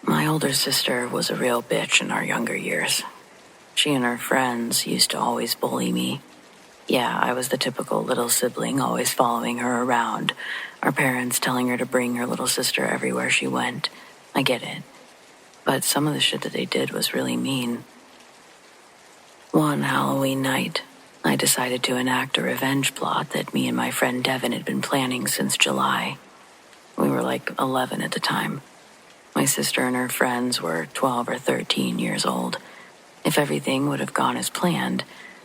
My older sister was a real bitch in our younger years. She and her friends used to always bully me. Yeah, I was the typical little sibling always following her around, our parents telling her to bring her little sister everywhere she went. I get it. But some of the shit that they did was really mean. One Halloween night, I decided to enact a revenge plot that me and my friend Devin had been planning since July. We were like 11 at the time. My sister and her friends were 12 or 13 years old. If everything would have gone as planned,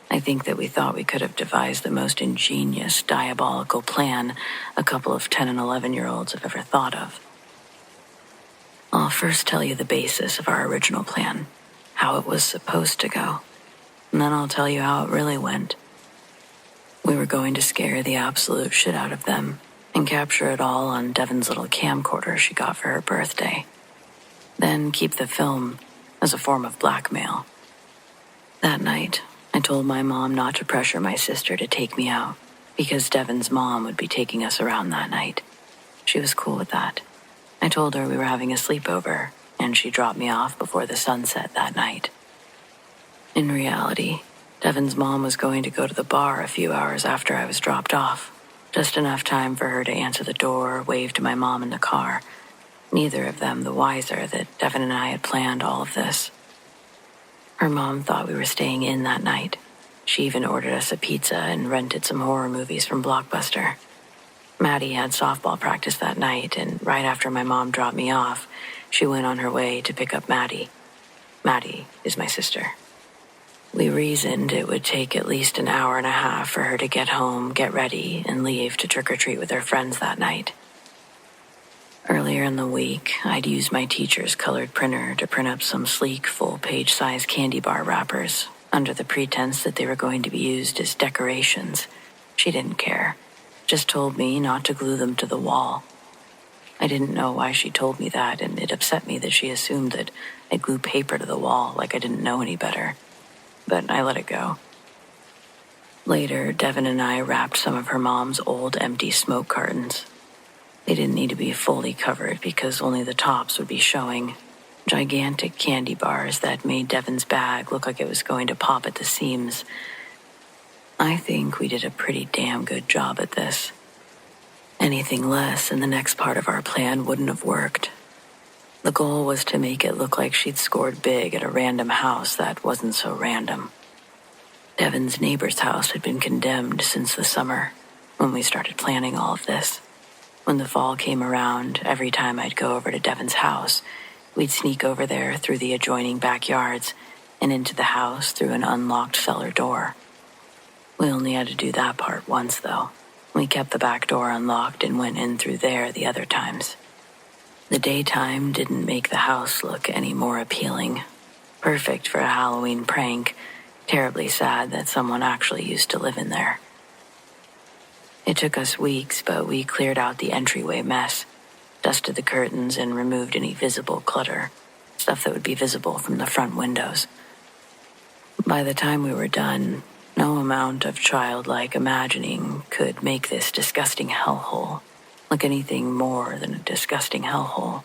I think that we thought we could have devised the most ingenious, diabolical plan a couple of 10 and 11-year-olds have ever thought of. I'll first tell you the basis of our original plan, how it was supposed to go, and then I'll tell you how it really went. We were going to scare the absolute shit out of them and capture it all on Devin's little camcorder she got for her birthday. Then keep the film as a form of blackmail. That night, I told my mom not to pressure my sister to take me out because Devin's mom would be taking us around that night. She was cool with that. I told her we were having a sleepover, and she dropped me off before the sunset that night. In reality, Devin's mom was going to go to the bar a few hours after I was dropped off, just enough time for her to answer the door or wave to my mom in the car, neither of them the wiser that Devin and I had planned all of this. Her mom thought we were staying in that night. She even ordered us a pizza and rented some horror movies from Blockbuster. Maddie had softball practice that night, and right after my mom dropped me off, she went on her way to pick up Maddie. Maddie is my sister. We reasoned it would take at least an hour and a half for her to get home, get ready, and leave to trick-or-treat with her friends that night. Earlier in the week, I'd used my teacher's colored printer to print up some sleek, full-page size candy bar wrappers, under the pretense that they were going to be used as decorations. She didn't care. Just told me not to glue them to the wall. I didn't know why she told me that, and it upset me that she assumed that I'd glue paper to the wall like I didn't know any better. But I let it go. Later, Devin and I wrapped some of her mom's old empty smoke cartons. They didn't need to be fully covered because only the tops would be showing. Gigantic candy bars that made Devin's bag look like it was going to pop at the seams. I think we did a pretty damn good job at this. Anything less in the next part of our plan wouldn't have worked. The goal was to make it look like she'd scored big at a random house that wasn't so random. Devin's neighbor's house had been condemned since the summer, when we started planning all of this. When the fall came around, every time I'd go over to Devin's house, we'd sneak over there through the adjoining backyards and into the house through an unlocked cellar door. We only had to do that part once, though. We kept the back door unlocked and went in through there the other times. The daytime didn't make the house look any more appealing. Perfect for a Halloween prank. Terribly sad that someone actually used to live in there. It took us weeks, but we cleared out the entryway mess, dusted the curtains, and removed any visible clutter, stuff that would be visible from the front windows. By the time we were done, no amount of childlike imagining could make this disgusting hellhole look anything more than a disgusting hellhole.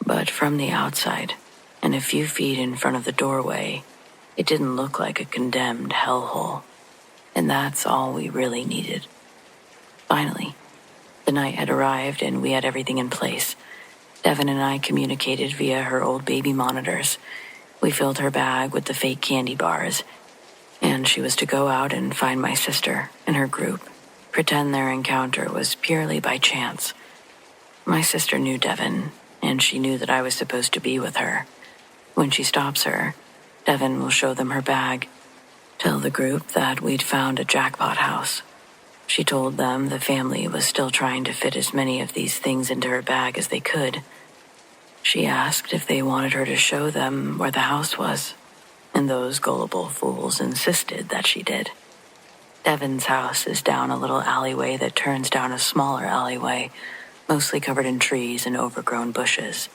But from the outside, and a few feet in front of the doorway, it didn't look like a condemned hellhole. And that's all we really needed. Finally, the night had arrived and we had everything in place. Devin and I communicated via her old baby monitors. We filled her bag with the fake candy bars, and she was to go out and find my sister and her group, pretend their encounter was purely by chance. My sister knew Devin, and she knew that I was supposed to be with her. When she stops her, Devin will show them her bag, tell the group that we'd found a jackpot house. She told them the family was still trying to fit as many of these things into her bag as they could. She asked if they wanted her to show them where the house was, and those gullible fools insisted that she did. Devin's house is down a little alleyway that turns down a smaller alleyway, mostly covered in trees and overgrown bushes.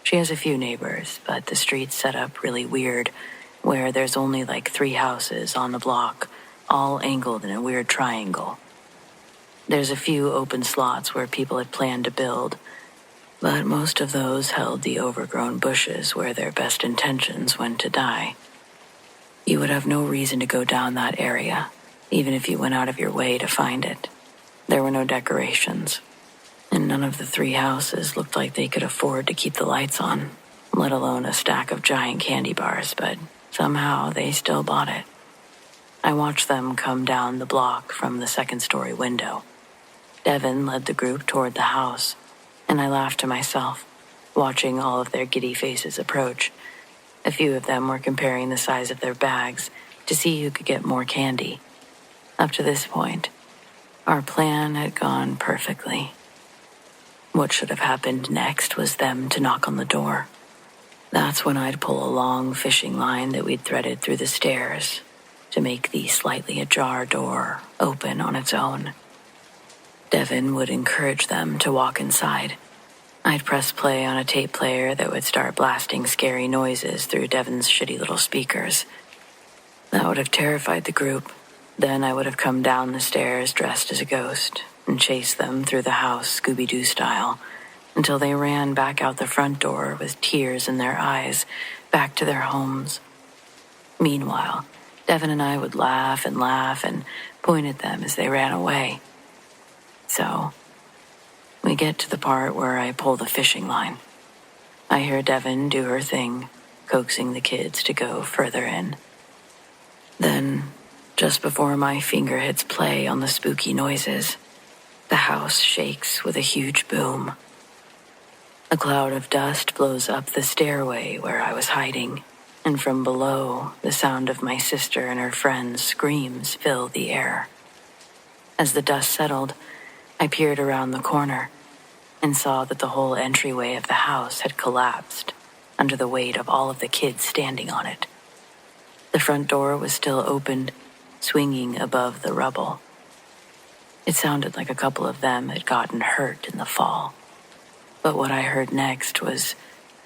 She has a few neighbors, but the street's set up really weird, where there's only like 3 houses on the block, all angled in a weird triangle. There's a few open slots where people had planned to build. but most of those held the overgrown bushes where their best intentions went to die. You would have no reason to go down that area, even if you went out of your way to find it. There were no decorations, and none of the 3 houses looked like they could afford to keep the lights on, let alone a stack of giant candy bars, but somehow they still bought it. I watched them come down the block from the 2nd-story window. Devin led the group toward the house, and I laughed to myself, watching all of their giddy faces approach. A few of them were comparing the size of their bags to see who could get more candy. Up to this point, our plan had gone perfectly. What should have happened next was them to knock on the door. That's when I'd pull a long fishing line that we'd threaded through the stairs to make the slightly ajar door open on its own. Devin would encourage them to walk inside. I'd press play on a tape player that would start blasting scary noises through Devin's shitty little speakers. That would have terrified the group. Then I would have come down the stairs dressed as a ghost and chased them through the house Scooby-Doo style until they ran back out the front door with tears in their eyes back to their homes. Meanwhile, Devin and I would laugh and point at them as they ran away. So, we get to the part where I pull the fishing line. I hear Devin do her thing, coaxing the kids to go further in. Then, just before my finger hits play on the spooky noises, the house shakes with a huge boom. A cloud of dust blows up the stairway where I was hiding, and from below, the sound of my sister and her friends' screams fill the air. As the dust settled, I peered around the corner and saw that the whole entryway of the house had collapsed under the weight of all of the kids standing on it. The front door was still opened, swinging above the rubble. It sounded like a couple of them had gotten hurt in the fall. But what I heard next was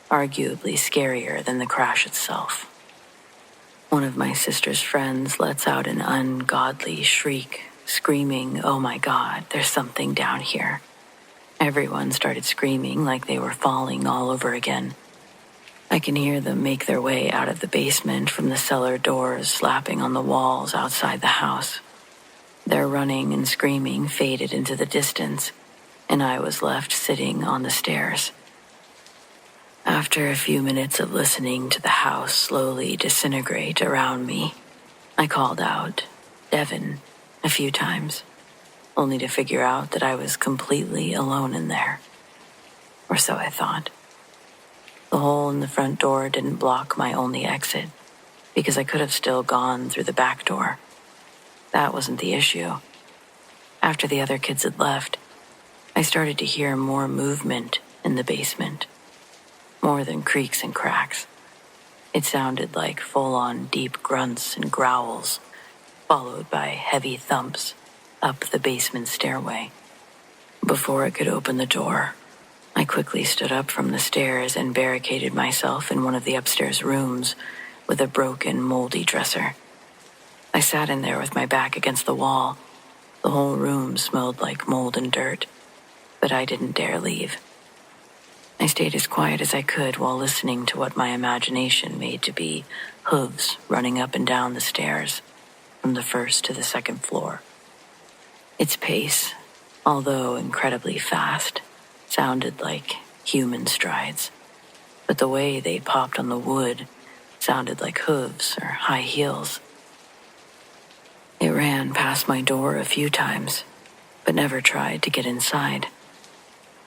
arguably scarier than the crash itself. One of my sister's friends lets out an ungodly shriek, screaming, "Oh my God, there's something down here." Everyone started screaming like they were falling all over again. I can hear them make their way out of the basement from the cellar doors slapping on the walls outside the house. Their running and screaming faded into the distance, and I was left sitting on the stairs. After a few minutes of listening to the house slowly disintegrate around me, I called out, "Devin," a few times, only to figure out that I was completely alone in there. Or so I thought. The hole in the front door didn't block my only exit, because I could have still gone through the back door. That wasn't the issue. After the other kids had left, I started to hear more movement in the basement. More than creaks and cracks. It sounded like full-on deep grunts and growls, followed by heavy thumps up the basement stairway. Before I could open the door, I quickly stood up from the stairs and barricaded myself in one of the upstairs rooms with a broken, moldy dresser. I sat in there with my back against the wall. The whole room smelled like mold and dirt, but I didn't dare leave. I stayed as quiet as I could while listening to what my imagination made to be hooves running up and down the stairs from the 1st to the 2nd floor. Its pace, although incredibly fast, sounded like human strides, but the way they popped on the wood sounded like hooves or high heels. It ran past my door a few times, but never tried to get inside.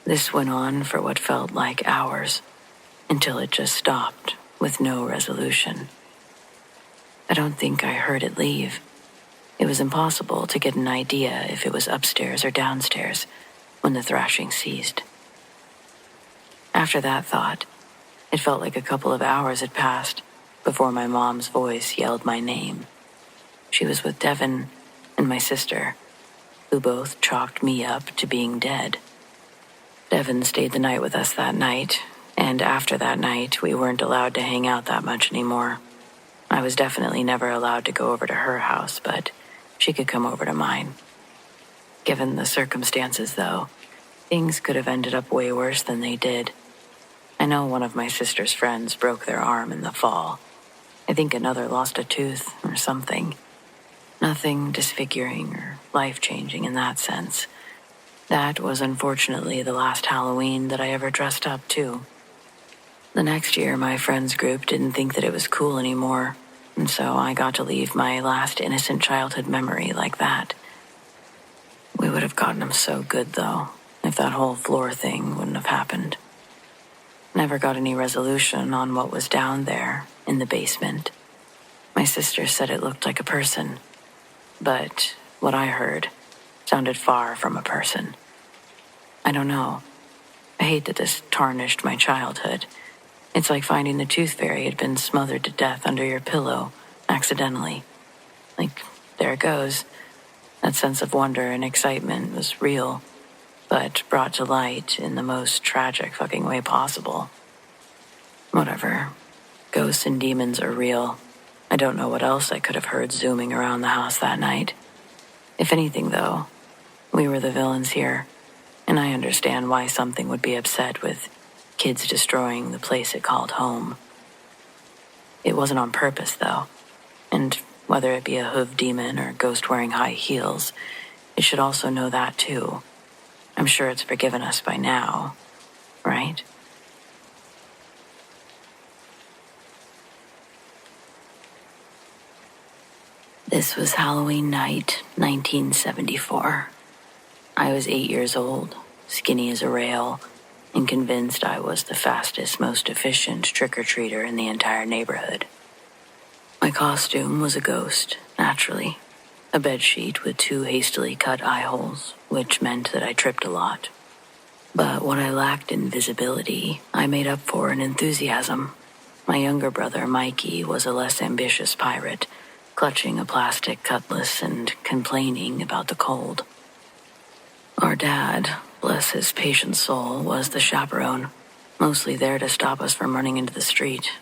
This went on for what felt like hours, until it just stopped with no resolution. I don't think I heard it leave. It was impossible to get an idea if it was upstairs or downstairs when the thrashing ceased. After that thought, it felt like a couple of hours had passed before my mom's voice yelled my name. She was with Devin and my sister, who both chalked me up to being dead. Devin stayed the night with us that night, and after that night, we weren't allowed to hang out that much anymore. I was definitely never allowed to go over to her house, but she could come over to mine. Given the circumstances, though, Things could have ended up way worse than they did. I know one of my sister's friends broke their arm in the fall. I think another lost a tooth or something. Nothing disfiguring or life-changing in that sense. That was unfortunately the last Halloween that I ever dressed up, too. The next year, my friends group didn't think that it was cool anymore, and so I got to leave my last innocent childhood memory like that. We would have gotten them so good, though, if that whole floor thing wouldn't have happened. Never got any resolution on what was down there in the basement. My sister said it looked like a person, but what I heard sounded far from a person. I don't know. I hate that this tarnished my childhood. It's like finding the tooth fairy had been smothered to death under your pillow, accidentally. Like, there it goes. That sense of wonder and excitement was real, but brought to light in the most tragic fucking way possible. Whatever. Ghosts and demons are real. I don't know what else I could have heard zooming around the house that night. If anything, though, we were the villains here, and I understand why something would be upset with kids destroying the place it called home. It wasn't on purpose, though, and whether it be a hoof demon or ghost wearing high heels, it should also know that, too. I'm sure it's forgiven us by now, right? This was Halloween night, 1974. I was 8 years old, skinny as a rail, and convinced I was the fastest, most efficient trick-or-treater in the entire neighborhood. My costume was a ghost, naturally. A bedsheet with 2 hastily cut eye holes, which meant that I tripped a lot. But what I lacked in visibility, I made up for in enthusiasm. My younger brother, Mikey, was a less ambitious pirate, clutching a plastic cutlass and complaining about the cold. Our dad, bless his patient soul, was the chaperone, mostly there to stop us from running into the street.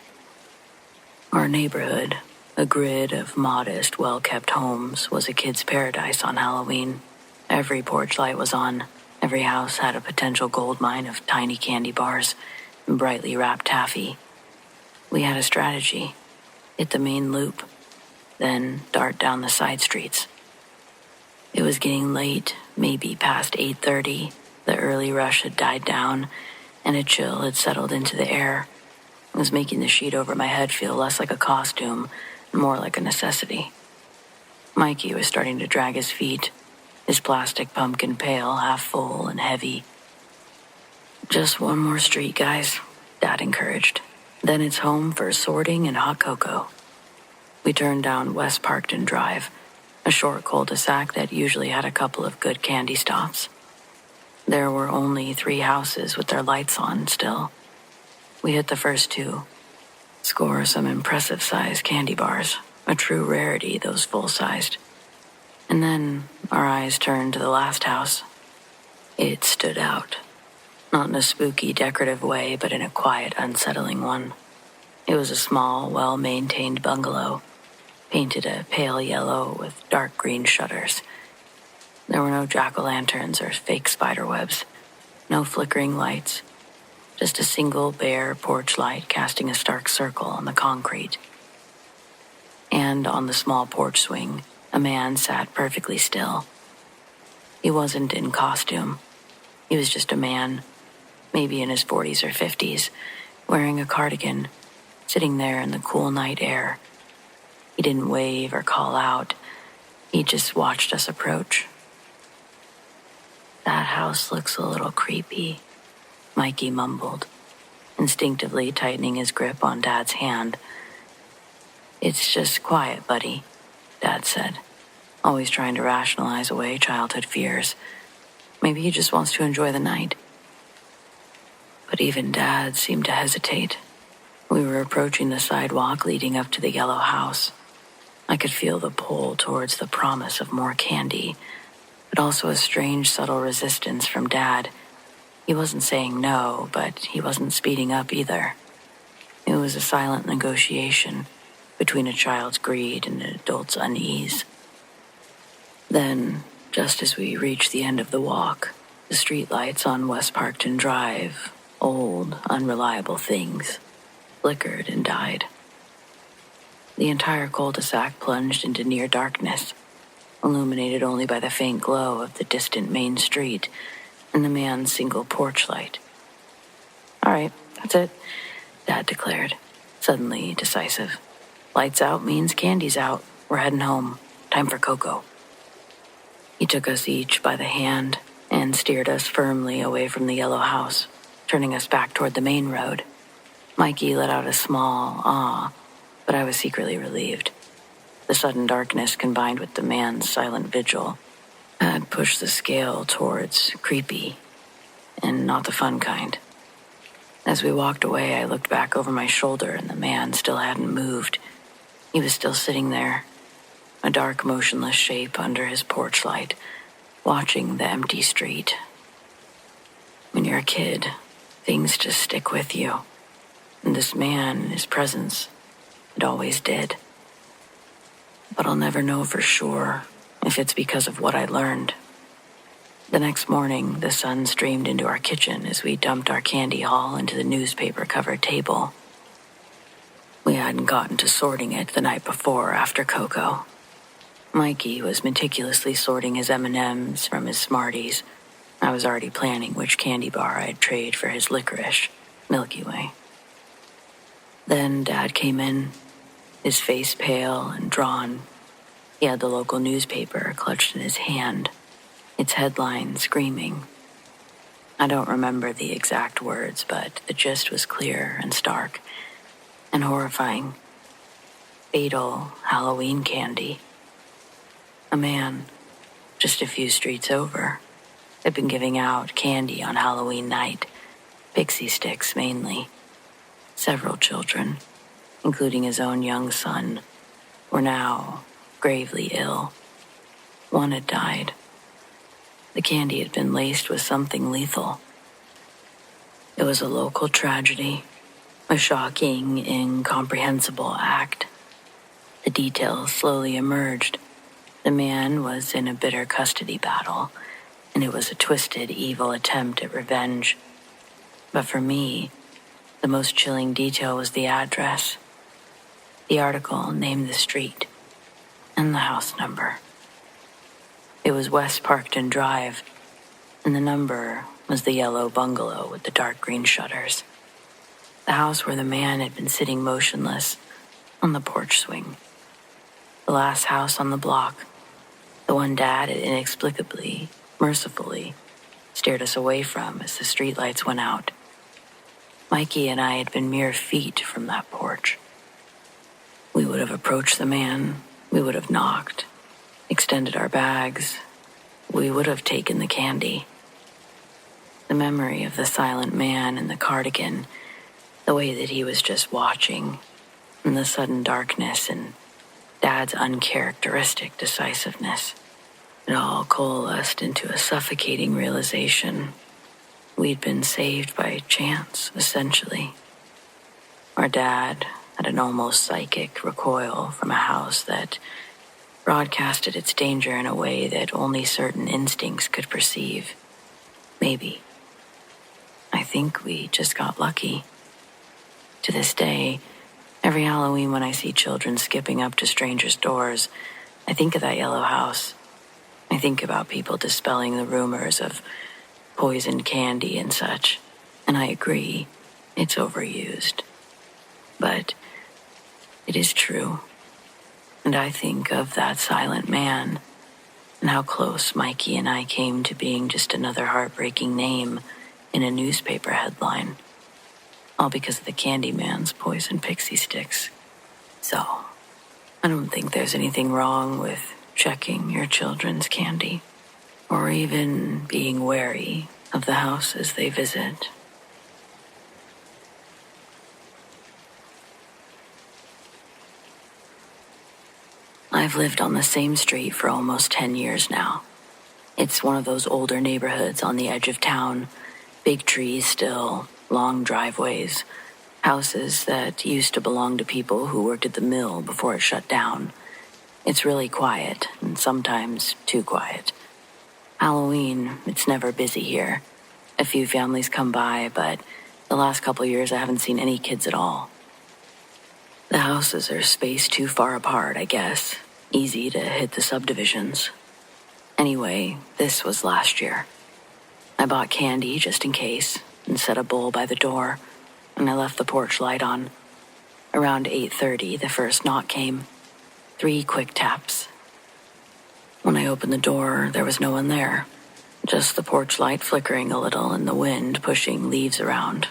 Our neighborhood, a grid of modest, well-kept homes, was a kid's paradise on Halloween. Every porch light was on. Every house had a potential gold mine of tiny candy bars and brightly wrapped taffy. We had a strategy. Hit the main loop, then dart down the side streets. It was getting late, maybe past 8:30. The early rush had died down, and a chill had settled into the air. It was making the sheet over my head feel less like a costume and more like a necessity. Mikey was starting to drag his feet, his plastic pumpkin pail half full and heavy. Just one more street, guys, Dad encouraged. Then it's home for sorting and hot cocoa. We turned down West Parkton Drive, a short cul-de-sac that usually had a couple of good candy stops. There were only 3 houses with their lights on still. We hit the first 2. Score some impressive-sized candy bars, a true rarity, those full-sized. And then our eyes turned to the last house. It stood out. Not in a spooky, decorative way, but in a quiet, unsettling one. It was a small, well-maintained bungalow, painted a pale yellow with dark green shutters. There were no jack-o'-lanterns or fake spiderwebs, no flickering lights, just a single bare porch light casting a stark circle on the concrete. And on the small porch swing, a man sat perfectly still. He wasn't in costume. He was just a man, maybe in his 40s or 50s, wearing a cardigan, sitting there in the cool night air. He didn't wave or call out. He just watched us approach. "That house looks a little creepy," Mikey mumbled, instinctively tightening his grip on Dad's hand. "It's just quiet, buddy," Dad said, always trying to rationalize away childhood fears. Maybe he just wants to enjoy the night. But even Dad seemed to hesitate. We were approaching the sidewalk leading up to the yellow house. I could feel the pull towards the promise of more candy, but also a strange, subtle resistance from Dad. He wasn't saying no, but he wasn't speeding up either. It was a silent negotiation between a child's greed and an adult's unease. Then, just as we reached the end of the walk, The streetlights on West Parkton Drive, old, unreliable things, flickered and died. The entire cul-de-sac plunged into near darkness, illuminated only by the faint glow of the distant main street and the man's single porch light. "All right, that's it," Dad declared, suddenly decisive. "Lights out means candy's out. We're heading home. Time for cocoa." He took us each by the hand and steered us firmly away from the yellow house, turning us back toward the main road. Mikey let out a small ah, but I was secretly relieved. The sudden darkness combined with the man's silent vigil had pushed the scale towards creepy, and not the fun kind. As we walked away, I looked back over my shoulder and the man still hadn't moved. He was still sitting there, a dark, motionless shape under his porch light, watching the empty street. When you're a kid, things just stick with you. And this man, his presence, it always did. But I'll never know for sure if it's because of what I learned. The next morning, the sun streamed into our kitchen as we dumped our candy haul into the newspaper-covered table. We hadn't gotten to sorting it the night before after cocoa. Mikey was meticulously sorting his M&Ms from his Smarties. I was already planning which candy bar I'd trade for his licorice, Milky Way. Then Dad came in, his face pale and drawn. He had the local newspaper clutched in his hand, its headline screaming. I don't remember the exact words, but the gist was clear and stark and horrifying. Fatal Halloween candy. A man, just a few streets over, had been giving out candy on Halloween night, pixie sticks mainly. Several children, including his own young son, were now gravely ill. One had died. The candy had been laced with something lethal. It was a local tragedy, a shocking, incomprehensible act. The details slowly emerged. The man was in a bitter custody battle, and it was a twisted, evil attempt at revenge. But for me, the most chilling detail was the address. The article named the street and the house number. It was West Parkton Drive, and the number was the yellow bungalow with the dark green shutters. The house where the man had been sitting motionless on the porch swing. The last house on the block, the one Dad had inexplicably, mercifully, steered us away from as the streetlights went out. Mikey and I had been mere feet from that porch. We would have approached the man, we would have knocked, extended our bags, we would have taken the candy. The memory of the silent man in the cardigan, the way that he was just watching, and the sudden darkness and Dad's uncharacteristic decisiveness, it all coalesced into a suffocating realization. We'd been saved by chance, essentially. Our dad had an almost psychic recoil from a house that broadcasted its danger in a way that only certain instincts could perceive. Maybe. I think we just got lucky. To this day, every Halloween when I see children skipping up to strangers' doors, I think of that yellow house. I think about people dispelling the rumors of poisoned candy and such, and I agree, it's overused. But it is true. And I think of that silent man and how close Mikey and I came to being just another heartbreaking name in a newspaper headline, all because of the Candyman's poison pixie sticks. So, I don't think there's anything wrong with checking your children's candy, or even being wary of the houses they visit. I've lived on the same street for almost 10 years now. It's one of those older neighborhoods on the edge of town, big trees still, long driveways, houses that used to belong to people who worked at the mill before it shut down. It's really quiet, and sometimes too quiet. Halloween, it's never busy here. A few families come by, but the last couple years I haven't seen any kids at all. The houses are spaced too far apart, I guess. Easy to hit the subdivisions. Anyway, this was last year. I bought candy just in case and set a bowl by the door, and I left the porch light on. Around 8:30, the first knock came. 3 quick taps. When I opened the door, there was no one there. Just the porch light flickering a little and the wind pushing leaves around.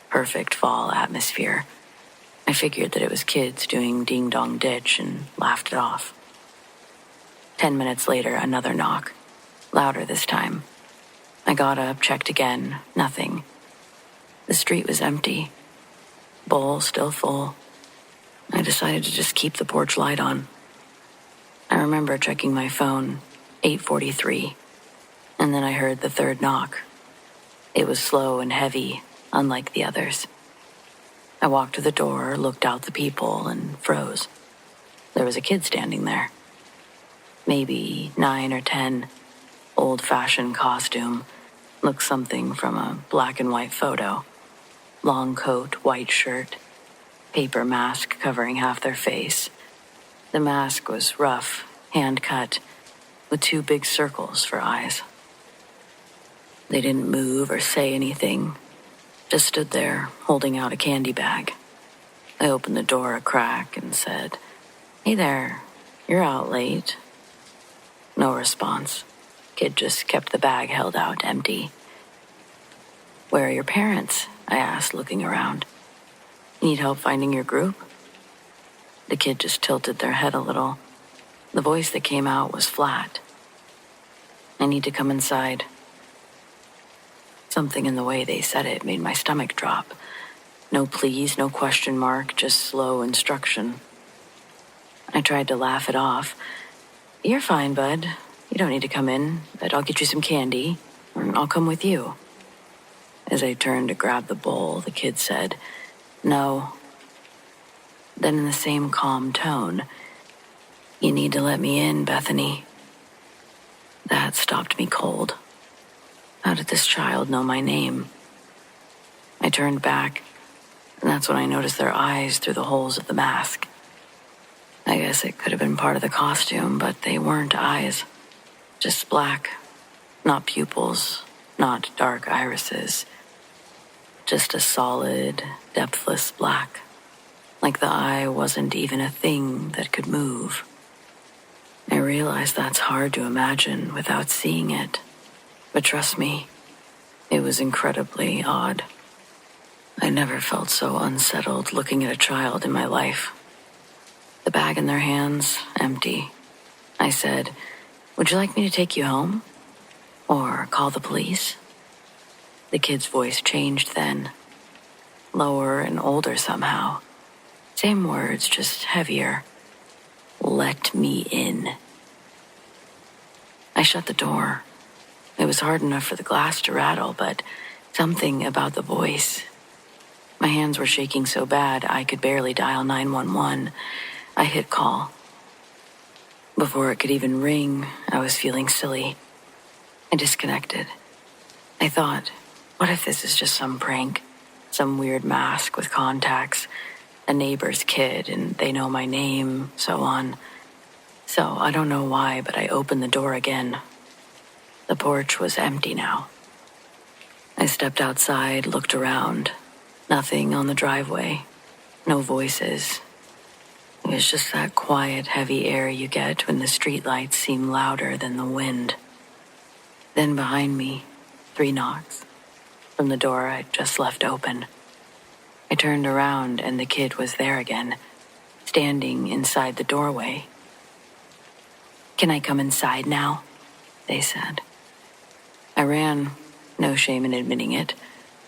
Perfect fall atmosphere. I figured that it was kids doing ding-dong ditch and laughed it off. 10 minutes later, another knock. Louder this time. I got up, checked again. Nothing. The street was empty. Bowl still full. I decided to just keep the porch light on. I remember checking my phone, 8:43, and then I heard the third knock. It was slow and heavy, unlike the others. I walked to the door, looked out the people, and froze. There was a kid standing there. Maybe 9 or 10, old-fashioned costume, looked something from a black and white photo. Long coat, white shirt, paper mask covering half their face. The mask was rough, hand-cut, with 2 big circles for eyes. They didn't move or say anything, just stood there, holding out a candy bag. I opened the door a crack and said, "Hey there, you're out late." No response. Kid just kept the bag held out empty. "Where are your parents?" I asked, looking around. "Need help finding your group?" The kid just tilted their head a little. The voice that came out was flat. "I need to come inside." Something in the way they said it made my stomach drop. No please, no question mark, just slow instruction. I tried to laugh it off. "You're fine, bud. You don't need to come in, but I'll get you some candy, or I'll come with you." As I turned to grab the bowl, the kid said, "No." Then in the same calm tone, "You need to let me in, Bethany." That stopped me cold. How did this child know my name? I turned back, and that's when I noticed their eyes through the holes of the mask. I guess it could have been part of the costume, but they weren't eyes. Just black. Not pupils, not dark irises. Just a solid, depthless black. Like the eye wasn't even a thing that could move. I realize that's hard to imagine without seeing it. But trust me, it was incredibly odd. I never felt so unsettled looking at a child in my life. The bag in their hands, empty. I said, "Would you like me to take you home? Or call the police?" The kid's voice changed then. Lower and older somehow. Same words, just heavier. "Let me in." I shut the door. It was hard enough for the glass to rattle, but something about the voice. My hands were shaking so bad I could barely dial 911. I hit call. Before it could even ring, I was feeling silly. I disconnected. I thought, what if this is just some prank? Some weird mask with contacts, a neighbor's kid, and they know my name, so on. So I don't know why, but I opened the door again. The porch was empty now. I stepped outside, looked around. Nothing on the driveway. No voices. It was just that quiet, heavy air you get when the streetlights seem louder than the wind. Then behind me, 3 knocks. From the door I'd just left open. I turned around and the kid was there again, standing inside the doorway. "Can I come inside now?" they said. I ran, no shame in admitting it.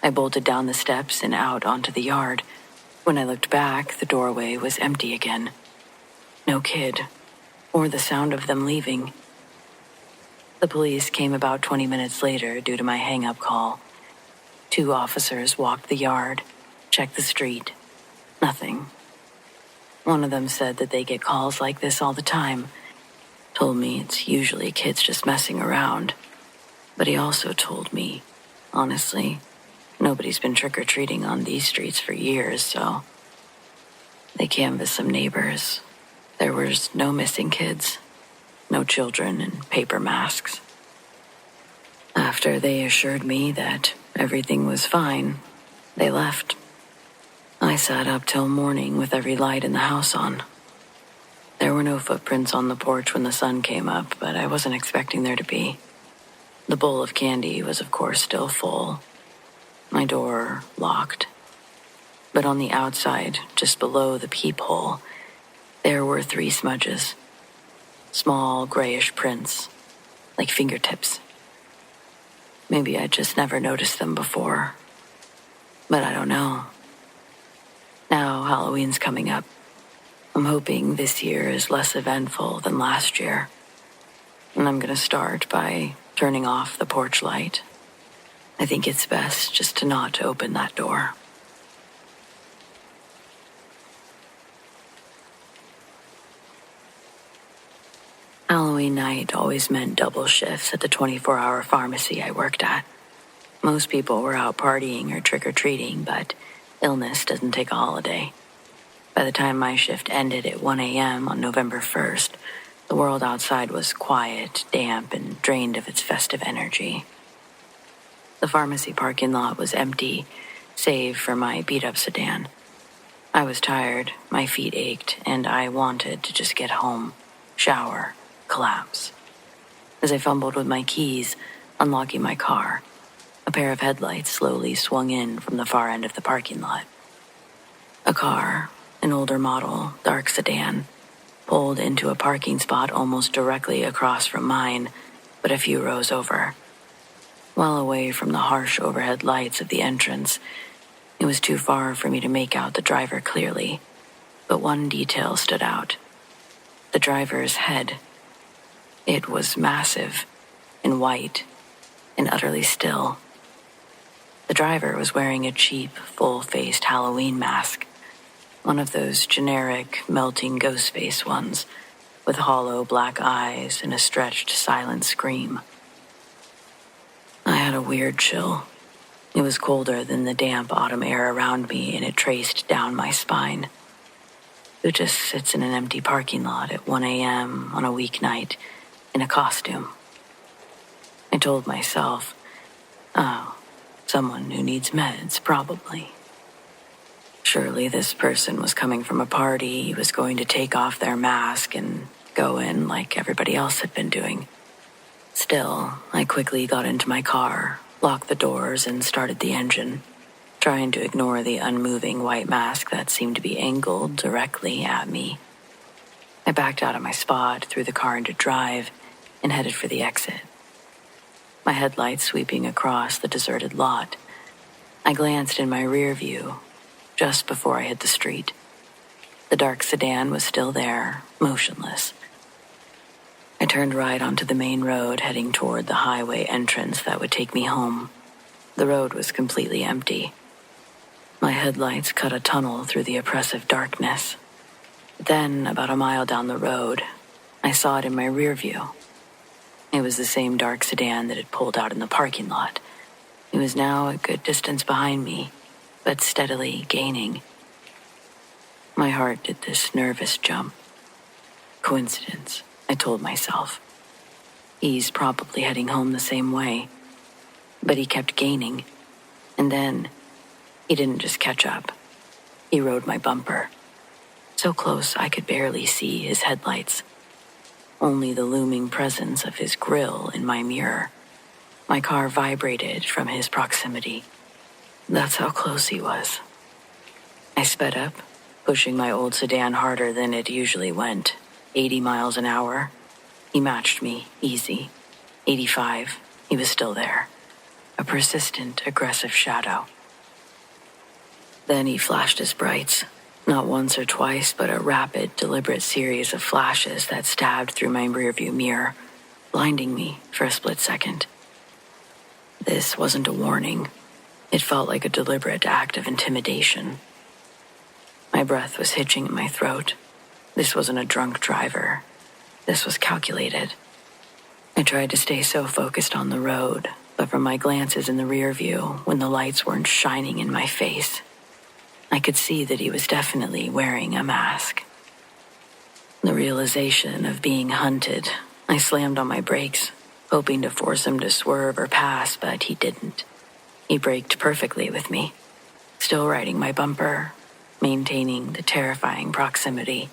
I bolted down the steps and out onto the yard. When I looked back, the doorway was empty again. No kid, or the sound of them leaving. The police came about 20 minutes later due to my hang-up call. 2 officers walked the yard, checked the street. Nothing. One of them said that they get calls like this all the time. Told me it's usually kids just messing around. But he also told me, honestly, nobody's been trick-or-treating on these streets for years, so they canvassed some neighbors. There was no missing kids, no children in paper masks. After they assured me that everything was fine, they left. I sat up till morning with every light in the house on. There were no footprints on the porch when the sun came up, but I wasn't expecting there to be. The bowl of candy was, of course, still full. My door locked. But on the outside, just below the peephole, there were 3 smudges. Small, grayish prints, like fingertips. Maybe I just never noticed them before. But I don't know. Now Halloween's coming up. I'm hoping this year is less eventful than last year. And I'm gonna start by turning off the porch light. I think it's best just to not open that door. Halloween night always meant double shifts at the 24-hour pharmacy I worked at. Most people were out partying or trick-or-treating, but illness doesn't take a holiday. By the time my shift ended at 1 a.m. on November 1st, the world outside was quiet, damp, and drained of its festive energy. The pharmacy parking lot was empty, save for my beat-up sedan. I was tired, my feet ached, and I wanted to just get home, shower, collapse. As I fumbled with my keys, unlocking my car, a pair of headlights slowly swung in from the far end of the parking lot. A car, an older model, dark sedan, pulled into a parking spot almost directly across from mine, but a few rows over. Well away from the harsh overhead lights of the entrance, it was too far for me to make out the driver clearly, but one detail stood out. The driver's head. It was massive, and white, and utterly still. The driver was wearing a cheap, full-faced Halloween mask, one of those generic, melting ghost face ones, with hollow black eyes and a stretched, silent scream. I had a weird chill. It was colder than the damp autumn air around me, and it traced down my spine. Who just sits in an empty parking lot at 1 a.m. on a weeknight in a costume? I told myself, oh, someone who needs meds, probably. Surely this person was coming from a party, was going to take off their mask and go in like everybody else had been doing. Still, I quickly got into my car, locked the doors, and started the engine, trying to ignore the unmoving white mask that seemed to be angled directly at me. I backed out of my spot, threw the car into drive, and headed for the exit. My headlights sweeping across the deserted lot, I glanced in my rear view just before I hit the street. The dark sedan was still there, motionless. I turned right onto the main road, heading toward the highway entrance that would take me home. The road was completely empty. My headlights cut a tunnel through the oppressive darkness. Then, about a mile down the road, I saw it in my rear view. It was the same dark sedan that had pulled out in the parking lot. It was now a good distance behind me, but steadily gaining. My heart did this nervous jump. Coincidence, I told myself. He's probably heading home the same way. But he kept gaining. And then, he didn't just catch up. He rode my bumper. So close I could barely see his headlights. Only the looming presence of his grille in my mirror. My car vibrated from his proximity. That's how close he was. I sped up, pushing my old sedan harder than it usually went. 80 miles an hour. He matched me, easy. 85, he was still there. A persistent, aggressive shadow. Then he flashed his brights. Not once or twice, but a rapid, deliberate series of flashes that stabbed through my rearview mirror, blinding me for a split second. This wasn't a warning. It felt like a deliberate act of intimidation. My breath was hitching in my throat. This wasn't a drunk driver. This was calculated. I I tried to stay so focused on the road, but from my glances in the rear view, when the lights weren't shining in my face, I could see that he was definitely wearing a mask. The realization of being hunted, I slammed on my brakes, hoping to force him to swerve or pass, but he didn't. He braked perfectly with me, still riding my bumper, maintaining the terrifying proximity.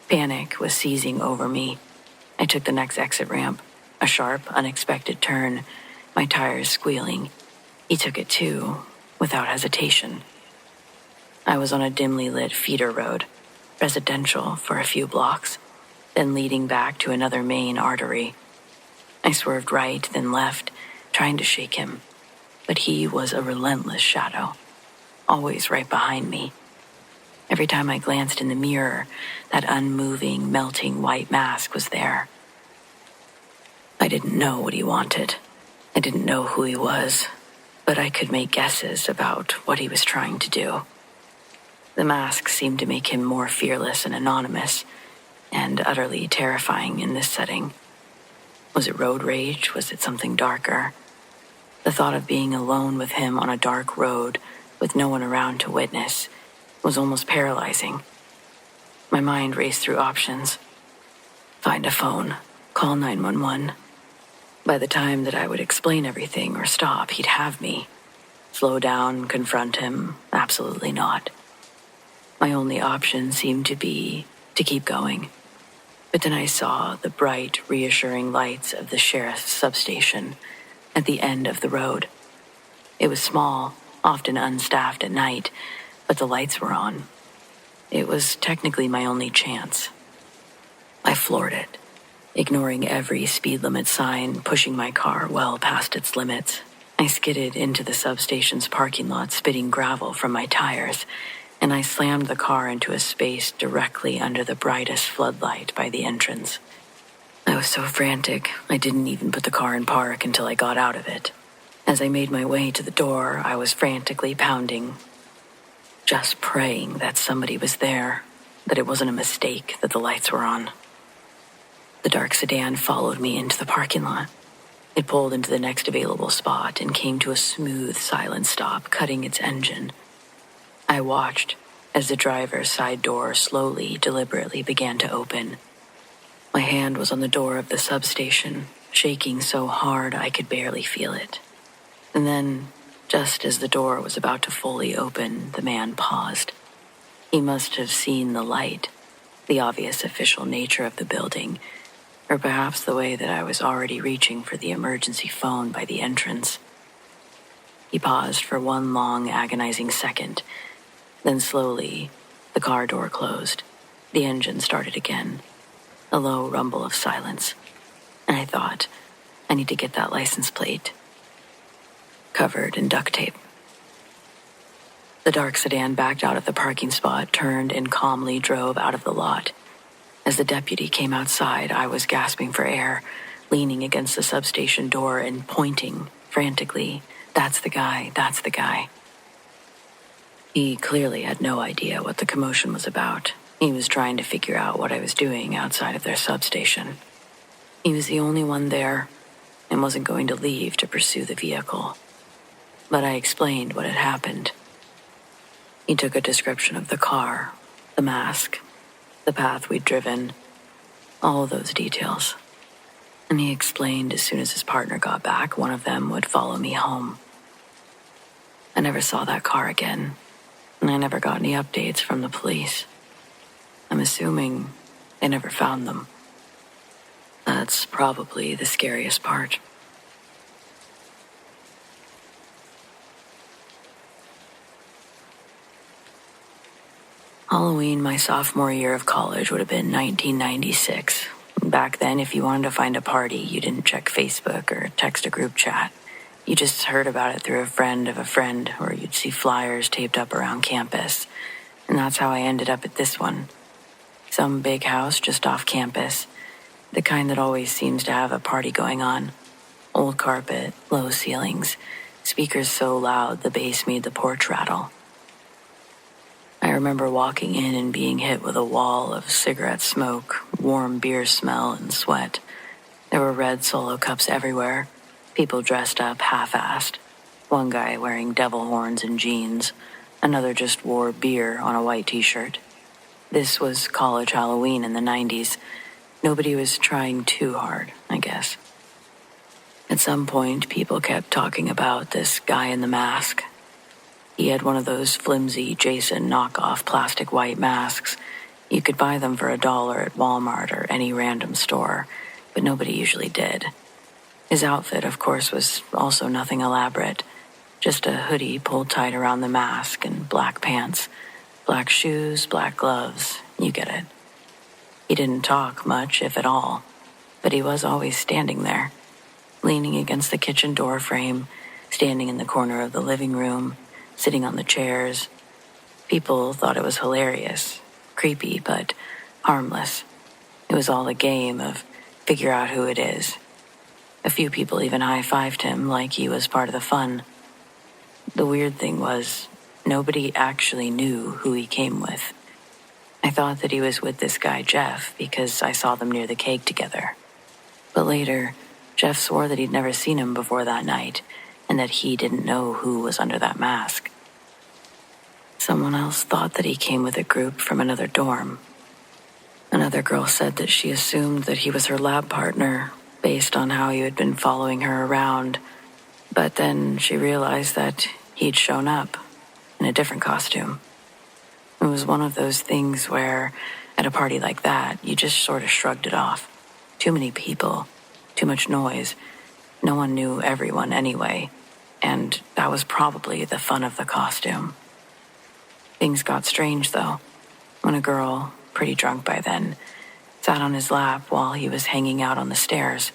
Panic was seizing over me. I took the next exit ramp, a sharp, unexpected turn, my tires squealing. He took it too, without hesitation. I was on a dimly lit feeder road, residential for a few blocks, then leading back to another main artery. I swerved right, then left, trying to shake him, but he was a relentless shadow, always right behind me. Every time I glanced in the mirror, that unmoving, melting white mask was there. I didn't know what he wanted. I didn't know who he was, but I could make guesses about what he was trying to do. The mask seemed to make him more fearless and anonymous, and utterly terrifying in this setting. Was it road rage? Was it something darker? The thought of being alone with him on a dark road, with no one around to witness, was almost paralyzing. My mind raced through options. Find a phone, call 911. By the time that I would explain everything or stop, he'd have me. Slow down, confront him, absolutely not. My only option seemed to be to keep going. But then I saw the bright, reassuring lights of the sheriff's substation at the end of the road. It was small, often unstaffed at night, but the lights were on. It was technically my only chance. I floored it, ignoring every speed limit sign, pushing my car well past its limits. I skidded into the substation's parking lot, spitting gravel from my tires, and I slammed the car into a space directly under the brightest floodlight by the entrance. I was so frantic, I didn't even put the car in park until I got out of it. As I made my way to the door, I was frantically pounding, just praying that somebody was there, that it wasn't a mistake that the lights were on. The dark sedan followed me into the parking lot. It pulled into the next available spot and came to a smooth, silent stop, cutting its engine. I watched as the driver's side door slowly, deliberately began to open. My hand was on the door of the substation, shaking so hard I could barely feel it. And then, just as the door was about to fully open, the man paused. He must have seen the light, the obvious official nature of the building, or perhaps the way that I was already reaching for the emergency phone by the entrance. He paused for one long, agonizing second. Then slowly, the car door closed. The engine started again. A low rumble of silence. And I thought, I need to get that license plate. Covered in duct tape. The dark sedan backed out of the parking spot, turned, and calmly drove out of the lot. As the deputy came outside, I was gasping for air, leaning against the substation door and pointing frantically. That's the guy, that's the guy. He clearly had no idea what the commotion was about. He was trying to figure out what I was doing outside of their substation. He was the only one there and wasn't going to leave to pursue the vehicle. But I explained what had happened. He took a description of the car, the mask, the path we'd driven, all of those details. And he explained as soon as his partner got back, one of them would follow me home. I never saw that car again. And I never got any updates from the police. I'm assuming they never found them. That's probably the scariest part. Halloween my sophomore year of college would have been 1996. Back then, if you wanted to find a party, you didn't check Facebook or text a group chat. You just heard about it through a friend of a friend, or you'd see flyers taped up around campus. And that's how I ended up at this one. Some big house just off campus. The kind that always seems to have a party going on. Old carpet, low ceilings, speakers so loud the bass made the porch rattle. I remember walking in and being hit with a wall of cigarette smoke, warm beer smell, and sweat. There There were red Solo cups everywhere, people dressed up half-assed. One guy wearing devil horns and jeans, another just wore beer on a white t-shirt. This was college Halloween in the 90s. Nobody was trying too hard, I guess. At some point, people kept talking about this guy in the mask. He had one of those flimsy Jason knockoff plastic white masks. You could buy them for $1 at Walmart or any random store, but nobody usually did. His outfit, of course, was also nothing elaborate. Just a hoodie pulled tight around the mask and black pants, black shoes, black gloves, you get it. He didn't talk much, if at all, but he was always standing there, leaning against the kitchen door frame, standing in the corner of the living room, sitting on the chairs. People thought it was hilarious, creepy, but harmless. It was all a game of figure out who it is. A few people even high-fived him like he was part of the fun. The weird thing was, nobody actually knew who he came with. I thought that he was with this guy Jeff because I saw them near the cake together. But later, Jeff swore that he'd never seen him before that night, and that he didn't know who was under that mask. Someone else thought that he came with a group from another dorm. Another girl said that she assumed that he was her lab partner based on how he had been following her around, but then she realized that he'd shown up in a different costume. It was one of those things where, at a party like that, you just sort of shrugged it off. Too many people, too much noise. No one knew everyone anyway, and that was probably the fun of the costume. Things got strange, though, when a girl, pretty drunk by then, sat on his lap while he was hanging out on the stairs.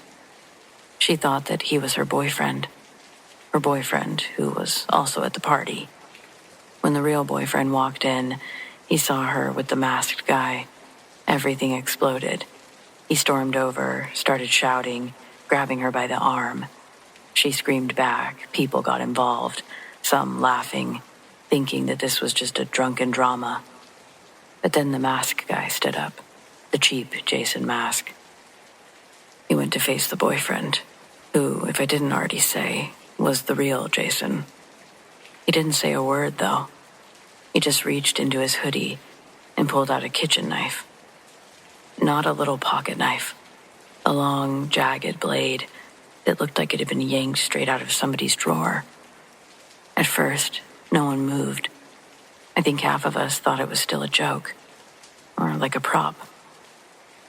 She thought that he was her boyfriend who was also at the party. When the real boyfriend walked in, he saw her with the masked guy. Everything exploded. He stormed over, started shouting, grabbing her by the arm. She screamed back. People got involved, some laughing, thinking that this was just a drunken drama. But then the masked guy stood up, the cheap Jason mask. He went to face the boyfriend, who, if I didn't already say, was the real Jason. He didn't say a word, though. He just reached into his hoodie and pulled out a kitchen knife. Not a little pocket knife. A long, jagged blade that looked like it had been yanked straight out of somebody's drawer. At first, no one moved. I think half of us thought it was still a joke, or like a prop.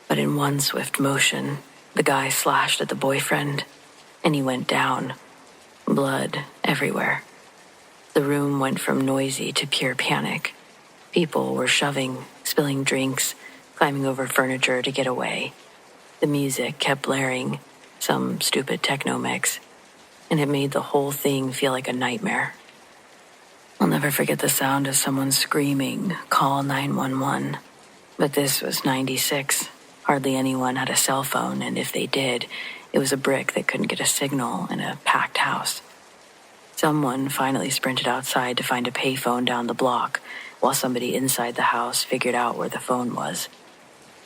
But in one swift motion, the guy slashed at the boyfriend, and he went down. Blood everywhere. The room went from noisy to pure panic. People were shoving, spilling drinks, climbing over furniture to get away. The music kept blaring, some stupid techno mix, and it made the whole thing feel like a nightmare. I'll never forget the sound of someone screaming, "Call 911." But this was 96. Hardly anyone had a cell phone, and if they did, it was a brick that couldn't get a signal in a packed house. Someone finally sprinted outside to find a payphone down the block, while somebody inside the house figured out where the phone was.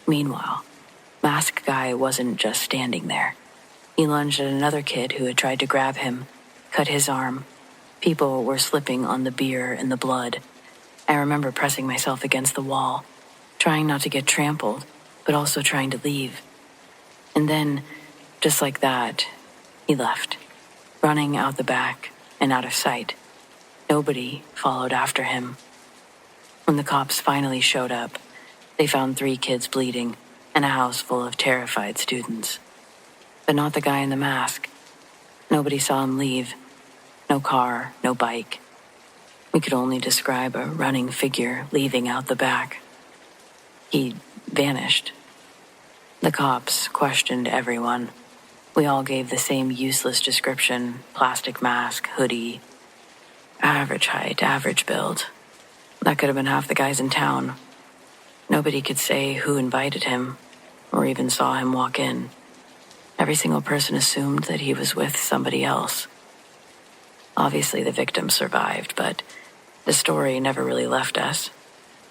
Meanwhile, Masked Guy wasn't just standing there. He lunged at another kid who had tried to grab him, cut his arm. People were slipping on the beer and the blood. I remember pressing myself against the wall, trying not to get trampled, but also trying to leave. And then, just like that, he left, running out the back and out of sight. Nobody followed after him. When the cops finally showed up, they found 3 kids bleeding and a house full of terrified students. But not the guy in the mask. Nobody saw him leave. No car, no bike. We could only describe a running figure leaving out the back. He vanished. The cops questioned everyone. We all gave the same useless description: plastic mask, hoodie, average height, average build. That could have been half the guys in town. Nobody could say who invited him or even saw him walk in. Every single person assumed that he was with somebody else. Obviously, the victim survived, but the story never really left us.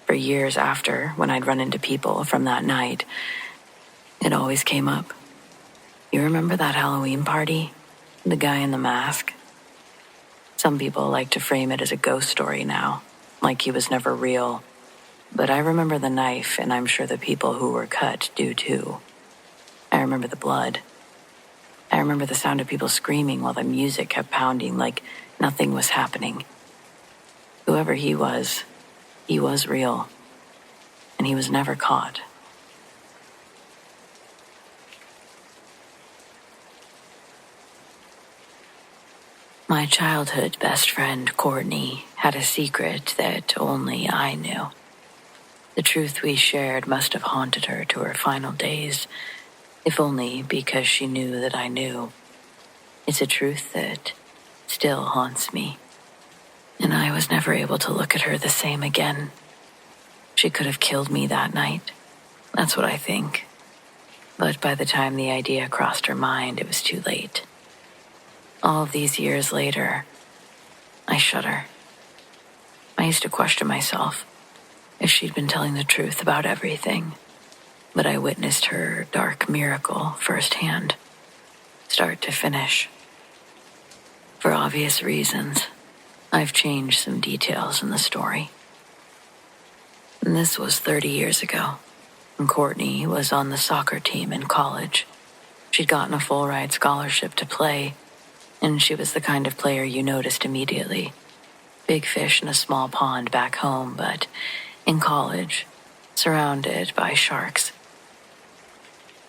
For years after, when I'd run into people from that night, it always came up. You remember that Halloween party? The guy in the mask? Some people like to frame it as a ghost story now, like he was never real. But I remember the knife, and I'm sure the people who were cut do too. I remember the blood. I remember the sound of people screaming while the music kept pounding like nothing was happening. Whoever he was real, and he was never caught. My childhood best friend, Courtney, had a secret that only I knew. The truth we shared must have haunted her to her final days, if only because she knew that I knew. It's a truth that still haunts me. And I was never able to look at her the same again. She could have killed me that night. That's what I think. But by the time the idea crossed her mind, it was too late. All of these years later, I shudder. I used to question myself if she'd been telling the truth about everything. But I witnessed her dark miracle firsthand, start to finish. For obvious reasons, I've changed some details in the story. And this was 30 years ago, and Courtney was on the soccer team in college. She'd gotten a full-ride scholarship to play, and she was the kind of player you noticed immediately. Big fish in a small pond back home, but in college, surrounded by sharks.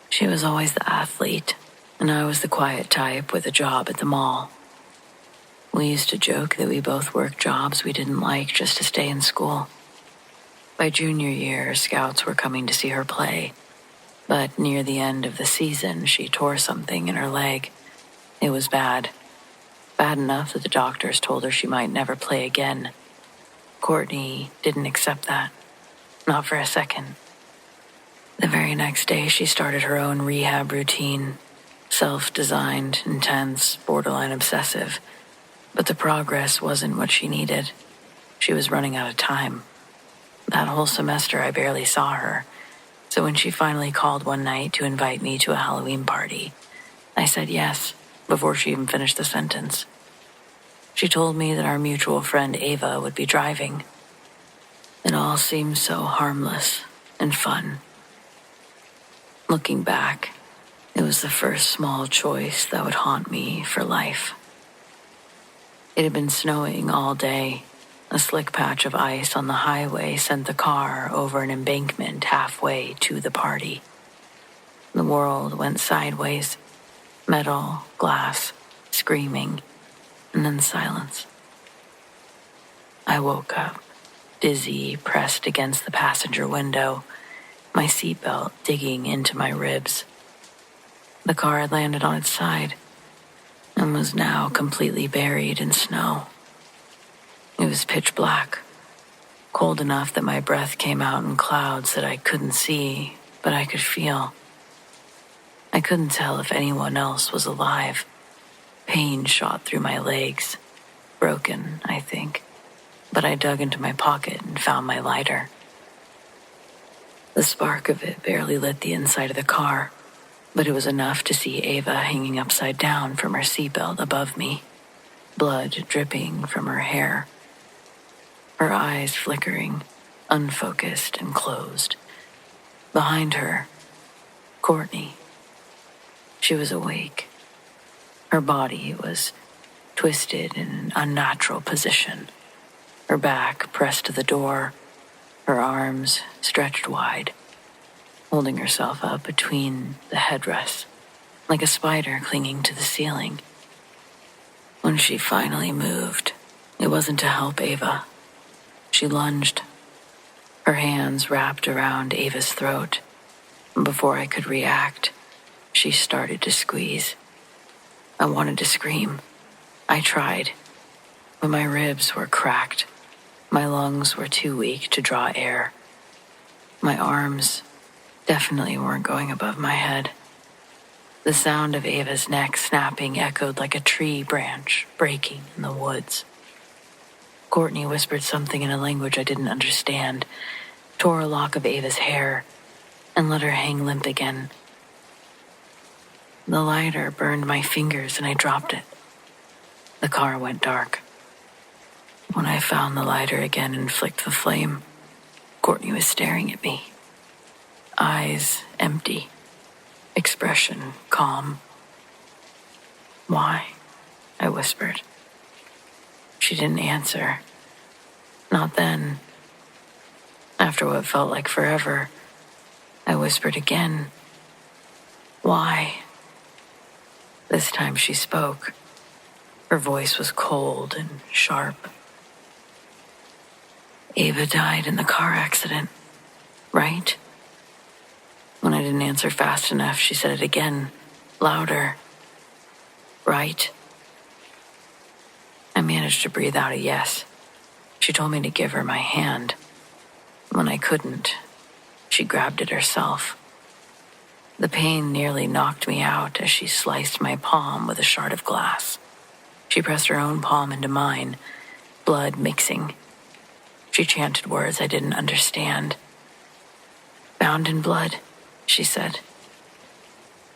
She was always the athlete, and I was the quiet type with a job at the mall. We used to joke that we both worked jobs we didn't like just to stay in school. By junior year, scouts were coming to see her play, but near the end of the season, she tore something in her leg. It was bad. Bad enough that the doctors told her she might never play again. Courtney didn't accept that. Not for a second. The very next day, she started her own rehab routine. Self-designed, intense, borderline obsessive. But the progress wasn't what she needed. She was running out of time. That whole semester, I barely saw her. So when she finally called one night to invite me to a Halloween party, I said yes, before she even finished the sentence. She told me that our mutual friend Ava would be driving. It all seemed so harmless and fun. Looking back, it was the first small choice that would haunt me for life. It had been snowing all day. A slick patch of ice on the highway sent the car over an embankment halfway to the party. The world went sideways. Metal, glass, screaming, and then silence. I woke up, dizzy, pressed against the passenger window, my seatbelt digging into my ribs. The car had landed on its side and was now completely buried in snow. It was pitch black, cold enough that my breath came out in clouds that I couldn't see, but I could feel. I couldn't tell if anyone else was alive. Pain shot through my legs. Broken, I think. But I dug into my pocket and found my lighter. The spark of it barely lit the inside of the car, but it was enough to see Ava hanging upside down from her seatbelt above me, blood dripping from her hair. Her eyes flickering, unfocused and closed. Behind her, Courtney. She was awake. Her body was twisted in an unnatural position. Her back pressed to the door, her arms stretched wide, holding herself up between the headrests, like a spider clinging to the ceiling. When she finally moved, it wasn't to help Ava. She lunged, her hands wrapped around Ava's throat. Before I could react, she started to squeeze. I wanted to scream. I tried, but my ribs were cracked. My lungs were too weak to draw air. My arms definitely weren't going above my head. The sound of Ava's neck snapping echoed like a tree branch breaking in the woods. Courtney whispered something in a language I didn't understand, tore a lock of Ava's hair, and let her hang limp again. The lighter burned my fingers and I dropped it. The car went dark. When I found the lighter again and flicked the flame, Courtney was staring at me. Eyes empty, expression calm. "Why?" I whispered. She didn't answer. Not then. After what felt like forever, I whispered again. "Why?" This time she spoke. Her voice was cold and sharp. "Ava died in the car accident, right?" When I didn't answer fast enough, she said it again, louder. "Right?" I managed to breathe out a yes. She told me to give her my hand. When I couldn't, she grabbed it herself. The pain nearly knocked me out as she sliced my palm with a shard of glass. She pressed her own palm into mine, blood mixing. She chanted words I didn't understand. "Bound in blood," she said.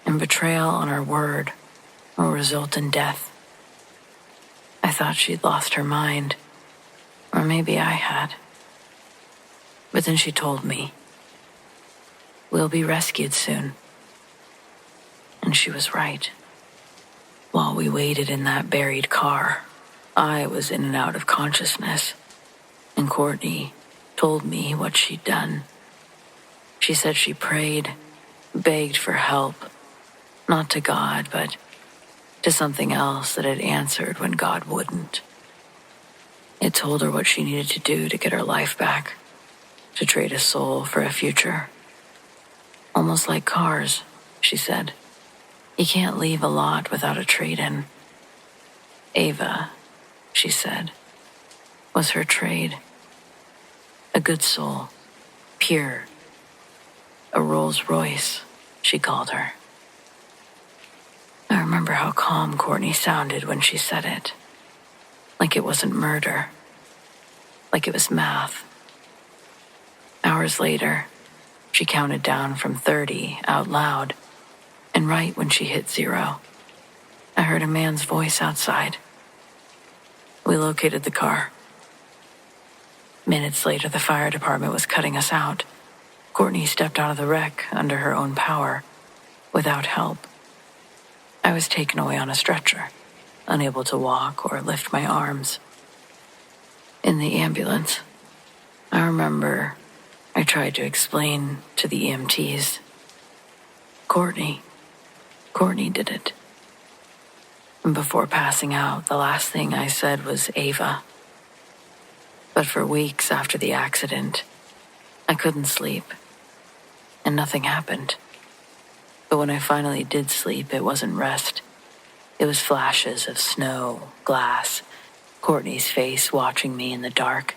"And betrayal on our word will result in death." I thought she'd lost her mind, or maybe I had. But then she told me, "We'll be rescued soon." And she was right. While we waited in that buried car, I was in and out of consciousness, and Courtney told me what she'd done. She said she prayed, begged for help, not to God, but to something else that had answered when God wouldn't. It told her what she needed to do to get her life back, to trade a soul for a future. "Almost like cars," she said. "You can't leave a lot without a trade-in." Ava, she said, was her trade. A good soul, pure. A Rolls Royce, she called her. I remember how calm Courtney sounded when she said it. Like it wasn't murder. Like it was math. Hours later, she counted down from 30 out loud, and right when she hit 0, I heard a man's voice outside. We located the car. Minutes later, the fire department was cutting us out. Courtney stepped out of the wreck under her own power, without help. I was taken away on a stretcher, unable to walk or lift my arms. In the ambulance, I remember I tried to explain to the EMTs. Courtney did it. And before passing out, the last thing I said was Ava. But for weeks after the accident, I couldn't sleep, and nothing happened. But when I finally did sleep, it wasn't rest. It was flashes of snow, glass, Courtney's face watching me in the dark.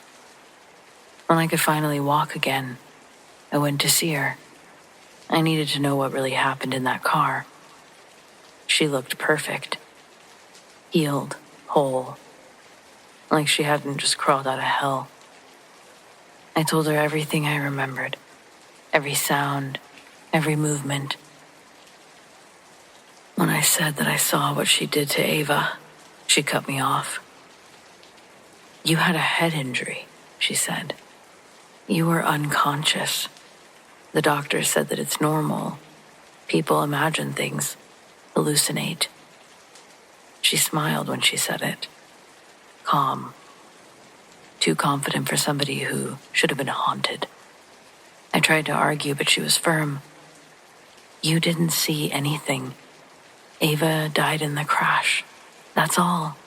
When I could finally walk again, I went to see her. I needed to know what really happened in that car. She looked perfect. Healed, whole, like she hadn't just crawled out of hell. I told her everything I remembered, every sound, every movement. When I said that I saw what she did to Ava, she cut me off. "You had a head injury," she said. "You were unconscious. The doctor said that it's normal. People imagine things, hallucinate." She smiled when she said it. Calm. Too confident for somebody who should have been haunted. I tried to argue, but she was firm. "You didn't see anything. Ava died in the crash. That's all.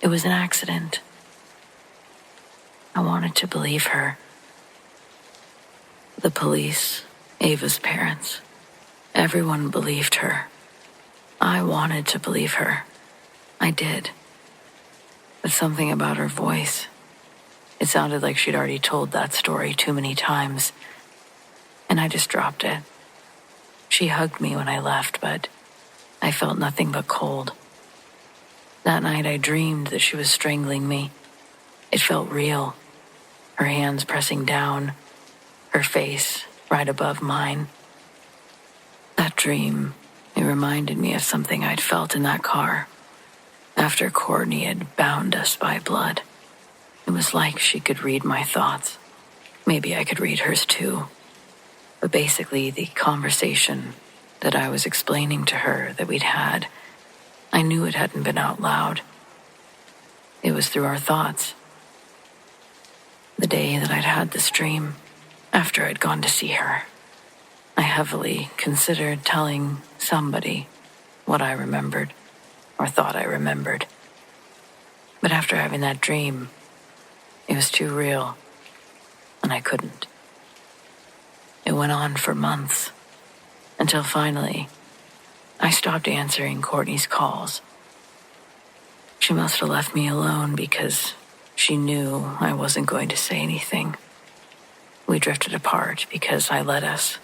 It was an accident." I wanted to believe her. The police, Ava's parents, everyone believed her. I wanted to believe her. I did. But something about her voice, it sounded like she'd already told that story too many times, and I just dropped it. She hugged me when I left, but I felt nothing but cold. That night I dreamed that she was strangling me. It felt real. Her hands pressing down, her face right above mine. That dream, it It reminded me of something I'd felt in that car after Courtney had bound us by blood. It was like she could read my thoughts. Maybe I could read hers too. But basically, the conversation that I was explaining to her that we'd had, I knew it hadn't been out loud. It was through our thoughts. The day that I'd had this dream, after I'd gone to see her, I heavily considered telling somebody what I remembered, or thought I remembered. But after having that dream, it was too real, and I couldn't. It went on for months, until finally, I stopped answering Courtney's calls. She must have left me alone because she knew I wasn't going to say anything. We drifted apart because I let us.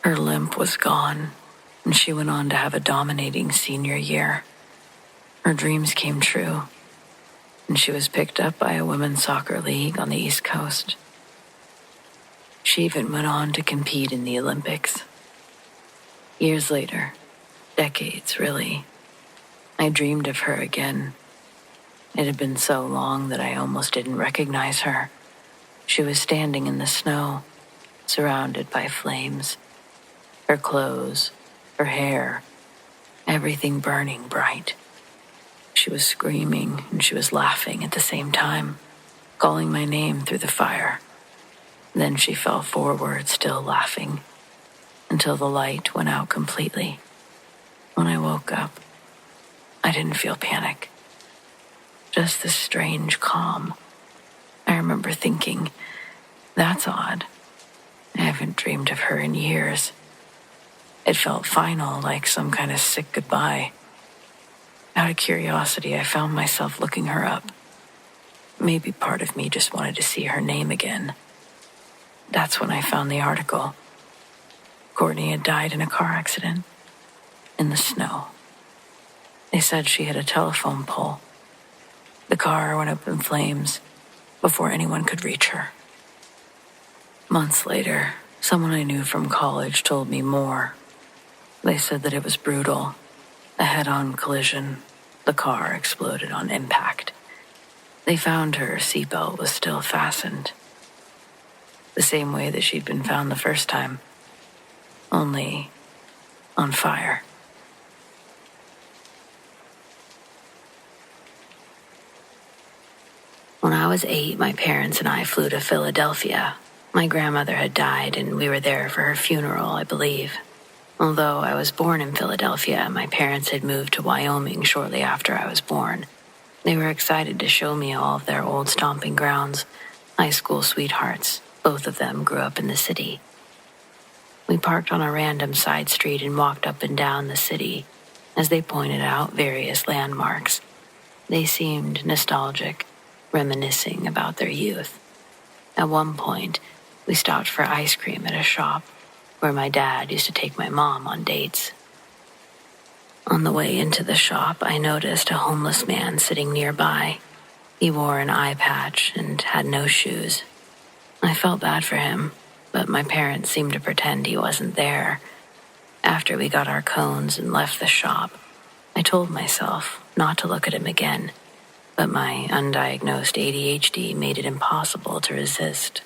Her limp was gone, and she went on to have a dominating senior year. Her dreams came true, and she was picked up by a women's soccer league on the East Coast. She even went on to compete in the Olympics. Years later, decades really, I dreamed of her again. It had been so long that I almost didn't recognize her. She was standing in the snow, surrounded by flames. Her clothes, her hair, everything burning bright. She was screaming and she was laughing at the same time, calling my name through the fire. Then she fell forward, still laughing, until the light went out completely. When I woke up, I didn't feel panic, just this strange calm. I remember thinking, that's odd. I haven't dreamed of her in years. It felt final, like some kind of sick goodbye. Out of curiosity, I found myself looking her up. Maybe part of me just wanted to see her name again. That's when I found the article. Courtney had died in a car accident, in the snow. They said she hit a telephone pole. The car went up in flames before anyone could reach her. Months later, someone I knew from college told me more. They said that it was brutal, a head-on collision. The car exploded on impact. They found her seatbelt was still fastened, the same way that she'd been found the first time, only on fire. When I was 8, my parents and I flew to Philadelphia. My grandmother had died, and we were there for her funeral, I believe. Although I was born in Philadelphia, my parents had moved to Wyoming shortly after I was born. They were excited to show me all of their old stomping grounds, high school sweethearts. Both of them grew up in the city. We parked on a random side street and walked up and down the city as they pointed out various landmarks. They seemed nostalgic, reminiscing about their youth. At one point, we stopped for ice cream at a shop where my dad used to take my mom on dates. On the way into the shop, I noticed a homeless man sitting nearby. He wore an eye patch and had no shoes. I felt bad for him, but my parents seemed to pretend he wasn't there. After we got our cones and left the shop, I told myself not to look at him again, but my undiagnosed ADHD made it impossible to resist.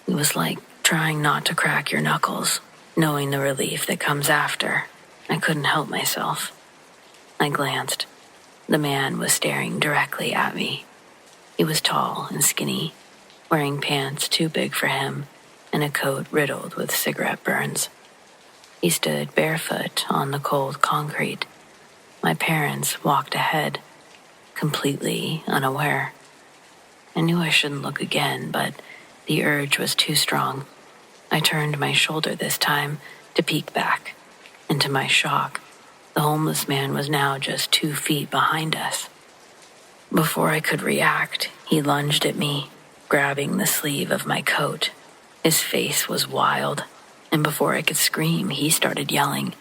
It was like trying not to crack your knuckles, knowing the relief that comes after. I couldn't help myself. I glanced. The man was staring directly at me. He was tall and skinny, wearing pants too big for him and a coat riddled with cigarette burns. He stood barefoot on the cold concrete. My parents walked ahead, completely unaware. I knew I shouldn't look again, but the urge was too strong. I turned my shoulder this time to peek back, and to my shock, the homeless man was now just 2 feet behind us. Before I could react, he lunged at me, grabbing the sleeve of my coat. His face was wild, and before I could scream, he started yelling,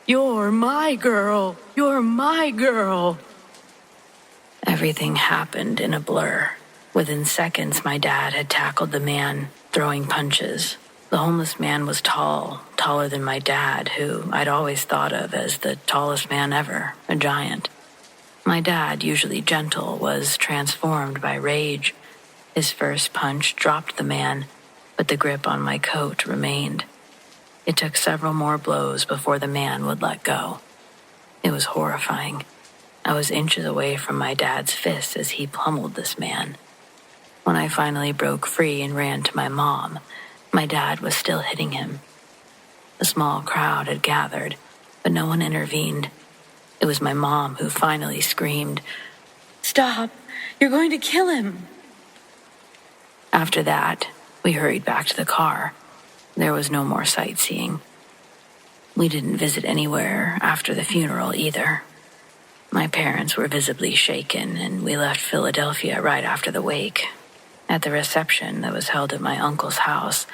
"You're my girl! You're my girl!" Everything happened in a blur. Within seconds, my dad had tackled the man, throwing punches. The homeless man was tall, taller than my dad, who I'd always thought of as the tallest man ever, a giant. My dad, usually gentle, was transformed by rage. His first punch dropped the man, but the grip on my coat remained. It took several more blows before the man would let go. It was horrifying. I was inches away from my dad's fist as he pummeled this man. When I finally broke free and ran to my mom, my dad was still hitting him. A small crowd had gathered, but no one intervened. It was my mom who finally screamed, "Stop! You're going to kill him!" After that, we hurried back to the car. There was no more sightseeing. We didn't visit anywhere after the funeral either. My parents were visibly shaken, and we left Philadelphia right after the wake. At the reception that was held at my uncle's house,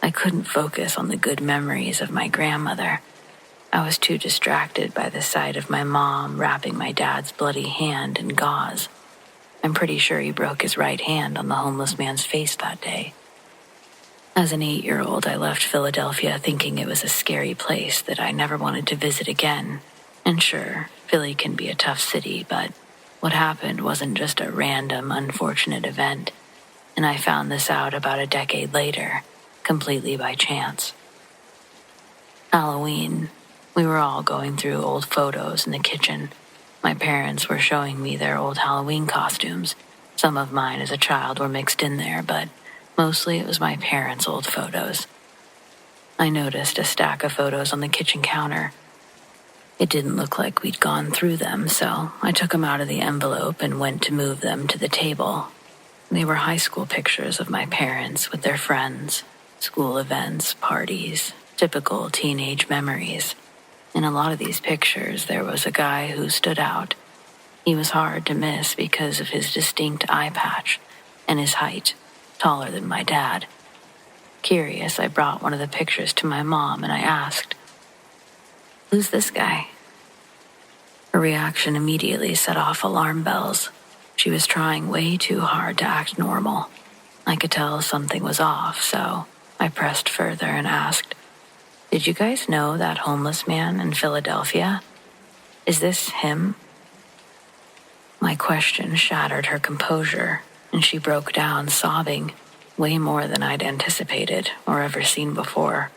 I couldn't focus on the good memories of my grandmother. I was too distracted by the sight of my mom wrapping my dad's bloody hand in gauze. I'm pretty sure he broke his right hand on the homeless man's face that day. As an 8-year-old, I left Philadelphia thinking it was a scary place that I never wanted to visit again. And sure, Philly can be a tough city, but what happened wasn't just a random, unfortunate event. And I found this out about a decade later, completely by chance. Halloween. We were all going through old photos in the kitchen. My parents were showing me their old Halloween costumes. Some of mine as a child were mixed in there, but mostly it was my parents' old photos. I noticed a stack of photos on the kitchen counter. It didn't look like we'd gone through them, so I took them out of the envelope and went to move them to the table. They were high school pictures of my parents with their friends, school events, parties, typical teenage memories. In a lot of these pictures, there was a guy who stood out. He was hard to miss because of his distinct eye patch and his height, taller than my dad. Curious, I brought one of the pictures to my mom and I asked, "Who's this guy?" Her reaction immediately set off alarm bells. She was trying way too hard to act normal. I could tell something was off, so I pressed further and asked, "Did you guys know that homeless man in Philadelphia? Is this him?" My question shattered her composure, and she broke down sobbing, way more than I'd anticipated or ever seen before.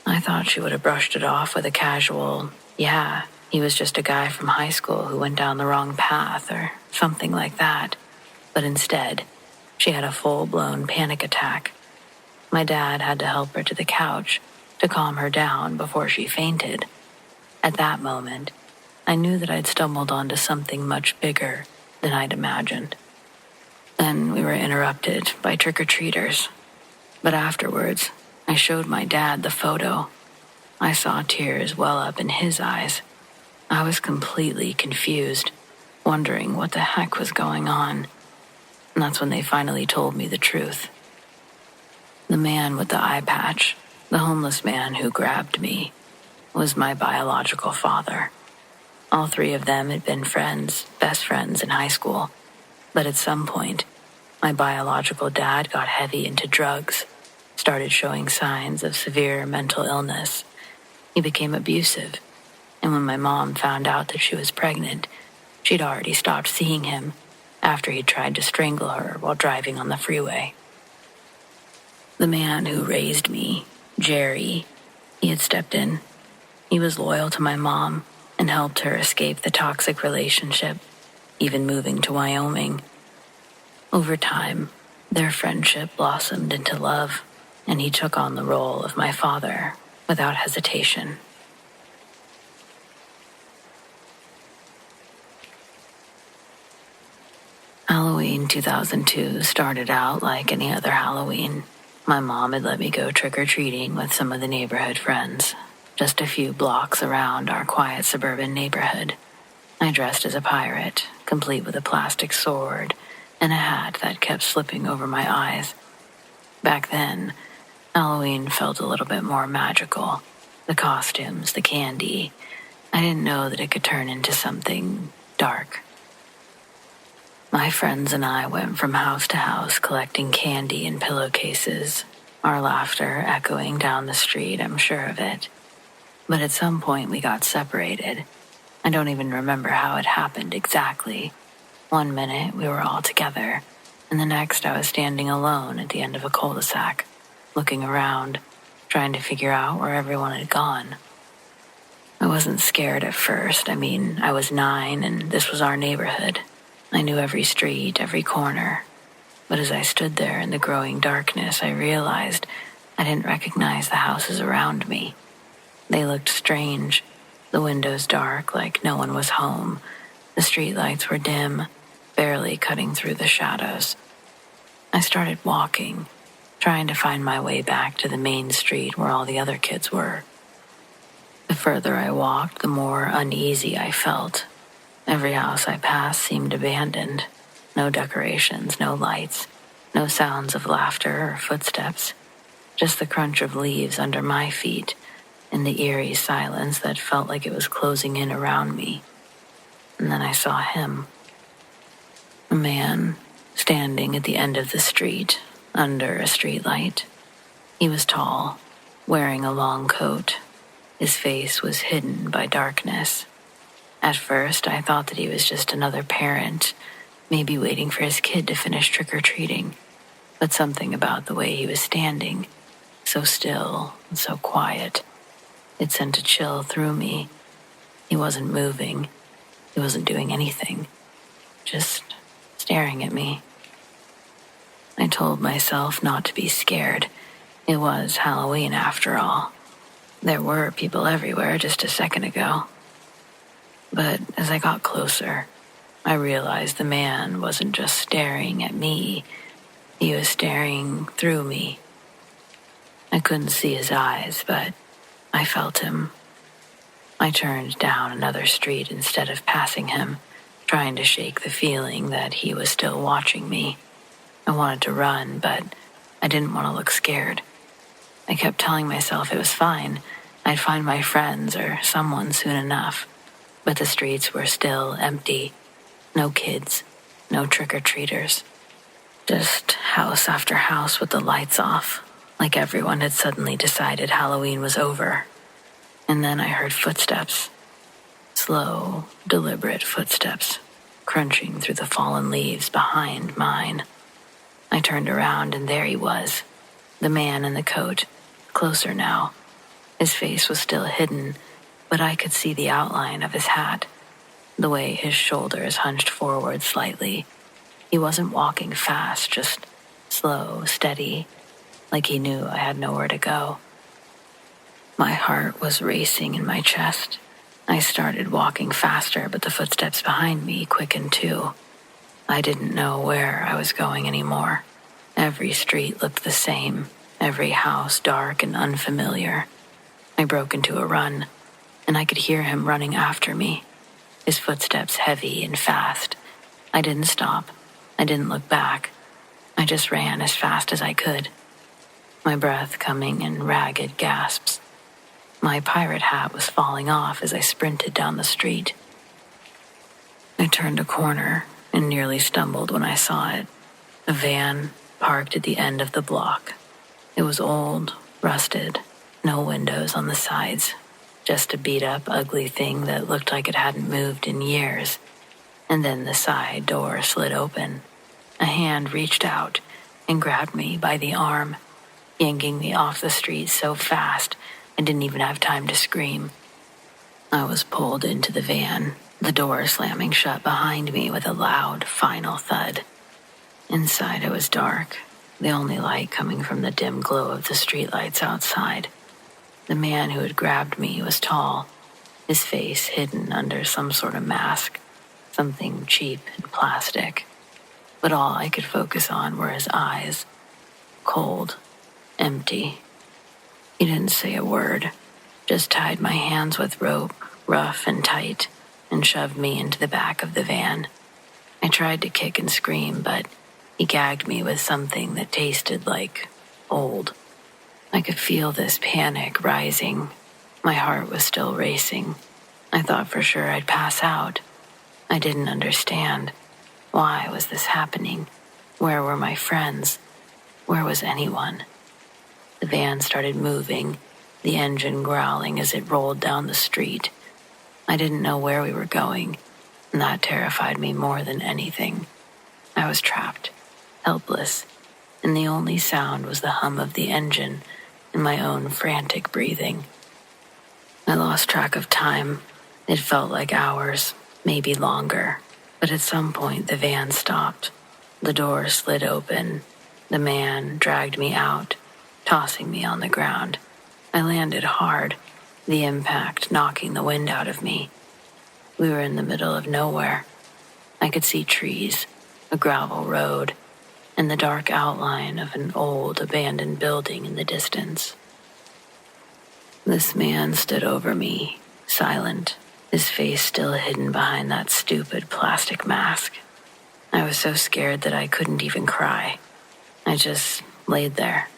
I thought she would have brushed it off with a casual, "Yeah, he was just a guy from high school who went down the wrong path," or something like that. But instead, she had a full-blown panic attack. My dad had to help her to the couch to calm her down before she fainted. At that moment, I knew that I'd stumbled onto something much bigger than I'd imagined. Then we were interrupted by trick-or-treaters. But afterwards, I showed my dad the photo. I saw tears well up in his eyes. I was completely confused, wondering what the heck was going on. And that's when they finally told me the truth. The man with the eye patch, the homeless man who grabbed me, was my biological father. All three of them had been friends, best friends in high school. But at some point, my biological dad got heavy into drugs, started showing signs of severe mental illness. He became abusive, and when my mom found out that she was pregnant, she'd already stopped seeing him after he'd tried to strangle her while driving on the freeway. The man who raised me, Jerry, he had stepped in. He was loyal to my mom and helped her escape the toxic relationship, even moving to Wyoming. Over time, their friendship blossomed into love, and he took on the role of my father without hesitation. Halloween 2002 started out like any other Halloween. My mom had let me go trick-or-treating with some of the neighborhood friends, just a few blocks around our quiet suburban neighborhood. I dressed as a pirate, complete with a plastic sword and a hat that kept slipping over my eyes. Back then, Halloween felt a little bit more magical. The costumes, the candy. I didn't know that it could turn into something dark. My friends and I went from house to house collecting candy in pillowcases. our laughter echoing down the street, I'm sure of it. But at some point we got separated. I don't even remember how it happened exactly. One minute we were all together, and the next I was standing alone at the end of a cul-de-sac, looking around, trying to figure out where everyone had gone. I wasn't scared at first. I was 9 and this was our neighborhood. I knew every street, every corner. But as I stood there in the growing darkness, I realized I didn't recognize the houses around me. They looked strange, the windows dark like no one was home. The streetlights were dim, barely cutting through the shadows. I started walking, trying to find my way back to the main street where all the other kids were. The further I walked, the more uneasy I felt. Every house I passed seemed abandoned. No decorations, no lights, no sounds of laughter or footsteps. Just the crunch of leaves under my feet and the eerie silence that felt like it was closing in around me. And then I saw him. A man standing at the end of the street, under a streetlight. He was tall, wearing a long coat. His face was hidden by darkness. At first, I thought that he was just another parent, maybe waiting for his kid to finish trick-or-treating. But something about the way he was standing, so still and so quiet, it sent a chill through me. He wasn't moving. He wasn't doing anything. Just staring at me. I told myself not to be scared. It was Halloween after all. There were people everywhere just a second ago. But as I got closer, I realized the man wasn't just staring at me. He was staring through me. I couldn't see his eyes, but I felt him. I turned down another street instead of passing him, trying to shake the feeling that he was still watching me. I wanted to run, but I didn't want to look scared. I kept telling myself it was fine. I'd find my friends or someone soon enough. But the streets were still empty. No kids, no trick-or-treaters. Just house after house with the lights off, like everyone had suddenly decided Halloween was over. And then I heard footsteps. Slow, deliberate footsteps, crunching through the fallen leaves behind mine. I turned around and there he was, the man in the coat, closer now. His face was still hidden, but I could see the outline of his hat, the way his shoulders hunched forward slightly. He wasn't walking fast, just slow, steady, like he knew I had nowhere to go. My heart was racing in my chest. I started walking faster, but the footsteps behind me quickened too. I didn't know where I was going anymore. Every street looked the same, every house dark and unfamiliar. I broke into a run, and I could hear him running after me, his footsteps heavy and fast. I didn't stop. I didn't look back. I just ran as fast as I could, my breath coming in ragged gasps. My pirate hat was falling off as I sprinted down the street. I turned a corner and nearly stumbled when I saw it. A van parked at the end of the block. It was old, rusted, no windows on the sides, just a beat-up, ugly thing that looked like it hadn't moved in years. And then the side door slid open. A hand reached out and grabbed me by the arm, yanking me off the street so fast I didn't even have time to scream. I was pulled into the van, the door slamming shut behind me with a loud, final thud. Inside it was dark, the only light coming from the dim glow of the streetlights outside. The man who had grabbed me was tall, his face hidden under some sort of mask, something cheap and plastic. But all I could focus on were his eyes, cold, empty. He didn't say a word, just tied my hands with rope, rough and tight, and shoved me into the back of the van. I tried to kick and scream, but he gagged me with something that tasted like old. I could feel this panic rising. My heart was still racing. I thought for sure I'd pass out. I didn't understand. Why was this happening? Where were my friends? Where was anyone? The van started moving, the engine growling as it rolled down the street. I didn't know where we were going, and that terrified me more than anything. I was trapped, helpless, and the only sound was the hum of the engine and my own frantic breathing. I lost track of time. It felt like hours, maybe longer, but at some point the van stopped. The door slid open. The man dragged me out, tossing me on the ground. I landed hard, the impact knocking the wind out of me. We were in the middle of nowhere. I could see trees, a gravel road, and the dark outline of an old abandoned building in the distance. This man stood over me, silent, his face still hidden behind that stupid plastic mask. I was so scared that I couldn't even cry. I just laid there,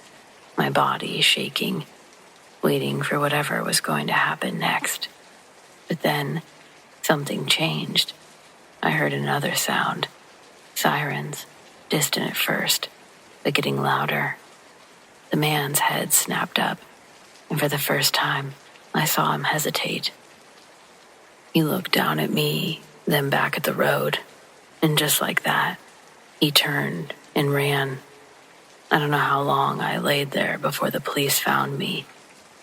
my body shaking, waiting for whatever was going to happen next. But then, something changed. I heard another sound. Sirens, distant at first, but getting louder. The man's head snapped up, and for the first time, I saw him hesitate. He looked down at me, then back at the road, and just like that, he turned and ran. I don't know how long I laid there before the police found me.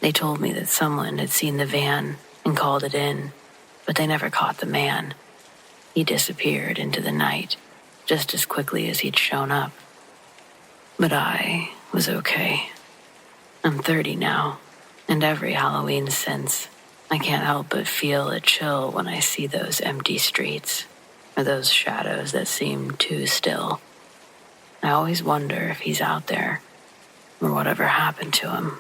They told me that someone had seen the van and called it in, but they never caught the man. He disappeared into the night, just as quickly as he'd shown up. But I was okay. I'm 30 now, and every Halloween since, I can't help but feel a chill when I see those empty streets, or those shadows that seem too still. I always wonder if he's out there, or whatever happened to him.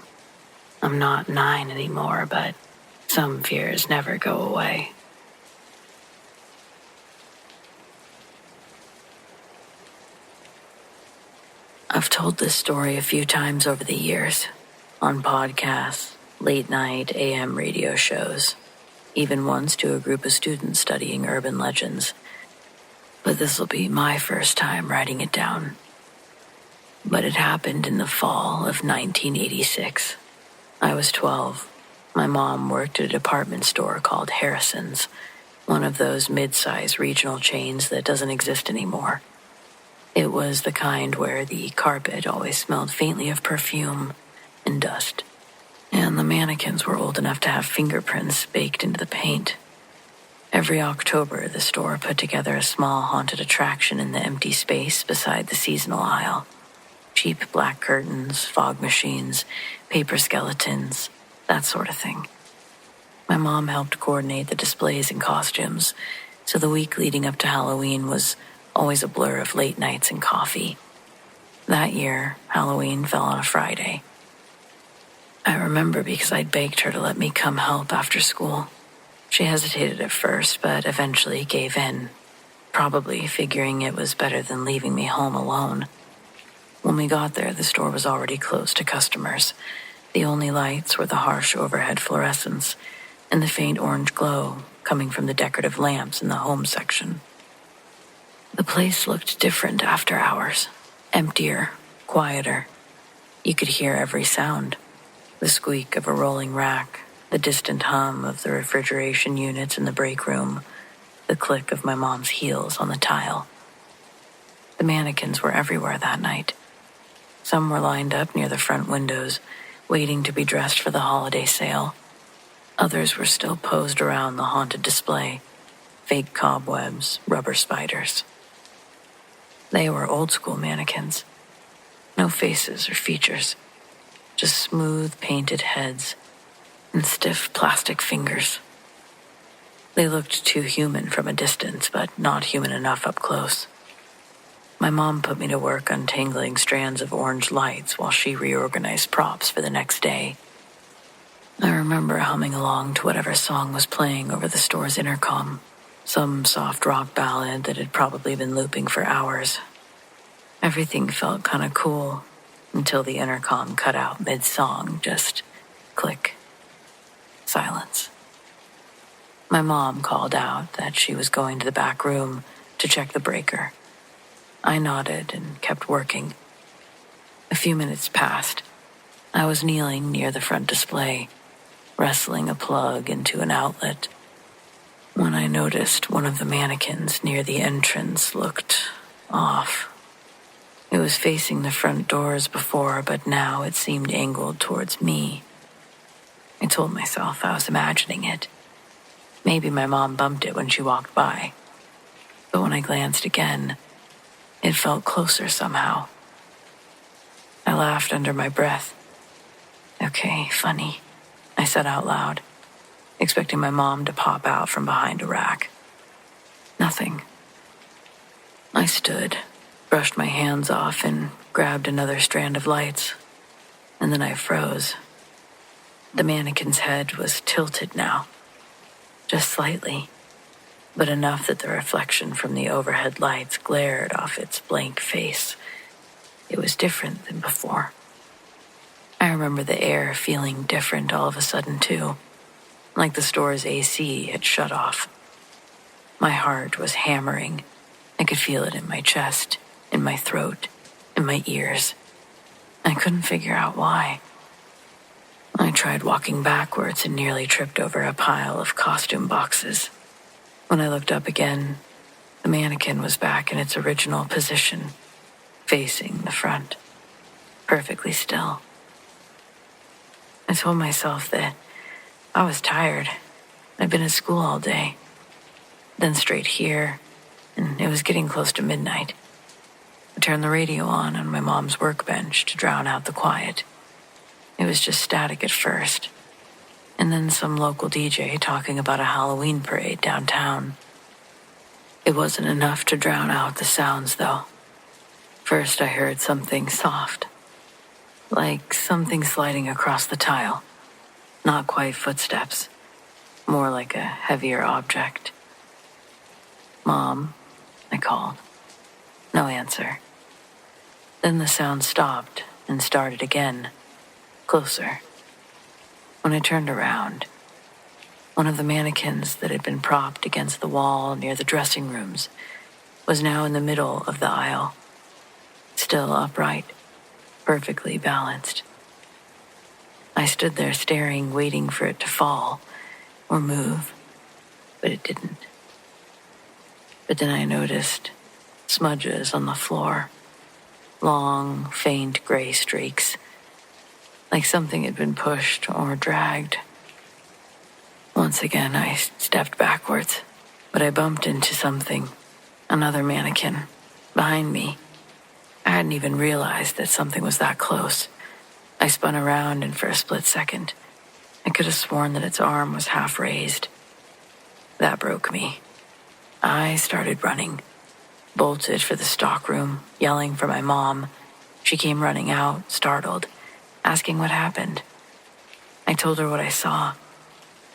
I'm not 9 anymore, but some fears never go away. I've told this story a few times over the years, on podcasts, late night AM radio shows, even once to a group of students studying urban legends. But this will be my first time writing it down. But it happened in the fall of 1986. I was 12. My mom worked at a department store called Harrison's, one of those mid-size regional chains that doesn't exist anymore. It was the kind where the carpet always smelled faintly of perfume and dust, and the mannequins were old enough to have fingerprints baked into the paint. Every October, the store put together a small haunted attraction in the empty space beside the seasonal aisle. Cheap black curtains, fog machines, paper skeletons, that sort of thing. My mom helped coordinate the displays and costumes, so the week leading up to Halloween was always a blur of late nights and coffee. That year, Halloween fell on a Friday. I remember because I'd begged her to let me come help after school. She hesitated at first, but eventually gave in, probably figuring it was better than leaving me home alone. When we got there, the store was already closed to customers. The only lights were the harsh overhead fluorescents and the faint orange glow coming from the decorative lamps in the home section. The place looked different after hours, emptier, quieter. You could hear every sound, the squeak of a rolling rack, the distant hum of the refrigeration units in the break room, the click of my mom's heels on the tile. The mannequins were everywhere that night. Some were lined up near the front windows, waiting to be dressed for the holiday sale. Others were still posed around the haunted display, fake cobwebs, rubber spiders. They were old-school mannequins. No faces or features, just smooth painted heads and stiff plastic fingers. They looked too human from a distance, but not human enough up close. My mom put me to work untangling strands of orange lights while she reorganized props for the next day. I remember humming along to whatever song was playing over the store's intercom, some soft rock ballad that had probably been looping for hours. Everything felt kind of cool until the intercom cut out mid-song, just click. Silence. My mom called out that she was going to the back room to check the breaker. I nodded and kept working. A few minutes passed. I was kneeling near the front display, wrestling a plug into an outlet, when I noticed one of the mannequins near the entrance looked off. It was facing the front doors before, but now it seemed angled towards me. I told myself I was imagining it. Maybe my mom bumped it when she walked by. But when I glanced again, it felt closer somehow. I laughed under my breath. "Okay, funny," I said out loud, expecting my mom to pop out from behind a rack. Nothing. I stood, brushed my hands off, and grabbed another strand of lights. And then I froze. The mannequin's head was tilted now, just slightly, but enough that the reflection from the overhead lights glared off its blank face. It was different than before. I remember the air feeling different all of a sudden, too, like the store's AC had shut off. My heart was hammering. I could feel it in my chest, in my throat, in my ears. I couldn't figure out why. I tried walking backwards and nearly tripped over a pile of costume boxes. When I looked up again, the mannequin was back in its original position, facing the front, perfectly still. I told myself that I was tired. I'd been at school all day, then straight here, and it was getting close to midnight. I turned the radio on my mom's workbench to drown out the quiet. It was just static at first, and then some local DJ talking about a Halloween parade downtown. It wasn't enough to drown out the sounds, though. First, I heard something soft, like something sliding across the tile. Not quite footsteps, more like a heavier object. "Mom," I called. No answer. Then the sound stopped and started again, closer. When I turned around, one of the mannequins that had been propped against the wall near the dressing rooms was now in the middle of the aisle, still upright, perfectly balanced. I stood there staring, waiting for it to fall or move, but it didn't. But then I noticed smudges on the floor, long, faint gray streaks, like something had been pushed or dragged. Once again, I stepped backwards, but I bumped into something, another mannequin, behind me. I hadn't even realized that something was that close. I spun around, and for a split second, I could have sworn that its arm was half raised. That broke me. I started running, bolted for the stockroom, yelling for my mom. She came running out, startled, asking what happened. I told her what I saw.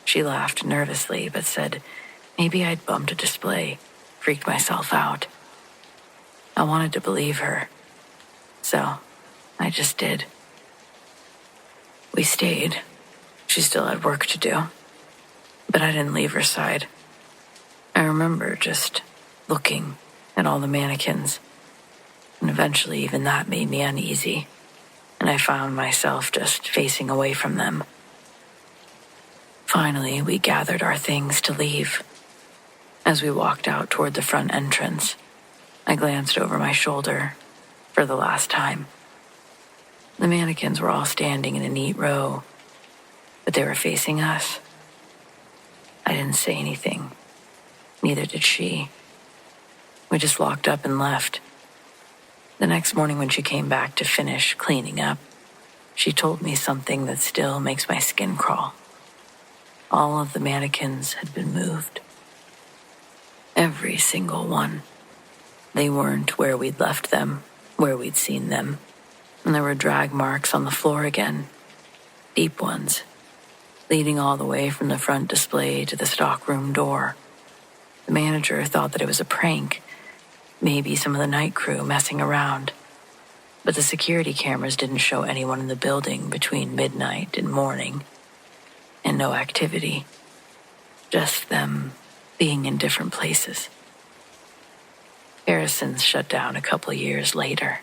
She laughed nervously, but said maybe I'd bumped a display, freaked myself out. I wanted to believe her, so I just did. We stayed. She still had work to do, but I didn't leave her side. I remember just looking at all the mannequins, and eventually even that made me uneasy, and I found myself just facing away from them. Finally, we gathered our things to leave. As we walked out toward the front entrance, I glanced over my shoulder for the last time. The mannequins were all standing in a neat row, but they were facing us. I didn't say anything. Neither did she. We just locked up and left. The next morning when she came back to finish cleaning up, she told me something that still makes my skin crawl. All of the mannequins had been moved. Every single one. They weren't where we'd left them, where we'd seen them. And there were drag marks on the floor again, deep ones, leading all the way from the front display to the stockroom door. The manager thought that it was a prank, maybe some of the night crew messing around. But the security cameras didn't show anyone in the building between midnight and morning, and no activity, just them being in different places. Harrison's shut down a couple years later.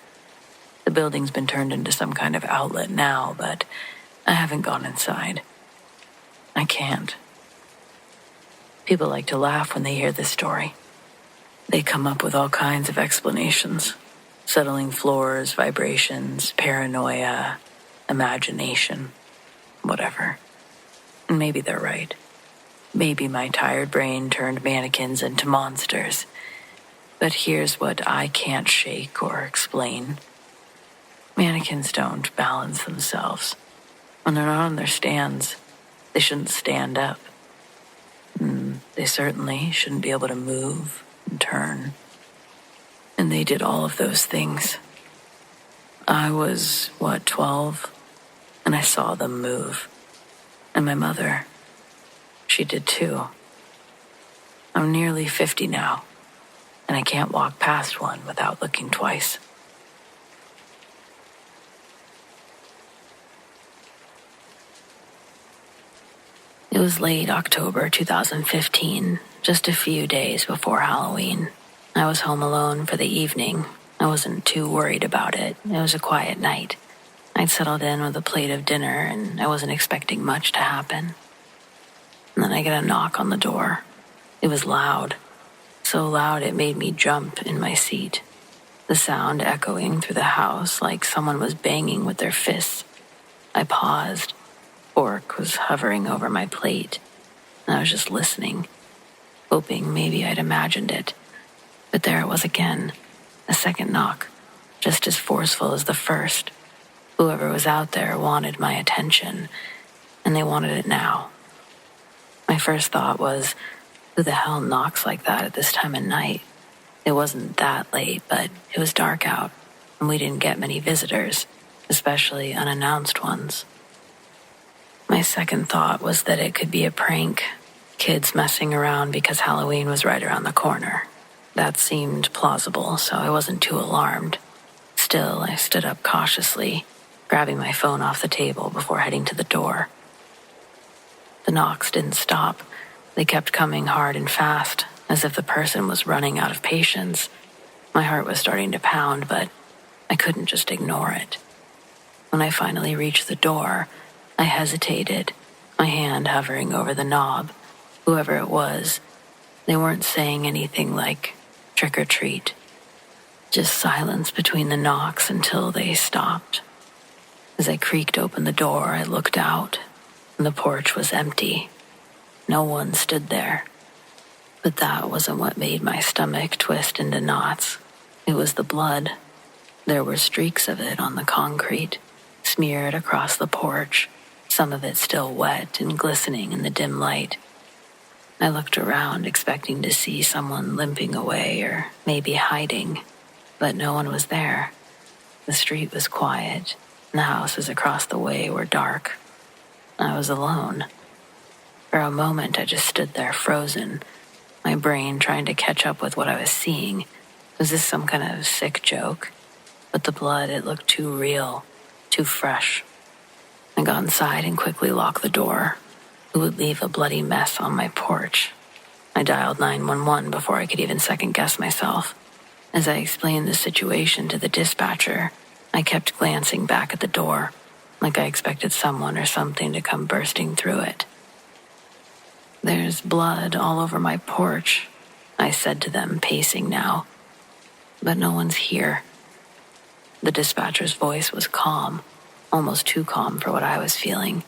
The building's been turned into some kind of outlet now, but I haven't gone inside. I can't. People like to laugh when they hear this story. They come up with all kinds of explanations. Settling floors, vibrations, paranoia, imagination, whatever. And maybe they're right. Maybe my tired brain turned mannequins into monsters. But here's what I can't shake or explain. Mannequins don't balance themselves. When they're not on their stands, they shouldn't stand up. They certainly shouldn't be able to move and turn. And they did all of those things. I was, 12? And I saw them move. And my mother, she did too. I'm nearly 50 now, and I can't walk past one without looking twice. It was late October 2015, just a few days before Halloween. I was home alone for the evening. I wasn't too worried about it. It was a quiet night. I'd settled in with a plate of dinner, and I wasn't expecting much to happen. And then I get a knock on the door. It was loud. So loud it made me jump in my seat. The sound echoing through the house like someone was banging with their fists. I paused. Fork was hovering over my plate, and I was just listening, hoping maybe I'd imagined it. But there it was again, a second knock, just as forceful as the first. Whoever was out there wanted my attention, and they wanted it now. My first thought was, who the hell knocks like that at this time of night? It wasn't that late, but it was dark out, and we didn't get many visitors, especially unannounced ones. My second thought was that it could be a prank, kids messing around because Halloween was right around the corner. That seemed plausible, so I wasn't too alarmed. Still, I stood up cautiously, grabbing my phone off the table before heading to the door. The knocks didn't stop. They kept coming hard and fast, as if the person was running out of patience. My heart was starting to pound, but I couldn't just ignore it. When I finally reached the door, I hesitated, my hand hovering over the knob. Whoever it was, they weren't saying anything like trick or treat. Just silence between the knocks until they stopped. As I creaked open the door, I looked out, and the porch was empty. No one stood there. But that wasn't what made my stomach twist into knots. It was the blood. There were streaks of it on the concrete, smeared across the porch, some of it still wet and glistening in the dim light. I looked around, expecting to see someone limping away or maybe hiding, but no one was there. The street was quiet, and the houses across the way were dark. I was alone. For a moment, I just stood there frozen, my brain trying to catch up with what I was seeing. Was this some kind of sick joke? But the blood, it looked too real, too fresh. I got inside and quickly locked the door. Who would leave a bloody mess on my porch? I dialed 911 before I could even second-guess myself. As I explained the situation to the dispatcher, I kept glancing back at the door, like I expected someone or something to come bursting through it. "There's blood all over my porch," I said to them, pacing now. "But no one's here." The dispatcher's voice was calm, almost too calm for what I was feeling.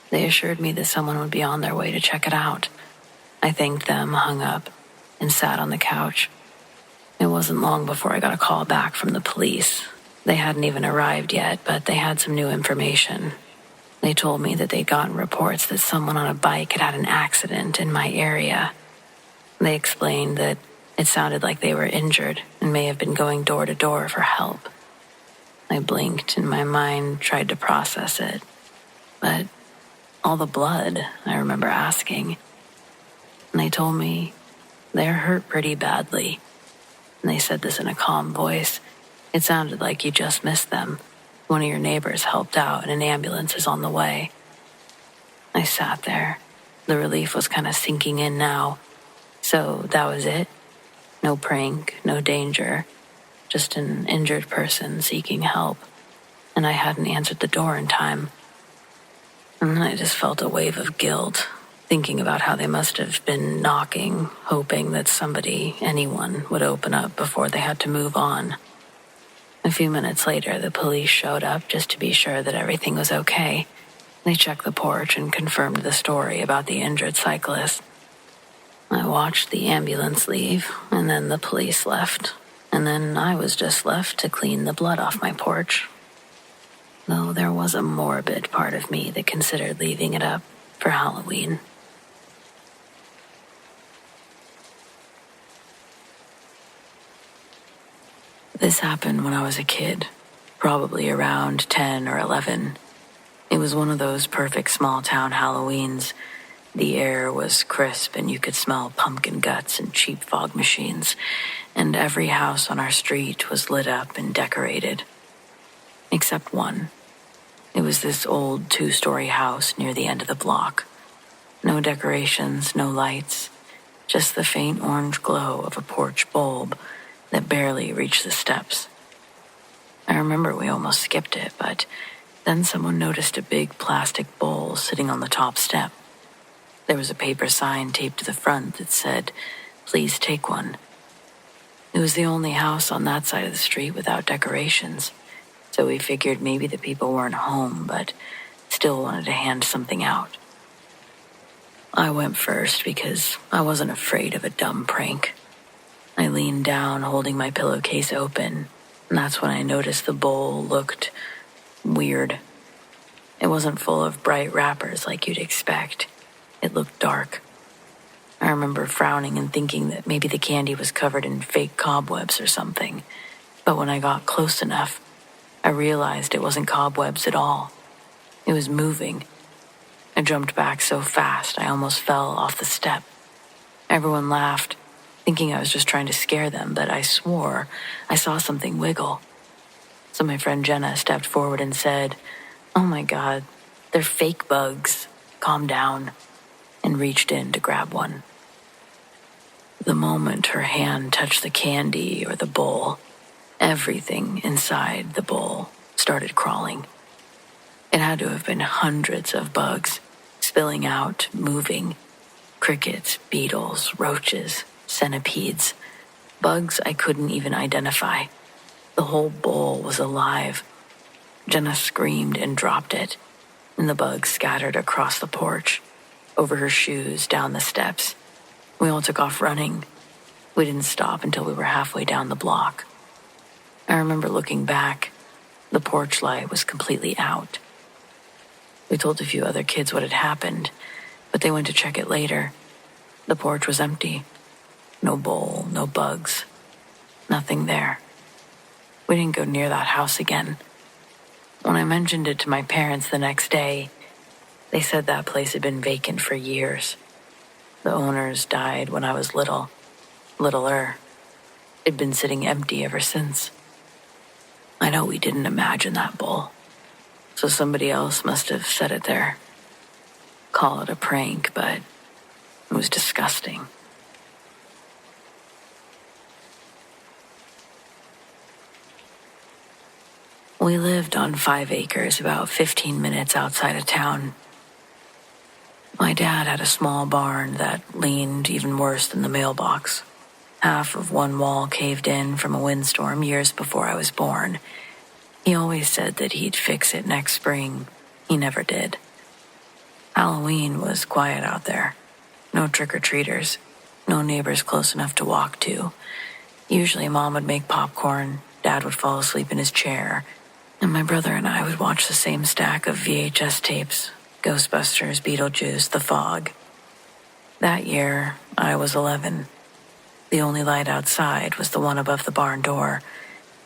They assured me that someone would be on their way to check it out. I thanked them, hung up, and sat on the couch. It wasn't long before I got a call back from the police. They hadn't even arrived yet, but they had some new information. They told me that they'd gotten reports that someone on a bike had had an accident in my area. They explained that it sounded like they were injured and may have been going door to door for help. I blinked and my mind tried to process it. But all the blood, I remember asking. And they told me they're hurt pretty badly. And they said this in a calm voice. It sounded like you just missed them. One of your neighbors helped out and an ambulance is on the way. I sat there. The relief was kind of sinking in now. So that was it? No prank, no danger. just an injured person seeking help, and I hadn't answered the door in time. And then I just felt a wave of guilt, thinking about how they must have been knocking, hoping that somebody, anyone, would open up before they had to move on. A few minutes later, the police showed up just to be sure that everything was okay. They checked the porch and confirmed the story about the injured cyclist. I watched the ambulance leave, and then the police left, and then I was just left to clean the blood off my porch. Though there was a morbid part of me that considered leaving it up for Halloween. This happened when I was a kid, probably around 10 or 11. It was one of those perfect small-town Halloweens. The air was crisp and you could smell pumpkin guts and cheap fog machines, and every house on our street was lit up and decorated. Except one. It was this old 2-story house near the end of the block. No decorations, no lights, just the faint orange glow of a porch bulb that barely reached the steps. I remember we almost skipped it, but then someone noticed a big plastic bowl sitting on the top step. There was a paper sign taped to the front that said, "Please take one." It was the only house on that side of the street without decorations, so we figured maybe the people weren't home, but still wanted to hand something out. I went first because I wasn't afraid of a dumb prank. I leaned down, holding my pillowcase open, and that's when I noticed the bowl looked weird. It wasn't full of bright wrappers like you'd expect. It looked dark. I remember frowning and thinking that maybe the candy was covered in fake cobwebs or something. But when I got close enough, I realized it wasn't cobwebs at all. It was moving. I jumped back so fast I almost fell off the step. Everyone laughed, thinking I was just trying to scare them, but I swore I saw something wiggle. So my friend Jenna stepped forward and said, "Oh my God, they're fake bugs. Calm down," and reached in to grab one. The moment her hand touched the candy or the bowl, everything inside the bowl started crawling. It had to have been hundreds of bugs, spilling out, moving. Crickets, beetles, roaches, centipedes. Bugs I couldn't even identify. The whole bowl was alive. Jenna screamed and dropped it, and the bugs scattered across the porch, over her shoes, down the steps. We all took off running. We didn't stop until we were halfway down the block. I remember looking back. The porch light was completely out. We told a few other kids what had happened, but they went to check it later. The porch was empty. No bowl, no bugs. Nothing there. We didn't go near that house again. When I mentioned it to my parents the next day, they said that place had been vacant for years. The owners died when I was littler. It'd been sitting empty ever since. I know we didn't imagine that bowl, so somebody else must have set it there. Call it a prank, but it was disgusting. We lived on 5 acres about 15 minutes outside of town. My dad had a small barn that leaned even worse than the mailbox. Half of one wall caved in from a windstorm years before I was born. He always said that he'd fix it next spring. He never did. Halloween was quiet out there. No trick-or-treaters. No neighbors close enough to walk to. Usually Mom would make popcorn, Dad would fall asleep in his chair, and my brother and I would watch the same stack of VHS tapes, Ghostbusters, Beetlejuice, The Fog. That year, I was 11. The only light outside was the one above the barn door.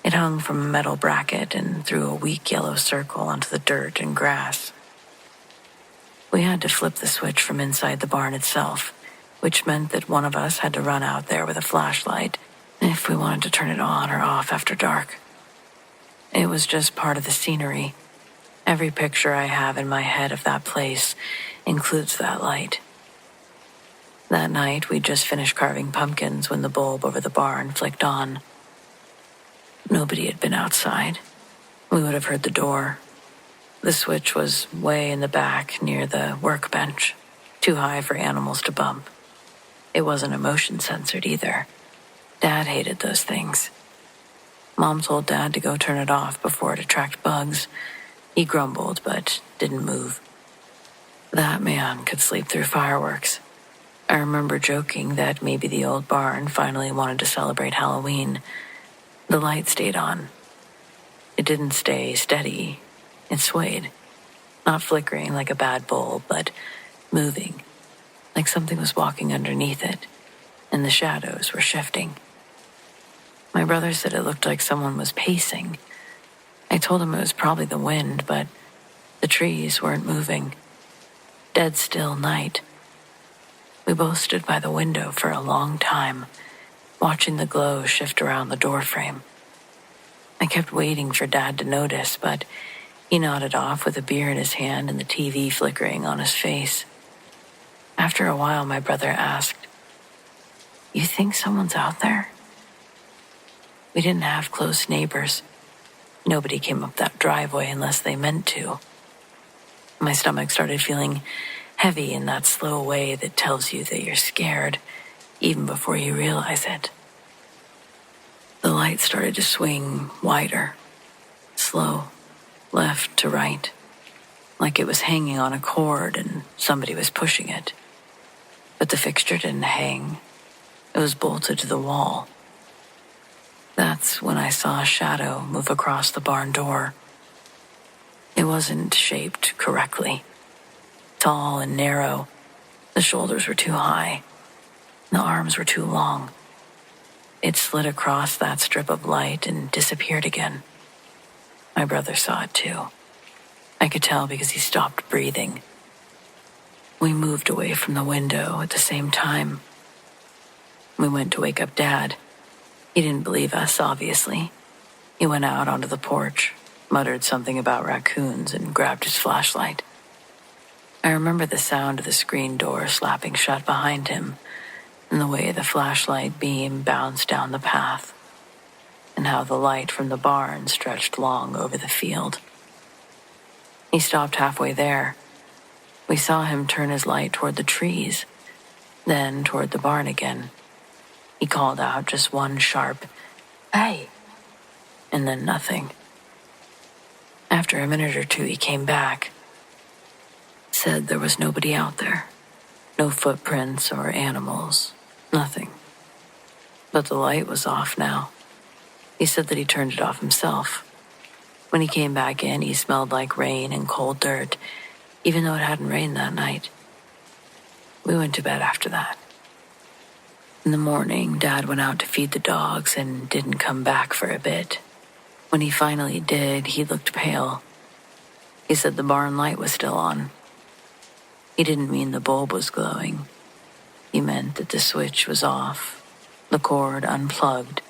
It hung from a metal bracket and threw a weak yellow circle onto the dirt and grass. We had to flip the switch from inside the barn itself, which meant that one of us had to run out there with a flashlight if we wanted to turn it on or off after dark. It was just part of the scenery. Every picture I have in my head of that place includes that light. That night, we'd just finished carving pumpkins when the bulb over the barn flicked on. Nobody had been outside. We would have heard the door. The switch was way in the back near the workbench, too high for animals to bump. It wasn't motion censored either. Dad hated those things. Mom told Dad to go turn it off before it attracted bugs. He grumbled, but didn't move. That man could sleep through fireworks. I remember joking that maybe the old barn finally wanted to celebrate Halloween. The light stayed on. It didn't stay steady. It swayed. Not flickering like a bad bulb, but moving, like something was walking underneath it, and the shadows were shifting. My brother said it looked like someone was pacing. I told him it was probably the wind, but the trees weren't moving. Dead still night. We both stood by the window for a long time, watching the glow shift around the doorframe. I kept waiting for Dad to notice, but he nodded off with a beer in his hand and the TV flickering on his face. After a while, my brother asked, "You think someone's out there?" We didn't have close neighbors. Nobody came up that driveway unless they meant to. My stomach started feeling heavy in that slow way that tells you that you're scared, even before you realize it. The light started to swing wider, slow, left to right, like it was hanging on a cord and somebody was pushing it. But the fixture didn't hang. It was bolted to the wall. That's when I saw a shadow move across the barn door. It wasn't shaped correctly. Tall and narrow, the shoulders were too high, the arms were too long. It slid across that strip of light and disappeared again. My brother saw it too. I could tell because he stopped breathing. We moved away from the window at the same time. We went to wake up Dad. He didn't believe us, obviously. He went out onto the porch, muttered something about raccoons, and grabbed his flashlight. I remember the sound of the screen door slapping shut behind him, and the way the flashlight beam bounced down the path, and how the light from the barn stretched long over the field. He stopped halfway there. We saw him turn his light toward the trees, then toward the barn again. He called out just one sharp, "Hey!" and then nothing. After a minute or two, he came back, said there was nobody out there. No footprints or animals, nothing. But the light was off now. He said that he turned it off himself. When he came back in, he smelled like rain and cold dirt, even though it hadn't rained that night. We went to bed after that. In the morning, Dad went out to feed the dogs and didn't come back for a bit. When he finally did, he looked pale. He said the barn light was still on. He didn't mean the bulb was glowing. He meant that the switch was off, the cord unplugged,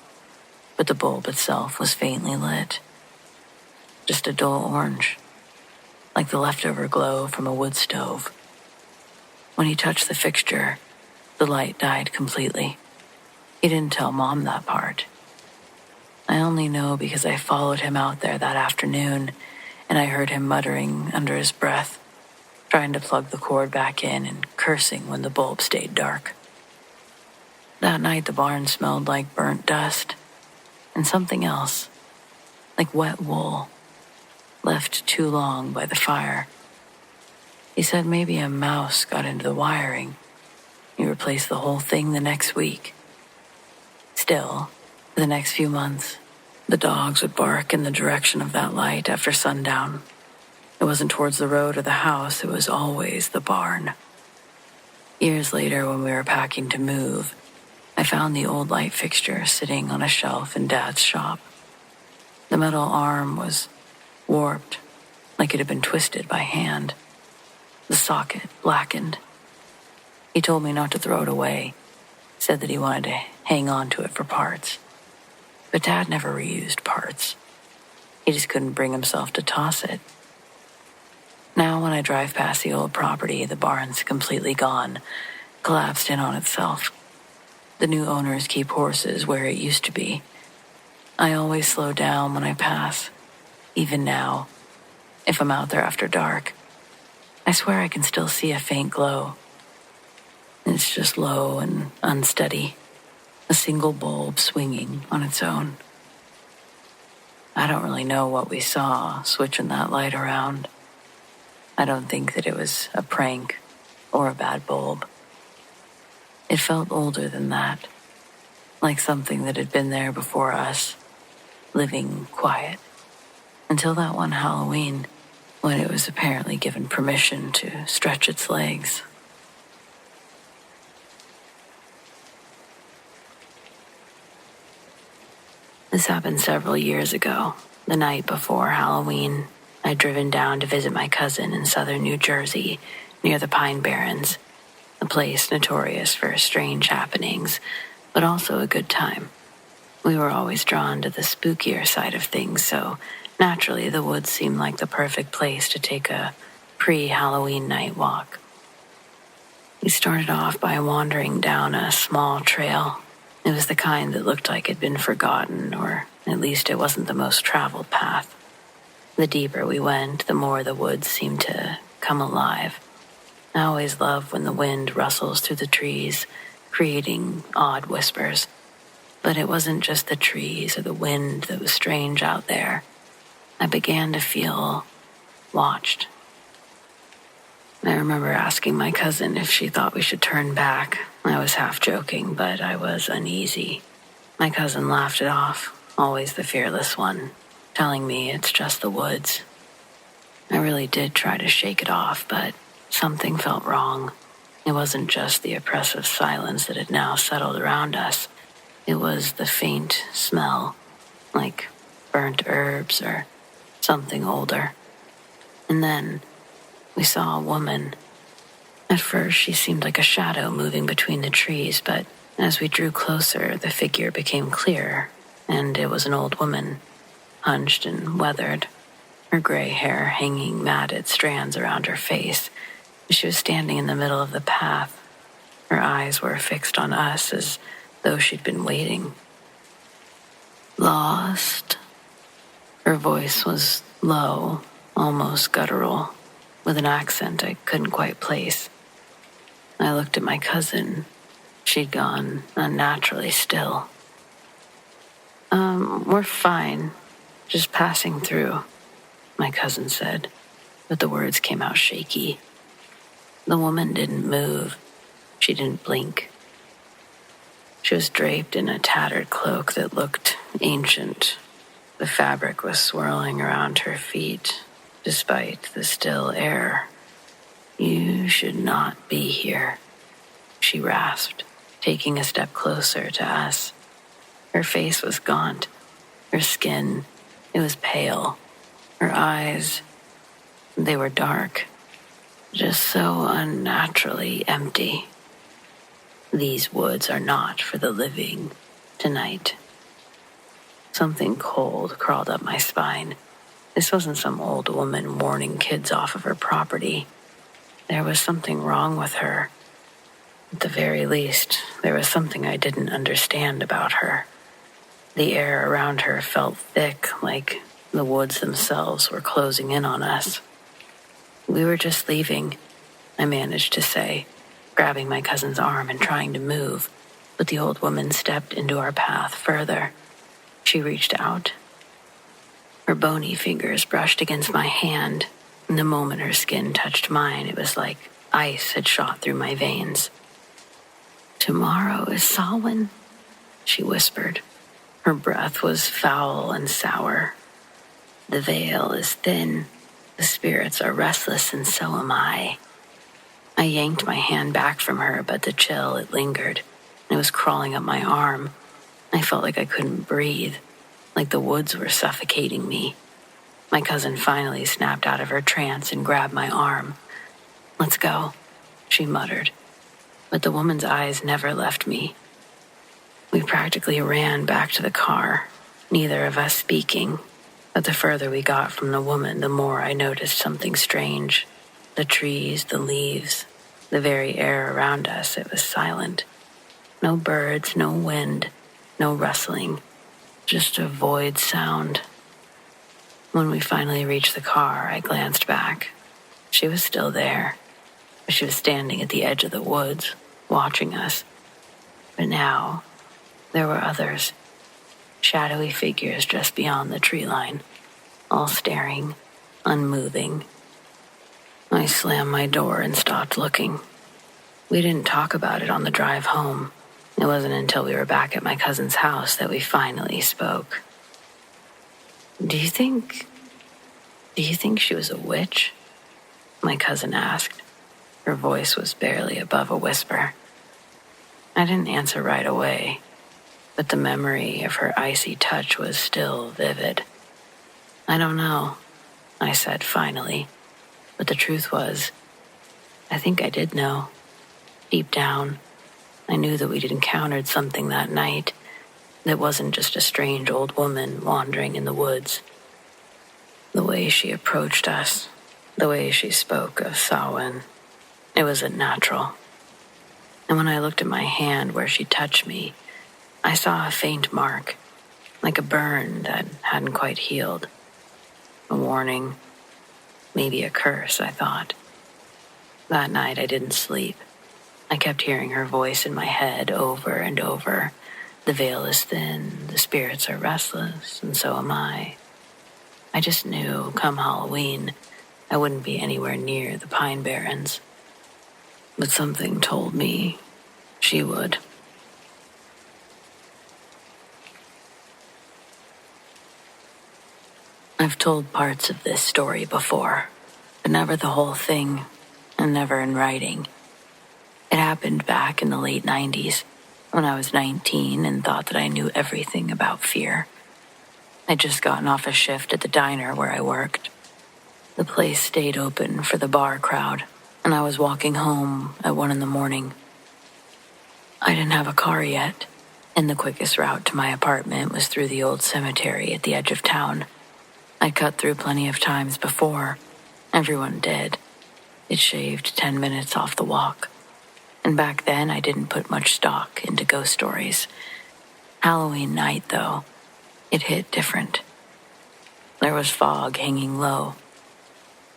but the bulb itself was faintly lit. Just a dull orange, like the leftover glow from a wood stove. When he touched the fixture, the light died completely. He didn't tell Mom that part. I only know because I followed him out there that afternoon, and I heard him muttering under his breath, trying to plug the cord back in and cursing when the bulb stayed dark. That night the barn smelled like burnt dust and something else, like wet wool, left too long by the fire. He said maybe a mouse got into the wiring. He replaced the whole thing the next week. Still, for the next few months, the dogs would bark in the direction of that light after sundown. It wasn't towards the road or the house, it was always the barn. Years later, when we were packing to move, I found the old light fixture sitting on a shelf in Dad's shop. The metal arm was warped, like it had been twisted by hand. The socket blackened. He told me not to throw it away, said that he wanted to hang on to it for parts. But Dad never reused parts. He just couldn't bring himself to toss it. Now when I drive past the old property, the barn's completely gone, collapsed in on itself. The new owners keep horses where it used to be. I always slow down when I pass, even now, if I'm out there after dark. I swear I can still see a faint glow. It's just low and unsteady, a single bulb swinging on its own. I don't really know what we saw switching that light around. I don't think that it was a prank or a bad bulb. It felt older than that, like something that had been there before us, living quiet, until that one Halloween, when it was apparently given permission to stretch its legs. This happened several years ago, the night before Halloween. I'd driven down to visit my cousin in southern New Jersey, near the Pine Barrens, a place notorious for strange happenings, but also a good time. We were always drawn to the spookier side of things, so naturally the woods seemed like the perfect place to take a pre-Halloween night walk. We started off by wandering down a small trail. It was the kind that looked like it'd been forgotten, or at least it wasn't the most traveled path. The deeper we went, the more the woods seemed to come alive. I always love when the wind rustles through the trees, creating odd whispers. But it wasn't just the trees or the wind that was strange out there. I began to feel watched. I remember asking my cousin if she thought we should turn back. I was half joking, but I was uneasy. My cousin laughed it off, always the fearless one, telling me it's just the woods. I really did try to shake it off, but something felt wrong. It wasn't just the oppressive silence that had now settled around us. It was the faint smell, like burnt herbs or something older. And then we saw a woman. At first, she seemed like a shadow moving between the trees, but as we drew closer, the figure became clearer, and it was an old woman, hunched and weathered, her gray hair hanging matted strands around her face. She was standing in the middle of the path. Her eyes were fixed on us as though she'd been waiting. Lost? Her voice was low, almost guttural, with an accent I couldn't quite place. I looked at my cousin. She'd gone unnaturally still. We're fine. Just passing through, my cousin said, but the words came out shaky. The woman didn't move. She didn't blink. She was draped in a tattered cloak that looked ancient. The fabric was swirling around her feet, despite the still air. You should not be here, she rasped, taking a step closer to us. Her face was gaunt. Her skin, it was pale. Her eyes, they were dark, just so unnaturally empty. These woods are not for the living tonight. Something cold crawled up my spine. This wasn't some old woman warning kids off of her property. There was something wrong with her. At the very least, there was something I didn't understand about her. The air around her felt thick, like the woods themselves were closing in on us. We were just leaving, I managed to say, grabbing my cousin's arm and trying to move, but the old woman stepped into our path further. She reached out. Her bony fingers brushed against my hand, and the moment her skin touched mine, it was like ice had shot through my veins. Tomorrow is Samhain, she whispered. Her breath was foul and sour. The veil is thin. The spirits are restless, and so am I. I yanked my hand back from her, but the chill, it lingered. It was crawling up my arm. I felt like I couldn't breathe, like the woods were suffocating me. My cousin finally snapped out of her trance and grabbed my arm. Let's go, she muttered. But the woman's eyes never left me. We practically ran back to the car, neither of us speaking. But the further we got from the woman, the more I noticed something strange. The trees, the leaves, the very air around us, it was silent. No birds, no wind, no rustling. just a void sound. When we finally reached the car, I glanced back. She was still there, but she was standing at the edge of the woods, watching us. But now, there were others, shadowy figures just beyond the tree line, all staring, unmoving. I slammed my door and stopped looking. We didn't talk about it on the drive home. It wasn't until we were back at my cousin's house that we finally spoke. Do you think she was a witch? My cousin asked. Her voice was barely above a whisper. I didn't answer right away, but the memory of her icy touch was still vivid. I don't know, I said finally, but the truth was, I think I did know. Deep down, I knew that we'd encountered something that night that wasn't just a strange old woman wandering in the woods. The way she approached us, the way she spoke of Samhain, it wasn't natural. And when I looked at my hand where she touched me, I saw a faint mark, like a burn that hadn't quite healed. A warning, maybe a curse, I thought. That night I didn't sleep. I kept hearing her voice in my head over and over. The veil is thin, the spirits are restless, and so am I. I just knew, come Halloween, I wouldn't be anywhere near the Pine Barrens. But something told me she would. I've told parts of this story before, but never the whole thing, and never in writing. It happened back in the late 90s, when I was 19 and thought that I knew everything about fear. I'd just gotten off a shift at the diner where I worked. The place stayed open for the bar crowd, and I was walking home at 1 a.m. I didn't have a car yet, and the quickest route to my apartment was through the old cemetery at the edge of town. I'd cut through plenty of times before. Everyone did. It shaved 10 minutes off the walk. And back then, I didn't put much stock into ghost stories. Halloween night, though, it hit different. There was fog hanging low,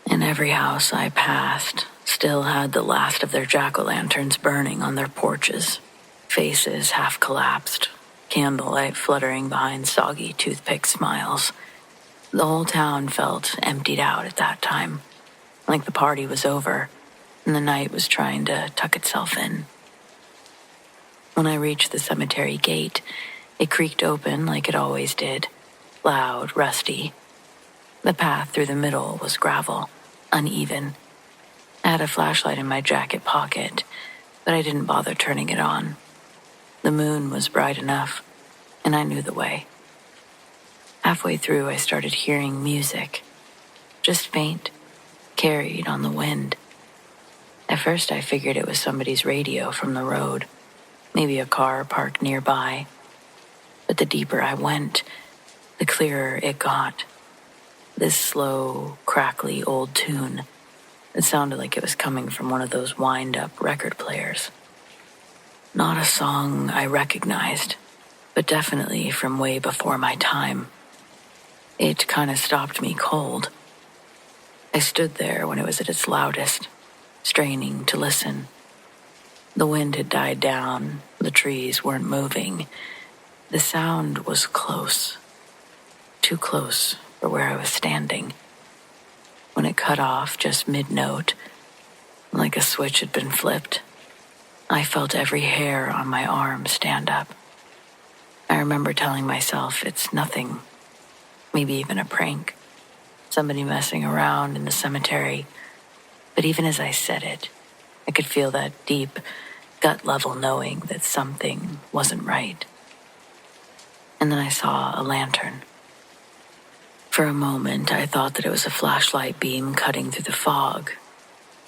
and every house I passed still had the last of their jack-o'-lanterns burning on their porches, faces half collapsed, candlelight fluttering behind soggy toothpick smiles. The whole town felt emptied out at that time, like the party was over and the night was trying to tuck itself in. When I reached the cemetery gate, it creaked open like it always did, loud, rusty. The path through the middle was gravel, uneven. I had a flashlight in my jacket pocket, but I didn't bother turning it on. The moon was bright enough, and I knew the way. Halfway through, I started hearing music, just faint, carried on the wind. At first, I figured it was somebody's radio from the road, maybe a car parked nearby. But the deeper I went, the clearer it got. This slow, crackly old tune. It sounded like it was coming from one of those wind-up record players. Not a song I recognized, but definitely from way before my time. It kind of stopped me cold. I stood there when it was at its loudest, straining to listen. The wind had died down, the trees weren't moving. The sound was close, too close for where I was standing. When it cut off just mid-note, like a switch had been flipped, I felt every hair on my arm stand up. I remember telling myself it's nothing, maybe even a prank, somebody messing around in the cemetery. But even as I said it, I could feel that deep, gut-level knowing that something wasn't right. And then I saw a lantern. For a moment, I thought that it was a flashlight beam cutting through the fog,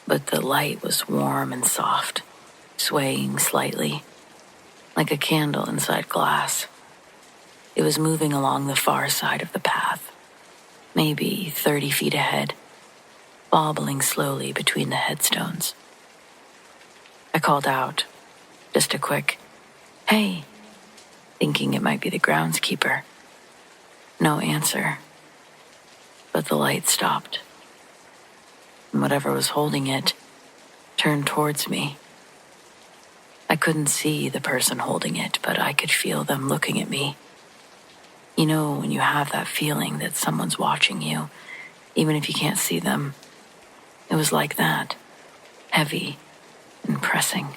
but the light was warm and soft, swaying slightly, like a candle inside glass. It was moving along the far side of the path, maybe 30 feet ahead, bobbling slowly between the headstones. I called out, just a quick, "Hey," thinking it might be the groundskeeper, No answer. But the light stopped. And whatever was holding it turned towards me. I couldn't see the person holding it, but I could feel them looking at me. You know, when you have that feeling that someone's watching you, even if you can't see them. It was like that, heavy and pressing.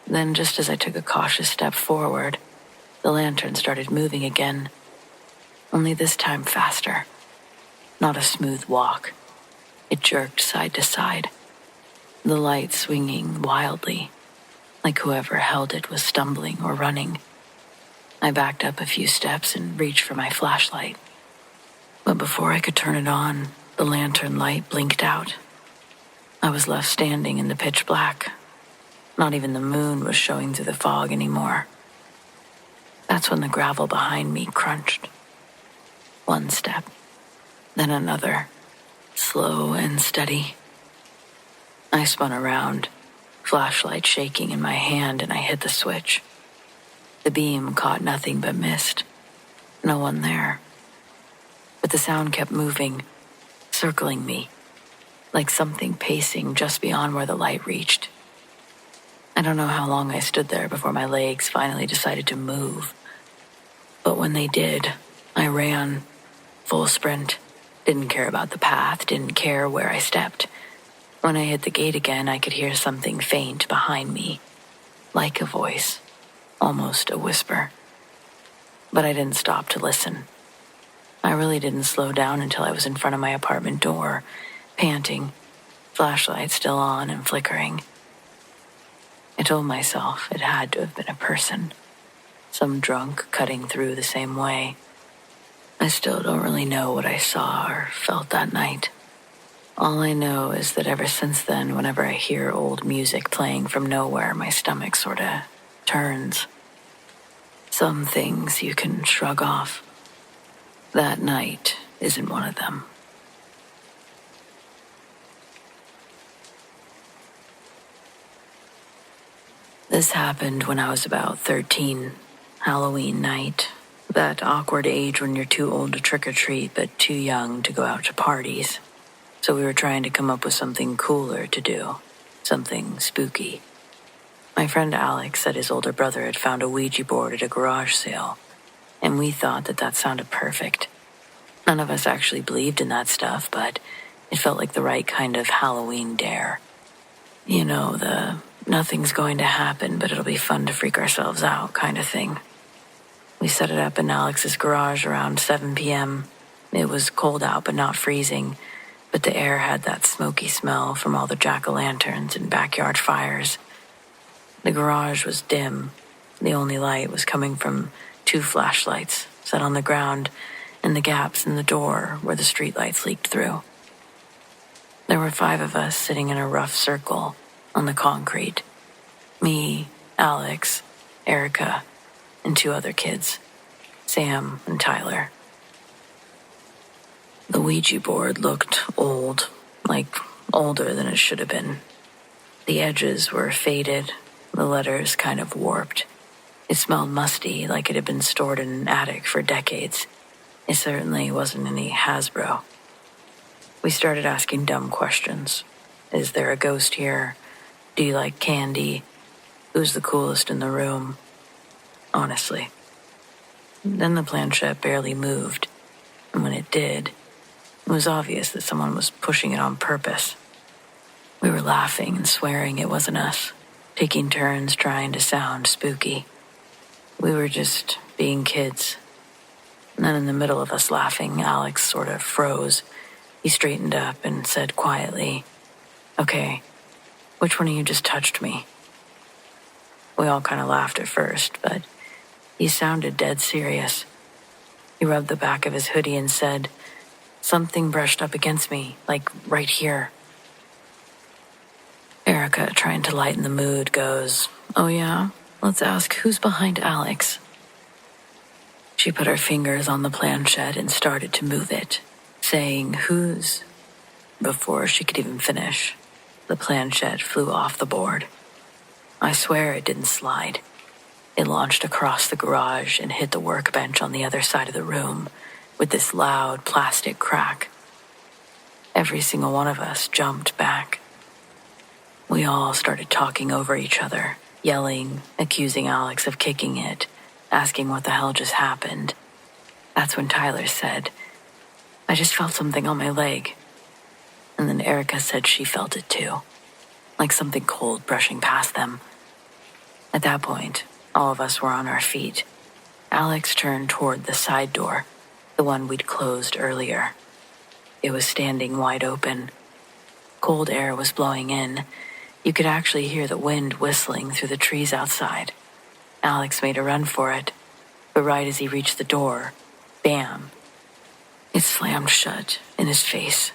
Then, just as I took a cautious step forward, the lantern started moving again, only this time faster. Not a smooth walk. It jerked side to side, the light swinging wildly, like whoever held it was stumbling or running. I backed up a few steps and reached for my flashlight. But before I could turn it on, the lantern light blinked out. I was left standing in the pitch black. Not even the moon was showing through the fog anymore. That's when the gravel behind me crunched. One step, then another, slow and steady. I spun around, flashlight shaking in my hand, and I hit the switch. The beam caught nothing but mist. No one there. But the sound kept moving, circling me, like something pacing just beyond where the light reached. I don't know how long I stood there before my legs finally decided to move. But when they did, I ran, full sprint. Didn't care about the path, didn't care where I stepped. When I hit the gate again, I could hear something faint behind me, like a voice, almost a whisper. But I didn't stop to listen. I really didn't slow down until I was in front of my apartment door, panting, flashlight still on and flickering. I told myself it had to have been a person, some drunk cutting through the same way. I still don't really know what I saw or felt that night. All I know is that ever since then, whenever I hear old music playing from nowhere, my stomach sorta turns. Some things you can shrug off. That night isn't one of them. This happened when I was about 13, Halloween night. That awkward age when you're too old to trick or treat, but too young to go out to parties. So we were trying to come up with something cooler to do, something spooky. My friend Alex said his older brother had found a Ouija board at a garage sale, and we thought that sounded perfect. None of us actually believed in that stuff, but it felt like the right kind of Halloween dare. You know, the nothing's going to happen, but it'll be fun to freak ourselves out kind of thing. We set it up in Alex's garage around 7 p.m. It was cold out, but not freezing, but the air had that smoky smell from all the jack-o'-lanterns and backyard fires. The garage was dim. The only light was coming from 2 flashlights set on the ground and the gaps in the door where the streetlights leaked through. There were 5 of us sitting in a rough circle on the concrete. Me, Alex, Erica, and 2 other kids, Sam and Tyler. The Ouija board looked old, like older than it should have been. The edges were faded, the letters kind of warped. It smelled musty, like it had been stored in an attic for decades. It certainly wasn't any Hasbro. We started asking dumb questions. Is there a ghost here? Do you like candy? Who's the coolest in the room? Honestly. Then the planchette barely moved, and when it did, it was obvious that someone was pushing it on purpose. We were laughing and swearing it wasn't us, taking turns trying to sound spooky. We were just being kids. And then in the middle of us laughing, Alex sort of froze. He straightened up and said quietly, "Okay, which one of you just touched me?" We all kind of laughed at first, but he sounded dead serious. He rubbed the back of his hoodie and said, "Something brushed up against me, like right here." Erica, trying to lighten the mood, goes, "Oh yeah? Let's ask who's behind Alex." She put her fingers on the planchette and started to move it, saying, "Who's?" Before she could even finish, the planchette flew off the board. I swear it didn't slide. It launched across the garage and hit the workbench on the other side of the room with this loud plastic crack. Every single one of us jumped back. We all started talking over each other, yelling, accusing Alex of kicking it, asking what the hell just happened. That's when Tyler said, "I just felt something on my leg." And then Erica said she felt it too, like something cold brushing past them. At that point, all of us were on our feet. Alex turned toward the side door, the one we'd closed earlier. It was standing wide open. Cold air was blowing in. You could actually hear the wind whistling through the trees outside. Alex made a run for it, but right as he reached the door, bam! It slammed shut in his face,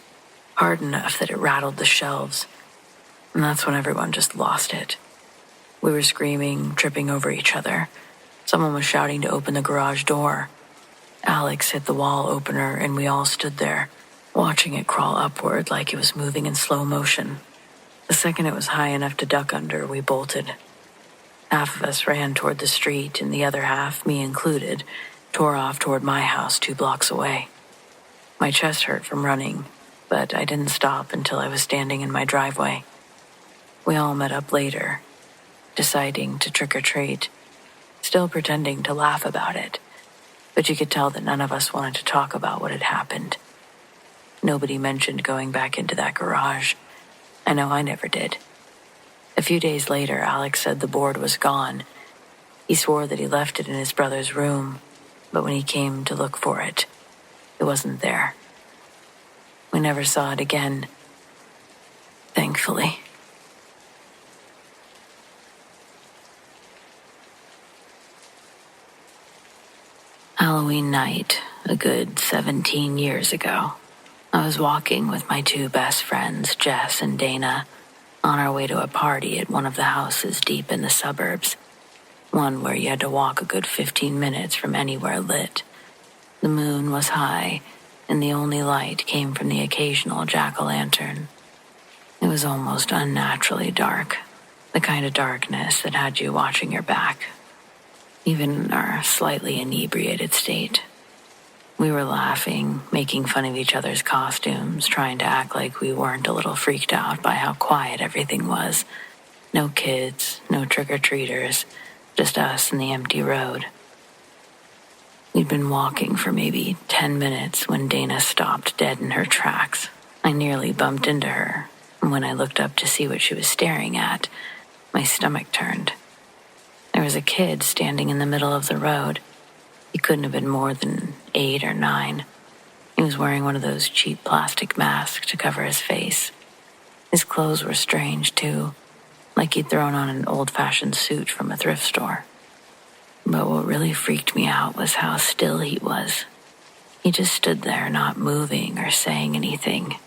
hard enough that it rattled the shelves. And that's when everyone just lost it. We were screaming, tripping over each other. Someone was shouting to open the garage door. Alex hit the wall opener and we all stood there, watching it crawl upward like it was moving in slow motion. The second it was high enough to duck under, we bolted. Half of us ran toward the street and the other half, me included, tore off toward my house 2 blocks away. My chest hurt from running, but I didn't stop until I was standing in my driveway. We all met up later, deciding to trick or treat, still pretending to laugh about it, but you could tell that none of us wanted to talk about what had happened. Nobody mentioned going back into that garage. I know I never did. A few days later, Alex said the board was gone. He swore that he left it in his brother's room, but when he came to look for it, it wasn't there. We never saw it again, thankfully. Halloween night, a good 17 years ago, I was walking with my 2 best friends, Jess and Dana, on our way to a party at one of the houses deep in the suburbs, one where you had to walk a good 15 minutes from anywhere lit. The moon was high, and the only light came from the occasional jack-o'-lantern. It was almost unnaturally dark, the kind of darkness that had you watching your back, even in our slightly inebriated state. We were laughing, making fun of each other's costumes, trying to act like we weren't a little freaked out by how quiet everything was. No kids, no trick-or-treaters, just us and the empty road. We'd been walking for maybe 10 minutes when Dana stopped dead in her tracks. I nearly bumped into her, and when I looked up to see what she was staring at, my stomach turned. There was a kid standing in the middle of the road. He couldn't have been more than 8 or 9. He was wearing one of those cheap plastic masks to cover his face. His clothes were strange, too, like he'd thrown on an old-fashioned suit from a thrift store. But what really freaked me out was how still he was. He just stood there, not moving or saying anything.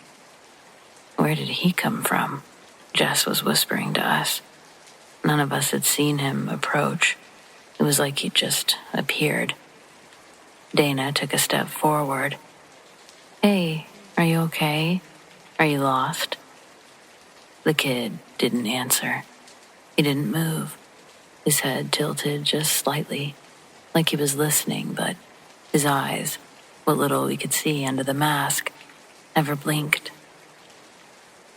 Where did he come from? Jess was whispering to us. None of us had seen him approach. It was like he'd just appeared. Dana took a step forward. "Hey, are you okay? Are you lost?" The kid didn't answer. He didn't move. His head tilted just slightly, like he was listening, but his eyes, what little we could see under the mask, never blinked.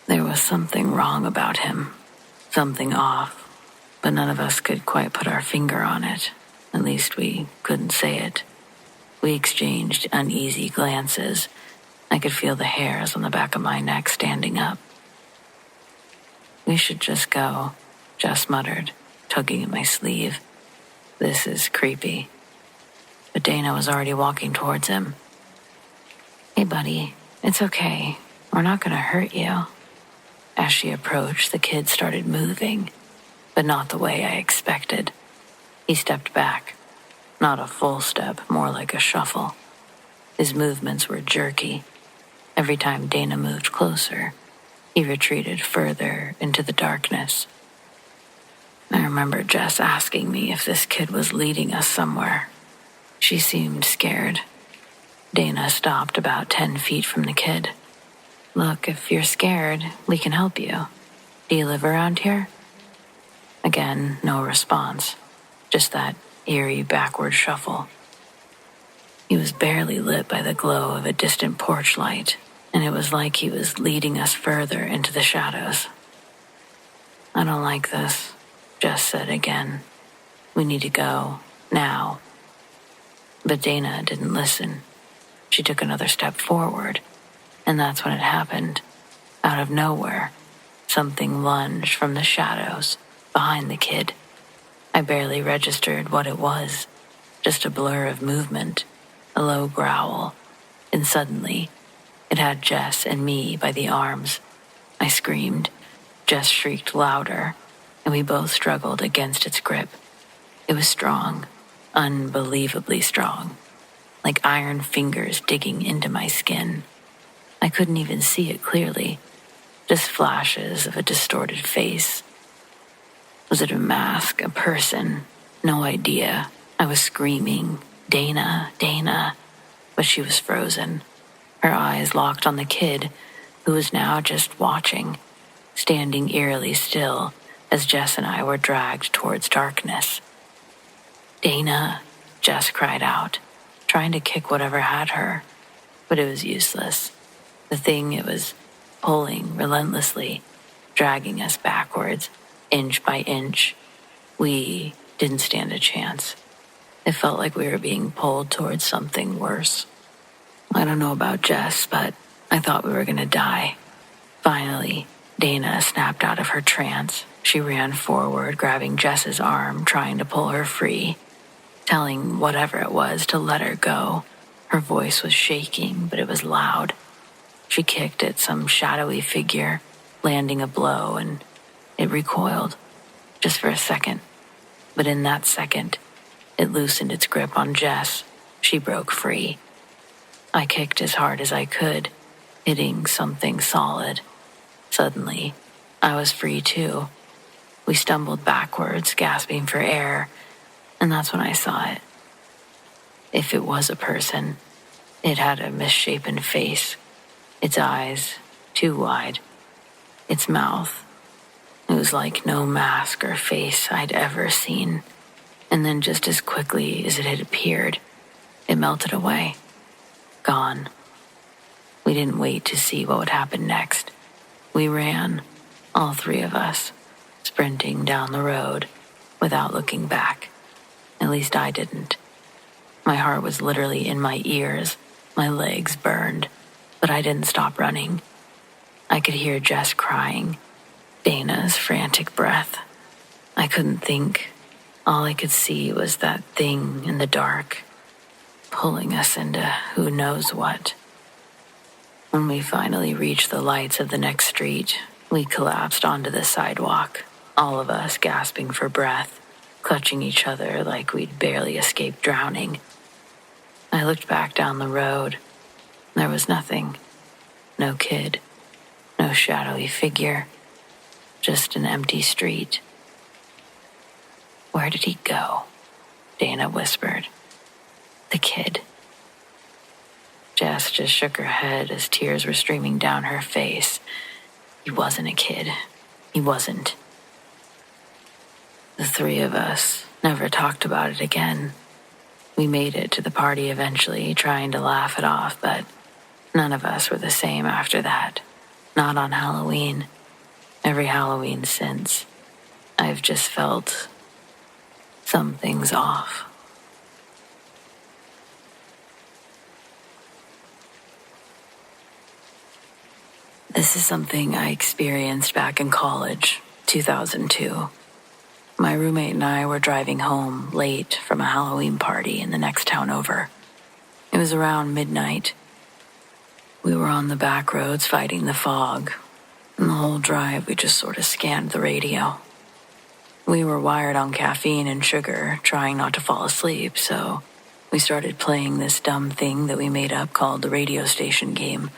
There was something wrong about him, something off, but none of us could quite put our finger on it. At least we couldn't say it. We exchanged uneasy glances. I could feel the hairs on the back of my neck standing up. "We should just go," Jess muttered, tugging at my sleeve. "This is creepy." But Dana was already walking towards him. "Hey, buddy, it's okay. We're not going to hurt you." As she approached, the kid started moving, but not the way I expected. He stepped back. Not a full step, more like a shuffle. His movements were jerky. Every time Dana moved closer, he retreated further into the darkness. I remember Jess asking me if this kid was leading us somewhere. She seemed scared. Dana stopped about 10 feet from the kid. "Look, if you're scared, we can help you. Do you live around here?" Again, no response. just that eerie backward shuffle. He was barely lit by the glow of a distant porch light, and it was like he was leading us further into the shadows. "I don't like this," Jess said again. "We need to go, now." But Dana didn't listen. She took another step forward, and that's when it happened. Out of nowhere, something lunged from the shadows behind the kid. I barely registered what it was, just a blur of movement, a low growl, and suddenly, it had Jess and me by the arms. I screamed. Jess shrieked louder, and we both struggled against its grip. It was strong, unbelievably strong, like iron fingers digging into my skin. I couldn't even see it clearly, just flashes of a distorted face. Was it a mask, a person? No idea. I was screaming, "Dana, Dana," but she was frozen. Her eyes locked on the kid, who was now just watching, standing eerily still as Jess and I were dragged towards darkness. "Dana," Jess cried out, trying to kick whatever had her, but it was useless. The thing, it was pulling relentlessly, dragging us backwards, inch by inch. We didn't stand a chance. It felt like we were being pulled towards something worse. I don't know about Jess, but I thought we were going to die. Finally, Dana snapped out of her trance. She ran forward, grabbing Jess's arm, trying to pull her free, telling whatever it was to let her go. Her voice was shaking, but it was loud. She kicked at some shadowy figure, landing a blow, and it recoiled, just for a second. But in that second, it loosened its grip on Jess. She broke free. I kicked as hard as I could, hitting something solid. Suddenly, I was free too. We stumbled backwards, gasping for air, and that's when I saw it. If it was a person, it had a misshapen face, its eyes too wide, its mouth. It was like no mask or face I'd ever seen. And then just as quickly as it had appeared, it melted away. Gone. We didn't wait to see what would happen next. We ran, all three of us, sprinting down the road without looking back. At least I didn't. My heart was literally in my ears. My legs burned, but I didn't stop running. I could hear Jess crying, Dana's frantic breath. I couldn't think. All I could see was that thing in the dark, pulling us into who knows what. When we finally reached the lights of the next street, we collapsed onto the sidewalk, all of us gasping for breath, clutching each other like we'd barely escaped drowning. I looked back down the road. There was nothing. No kid. No shadowy figure. Just an empty street. "Where did he go?" Dana whispered. "The kid." Jess just shook her head as tears were streaming down her face. He wasn't a kid. He wasn't. The three of us never talked about it again. We made it to the party eventually, trying to laugh it off, but none of us were the same after that. Not on Halloween. Every Halloween since, I've just felt something's off. This is something I experienced back in college, 2002. My roommate and I were driving home late from a Halloween party in the next town over. It was around midnight. We were on the back roads fighting the fog, and the whole drive we just sort of scanned the radio. We were wired on caffeine and sugar, trying not to fall asleep, so we started playing this dumb thing that we made up called the radio station game.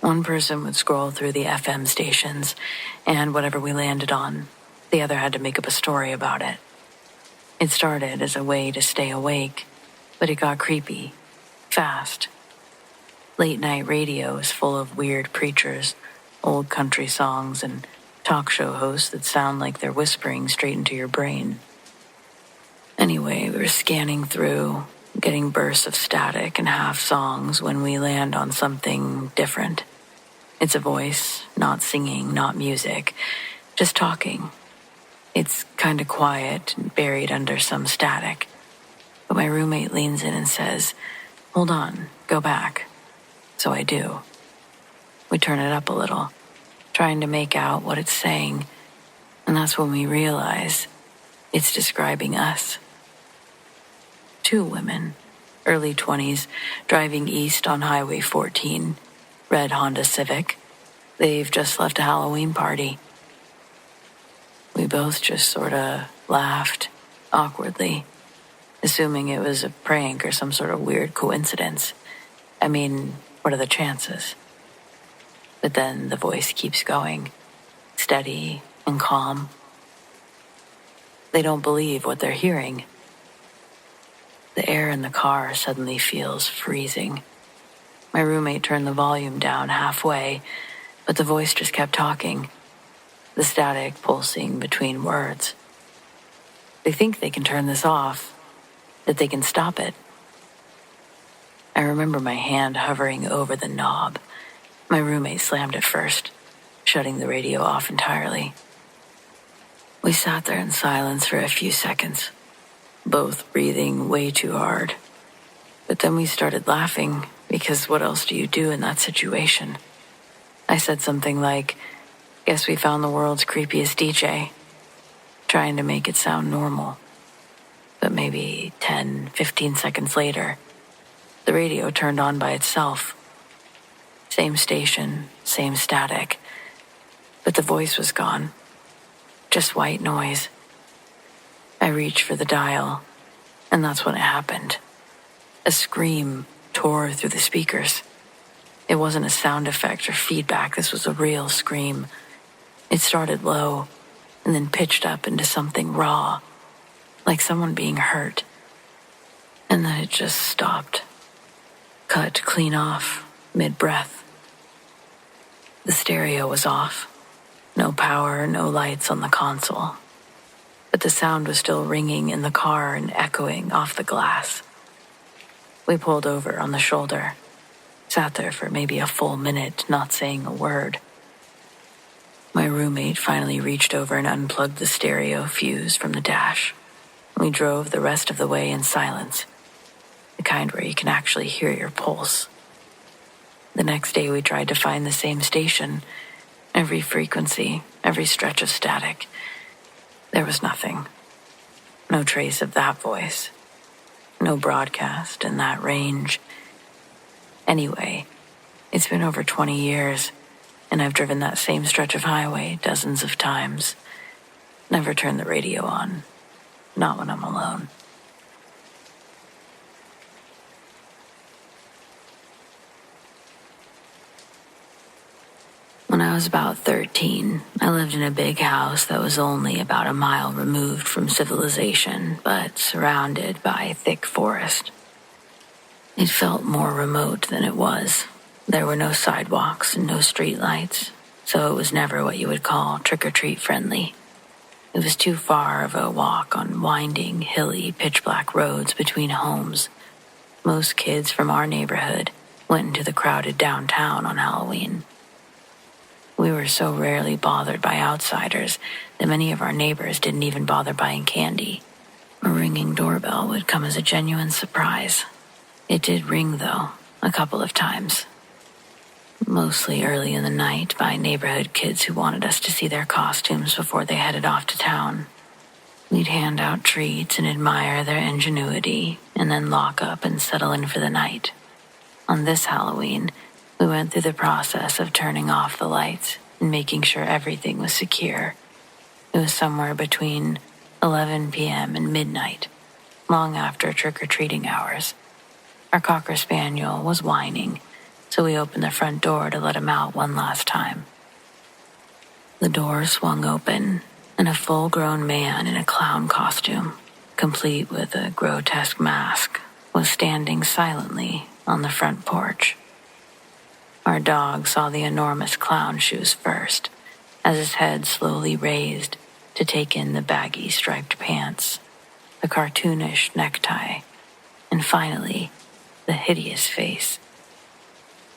One person would scroll through the FM stations, and whatever we landed on, the other had to make up a story about it. It started as a way to stay awake, but it got creepy, fast. Late-night radio is full of weird preachers, old country songs, and talk show hosts that sound like they're whispering straight into your brain. Anyway, we were scanning through, getting bursts of static and half songs when we land on something different. It's a voice, not singing, not music, just talking. It's kind of quiet and buried under some static. But my roommate leans in and says, "Hold on, go back." So I do. We turn it up a little, trying to make out what it's saying, and that's when we realize it's describing us. Two women, early 20s, driving east on Highway 14, red Honda Civic. They've just left a Halloween party. We both just sort of laughed, awkwardly, assuming it was a prank or some sort of weird coincidence. I mean, what are the chances? But then the voice keeps going, steady and calm. They don't believe what they're hearing. The air in the car suddenly feels freezing. My roommate turned the volume down halfway, but the voice just kept talking, the static pulsing between words. They think they can turn this off, that they can stop it. I remember my hand hovering over the knob. My roommate slammed it first, shutting the radio off entirely. We sat there in silence for a few seconds, both breathing way too hard. But then we started laughing, because what else do you do in that situation? I said something like, "Guess we found the world's creepiest DJ," trying to make it sound normal. But maybe 10, 15 seconds later, the radio turned on by itself. Same station, same static, but the voice was gone. Just white noise. I reached for the dial, and that's when it happened. A scream tore through the speakers. It wasn't a sound effect or feedback. This was a real scream. It started low, and then pitched up into something raw, like someone being hurt. And then it just stopped. Cut clean off, mid-breath. The stereo was off. No power, no lights on the console. But the sound was still ringing in the car and echoing off the glass. We pulled over on the shoulder, sat there for maybe a full minute, not saying a word. My roommate finally reached over and unplugged the stereo fuse from the dash. We drove the rest of the way in silence, the kind where you can actually hear your pulse. The next day we tried to find the same station, every frequency, every stretch of static. There was nothing. No trace of that voice. No broadcast in that range. Anyway, it's been over 20 years, and I've driven that same stretch of highway dozens of times. Never turned the radio on. Not when I'm alone. When I was about 13, I lived in a big house that was only about a mile removed from civilization, but surrounded by thick forest. It felt more remote than it was. There were no sidewalks and no streetlights, so it was never what you would call trick-or-treat friendly. It was too far of a walk on winding, hilly, pitch-black roads between homes. Most kids from our neighborhood went into the crowded downtown on Halloween. We were so rarely bothered by outsiders that many of our neighbors didn't even bother buying candy. A ringing doorbell would come as a genuine surprise. It did ring, though, a couple of times. Mostly early in the night by neighborhood kids who wanted us to see their costumes before they headed off to town. We'd hand out treats and admire their ingenuity, and then lock up and settle in for the night. On this Halloween, we went through the process of turning off the lights and making sure everything was secure. It was somewhere between 11 p.m. and midnight, long after trick-or-treating hours. Our Cocker Spaniel was whining, so we opened the front door to let him out one last time. The door swung open, and a full-grown man in a clown costume, complete with a grotesque mask, was standing silently on the front porch. Our dog saw the enormous clown shoes first, as his head slowly raised to take in the baggy striped pants. the cartoonish necktie, and finally, the hideous face.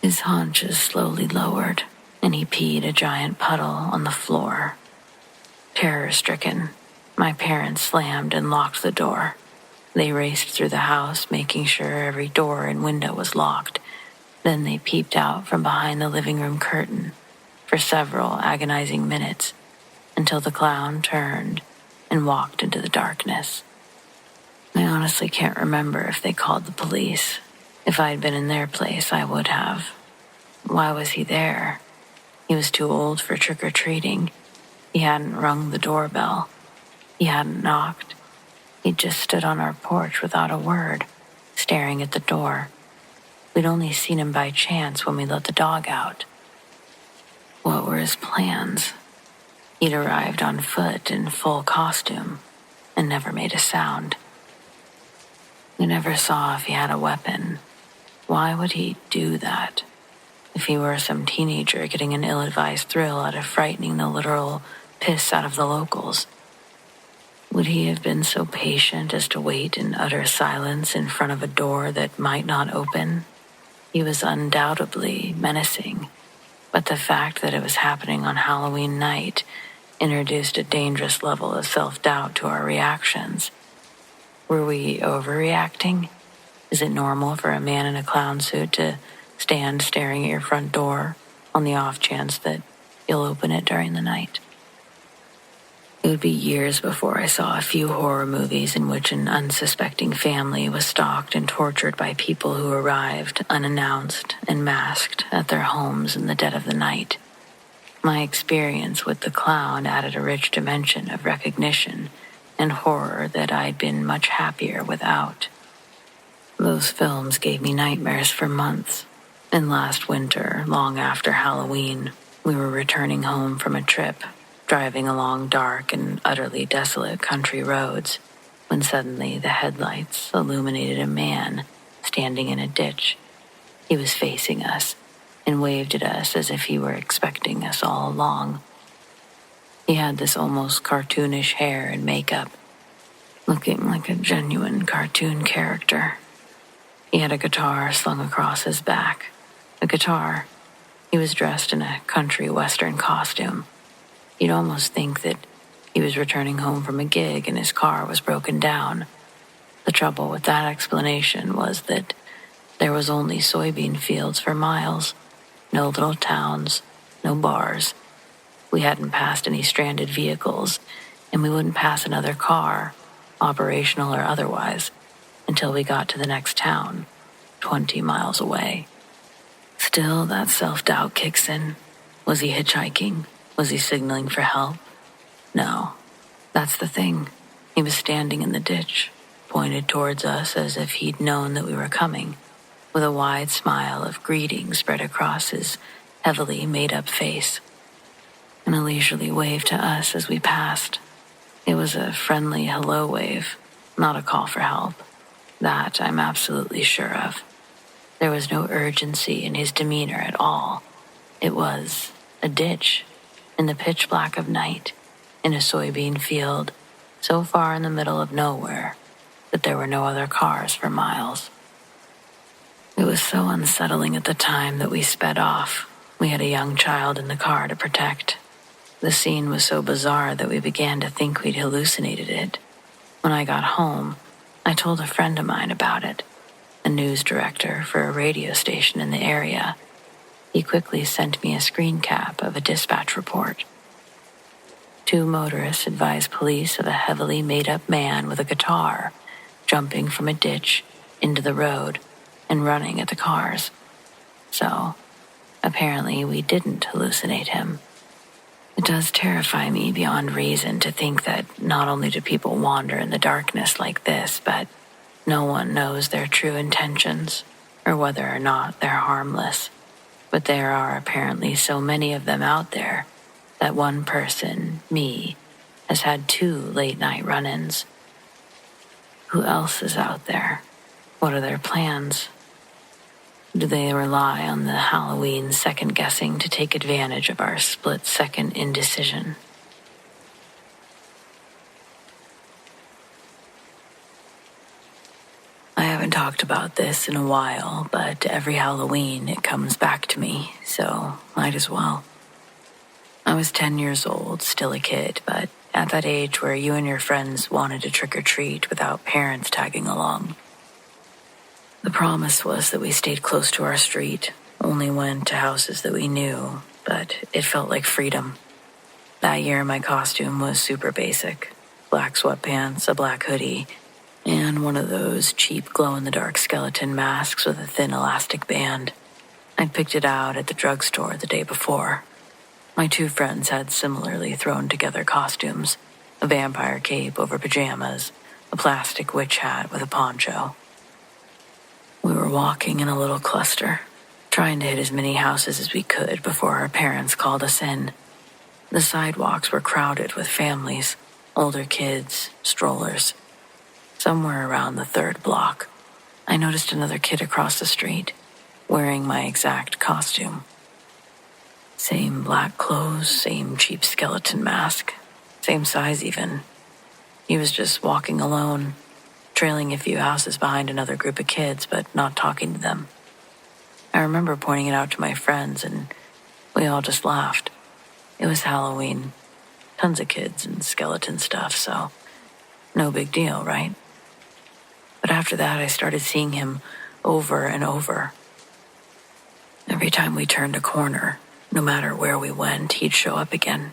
His haunches slowly lowered, and he peed a giant puddle on the floor. Terror-stricken, my parents slammed and locked the door. They raced through the house, making sure every door and window was locked. Then they peeped out from behind the living room curtain for several agonizing minutes until the clown turned and walked into the darkness. I honestly can't remember if they called the police. If I'd been in their place, I would have. Why was he there? He was too old for trick-or-treating. He hadn't rung the doorbell. He hadn't knocked. He'd just stood on our porch without a word, staring at the door. We'd only seen him by chance when we let the dog out. What were his plans? He'd arrived on foot in full costume and never made a sound. We never saw if he had a weapon. Why would he do that? If he were some teenager getting an ill-advised thrill out of frightening the literal piss out of the locals, would he have been so patient as to wait in utter silence in front of a door that might not open? He was undoubtedly menacing, but the fact that it was happening on Halloween night introduced a dangerous level of self-doubt to our reactions. Were we overreacting? Is it normal for a man in a clown suit to stand staring at your front door on the off chance that you'll open it during the night? It would be years before I saw a few horror movies in which an unsuspecting family was stalked and tortured by people who arrived unannounced and masked at their homes in the dead of the night. My experience with the clown added a rich dimension of recognition and horror that I'd been much happier without. Those films gave me nightmares for months, and last winter, long after Halloween, we were returning home from a trip, driving along dark and utterly desolate country roads, when suddenly the headlights illuminated a man standing in a ditch. He was facing us and waved at us as if he were expecting us all along. He had this almost cartoonish hair and makeup, looking like a genuine cartoon character. He had a guitar slung across his back. A guitar. He was dressed in a country western costume. You'd almost think that he was returning home from a gig and his car was broken down. The trouble with that explanation was that there was only soybean fields for miles. No little towns, no bars. We hadn't passed any stranded vehicles, and we wouldn't pass another car, operational or otherwise, until we got to the next town, 20 miles away. Still, that self-doubt kicks in. Was he hitchhiking? Was he signaling for help? No, that's the thing. He was standing in the ditch, pointed towards us as if he'd known that we were coming, with a wide smile of greeting spread across his heavily made-up face, and a leisurely wave to us as we passed. It was a friendly hello wave, not a call for help. That I'm absolutely sure of. There was no urgency in his demeanor at all. It was a ditch, in the pitch black of night, in a soybean field, so far in the middle of nowhere that there were no other cars for miles. It was so unsettling at the time that we sped off. We had a young child in the car to protect. The scene was so bizarre that we began to think we'd hallucinated it. When I got home, I told a friend of mine about it, a news director for a radio station in the area. He quickly sent me a screen cap of a dispatch report. 2 motorists advised police of a heavily made-up man with a guitar jumping from a ditch into the road and running at the cars. So, apparently we didn't hallucinate him. It does terrify me beyond reason to think that not only do people wander in the darkness like this, but no one knows their true intentions or whether or not they're harmless. But there are apparently so many of them out there that one person, me, has had 2 late-night run-ins. Who else is out there? What are their plans? Do they rely on the Halloween second-guessing to take advantage of our split-second indecision? talked about this in a while, but every Halloween it comes back to me, so might as well. I was 10 years old, still a kid, but at that age where you and your friends wanted to trick or treat without parents tagging along. The promise was that we stayed close to our street, only went to houses that we knew, but it felt like freedom. That year my costume was super basic. Black sweatpants, a black hoodie, and one of those cheap glow-in-the-dark skeleton masks with a thin elastic band. I'd picked it out at the drugstore the day before. My two friends had similarly thrown together costumes, a vampire cape over pajamas, a plastic witch hat with a poncho. We were walking in a little cluster, trying to hit as many houses as we could before our parents called us in. The sidewalks were crowded with families, older kids, strollers. Somewhere around the third block, I noticed another kid across the street, wearing my exact costume. Same black clothes, same cheap skeleton mask, same size even. He was just walking alone, trailing a few houses behind another group of kids, but not talking to them. I remember pointing it out to my friends, and we all just laughed. It was Halloween. Tons of kids and skeleton stuff, so no big deal, right? But after that, I started seeing him over and over. Every time we turned a corner, no matter where we went, he'd show up again.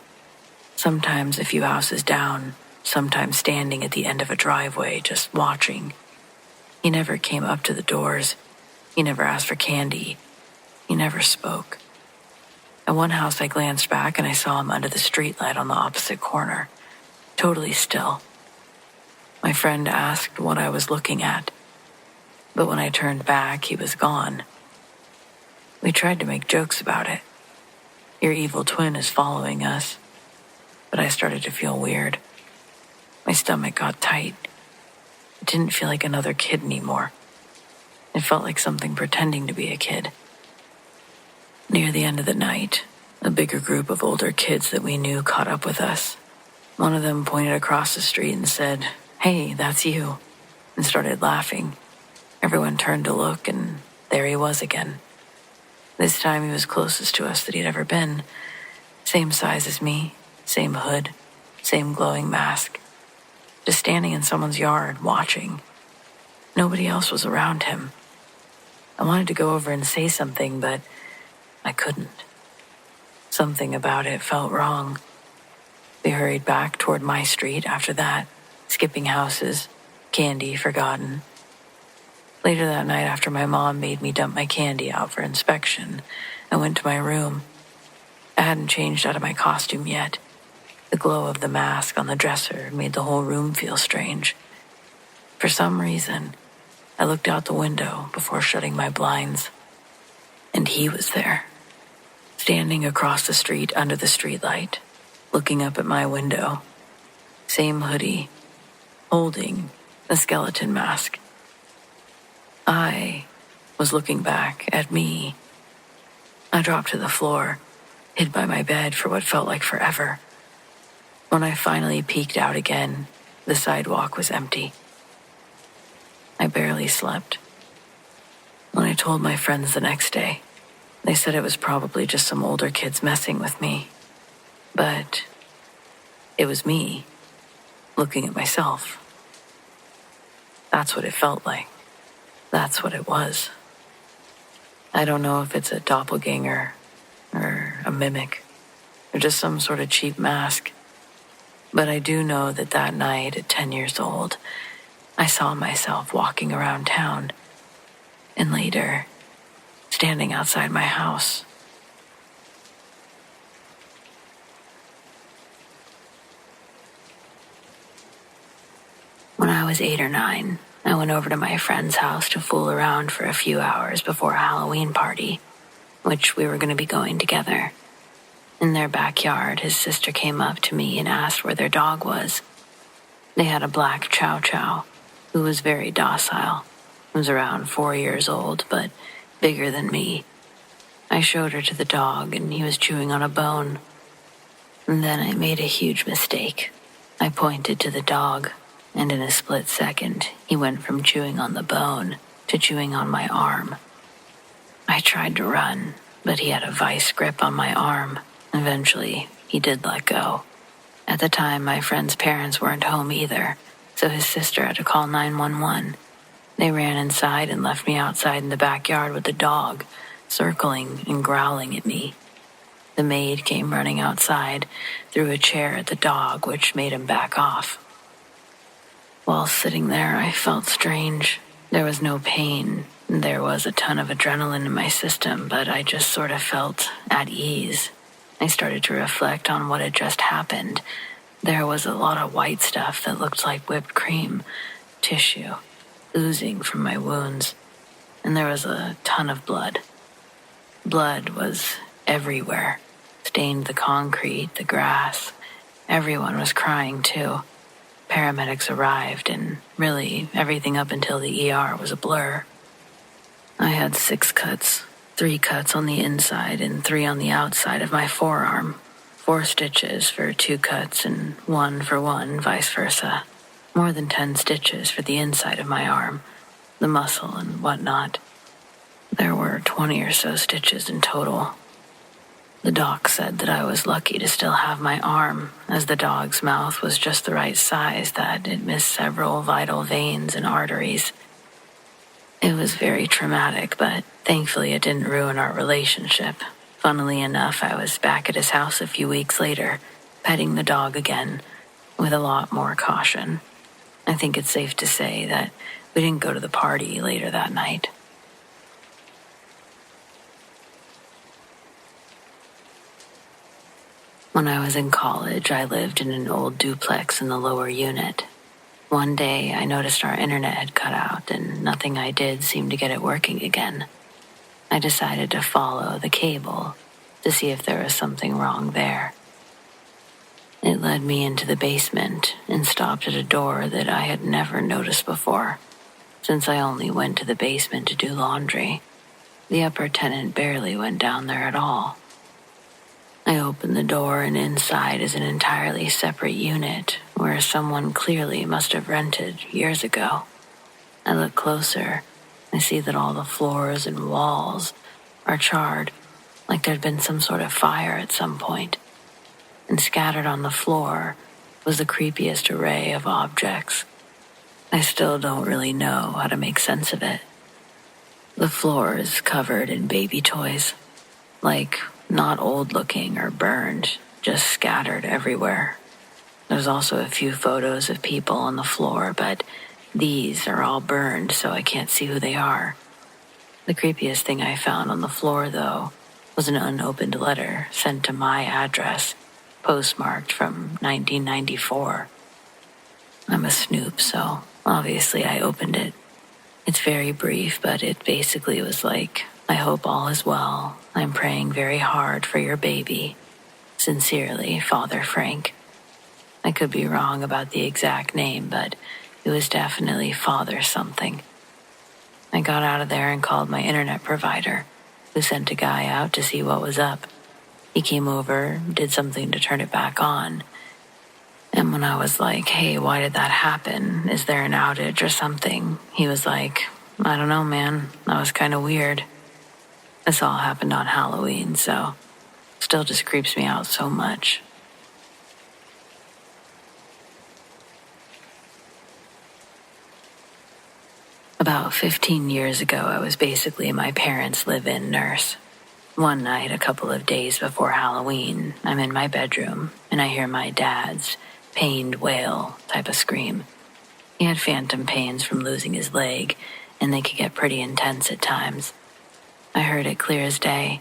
Sometimes a few houses down, sometimes standing at the end of a driveway, just watching. He never came up to the doors. He never asked for candy. He never spoke. At one house, I glanced back and I saw him under the streetlight on the opposite corner, totally still. My friend asked what I was looking at, but when I turned back, he was gone. We tried to make jokes about it. Your evil twin is following us. But I started to feel weird. My stomach got tight. It didn't feel like another kid anymore. It felt like something pretending to be a kid. Near the end of the night, a bigger group of older kids that we knew caught up with us. One of them pointed across the street and said, "Hey, that's you," and started laughing. Everyone turned to look, and there he was again. This time he was closest to us that he'd ever been. Same size as me, same hood, same glowing mask. Just standing in someone's yard, watching. Nobody else was around him. I wanted to go over and say something, but I couldn't. Something about it felt wrong. We hurried back toward my street after that, skipping houses, candy forgotten. Later that night, after my mom made me dump my candy out for inspection, I went to my room. I hadn't changed out of my costume yet. The glow of the mask on the dresser made the whole room feel strange. For some reason, I looked out the window before shutting my blinds, and he was there, standing across the street under the streetlight, looking up at my window. Same hoodie, holding a skeleton mask. I was looking back at me. I dropped to the floor, hid by my bed for what felt like forever. When I finally peeked out again, the sidewalk was empty. I barely slept. When I told my friends the next day, they said it was probably just some older kids messing with me. But it was me, looking at myself. That's what it felt like. That's what it was. I don't know if it's a doppelganger, or a mimic, or just some sort of cheap mask. But I do know that that night at 10 years old, I saw myself walking around town, and later, standing outside my house. When I was 8 or 9, I went over to my friend's house to fool around for a few hours before a Halloween party, which we were going to be going together. In their backyard, his sister came up to me and asked where their dog was. They had a black chow chow, who was very docile. He was around 4 years old, but bigger than me. I showed her to the dog, and he was chewing on a bone. And then I made a huge mistake. I pointed to the dog, and in a split second, he went from chewing on the bone to chewing on my arm. I tried to run, but he had a vice grip on my arm. Eventually, he did let go. At the time, my friend's parents weren't home either, so his sister had to call 911. They ran inside and left me outside in the backyard with the dog, circling and growling at me. The maid came running outside, threw a chair at the dog, which made him back off. While sitting there, I felt strange. There was no pain. There was a ton of adrenaline in my system, but I just sort of felt at ease. I started to reflect on what had just happened. There was a lot of white stuff that looked like whipped cream, tissue, oozing from my wounds, and there was a ton of blood. Blood was everywhere, stained the concrete, the grass. Everyone was crying too. Paramedics arrived, and really, everything up until the ER was a blur. I had 6 cuts, 3 cuts on the inside and 3 on the outside of my forearm, 4 stitches for 2 cuts and 1 for 1, vice versa. More than 10 stitches for the inside of my arm, the muscle and whatnot. There were 20 or so stitches in total. The doc said that I was lucky to still have my arm, as the dog's mouth was just the right size that it missed several vital veins and arteries. It was very traumatic, but thankfully it didn't ruin our relationship. Funnily enough, I was back at his house a few weeks later, petting the dog again, with a lot more caution. I think it's safe to say that we didn't go to the party later that night. When I was in college, I lived in an old duplex in the lower unit. One day, I noticed our internet had cut out, and nothing I did seemed to get it working again. I decided to follow the cable to see if there was something wrong there. It led me into the basement and stopped at a door that I had never noticed before, since I only went to the basement to do laundry. The upper tenant barely went down there at all. I opened the door, and inside is an entirely separate unit where someone clearly must have rented years ago. I look closer. I see that all the floors and walls are charred, like there'd been some sort of fire at some point. And scattered on the floor was the creepiest array of objects. I still don't really know how to make sense of it. The floor is covered in baby toys, like not old looking or burned, just scattered everywhere. There's also a few photos of people on the floor, but these are all burned, so I can't see who they are. The creepiest thing I found on the floor, though, was an unopened letter sent to my address, postmarked from 1994. I'm a snoop, so obviously I opened it. It's very brief, but it basically was like, I hope all is well. I'm praying very hard for your baby. Sincerely, Father Frank. I could be wrong about the exact name, but it was definitely Father something. I got out of there and called my internet provider, who sent a guy out to see what was up. He came over, did something to turn it back on. And when I was like, hey, why did that happen? Is there an outage or something? He was like, I don't know, man. That was kind of weird. This all happened on Halloween, so still just creeps me out so much. About 15 years ago, I was basically my parents' live-in nurse. One night, a couple of days before Halloween, I'm in my bedroom, and I hear my dad's pained wail type of scream. He had phantom pains from losing his leg, and they could get pretty intense at times. I heard it clear as day.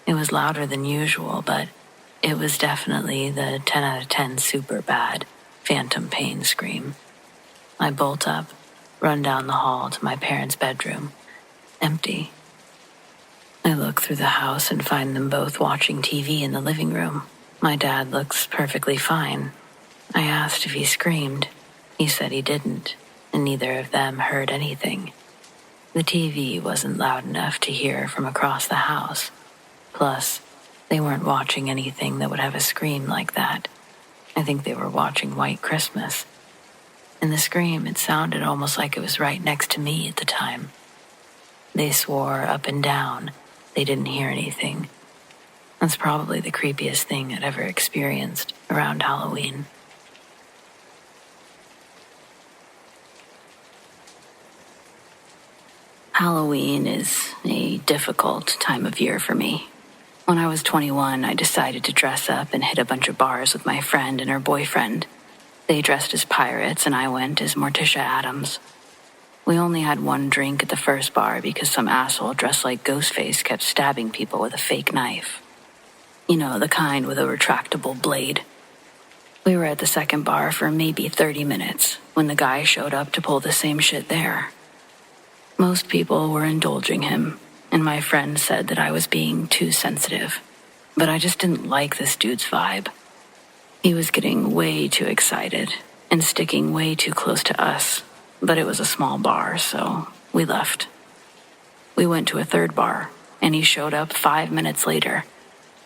It was louder than usual, but it was definitely the 10 out of 10 super bad phantom pain scream. I bolt up, run down the hall to my parents' bedroom. Empty. I look through the house and find them both watching TV in the living room. My dad looks perfectly fine. I asked if he screamed. He said he didn't, and neither of them heard anything. The TV wasn't loud enough to hear from across the house. Plus, they weren't watching anything that would have a scream like that. I think they were watching White Christmas. And the scream, it sounded almost like it was right next to me at the time. They swore up and down they didn't hear anything. That's probably the creepiest thing I'd ever experienced around Halloween. Halloween is a difficult time of year for me. When I was 21, I decided to dress up and hit a bunch of bars with my friend and her boyfriend. They dressed as pirates and I went as Morticia Addams. We only had one drink at the first bar because some asshole dressed like Ghostface kept stabbing people with a fake knife. You know, the kind with a retractable blade. We were at the second bar for maybe 30 minutes when the guy showed up to pull the same shit there. Most people were indulging him, and my friend said that I was being too sensitive. But I just didn't like this dude's vibe. He was getting way too excited and sticking way too close to us, but it was a small bar, so we left. We went to a third bar, and he showed up 5 minutes later.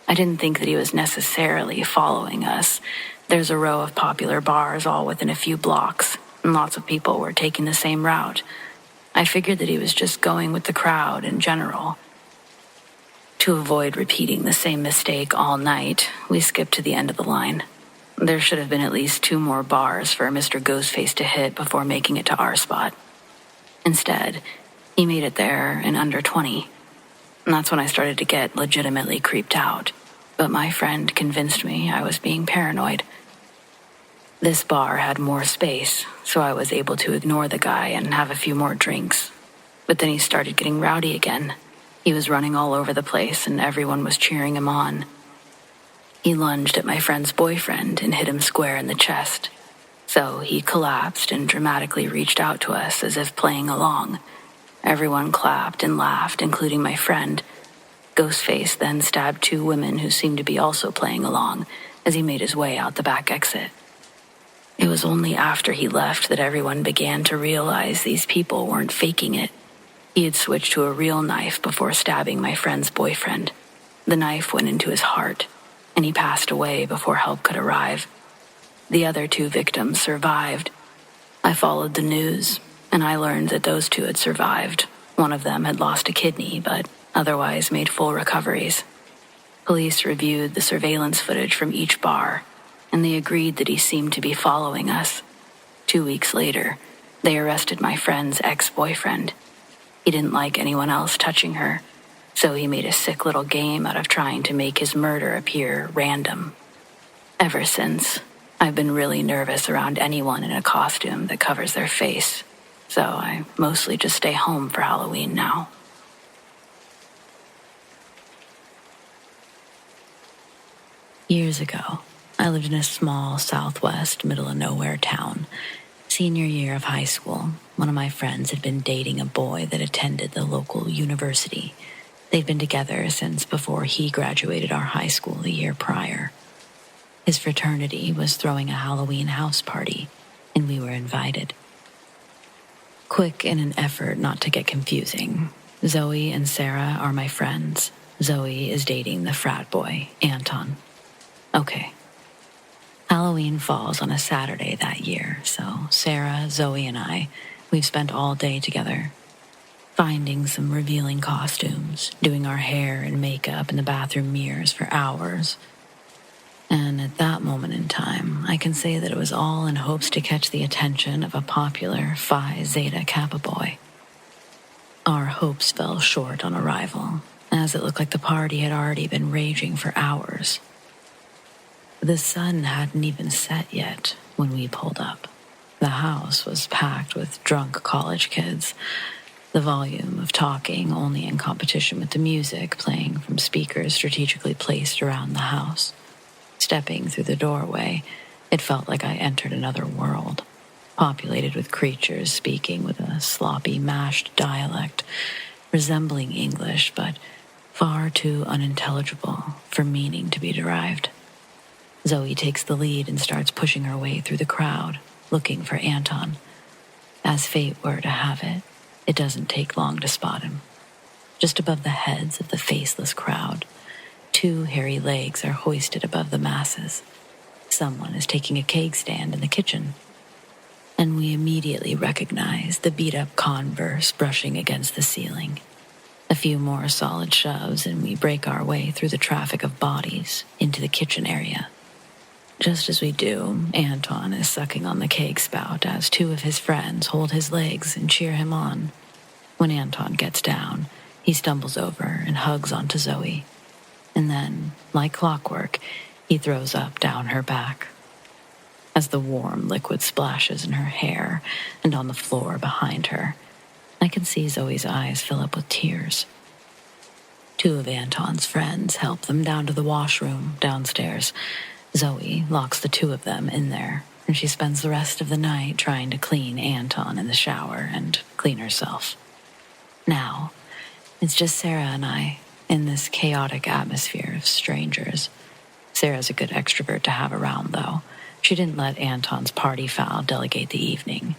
I didn't think that he was necessarily following us. There's a row of popular bars all within a few blocks, and lots of people were taking the same route. I figured that he was just going with the crowd in general. To avoid repeating the same mistake all night, we skipped to the end of the line. There should have been at least 2 more bars for Mr. Ghostface to hit before making it to our spot. Instead, he made it there in under 20. And that's when I started to get legitimately creeped out. But my friend convinced me I was being paranoid. This bar had more space, so I was able to ignore the guy and have a few more drinks. But then he started getting rowdy again. He was running all over the place and everyone was cheering him on. He lunged at my friend's boyfriend and hit him square in the chest. So he collapsed and dramatically reached out to us as if playing along. Everyone clapped and laughed, including my friend. Ghostface then stabbed 2 women who seemed to be also playing along as he made his way out the back exit. It was only after he left that everyone began to realize these people weren't faking it. He had switched to a real knife before stabbing my friend's boyfriend. The knife went into his heart, and he passed away before help could arrive. The other 2 victims survived. I followed the news, and I learned that those 2 had survived. One of them had lost a kidney, but otherwise made full recoveries. Police reviewed the surveillance footage from each bar, and they agreed that he seemed to be following us. 2 weeks later, they arrested my friend's ex-boyfriend. He didn't like anyone else touching her, so he made a sick little game out of trying to make his murder appear random. Ever since, I've been really nervous around anyone in a costume that covers their face, so I mostly just stay home for Halloween now. Years ago, I lived in a small southwest middle-of-nowhere town. Senior year of high school, one of my friends had been dating a boy that attended the local university. They'd been together since before he graduated our high school the year prior. His fraternity was throwing a Halloween house party, and we were invited. Quick, in an effort not to get confusing, Zoe and SARA are my friends. Zoe is dating the frat boy, Anton. Okay. Halloween falls on a Saturday that year, so SARA, Zoe, and we've spent all day together, finding some revealing costumes, doing our hair and makeup in the bathroom mirrors for hours. And at that moment in time, I can say that it was all in hopes to catch the attention of a popular Phi Zeta Kappa boy. Our hopes fell short on arrival, as it looked like the party had already been raging for hours. The sun hadn't even set yet when we pulled up. The house was packed with drunk college kids, the volume of talking only in competition with the music playing from speakers strategically placed around the house. Stepping through the doorway, it felt like I entered another world, populated with creatures speaking with a sloppy, mashed dialect, resembling English, but far too unintelligible for meaning to be derived. Zoe takes the lead and starts pushing her way through the crowd, looking for Anton. As fate were to have it, it doesn't take long to spot him. Just above the heads of the faceless crowd, 2 hairy legs are hoisted above the masses. Someone is taking a cake stand in the kitchen. And we immediately recognize the beat-up Converse brushing against the ceiling. A few more solid shoves, and we break our way through the traffic of bodies into the kitchen area. Just as we do, Anton is sucking on the cake spout as two of his friends hold his legs and cheer him on. When Anton gets down, he stumbles over and hugs onto Zoe. And then, like clockwork, he throws up down her back. As the warm liquid splashes in her hair and on the floor behind her, I can see Zoe's eyes fill up with tears. Two of Anton's friends help them down to the washroom downstairs. Zoe locks the two of them in there, and she spends the rest of the night trying to clean Anton in the shower and clean herself. Now, it's just Sarah and I in this chaotic atmosphere of strangers. Sarah's a good extrovert to have around, though. She didn't let Anton's party foul delegate the evening.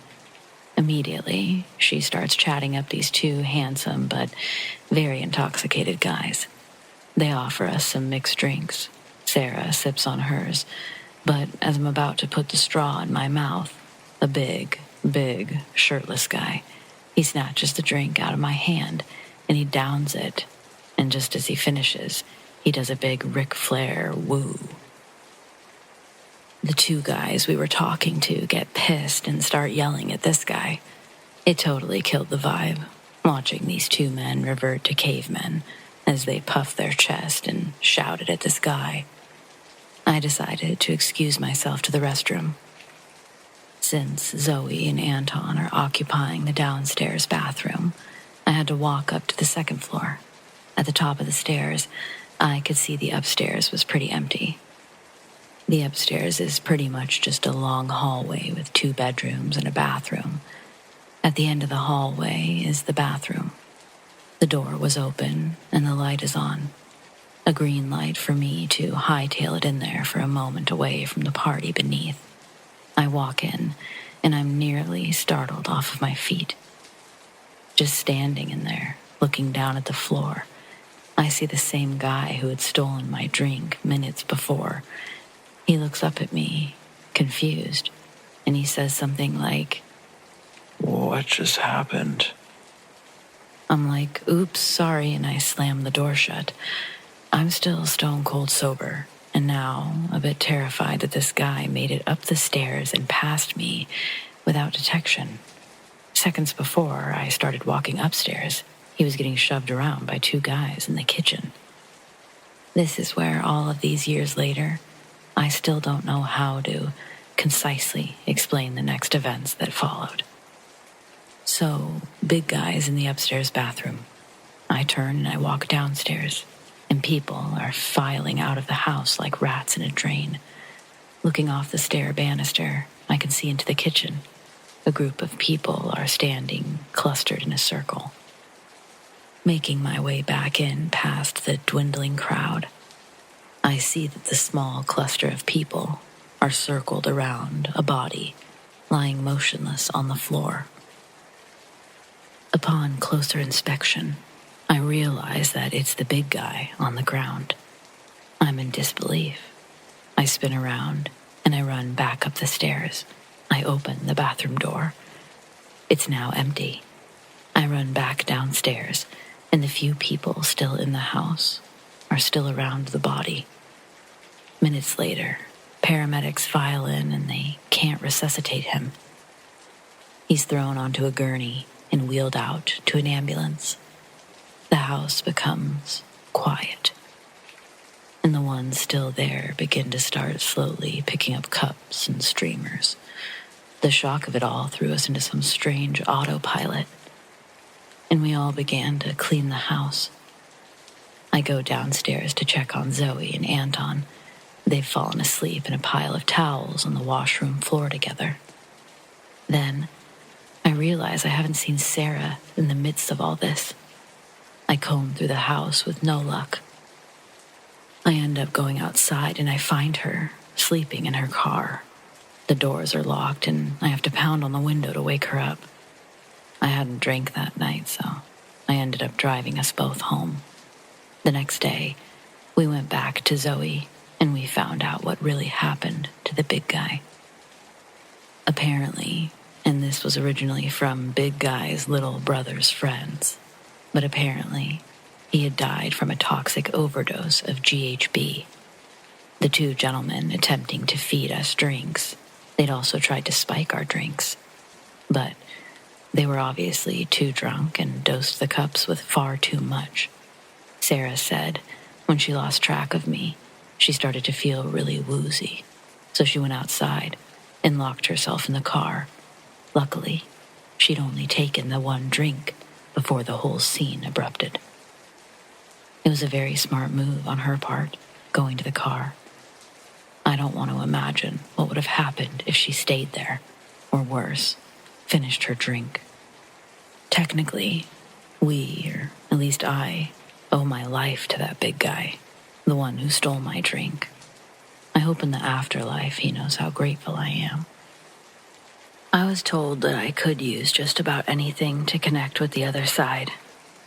Immediately, she starts chatting up these two handsome but very intoxicated guys. They offer us some mixed drinks. Sarah sips on hers, but as I'm about to put the straw in my mouth, a big, shirtless guy, he snatches the drink out of my hand and he downs it, and just as he finishes, he does a big Ric Flair woo. The two guys we were talking to get pissed and start yelling at this guy. It totally killed the vibe, watching these two men revert to cavemen as they puffed their chest and shouted at this guy. I decided to excuse myself to the restroom. Since Zoe and Anton are occupying the downstairs bathroom, I had to walk up to the second floor. At the top of the stairs, I could see the upstairs was pretty empty. The upstairs is pretty much just a long hallway with 2 bedrooms and a bathroom. At the end of the hallway is the bathroom. The door was open and the light is on. A green light for me to hightail it in there for a moment away from the party beneath. I walk in and I'm nearly startled off of my feet. Just standing in there, looking down at the floor, I see the same guy who had stolen my drink minutes before. He looks up at me, confused, and he says something like, "What just happened?" I'm like, oops, sorry, and I slam the door shut. I'm still stone cold sober, and now a bit terrified that this guy made it up the stairs and past me without detection. Seconds before I started walking upstairs, he was getting shoved around by 2 guys in the kitchen. This is where all of these years later, I still don't know how to concisely explain the next events that followed. So, big guys in the upstairs bathroom. I turn and I walk downstairs, and people are filing out of the house like rats in a drain. Looking off the stair banister, I can see into the kitchen. A group of people are standing, clustered in a circle. Making my way back in past the dwindling crowd, I see that the small cluster of people are circled around a body lying motionless on the floor. Upon closer inspection, I realize that it's the big guy on the ground. I'm in disbelief. I spin around and I run back up the stairs. I open the bathroom door. It's now empty. I run back downstairs, and the few people still in the house are still around the body. Minutes later, paramedics file in and they can't resuscitate him. He's thrown onto a gurney and wheeled out to an ambulance. The house becomes quiet, and the ones still there begin to start slowly picking up cups and streamers. The shock of it all threw us into some strange autopilot, and we all began to clean the house. I go downstairs to check on Zoe and Anton. They've fallen asleep in a pile of towels on the washroom floor together. Then, I realize I haven't seen Sarah in the midst of all this. I comb through the house with no luck. I end up going outside and I find her sleeping in her car. The doors are locked and I have to pound on the window to wake her up. I hadn't drank that night, so I ended up driving us both home. The next day, we went back to Zoe and we found out what really happened to the big guy. Apparently, and this was originally from Big Guy's little brother's friends, but apparently he had died from a toxic overdose of GHB. The two gentlemen attempting to feed us drinks, they'd also tried to spike our drinks, but they were obviously too drunk and dosed the cups with far too much. Sarah said when she lost track of me, she started to feel really woozy, so she went outside and locked herself in the car. Luckily, she'd only taken the one drink before the whole scene erupted. It was a very smart move on her part, going to the car. I don't want to imagine what would have happened if she stayed there, or worse, finished her drink. Technically, we, or at least I, owe my life to that big guy, the one who stole my drink. I hope in the afterlife he knows how grateful I am. I was told that I could use just about anything to connect with the other side,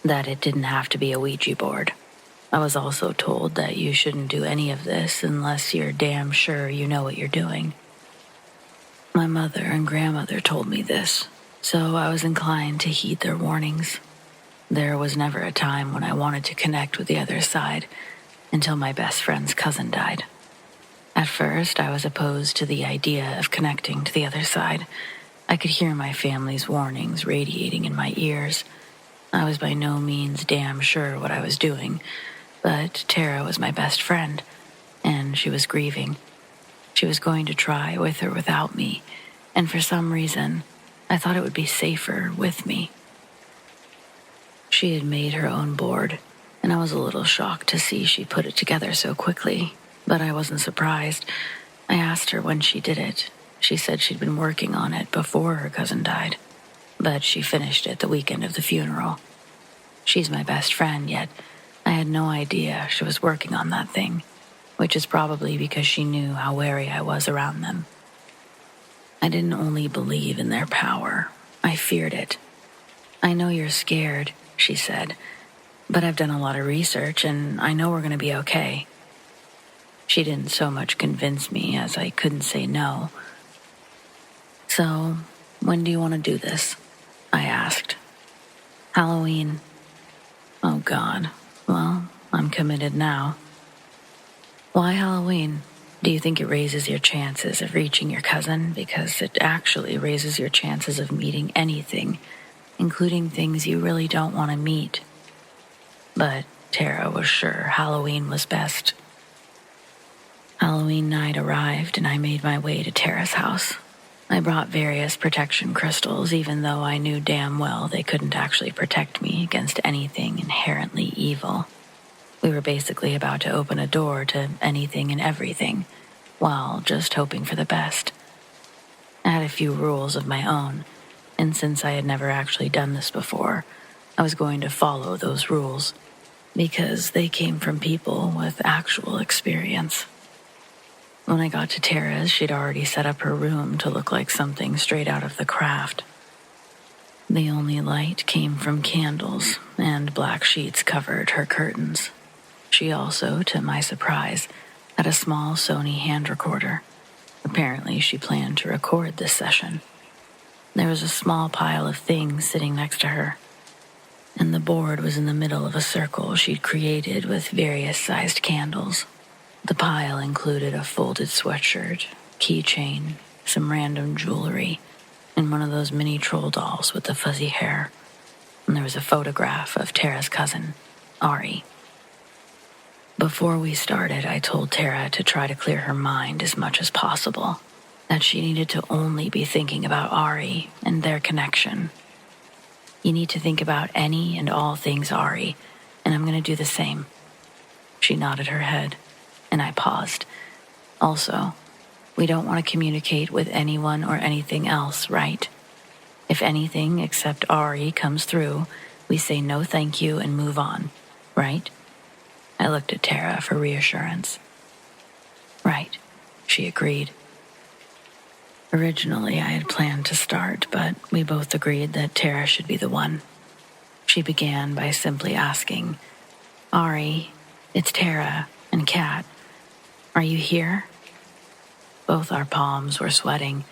that it didn't have to be a Ouija board. I was also told that you shouldn't do any of this unless you're damn sure you know what you're doing. My mother and grandmother told me this, so I was inclined to heed their warnings. There was never a time when I wanted to connect with the other side until my best friend's cousin died. At first, I was opposed to the idea of connecting to the other side. I could hear my family's warnings radiating in my ears. I was by no means damn sure what I was doing, but Tara was my best friend, and she was grieving. She was going to try with or without me, and for some reason, I thought it would be safer with me. She had made her own board, and I was a little shocked to see she put it together so quickly, but I wasn't surprised. I asked her when she did it. She said she'd been working on it before her cousin died, but she finished it the weekend of the funeral. She's my best friend, yet I had no idea she was working on that thing, which is probably because she knew how wary I was around them. I didn't only believe in their power, I feared it. I know you're scared, she said, but I've done a lot of research and I know we're going to be okay. She didn't so much convince me as I couldn't say no. So, when do you want to do this? I asked. Halloween. Oh God, well, I'm committed now. Why Halloween? Do you think it raises your chances of reaching your cousin? Because it actually raises your chances of meeting anything, including things you really don't want to meet. But Tara was sure Halloween was best. Halloween night arrived and I made my way to Tara's house. I brought various protection crystals, even though I knew damn well they couldn't actually protect me against anything inherently evil. We were basically about to open a door to anything and everything, while just hoping for the best. I had a few rules of my own, and since I had never actually done this before, I was going to follow those rules, because they came from people with actual experience. When I got to Tara's, she'd already set up her room to look like something straight out of The Craft. The only light came from candles, and black sheets covered her curtains. She also, to my surprise, had a small Sony hand recorder. Apparently, she planned to record this session. There was a small pile of things sitting next to her, and the board was in the middle of a circle she'd created with various sized candles. The pile included a folded sweatshirt, keychain, some random jewelry, and one of those mini troll dolls with the fuzzy hair. And there was a photograph of Tara's cousin, Ari. Before we started, I told Tara to try to clear her mind as much as possible, that she needed to only be thinking about Ari and their connection. You need to think about any and all things Ari, and I'm going to do the same. She nodded her head, and I paused. Also, we don't want to communicate with anyone or anything else, right? If anything except Ari comes through, we say no thank you and move on, right? I looked at Tara for reassurance. Right, she agreed. Originally, I had planned to start, but we both agreed that Tara should be the one. She began by simply asking, Ari, it's Tara and Kat. Are you here? Both our palms were sweating,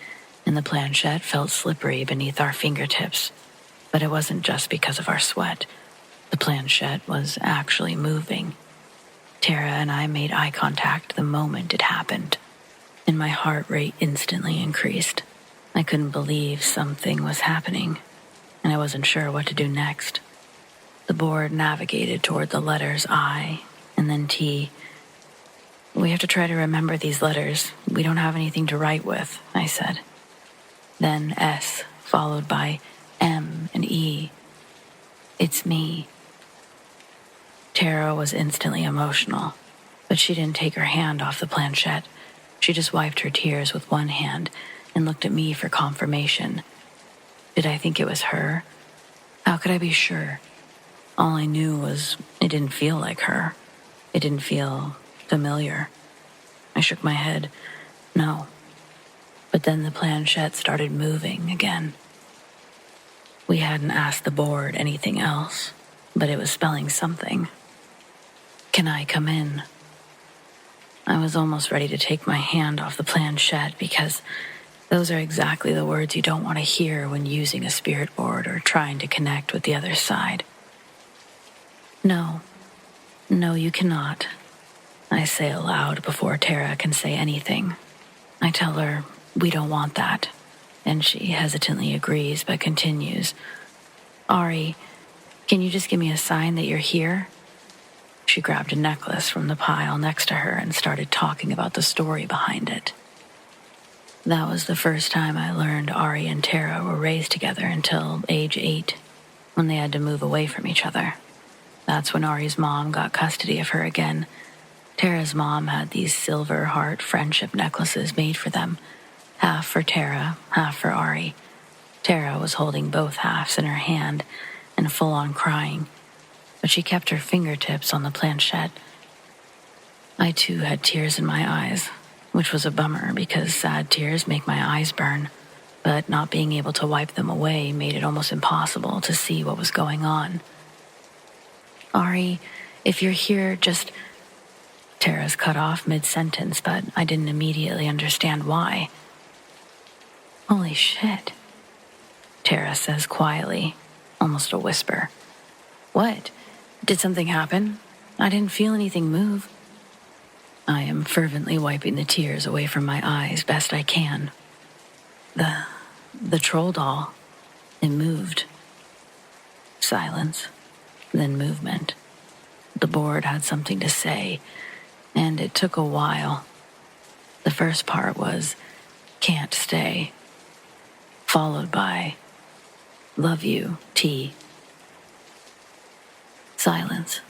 and the planchette felt slippery beneath our fingertips. But it wasn't just because of our sweat. The planchette was actually moving. Tara and I made eye contact the moment it happened, and my heart rate instantly increased. I couldn't believe something was happening, and I wasn't sure what to do next. The board navigated toward the letters I and then T. "We have to try to remember these letters. We don't have anything to write with," I said. Then S, followed by M and E. "It's me." Tara was instantly emotional, but she didn't take her hand off the planchette. She just wiped her tears with one hand and looked at me for confirmation. Did I think it was her? How could I be sure? All I knew was it didn't feel like her. It didn't feel familiar. I shook my head. No. But then the planchette started moving again. We hadn't asked the board anything else, but it was spelling something. "Can I come in?" I was almost ready to take my hand off the planchette because those are exactly the words you don't want to hear when using a spirit board or trying to connect with the other side. No, you cannot," I say aloud before Tara can say anything. I tell her we don't want that, and she hesitantly agrees but continues. "Ari, can you just give me a sign that you're here?" She grabbed a necklace from the pile next to her and started talking about the story behind it. That was the first time I learned Ari and Tara were raised together until age 8, when they had to move away from each other. That's when Ari's mom got custody of her again. Tara's mom had these silver heart friendship necklaces made for them, half for Tara, half for Ari. Tara was holding both halves in her hand and full on crying, but she kept her fingertips on the planchette. I too had tears in my eyes, which was a bummer because sad tears make my eyes burn, but not being able to wipe them away made it almost impossible to see what was going on. "Ari, if you're here, just..." Tara's cut off mid-sentence, but I didn't immediately understand why. "Holy shit," Tara says quietly, almost a whisper. "What? Did something happen? I didn't feel anything move." I am fervently wiping the tears away from my eyes best I can. The troll doll, it moved. Silence, then movement. The board had something to say, and it took a while. The first part was, "Can't stay," followed by, "Love you, T." Silence.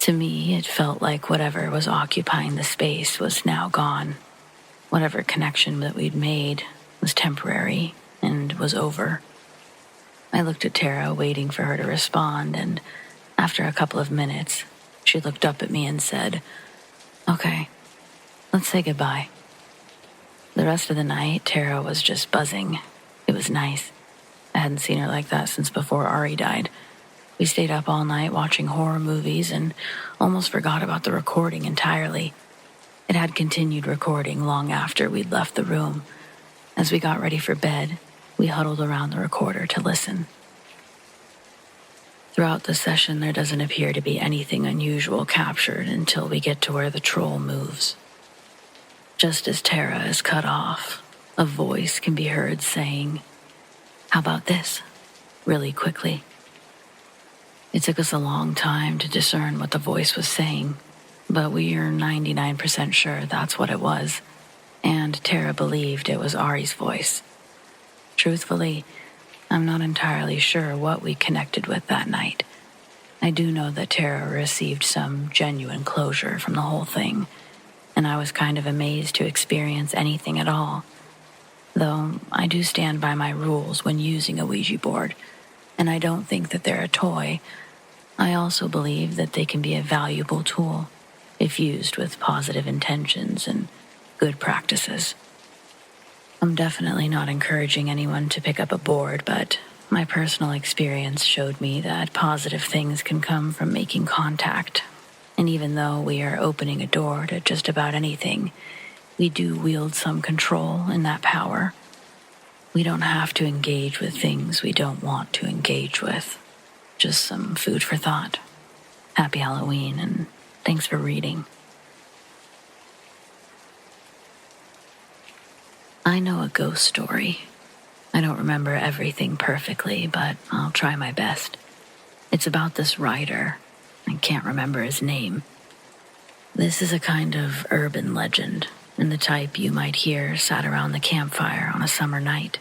To me, it felt like whatever was occupying the space was now gone. Whatever connection that we'd made was temporary and was over. I looked at Tara, waiting for her to respond, and after a couple of minutes, she looked up at me and said, "Okay, let's say goodbye." The rest of the night, Tara was just buzzing. It was nice. I hadn't seen her like that since before Ari died. We stayed up all night watching horror movies and almost forgot about the recording entirely. It had continued recording long after we'd left the room. As we got ready for bed, we huddled around the recorder to listen. Throughout the session, there doesn't appear to be anything unusual captured until we get to where the troll moves. Just as Tara is cut off, a voice can be heard saying, "How about this?" really quickly. It took us a long time to discern what the voice was saying, but we are 99% sure that's what it was, and Tara believed it was Ari's voice. Truthfully, I'm not entirely sure what we connected with that night. I do know that Tara received some genuine closure from the whole thing, and I was kind of amazed to experience anything at all. Though I do stand by my rules when using a Ouija board, and I don't think that they're a toy. I also believe that they can be a valuable tool if used with positive intentions and good practices. I'm definitely not encouraging anyone to pick up a board, but my personal experience showed me that positive things can come from making contact. And even though we are opening a door to just about anything, we do wield some control in that power. We don't have to engage with things we don't want to engage with. just some food for thought. Happy Halloween, and thanks for reading. I know a ghost story. I don't remember everything perfectly, but I'll try my best. It's about this writer. I can't remember his name. This is a kind of urban legend, and the type you might hear sat around the campfire on a summer night.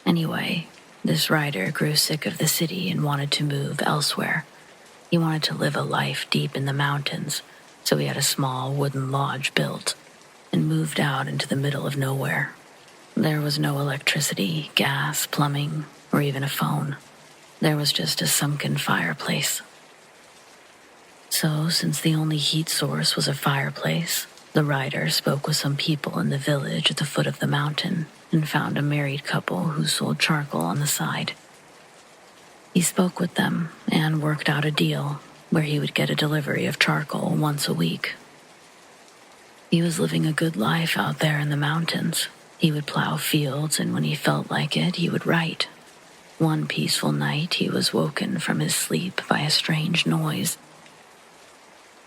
Anyway, this writer grew sick of the city and wanted to move elsewhere. He wanted to live a life deep in the mountains, so he had a small wooden lodge built and moved out into the middle of nowhere. There was no electricity, gas, plumbing, or even a phone. There was just a sunken fireplace. So, since the only heat source was a fireplace, the writer spoke with some people in the village at the foot of the mountain and found a married couple who sold charcoal on the side. He spoke with them and worked out a deal where he would get a delivery of charcoal once a week. He was living a good life out there in the mountains. He would plow fields, and when he felt like it, he would write. One peaceful night, he was woken from his sleep by a strange noise.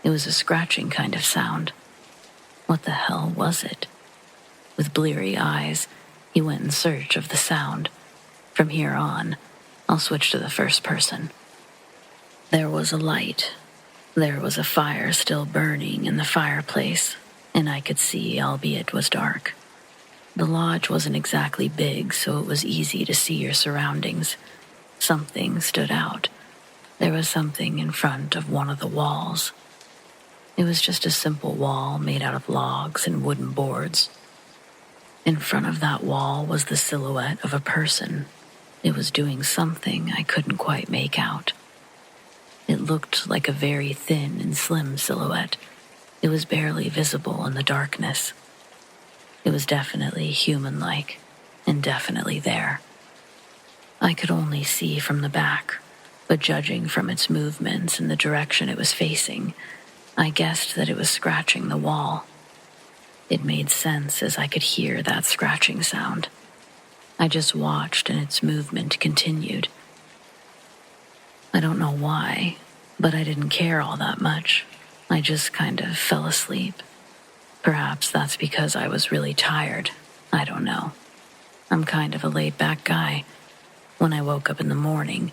It was a scratching kind of sound. What the hell was it? With bleary eyes, he went in search of the sound. From here on, I'll switch to the first person. There was a light. There was a fire still burning in the fireplace, and I could see, albeit it was dark. The lodge wasn't exactly big, so it was easy to see your surroundings. Something stood out. There was something in front of one of the walls. It was just a simple wall made out of logs and wooden boards. In front of that wall was the silhouette of a person. It was doing something I couldn't quite make out. It looked like a very thin and slim silhouette. It was barely visible in the darkness. It was definitely human-like, and definitely there. I could only see from the back, but judging from its movements and the direction it was facing, I guessed that it was scratching the wall. It made sense as I could hear that scratching sound. I just watched and its movement continued. I don't know why, but I didn't care all that much. I just kind of fell asleep. Perhaps that's because I was really tired. I don't know. I'm kind of a laid-back guy. When I woke up in the morning,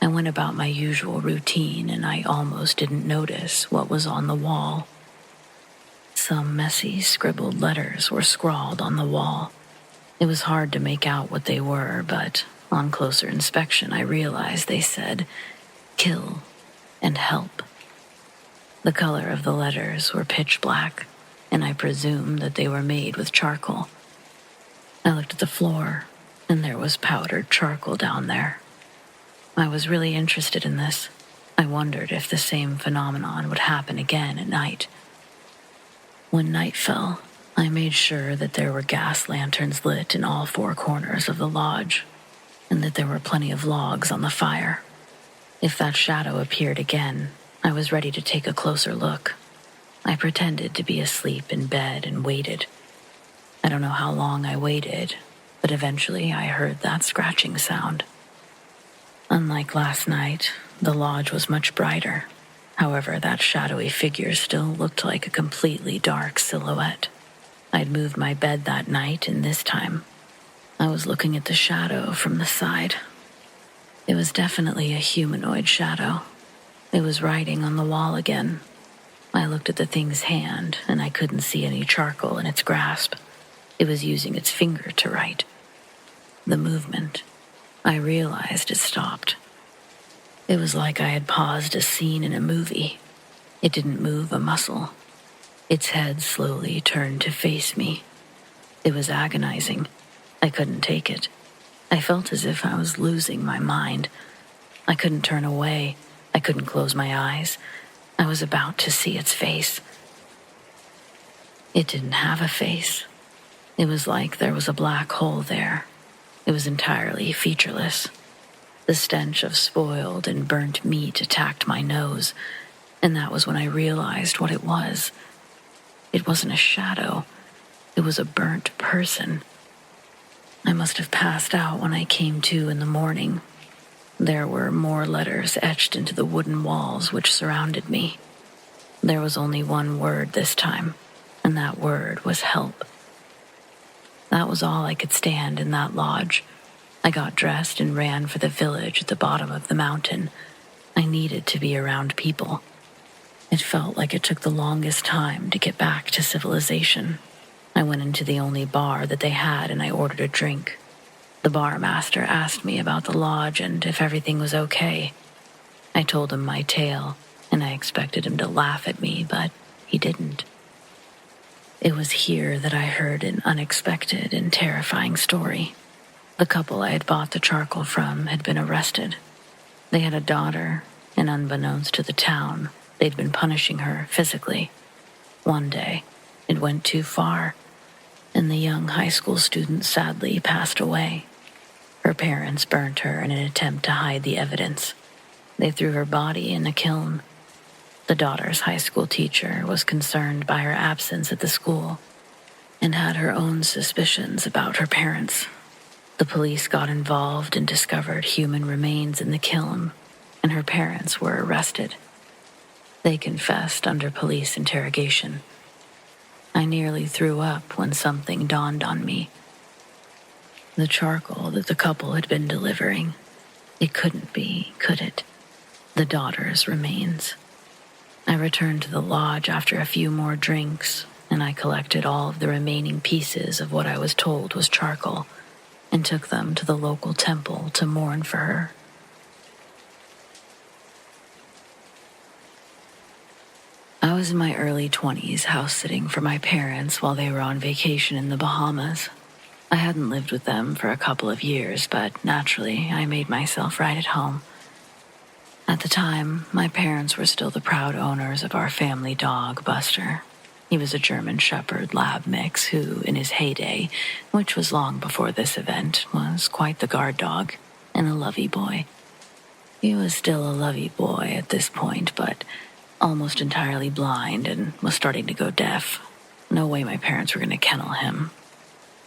I went about my usual routine and I almost didn't notice what was on the wall. Some messy, scribbled letters were scrawled on the wall. It was hard to make out what they were, but on closer inspection I realized they said, "Kill" and "Help." The color of the letters were pitch black, and I presumed that they were made with charcoal. I looked at the floor, and there was powdered charcoal down there. I was really interested in this. I wondered if the same phenomenon would happen again at night. When night fell, I made sure that there were gas lanterns lit in all four corners of the lodge, and that there were plenty of logs on the fire. If that shadow appeared again, I was ready to take a closer look. I pretended to be asleep in bed and waited. I don't know how long I waited, but eventually I heard that scratching sound. Unlike last night, the lodge was much brighter. However, that shadowy figure still looked like a completely dark silhouette. I'd moved my bed that night, and this time, I was looking at the shadow from the side. It was definitely a humanoid shadow. It was writing on the wall again. I looked at the thing's hand, and I couldn't see any charcoal in its grasp. It was using its finger to write. The movement, I realized it stopped. It was like I had paused a scene in a movie. It didn't move a muscle. Its head slowly turned to face me. It was agonizing. I couldn't take it. I felt as if I was losing my mind. I couldn't turn away. I couldn't close my eyes. I was about to see its face. It didn't have a face. It was like there was a black hole there. It was entirely featureless. The stench of spoiled and burnt meat attacked my nose, and that was when I realized what it was. It wasn't a shadow. It was a burnt person. I must have passed out when I came to in the morning. There were more letters etched into the wooden walls which surrounded me. There was only one word this time, and that word was help. That was all I could stand in that lodge. I got dressed and ran for the village at the bottom of the mountain. I needed to be around people. It felt like it took the longest time to get back to civilization. I went into the only bar that they had and I ordered a drink. The bar master asked me about the lodge and if everything was okay. I told him my tale, and I expected him to laugh at me, but he didn't. It was here that I heard an unexpected and terrifying story. The couple I had bought the charcoal from had been arrested. They had a daughter, and unbeknownst to the town, they'd been punishing her physically. One day, it went too far, and the young high school student sadly passed away. Her parents burnt her in an attempt to hide the evidence. They threw her body in a kiln. The daughter's high school teacher was concerned by her absence at the school and had her own suspicions about her parents. The police got involved and discovered human remains in the kiln, and her parents were arrested. They confessed under police interrogation. I nearly threw up when something dawned on me. The charcoal that the couple had been delivering, it couldn't be, could it? The daughter's remains. I returned to the lodge after a few more drinks, and I collected all of the remaining pieces of what I was told was charcoal and took them to the local temple to mourn for her. I was in my early 20s house-sitting for my parents while they were on vacation in the Bahamas. I hadn't lived with them for a couple of years, but naturally, I made myself right at home. At the time, my parents were still the proud owners of our family dog, Buster. He was a German Shepherd Lab mix who, in his heyday, which was long before this event, was quite the guard dog and a lovey boy. He was still a lovey boy at this point, but almost entirely blind and was starting to go deaf. No way my parents were going to kennel him.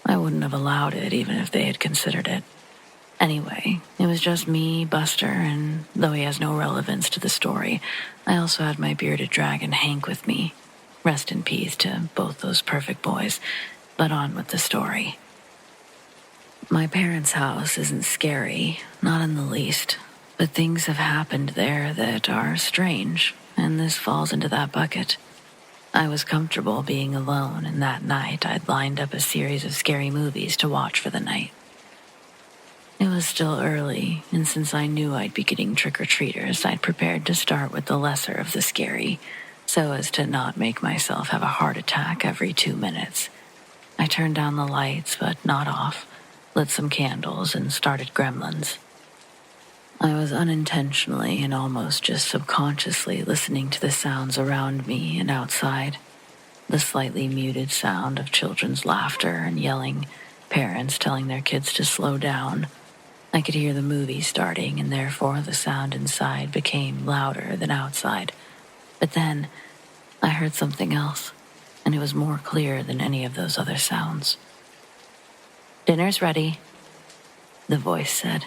I wouldn't have allowed it even if they had considered it. Anyway, it was just me, Buster, and though he has no relevance to the story, I also had my bearded dragon Hank with me. Rest in peace to both those perfect boys, but on with the story. My parents' house isn't scary, not in the least, but things have happened there that are strange, and this falls into that bucket. I was comfortable being alone, and that night I'd lined up a series of scary movies to watch for the night. It was still early, and since I knew I'd be getting trick-or-treaters, I'd prepared to start with the lesser of the scary, so as to not make myself have a heart attack every 2 minutes. I turned down the lights, but not off, lit some candles, and started Gremlins. I was unintentionally and almost just subconsciously listening to the sounds around me and outside. The slightly muted sound of children's laughter and yelling, parents telling their kids to slow down. I could hear the movie starting, and therefore the sound inside became louder than outside. But then, I heard something else, and it was more clear than any of those other sounds. "Dinner's ready," the voice said.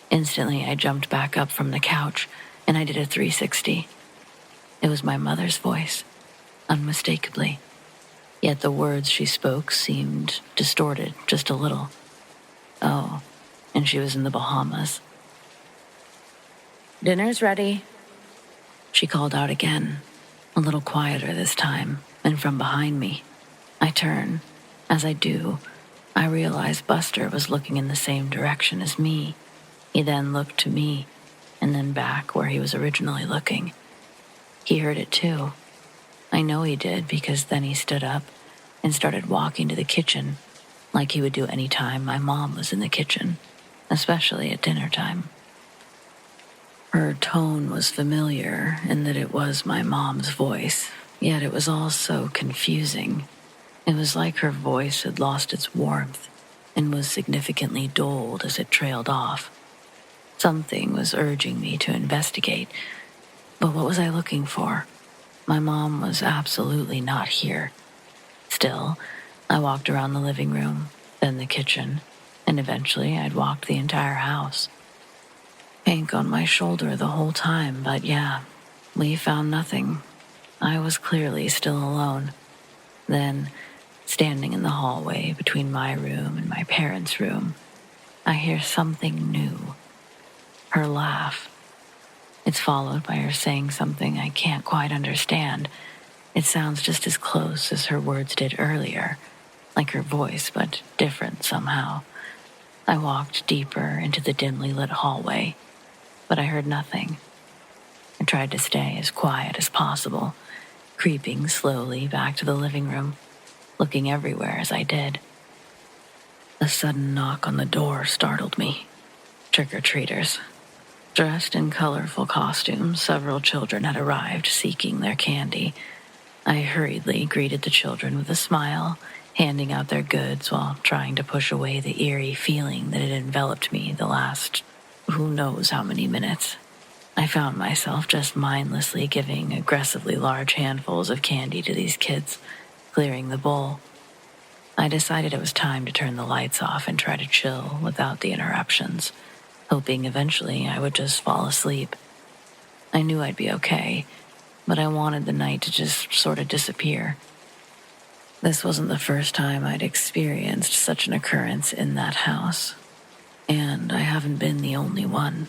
Instantly, I jumped back up from the couch, and I did a 360. It was my mother's voice, unmistakably. Yet the words she spoke seemed distorted just a little. Oh, and she was in the Bahamas. "Dinner's ready," she called out again, a little quieter this time, and from behind me. I turn. As I do, I realize Buster was looking in the same direction as me. He then looked to me, and then back where he was originally looking. He heard it too. I know he did because then he stood up and started walking to the kitchen, like he would do any time my mom was in the kitchen, especially at dinner time. Her tone was familiar in that it was my mom's voice, yet it was all so confusing. It was like her voice had lost its warmth and was significantly dulled as it trailed off. Something was urging me to investigate, but what was I looking for? My mom was absolutely not here. Still, I walked around the living room, then the kitchen, and eventually I'd walked the entire house. Pink on my shoulder the whole time, but yeah, we found nothing. I was clearly still alone. Then, standing in the hallway between my room and my parents' room, I hear something new. Her laugh. It's followed by her saying something I can't quite understand. It sounds just as close as her words did earlier, like her voice, but different somehow. I walked deeper into the dimly lit hallway, but I heard nothing. I tried to stay as quiet as possible, creeping slowly back to the living room, looking everywhere as I did. A sudden knock on the door startled me. Trick-or-treaters. Dressed in colorful costumes, several children had arrived seeking their candy. I hurriedly greeted the children with a smile, handing out their goods while trying to push away the eerie feeling that had enveloped me the last who knows how many minutes. I found myself just mindlessly giving aggressively large handfuls of candy to these kids, clearing the bowl. I decided it was time to turn the lights off and try to chill without the interruptions, hoping eventually I would just fall asleep. I knew I'd be okay, but I wanted the night to just sort of disappear. This wasn't the first time I'd experienced such an occurrence in that house, and I haven't been the only one.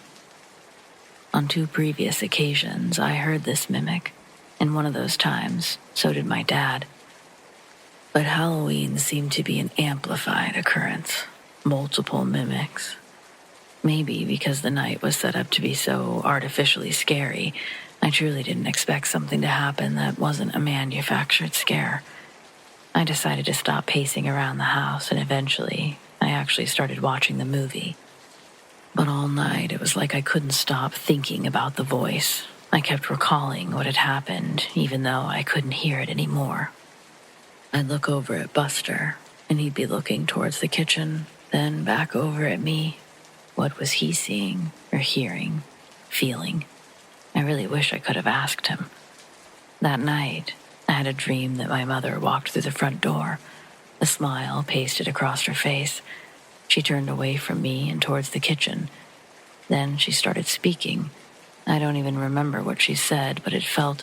On 2 previous occasions, I heard this mimic, and one of those times, so did my dad. But Halloween seemed to be an amplified occurrence, multiple mimics. Maybe because the night was set up to be so artificially scary, I truly didn't expect something to happen that wasn't a manufactured scare. I decided to stop pacing around the house, and eventually, I actually started watching the movie. But all night, it was like I couldn't stop thinking about the voice. I kept recalling what had happened, even though I couldn't hear it anymore. I'd look over at Buster, and he'd be looking towards the kitchen, then back over at me. What was he seeing, or hearing, feeling? I really wish I could have asked him. That night, I had a dream that my mother walked through the front door, a smile pasted across her face. She turned away from me and towards the kitchen. Then she started speaking. I don't even remember what she said, but it felt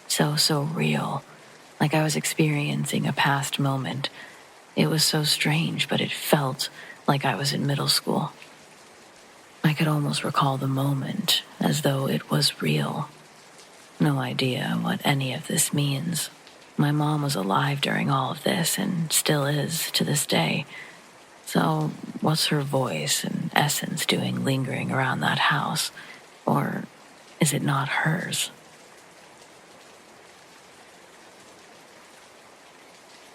so real, like I was experiencing a past moment. It was so strange, but it felt like I was in middle school. I could almost recall the moment as though it was real. No idea what any of this means. My mom was alive during all of this and still is to this day. So what's her voice and essence doing lingering around that house? Or is it not hers?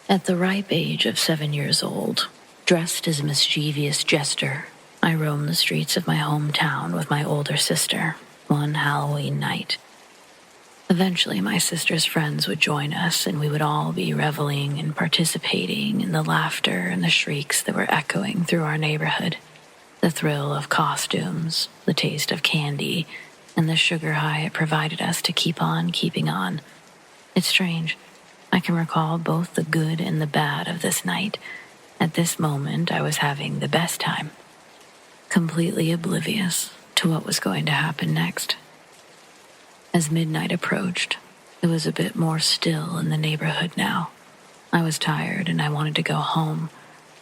At the ripe age of 7 years old, dressed as a mischievous jester, I roamed the streets of my hometown with my older sister one Halloween night. Eventually, my sister's friends would join us, and we would all be reveling and participating in the laughter and the shrieks that were echoing through our neighborhood. The thrill of costumes, the taste of candy, and the sugar high it provided us to keep on keeping on. It's strange. I can recall both the good and the bad of this night. At this moment, I was having the best time, completely oblivious to what was going to happen next. As midnight approached, it was a bit more still in the neighborhood now. I was tired and I wanted to go home.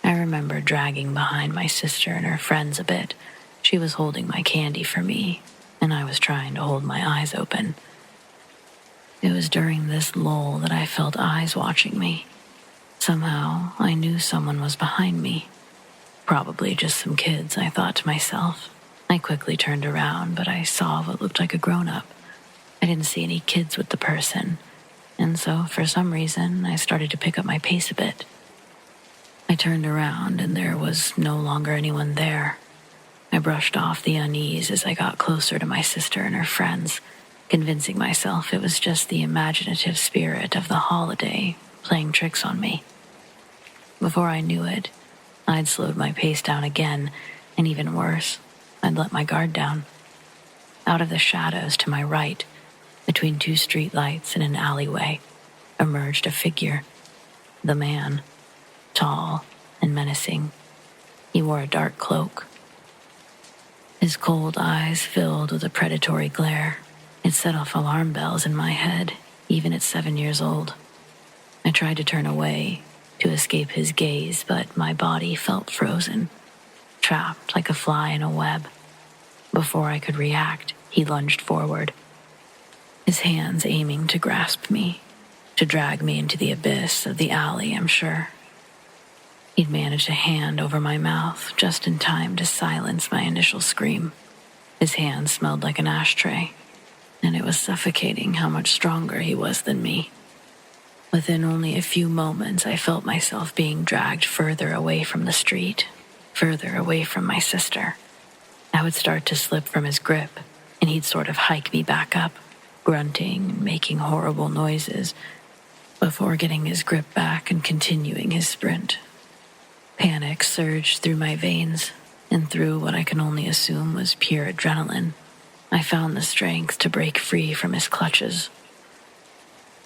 I remember dragging behind my sister and her friends a bit. She was holding my candy for me, and I was trying to hold my eyes open. It was during this lull that I felt eyes watching me. Somehow, I knew someone was behind me. Probably just some kids, I thought to myself. I quickly turned around, but I saw what looked like a grown-up. I didn't see any kids with the person, and so for some reason, I started to pick up my pace a bit. I turned around, and there was no longer anyone there. I brushed off the unease as I got closer to my sister and her friends, convincing myself it was just the imaginative spirit of the holiday playing tricks on me. Before I knew it, I'd slowed my pace down again, and even worse, I'd let my guard down. Out of the shadows to my right, between 2 street lights and an alleyway, emerged a figure. The man, tall and menacing. He wore a dark cloak. His cold eyes filled with a predatory glare. It set off alarm bells in my head, even at 7 years old. I tried to turn away, to escape his gaze, but my body felt frozen, trapped like a fly in a web. Before I could react, he lunged forward, his hands aiming to grasp me, to drag me into the abyss of the alley, I'm sure. He'd managed a hand over my mouth just in time to silence my initial scream. His hand smelled like an ashtray, and it was suffocating how much stronger he was than me. Within only a few moments, I felt myself being dragged further away from the street, further away from my sister. I would start to slip from his grip, and he'd sort of hike me back up, grunting and making horrible noises, before getting his grip back and continuing his sprint. Panic surged through my veins, and through what I can only assume was pure adrenaline, I found the strength to break free from his clutches.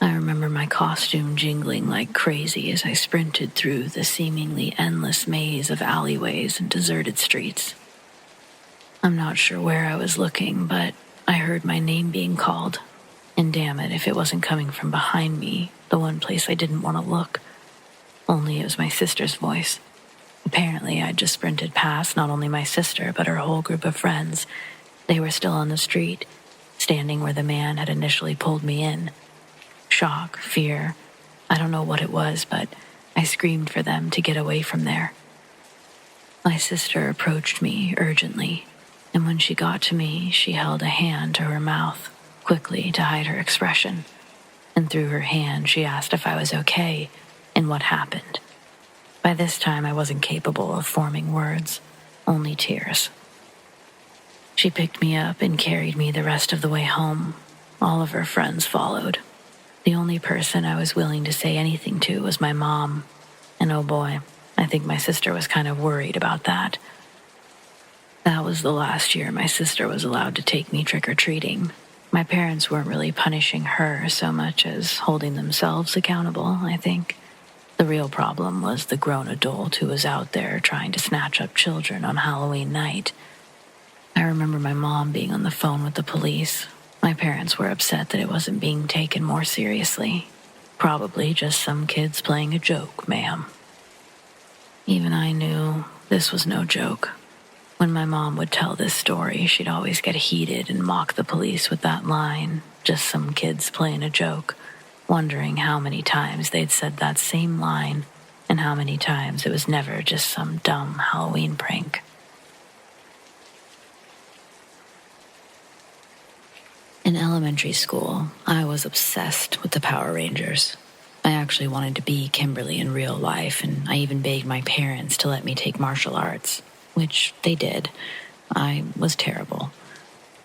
I remember my costume jingling like crazy as I sprinted through the seemingly endless maze of alleyways and deserted streets. I'm not sure where I was looking, but I heard my name being called, and damn it if it wasn't coming from behind me, the one place I didn't want to look. Only it was my sister's voice. Apparently, I'd just sprinted past not only my sister, but her whole group of friends. They were still on the street, standing where the man had initially pulled me in. Shock, fear, I don't know what it was, but I screamed for them to get away from there. My sister approached me urgently, and when she got to me, she held a hand to her mouth, quickly to hide her expression. And through her hand, she asked if I was okay and what happened. By this time, I wasn't capable of forming words, only tears. She picked me up and carried me the rest of the way home. All of her friends followed. The only person I was willing to say anything to was my mom. And oh boy, I think my sister was kind of worried about that. That was the last year my sister was allowed to take me trick-or-treating. My parents weren't really punishing her so much as holding themselves accountable, I think. The real problem was the grown adult who was out there trying to snatch up children on Halloween night. I remember my mom being on the phone with the police. My parents were upset that it wasn't being taken more seriously. Probably just some kids playing a joke, ma'am. Even I knew this was no joke. When my mom would tell this story, she'd always get heated and mock the police with that line, just some kids playing a joke, wondering how many times they'd said that same line and how many times it was never just some dumb Halloween prank. In elementary school, I was obsessed with the Power Rangers. I actually wanted to be Kimberly in real life, and I even begged my parents to let me take martial arts, which they did. I was terrible.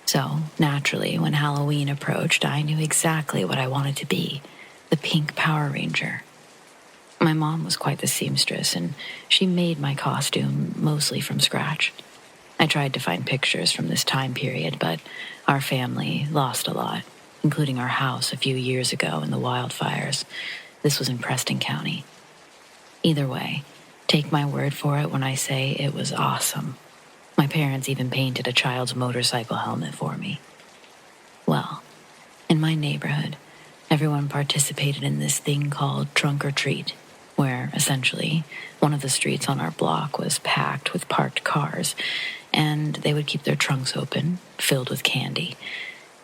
So, naturally, when Halloween approached, I knew exactly what I wanted to be, the Pink Power Ranger. My mom was quite the seamstress, and she made my costume mostly from scratch. I tried to find pictures from this time period, but our family lost a lot, including our house a few years ago in the wildfires. This was in Preston County. Either way, take my word for it when I say it was awesome. My parents even painted a child's motorcycle helmet for me. Well, in my neighborhood, everyone participated in this thing called Trunk or Treat, where, essentially, one of the streets on our block was packed with parked cars, and they would keep their trunks open, filled with candy.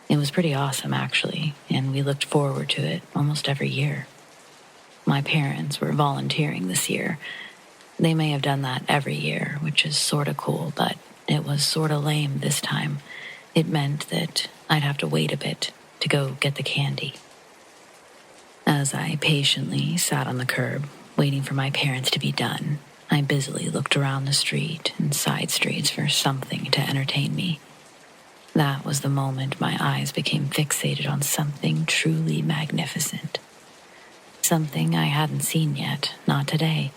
It was pretty awesome, actually, and we looked forward to it almost every year. My parents were volunteering this year. They may have done that every year, which is sort of cool, but it was sort of lame this time. It meant that I'd have to wait a bit to go get the candy. As I patiently sat on the curb, waiting for my parents to be done, I busily looked around the street and side streets for something to entertain me. That was the moment my eyes became fixated on something truly magnificent. Something I hadn't seen yet, not today.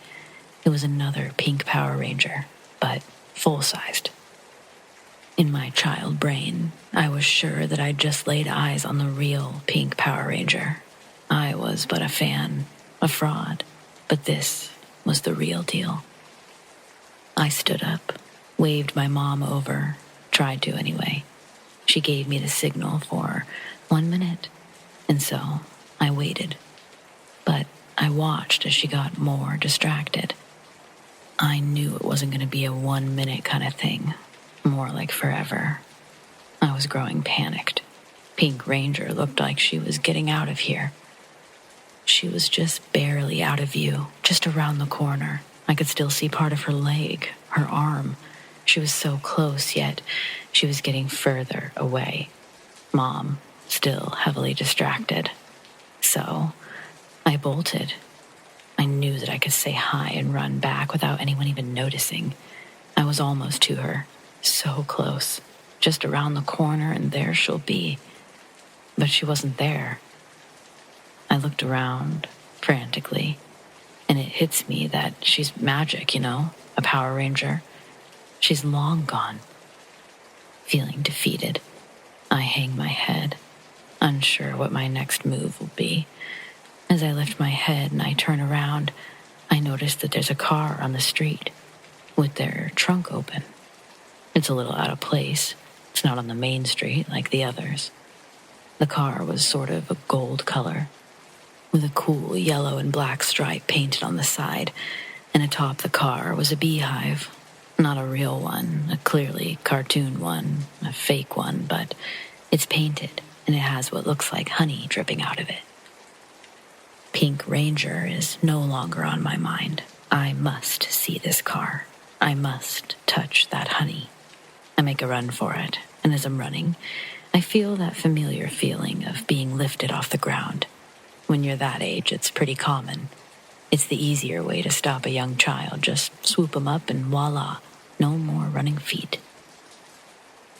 It was another Pink Power Ranger, but full-sized. In my child brain, I was sure that I'd just laid eyes on the real Pink Power Ranger. I was but a fan, a fraud, but this was the real deal. I stood up, waved my mom over, tried to anyway. She gave me the signal for 1 minute, and so I waited. But I watched as she got more distracted. I knew it wasn't going to be a 1 minute kind of thing, more like forever. I was growing panicked. Pink Ranger looked like she was getting out of here. She was just barely out of view, just around the corner. I could still see part of her leg, her arm. She was so close, yet she was getting further away. Mom, still heavily distracted. So I bolted. I knew that I could say hi and run back without anyone even noticing. I was almost to her, so close, just around the corner, and there she'll be. But she wasn't there. I looked around frantically, and it hits me that she's magic, a Power Ranger. She's long gone. Feeling defeated, I hang my head, unsure what my next move will be. As I lift my head and I turn around, I notice that there's a car on the street with their trunk open. It's a little out of place. It's not on the main street like the others. The car was sort of a gold color, with a cool yellow and black stripe painted on the side, and atop the car was a beehive. Not a real one, a clearly cartoon one, a fake one, but it's painted, and it has what looks like honey dripping out of it. Pink Ranger is no longer on my mind. I must see this car. I must touch that honey. I make a run for it, and as I'm running, I feel that familiar feeling of being lifted off the ground. When you're that age, it's pretty common. It's the easier way to stop a young child. Just swoop them up and voila, no more running feet.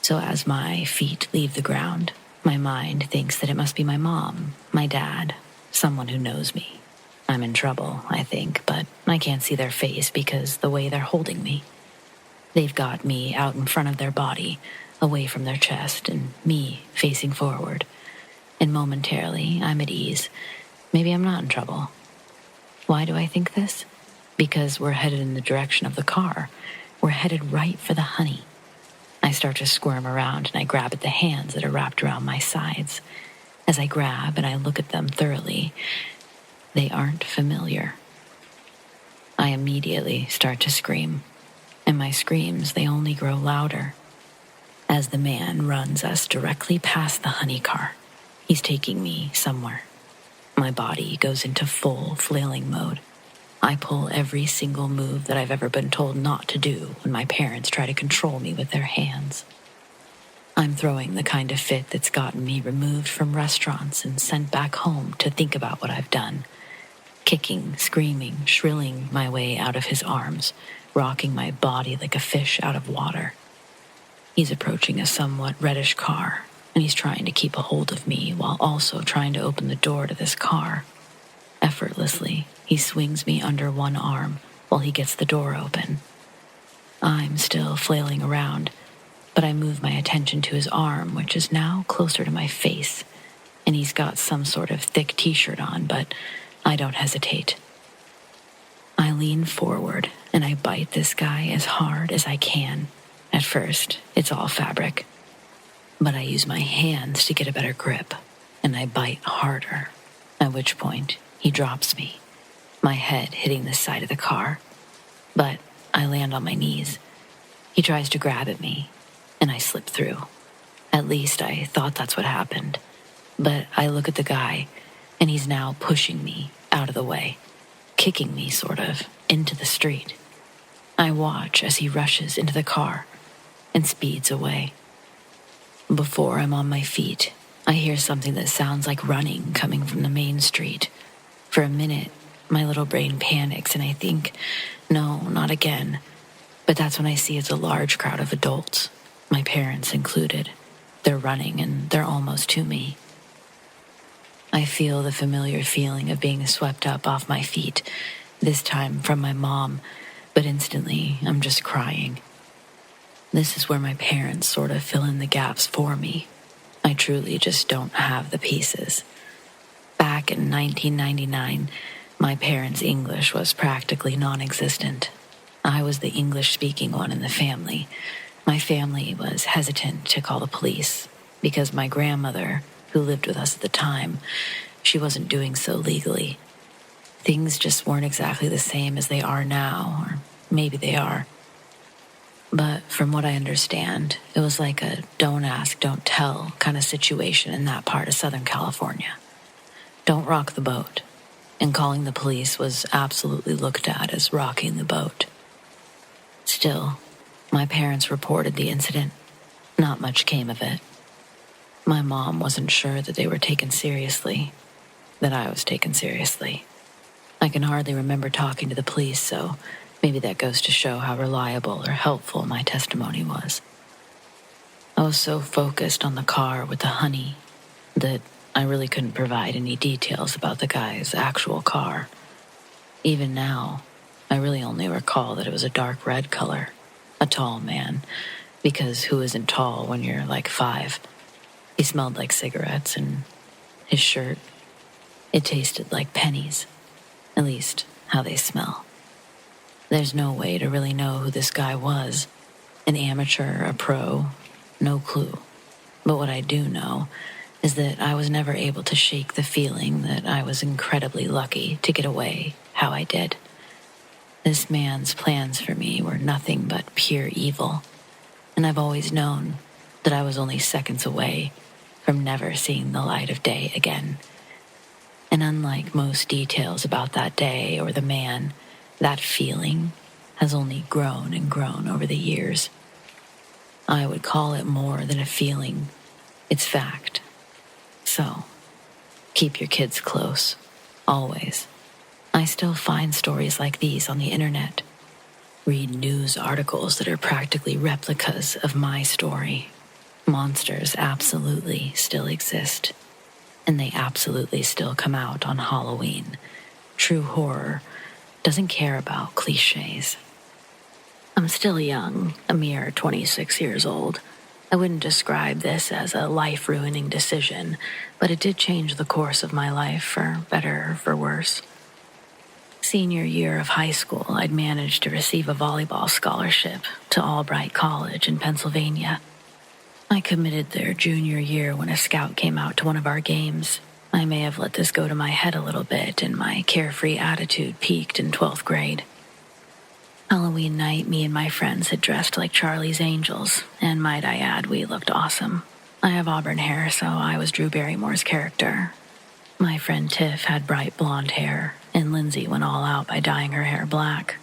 So as my feet leave the ground, my mind thinks that it must be my mom, my dad, someone who knows me. I'm in trouble, I think, but I can't see their face because the way they're holding me. They've got me out in front of their body, away from their chest, and me facing forward. And momentarily, I'm at ease. Maybe I'm not in trouble. Why do I think this? Because we're headed in the direction of the car. We're headed right for the honey. I start to squirm around and I grab at the hands that are wrapped around my sides. As I grab and I look at them thoroughly, they aren't familiar. I immediately start to scream, and my screams, they only grow louder. As the man runs us directly past the honey car, he's taking me somewhere. My body goes into full flailing mode. I pull every single move that I've ever been told not to do when my parents try to control me with their hands. I'm throwing the kind of fit that's gotten me removed from restaurants and sent back home to think about what I've done. Kicking, screaming, shrilling my way out of his arms, rocking my body like a fish out of water. He's approaching a somewhat reddish car, and he's trying to keep a hold of me while also trying to open the door to this car. Effortlessly, he swings me under one arm while he gets the door open. I'm still flailing around, but I move my attention to his arm, which is now closer to my face, and he's got some sort of thick t-shirt on, but I don't hesitate. I lean forward, and I bite this guy as hard as I can. At first, it's all fabric, but I use my hands to get a better grip, and I bite harder, at which point he drops me, my head hitting the side of the car. But I land on my knees. He tries to grab at me, and I slip through. At least I thought that's what happened. But I look at the guy, and he's now pushing me out of the way, kicking me, sort of, into the street. I watch as he rushes into the car and speeds away. Before I'm on my feet, I hear something that sounds like running coming from the main street. For a minute, my little brain panics and I think, no, not again. But that's when I see it's a large crowd of adults, my parents included. They're running and they're almost to me. I feel the familiar feeling of being swept up off my feet, this time from my mom, but instantly I'm just crying. This is where my parents sort of fill in the gaps for me. I truly just don't have the pieces. Back in 1999, my parents' English was practically non-existent. I was the English-speaking one in the family, My family was hesitant to call the police because my grandmother, who lived with us at the time, she wasn't doing so legally. Things just weren't exactly the same as they are now, or maybe they are. But from what I understand, it was like a don't ask, don't tell kind of situation in that part of Southern California. Don't rock the boat. And calling the police was absolutely looked at as rocking the boat. Still, my parents reported the incident. Not much came of it. My mom wasn't sure that they were taken seriously, that I was taken seriously. I can hardly remember talking to the police, so maybe that goes to show how reliable or helpful my testimony was. I was so focused on the car with the honey that I really couldn't provide any details about the guy's actual car. Even now, I really only recall that it was a dark red color, a tall man, because who isn't tall when you're like 5? He smelled like cigarettes, and his shirt, it tasted like pennies, at least how they smell. There's no way to really know who this guy was, an amateur, a pro, no clue. But what I do know is that I was never able to shake the feeling that I was incredibly lucky to get away how I did. This man's plans for me were nothing but pure evil, and I've always known that I was only seconds away from never seeing the light of day again. And unlike most details about that day or the man, that feeling has only grown and grown over the years. I would call it more than a feeling. It's fact. So, keep your kids close, always. I still find stories like these on the internet. Read news articles that are practically replicas of my story. Monsters absolutely still exist, and they absolutely still come out on Halloween. True horror doesn't care about cliches. I'm still young, a mere 26 years old. I wouldn't describe this as a life-ruining decision, but it did change the course of my life for better or for worse. Senior year of high school, I'd managed to receive a volleyball scholarship to Albright College in Pennsylvania. I committed there junior year when a scout came out to one of our games. I may have let this go to my head a little bit, and my carefree attitude peaked in 12th grade. Halloween night, me and my friends had dressed like Charlie's Angels, and might I add, we looked awesome. I have auburn hair, so I was Drew Barrymore's character. My friend Tiff had bright blonde hair, and Lindsay went all out by dyeing her hair black.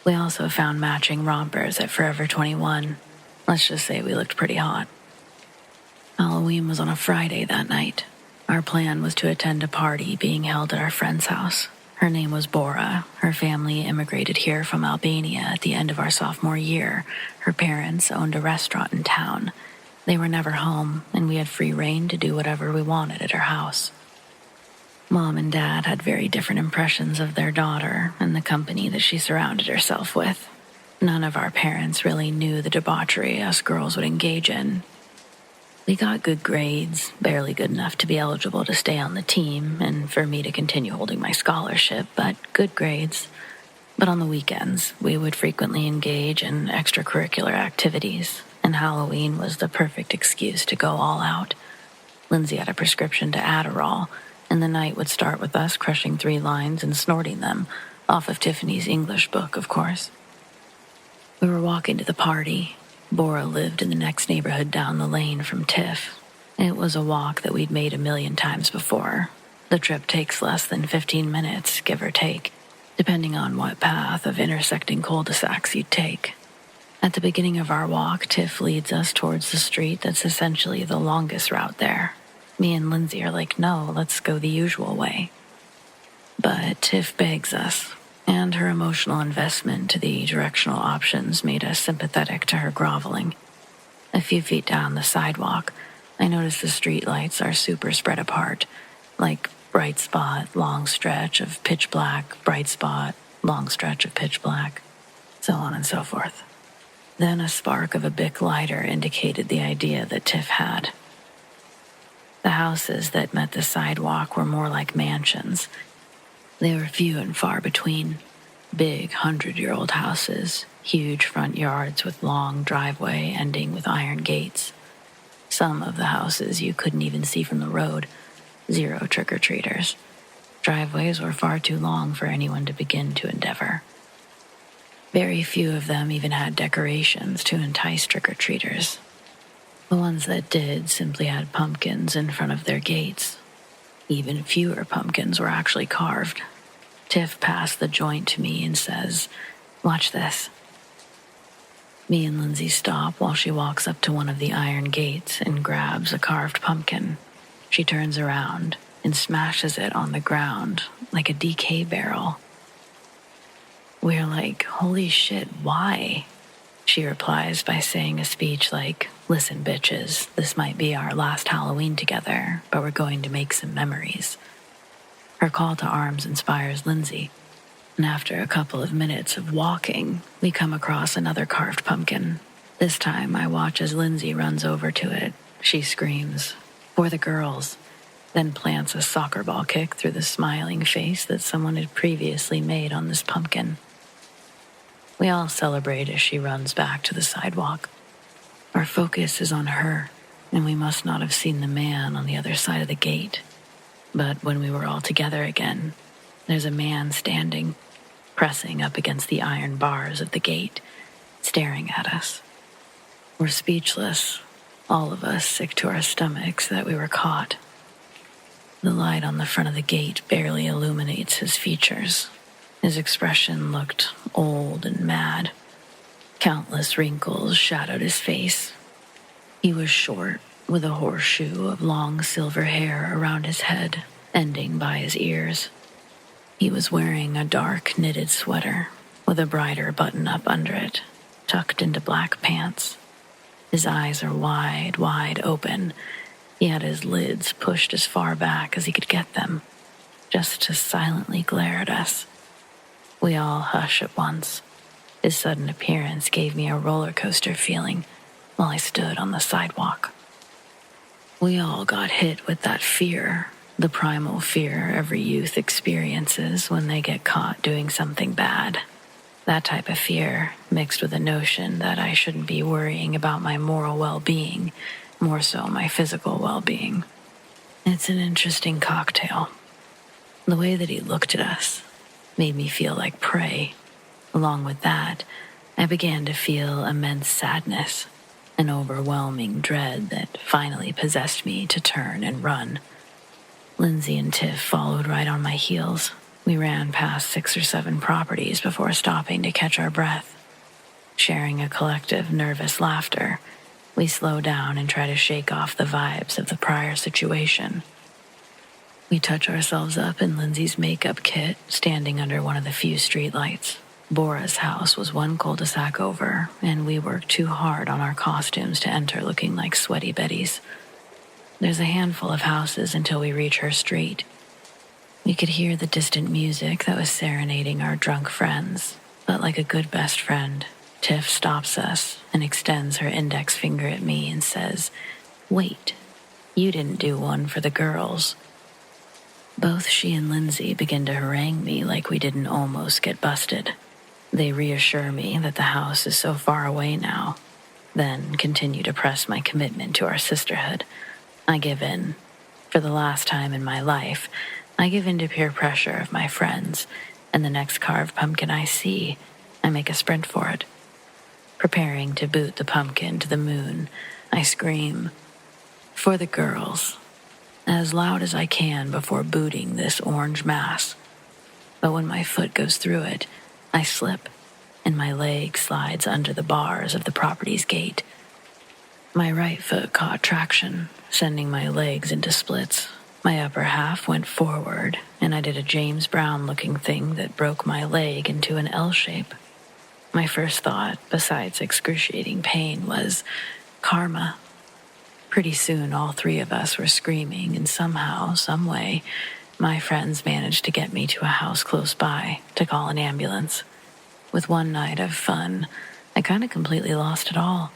We also found matching rompers at Forever 21. Let's just say we looked pretty hot. Halloween was on a Friday that night. Our plan was to attend a party being held at our friend's house. Her name was Bora. Her family immigrated here from Albania at the end of our sophomore year. Her parents owned a restaurant in town. They were never home, and we had free rein to do whatever we wanted at her house. Mom and Dad had very different impressions of their daughter and the company that she surrounded herself with. None of our parents really knew the debauchery us girls would engage in. We got good grades, barely good enough to be eligible to stay on the team and for me to continue holding my scholarship, but good grades. But on the weekends, we would frequently engage in extracurricular activities, and Halloween was the perfect excuse to go all out. Lindsay had a prescription to Adderall, and the night would start with us crushing 3 lines and snorting them, off of Tiffany's English book, of course. We were walking to the party. Bora lived in the next neighborhood down the lane from Tiff. It was a walk that we'd made a million times before. The trip takes less than 15 minutes, give or take, depending on what path of intersecting cul-de-sacs you'd take. At the beginning of our walk, Tiff leads us towards the street that's essentially the longest route there. Me and Lindsay are like, no, let's go the usual way. But Tiff begs us, and her emotional investment to the directional options made us sympathetic to her groveling. A few feet down the sidewalk, I noticed the streetlights are super spread apart, like bright spot, long stretch of pitch black, bright spot, long stretch of pitch black, so on and so forth. Then a spark of a Bic lighter indicated the idea that Tiff had. The houses that met the sidewalk were more like mansions. They were few and far between. Big 100-year-old houses, huge front yards with long driveway ending with iron gates. Some of the houses you couldn't even see from the road. Zero trick-or-treaters. Driveways were far too long for anyone to begin to endeavor. Very few of them even had decorations to entice trick-or-treaters. The ones that did simply had pumpkins in front of their gates. Even fewer pumpkins were actually carved. Tiff passed the joint to me and says, "Watch this." Me and Lindsay stop while she walks up to one of the iron gates and grabs a carved pumpkin. She turns around and smashes it on the ground like a DK barrel. We're like, "Holy shit, why?" She replies by saying a speech like, "Listen, bitches, this might be our last Halloween together, but we're going to make some memories." Her call to arms inspires Lindsay, and after a couple of minutes of walking, we come across another carved pumpkin. This time, I watch as Lindsay runs over to it. She screams, "For the girls," then plants a soccer ball kick through the smiling face that someone had previously made on this pumpkin. We all celebrate as she runs back to the sidewalk. Our focus is on her, and we must not have seen the man on the other side of the gate. But when we were all together again, there's a man standing, pressing up against the iron bars of the gate, staring at us. We're speechless, all of us sick to our stomachs that we were caught. The light on the front of the gate barely illuminates his features. His expression looked old and mad. Countless wrinkles shadowed his face. He was short, with a horseshoe of long silver hair around his head, ending by his ears. He was wearing a dark knitted sweater, with a brighter button-up under it, tucked into black pants. His eyes are wide, wide open. He had his lids pushed as far back as he could get them, just to silently glare at us. We all hush at once. His sudden appearance gave me a roller coaster feeling while I stood on the sidewalk. We all got hit with that fear, the primal fear every youth experiences when they get caught doing something bad. That type of fear, mixed with the notion that I shouldn't be worrying about my moral well-being, more so my physical well-being. It's an interesting cocktail. The way that he looked at us made me feel like prey. Along with that, I began to feel immense sadness, an overwhelming dread that finally possessed me to turn and run. Lindsay and Tiff followed right on my heels. We ran past 6 or 7 properties before stopping to catch our breath. Sharing a collective nervous laughter, we slow down and try to shake off the vibes of the prior situation. We touch ourselves up in Lindsay's makeup kit, standing under one of the few streetlights. Bora's house was one cul-de-sac over, and we worked too hard on our costumes to enter looking like sweaty Bettys. There's a handful of houses until we reach her street. We could hear the distant music that was serenading our drunk friends, but like a good best friend, Tiff stops us and extends her index finger at me and says, "Wait, you didn't do one for the girls." Both she and Lindsay begin to harangue me like we didn't almost get busted. They reassure me that the house is so far away now, then continue to press my commitment to our sisterhood. I give in. For the last time in my life, I give in to peer pressure of my friends, and the next carved pumpkin I see, I make a sprint for it. Preparing to boot the pumpkin to the moon, I scream, "For the girls," as loud as I can before booting this orange mass. But when my foot goes through it, I slip, and my leg slides under the bars of the property's gate. My right foot caught traction, sending my legs into splits. My upper half went forward, and I did a James Brown-looking thing that broke my leg into an L shape. My first thought, besides excruciating pain, was karma. Pretty soon, all 3 of us were screaming, and somehow, some way, my friends managed to get me to a house close by to call an ambulance. With one night of fun, I kind of completely lost it all.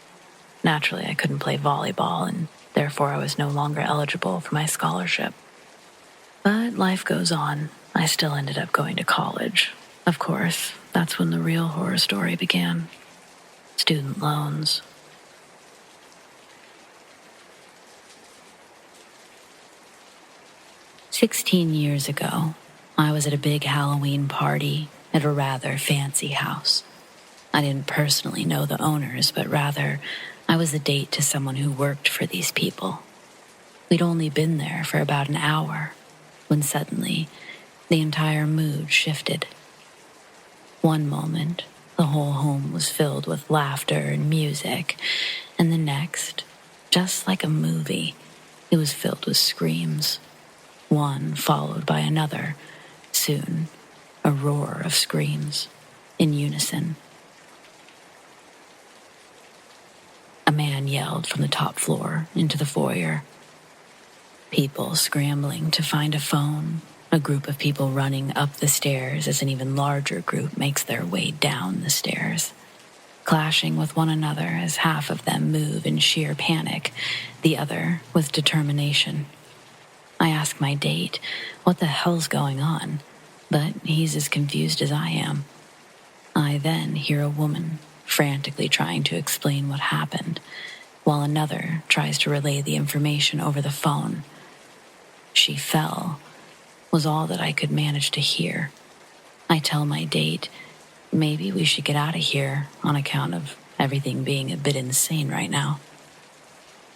Naturally, I couldn't play volleyball, and therefore I was no longer eligible for my scholarship. But life goes on. I still ended up going to college. Of course, that's when the real horror story began. Student loans. "16 years ago, I was at a big Halloween party at a rather fancy house. I didn't personally know the owners, but rather I was a date to someone who worked for these people. We'd only been there for about an hour when suddenly the entire mood shifted. One moment, the whole home was filled with laughter and music, and the next, just like a movie, it was filled with screams, one followed by another. Soon, a roar of screams, in unison. A man yelled from the top floor into the foyer. People scrambling to find a phone, a group of people running up the stairs as an even larger group makes their way down the stairs, clashing with one another as half of them move in sheer panic, the other with determination. I ask my date, what the hell's going on? But he's as confused as I am. I then hear a woman frantically trying to explain what happened, while another tries to relay the information over the phone. "She fell," was all that I could manage to hear. I tell my date, maybe we should get out of here on account of everything being a bit insane right now.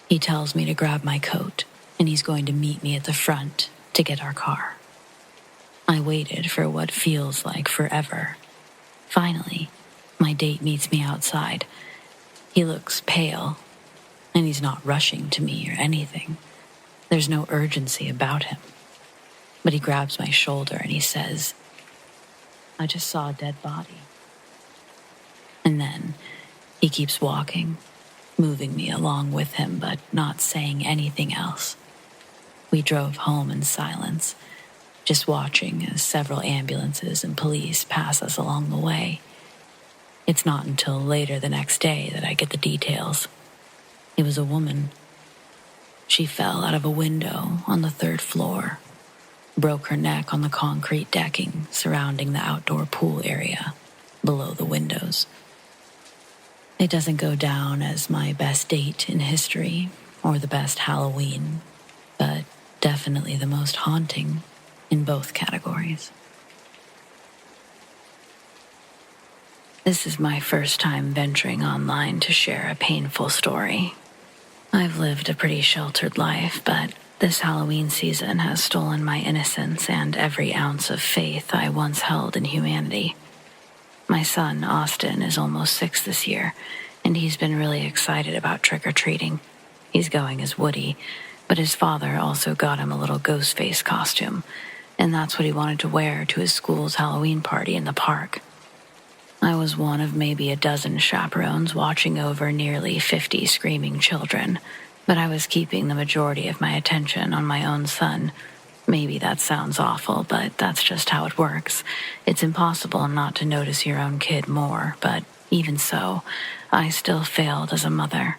He tells me to grab my coat, and he's going to meet me at the front to get our car. I waited for what feels like forever. Finally, my date meets me outside. He looks pale, and he's not rushing to me or anything. There's no urgency about him. But he grabs my shoulder and he says, "I just saw a dead body." And then he keeps walking, moving me along with him, but not saying anything else. We drove home in silence, just watching as several ambulances and police pass us along the way. It's not until later the next day that I get the details. It was a woman. She fell out of a window on the 3rd floor, broke her neck on the concrete decking surrounding the outdoor pool area below the windows. It doesn't go down as my best date in history or the best Halloween, but definitely the most haunting in both categories. This is my first time venturing online to share a painful story. I've lived a pretty sheltered life, but this Halloween season has stolen my innocence and every ounce of faith I once held in humanity. My son, Austin, is almost 6 this year, and he's been really excited about trick-or-treating. He's going as Woody, but his father also got him a little ghost face costume, and that's what he wanted to wear to his school's Halloween party in the park. I was one of maybe a dozen chaperones watching over nearly 50 screaming children, but I was keeping the majority of my attention on my own son. Maybe that sounds awful, but that's just how it works. It's impossible not to notice your own kid more, but even so, I still failed as a mother.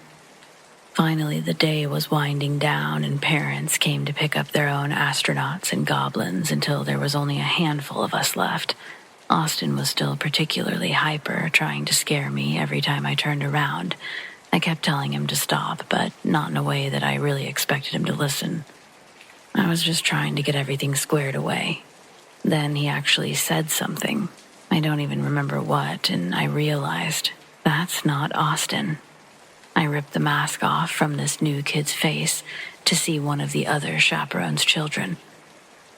Finally, the day was winding down and parents came to pick up their own astronauts and goblins until there was only a handful of us left. Austin was still particularly hyper, trying to scare me every time I turned around. I kept telling him to stop, but not in a way that I really expected him to listen. I was just trying to get everything squared away. Then he actually said something. I don't even remember what, and I realized, that's not Austin. I ripped the mask off from this new kid's face to see one of the other chaperone's children.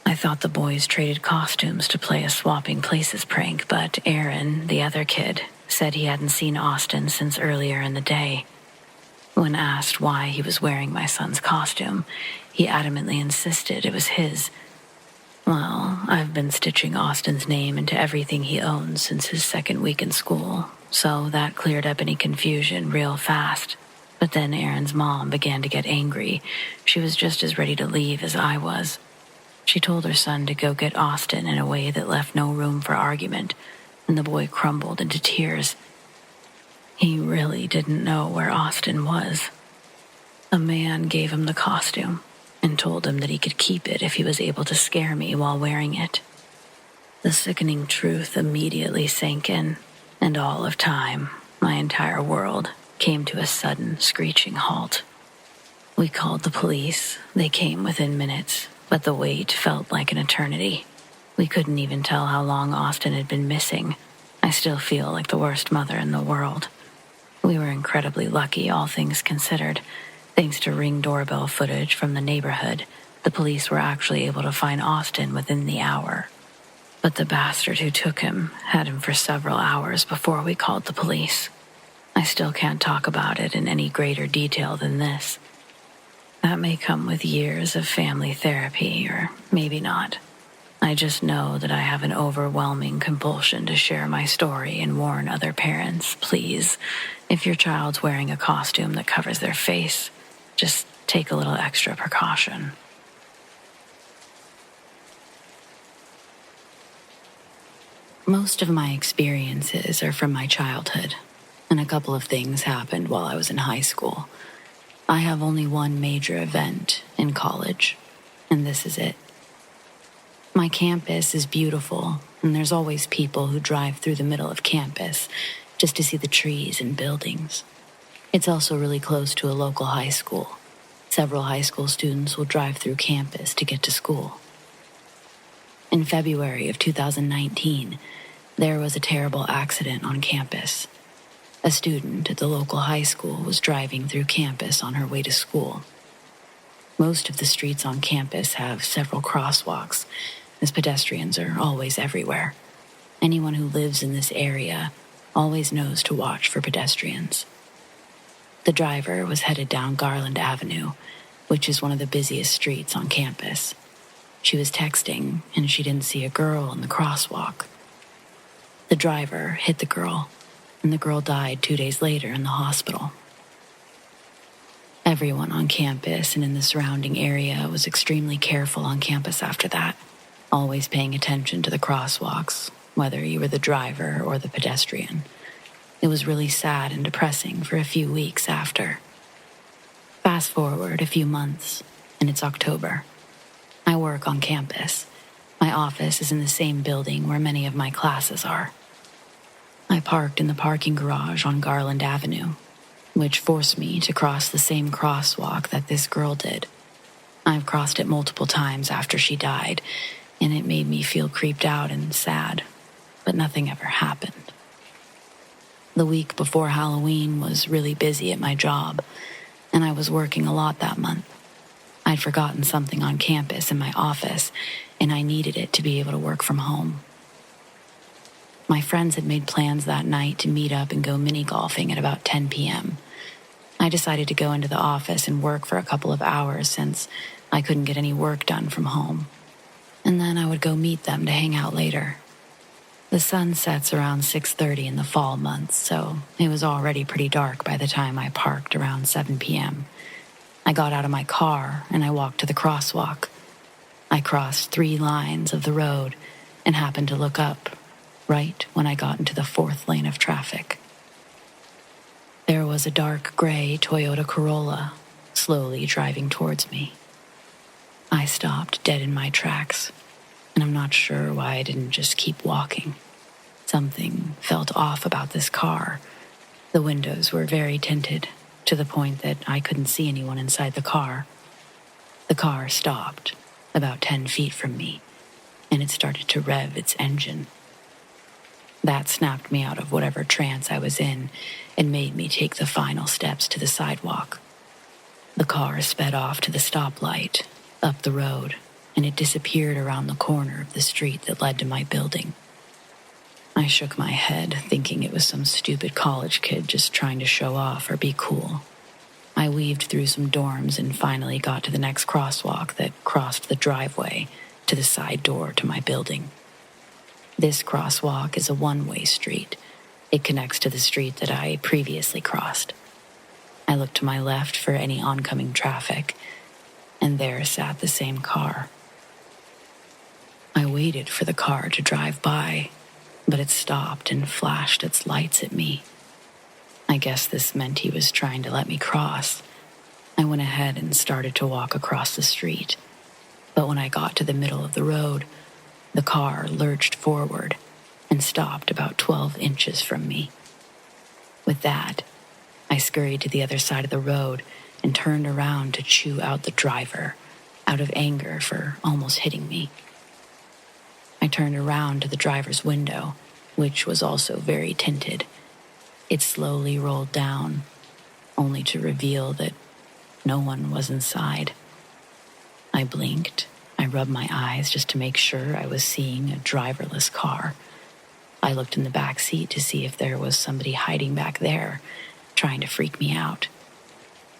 I thought the boys traded costumes to play a swapping places prank, but Aaron, the other kid, said he hadn't seen Austin since earlier in the day. When asked why he was wearing my son's costume, he adamantly insisted it was his. Well, I've been stitching Austin's name into everything he owns since his 2nd week in school, so that cleared up any confusion real fast. But then Aaron's mom began to get angry. She was just as ready to leave as I was. She told her son to go get Austin in a way that left no room for argument, and the boy crumbled into tears. He really didn't know where Austin was. A man gave him the costume and told him that he could keep it if he was able to scare me while wearing it. The sickening truth immediately sank in, and all of time, my entire world, came to a sudden screeching halt. We called the police. They came within minutes, but the wait felt like an eternity. We couldn't even tell how long Austin had been missing. I still feel like the worst mother in the world. We were incredibly lucky, all things considered. Thanks to Ring doorbell footage from the neighborhood, the police were actually able to find Austin within the hour. But the bastard who took him had him for several hours before we called the police. I still can't talk about it in any greater detail than this. That may come with years of family therapy, or maybe not. I just know that I have an overwhelming compulsion to share my story and warn other parents, please, if your child's wearing a costume that covers their face, just take a little extra precaution. Most of my experiences are from my childhood, and a couple of things happened while I was in high school. I have only one major event in college, and this is it. My campus is beautiful, and there's always people who drive through the middle of campus just to see the trees and buildings. It's also really close to a local high school. Several high school students will drive through campus to get to school. In February of 2019, there was a terrible accident on campus. A student at the local high school was driving through campus on her way to school. Most of the streets on campus have several crosswalks, as pedestrians are always everywhere. Anyone who lives in this area always knows to watch for pedestrians. The driver was headed down Garland Avenue, which is one of the busiest streets on campus. She was texting, and she didn't see a girl in the crosswalk. The driver hit the girl, and the girl died 2 days later in the hospital. Everyone on campus and in the surrounding area was extremely careful on campus after that, always paying attention to the crosswalks, whether you were the driver or the pedestrian. It was really sad and depressing for a few weeks after. Fast forward a few months, and it's October. I work on campus. My office is in the same building where many of my classes are. I parked in the parking garage on Garland Avenue, which forced me to cross the same crosswalk that this girl did. I've crossed it multiple times after she died, and it made me feel creeped out and sad, but nothing ever happened. The week before Halloween was really busy at my job, and I was working a lot that month. I'd forgotten something on campus in my office, and I needed it to be able to work from home. My friends had made plans that night to meet up and go mini-golfing at about 10 p.m. I decided to go into the office and work for a couple of hours since I couldn't get any work done from home. And then I would go meet them to hang out later. The sun sets around 6:30 in the fall months, so it was already pretty dark by the time I parked around 7 p.m. I got out of my car and I walked to the crosswalk. I crossed 3 lines of the road and happened to look up right when I got into the 4th lane of traffic. There was a dark gray Toyota Corolla slowly driving towards me. I stopped dead in my tracks, and I'm not sure why I didn't just keep walking. Something felt off about this car. The windows were very tinted, to the point that I couldn't see anyone inside the car. The car stopped about 10 feet from me, and it started to rev its engine. That snapped me out of whatever trance I was in and made me take the final steps to the sidewalk. The car sped off to the stoplight, up the road, and it disappeared around the corner of the street that led to my building. I shook my head, thinking it was some stupid college kid just trying to show off or be cool. I weaved through some dorms and finally got to the next crosswalk that crossed the driveway to the side door to my building. This crosswalk is a one-way street. It connects to the street that I previously crossed. I looked to my left for any oncoming traffic, and there sat the same car. I waited for the car to drive by, but it stopped and flashed its lights at me. I guess this meant he was trying to let me cross. I went ahead and started to walk across the street, but when I got to the middle of the road, The car lurched forward and stopped about 12 inches from me. With that, I scurried to the other side of the road and turned around to chew out the driver, out of anger for almost hitting me. I turned around to the driver's window, which was also very tinted. It slowly rolled down, only to reveal that no one was inside. I blinked. I rubbed my eyes just to make sure I was seeing a driverless car. I looked in the back seat to see if there was somebody hiding back there, trying to freak me out.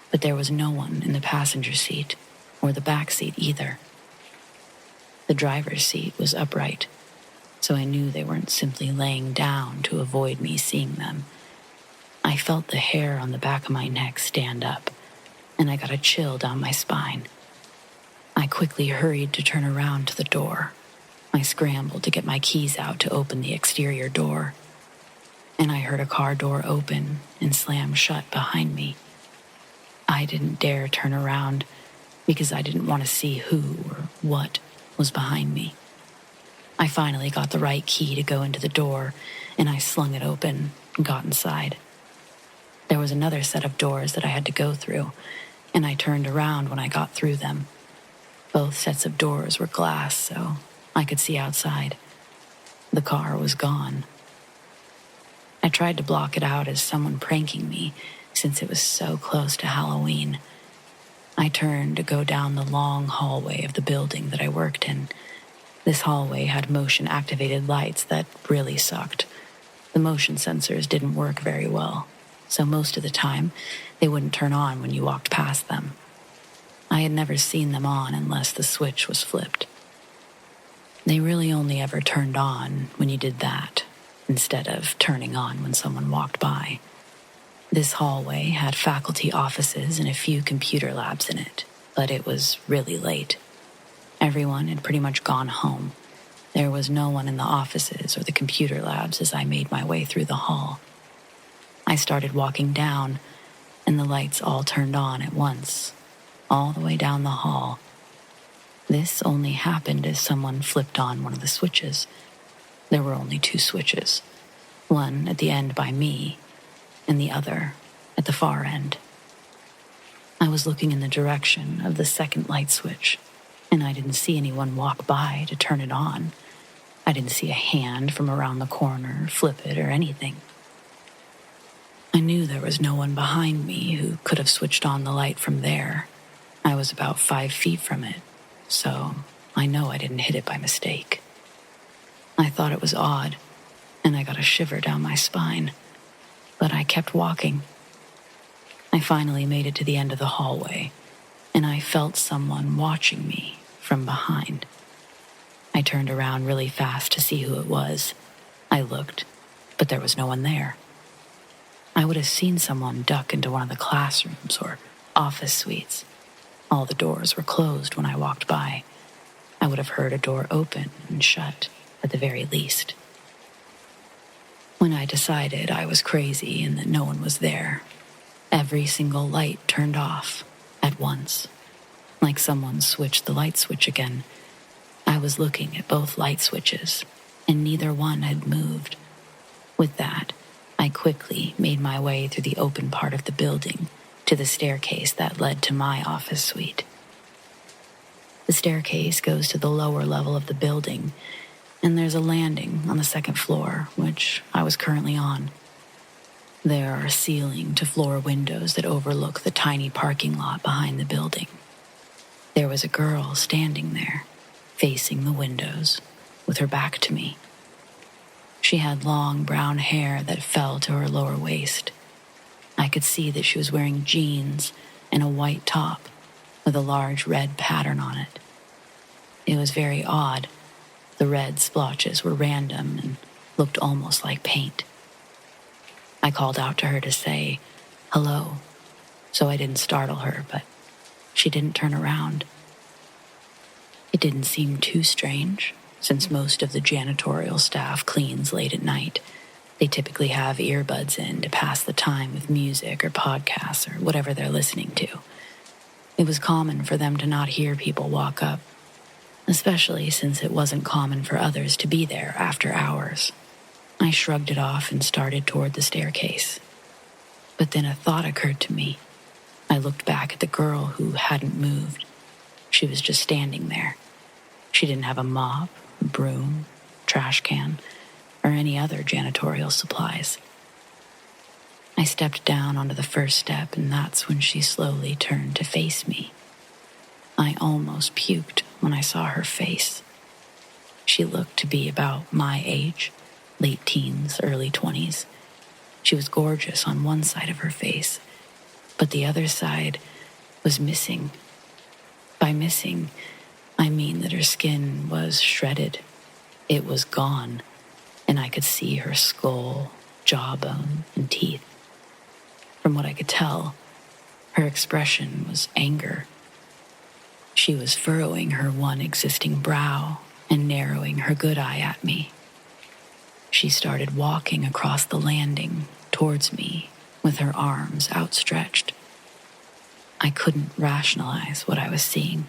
But there was no one in the passenger seat or the back seat either. The driver's seat was upright, so I knew they weren't simply laying down to avoid me seeing them. I felt the hair on the back of my neck stand up, and I got a chill down my spine. I quickly hurried to turn around to the door. I scrambled to get my keys out to open the exterior door, and I heard a car door open and slam shut behind me. I didn't dare turn around because I didn't want to see who or what was behind me. I finally got the right key to go into the door, and I slung it open and got inside. There was another set of doors that I had to go through, and I turned around when I got through them. Both sets of doors were glass, so I could see outside. The car was gone. I tried to block it out as someone pranking me, since it was so close to Halloween. I turned to go down the long hallway of the building that I worked in. This hallway had motion-activated lights that really sucked. The motion sensors didn't work very well, so most of the time, they wouldn't turn on when you walked past them. I had never seen them on unless the switch was flipped. They really only ever turned on when you did that, instead of turning on when someone walked by. This hallway had faculty offices and a few computer labs in it, but it was really late. Everyone had pretty much gone home. There was no one in the offices or the computer labs as I made my way through the hall. I started walking down, and the lights all turned on at once, all the way down the hall. This only happened as someone flipped on one of the switches. There were only 2 switches, one at the end by me, and the other at the far end. I was looking in the direction of the second light switch, and I didn't see anyone walk by to turn it on. I didn't see a hand from around the corner flip it or anything. I knew there was no one behind me who could have switched on the light from there. I was about 5 feet from it, so I know I didn't hit it by mistake. I thought it was odd, and I got a shiver down my spine, but I kept walking. I finally made it to the end of the hallway, and I felt someone watching me from behind. I turned around really fast to see who it was. I looked, but there was no one there. I would have seen someone duck into one of the classrooms or office suites. All the doors were closed when I walked by. I would have heard a door open and shut, at the very least. When I decided I was crazy and that no one was there, every single light turned off at once, like someone switched the light switch again. I was looking at both light switches, and neither one had moved. With that, I quickly made my way through the open part of the building to the staircase that led to my office suite. The staircase goes to the lower level of the building, and there's a landing on the second floor, which I was currently on. There are ceiling-to-floor windows that overlook the tiny parking lot behind the building. There was a girl standing there, facing the windows, with her back to me. She had long brown hair that fell to her lower waist. I could see that she was wearing jeans and a white top with a large red pattern on it. It was very odd. The red splotches were random and looked almost like paint. I called out to her to say, "Hello," so I didn't startle her, but she didn't turn around. It didn't seem too strange, since most of the janitorial staff cleans late at night. They typically have earbuds in to pass the time with music or podcasts or whatever they're listening to. It was common for them to not hear people walk up. especially since it wasn't common for others to be there after hours. I shrugged it off and started toward the staircase. But then a thought occurred to me. I looked back at the girl who hadn't moved. She was just standing there. She didn't have a mop, a broom, trash can, or any other janitorial supplies. I stepped down onto the first step, and that's when she slowly turned to face me. I almost puked when I saw her face. She looked to be about my age, late teens, early 20s. She was gorgeous on one side of her face, but the other side was missing. By missing, I mean that her skin was shredded. It was gone, and I could see her skull, jawbone, and teeth. From what I could tell, her expression was anger. She was furrowing her one existing brow and narrowing her good eye at me. She started walking across the landing towards me with her arms outstretched. I couldn't rationalize what I was seeing.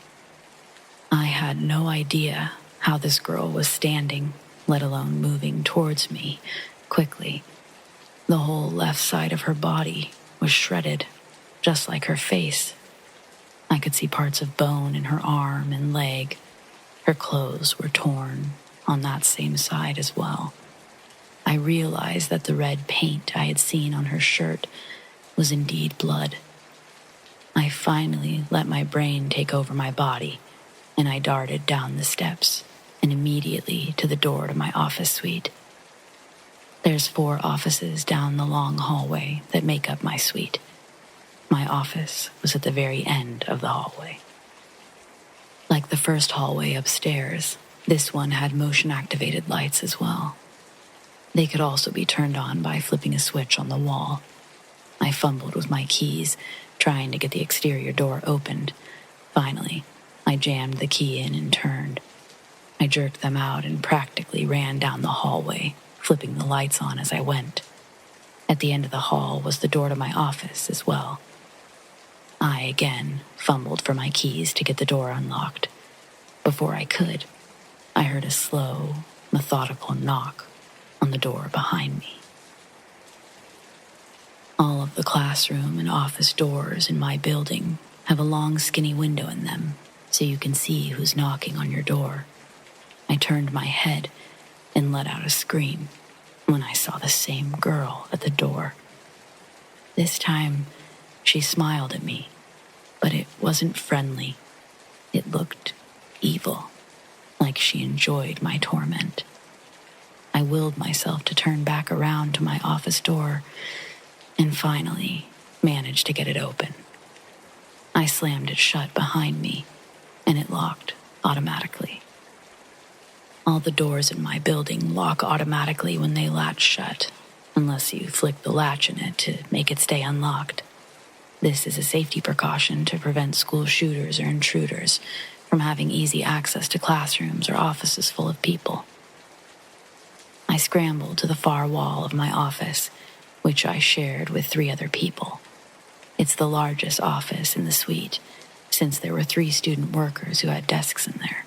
I had no idea how this girl was standing, let alone moving towards me quickly. The whole left side of her body was shredded, just like her face. I could see parts of bone in her arm and leg. Her clothes were torn on that same side as well. I realized that the red paint I had seen on her shirt was indeed blood. I finally let my brain take over my body, and I darted down the steps and immediately to the door to my office suite. There's 4 offices down the long hallway that make up my suite. My office was at the very end of the hallway. Like the first hallway upstairs, this one had motion-activated lights as well. They could also be turned on by flipping a switch on the wall. I fumbled with my keys, trying to get the exterior door opened. Finally, I jammed the key in and turned. I jerked them out and practically ran down the hallway, flipping the lights on as I went. At the end of the hall was the door to my office as well. I again fumbled for my keys to get the door unlocked. Before I could, I heard a slow, methodical knock on the door behind me. All of the classroom and office doors in my building have a long, skinny window in them, so you can see who's knocking on your door. I turned my head and let out a scream when I saw the same girl at the door. This time, she smiled at me, but it wasn't friendly. It looked evil, like she enjoyed my torment. I willed myself to turn back around to my office door and finally managed to get it open. I slammed it shut behind me, and it locked automatically. All the doors in my building lock automatically when they latch shut, unless you flick the latch in it to make it stay unlocked. This is a safety precaution to prevent school shooters or intruders from having easy access to classrooms or offices full of people. I scrambled to the far wall of my office, which I shared with 3 other people. It's the largest office in the suite, since there were 3 student workers who had desks in there.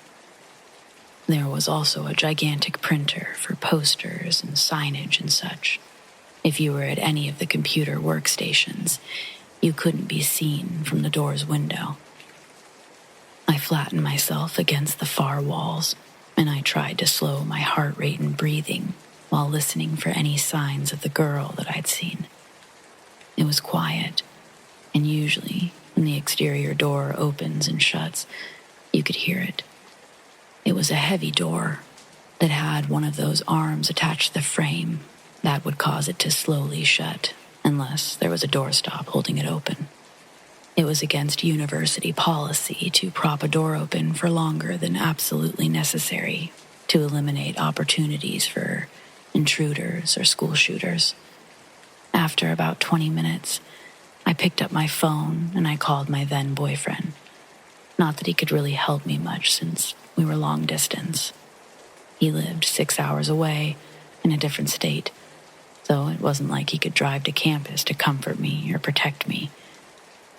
There was also a gigantic printer for posters and signage and such. If you were at any of the computer workstations, you couldn't be seen from the door's window. I flattened myself against the far walls, and I tried to slow my heart rate and breathing while listening for any signs of the girl that I'd seen. It was quiet, and usually when the exterior door opens and shuts, you could hear it. It was a heavy door that had one of those arms attached to the frame that would cause it to slowly shut unless there was a doorstop holding it open. It was against university policy to prop a door open for longer than absolutely necessary to eliminate opportunities for intruders or school shooters. After about 20 minutes, I picked up my phone and I called my then boyfriend. Not that he could really help me much since we were long distance. He lived 6 hours away in a different state, so it wasn't like he could drive to campus to comfort me or protect me.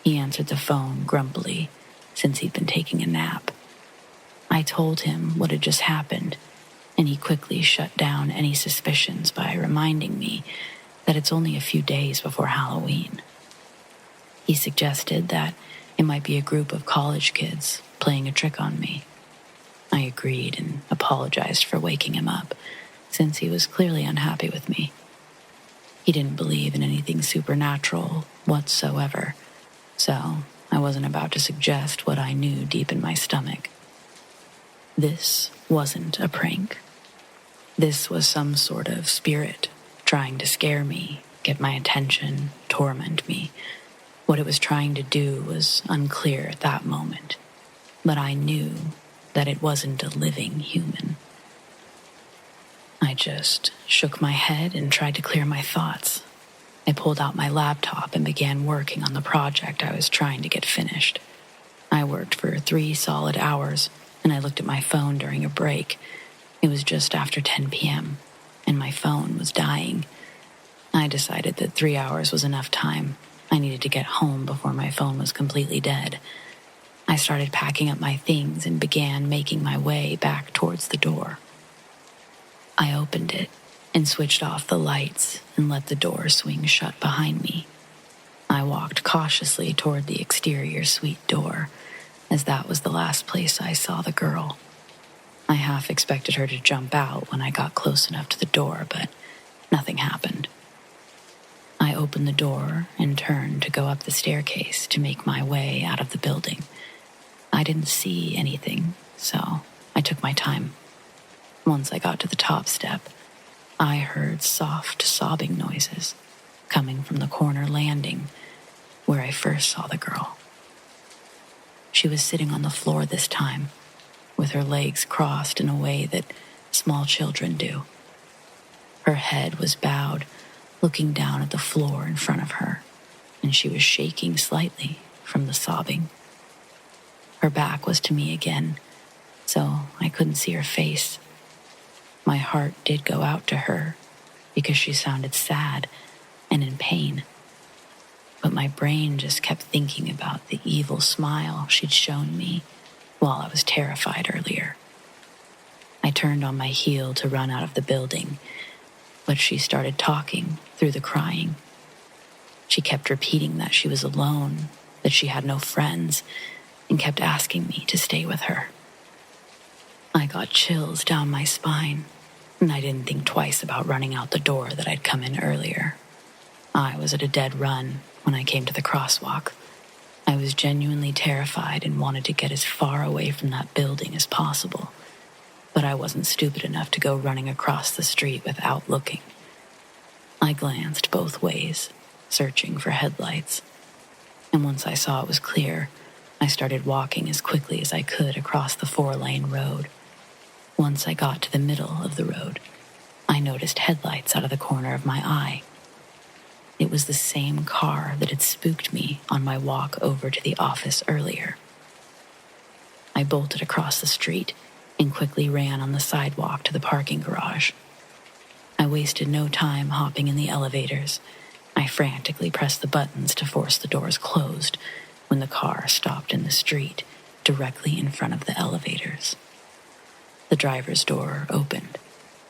He answered the phone grumpily since he'd been taking a nap. I told him what had just happened, and he quickly shut down any suspicions by reminding me that it's only a few days before Halloween. He suggested that it might be a group of college kids playing a trick on me. I agreed and apologized for waking him up, since he was clearly unhappy with me. He didn't believe in anything supernatural whatsoever, so I wasn't about to suggest what I knew deep in my stomach. This wasn't a prank. This was some sort of spirit trying to scare me, get my attention, torment me. What it was trying to do was unclear at that moment, but I knew that it wasn't a living human. I just shook my head and tried to clear my thoughts. I pulled out my laptop and began working on the project I was trying to get finished. I worked for 3 solid hours, and I looked at my phone during a break. It was just after 10 p.m., and my phone was dying. I decided that 3 hours was enough time. I needed to get home before my phone was completely dead. I started packing up my things and began making my way back towards the door. I opened it and switched off the lights and let the door swing shut behind me. I walked cautiously toward the exterior suite door, as that was the last place I saw the girl. I half expected her to jump out when I got close enough to the door, but nothing happened. I opened the door and turned to go up the staircase to make my way out of the building. I didn't see anything, so I took my time. Once I got to the top step, I heard soft sobbing noises coming from the corner landing where I first saw the girl. She was sitting on the floor this time, with her legs crossed in a way that small children do. Her head was bowed, looking down at the floor in front of her, and she was shaking slightly from the sobbing. Her back was to me again, so I couldn't see her face. My heart did go out to her because she sounded sad and in pain. But my brain just kept thinking about the evil smile she'd shown me while I was terrified earlier. I turned on my heel to run out of the building, but she started talking through the crying. She kept repeating that she was alone, that she had no friends, and kept asking me to stay with her. I got chills down my spine, and I didn't think twice about running out the door that I'd come in earlier. I was at a dead run when I came to the crosswalk. I was genuinely terrified and wanted to get as far away from that building as possible, but I wasn't stupid enough to go running across the street without looking. I glanced both ways, searching for headlights, and once I saw it was clear, I started walking as quickly as I could across the 4-lane road. Once I got to the middle of the road, I noticed headlights out of the corner of my eye. It was the same car that had spooked me on my walk over to the office earlier. I bolted across the street and quickly ran on the sidewalk to the parking garage. I wasted no time hopping in the elevators. I frantically pressed the buttons to force the doors closed when the car stopped in the street directly in front of the elevators. The driver's door opened,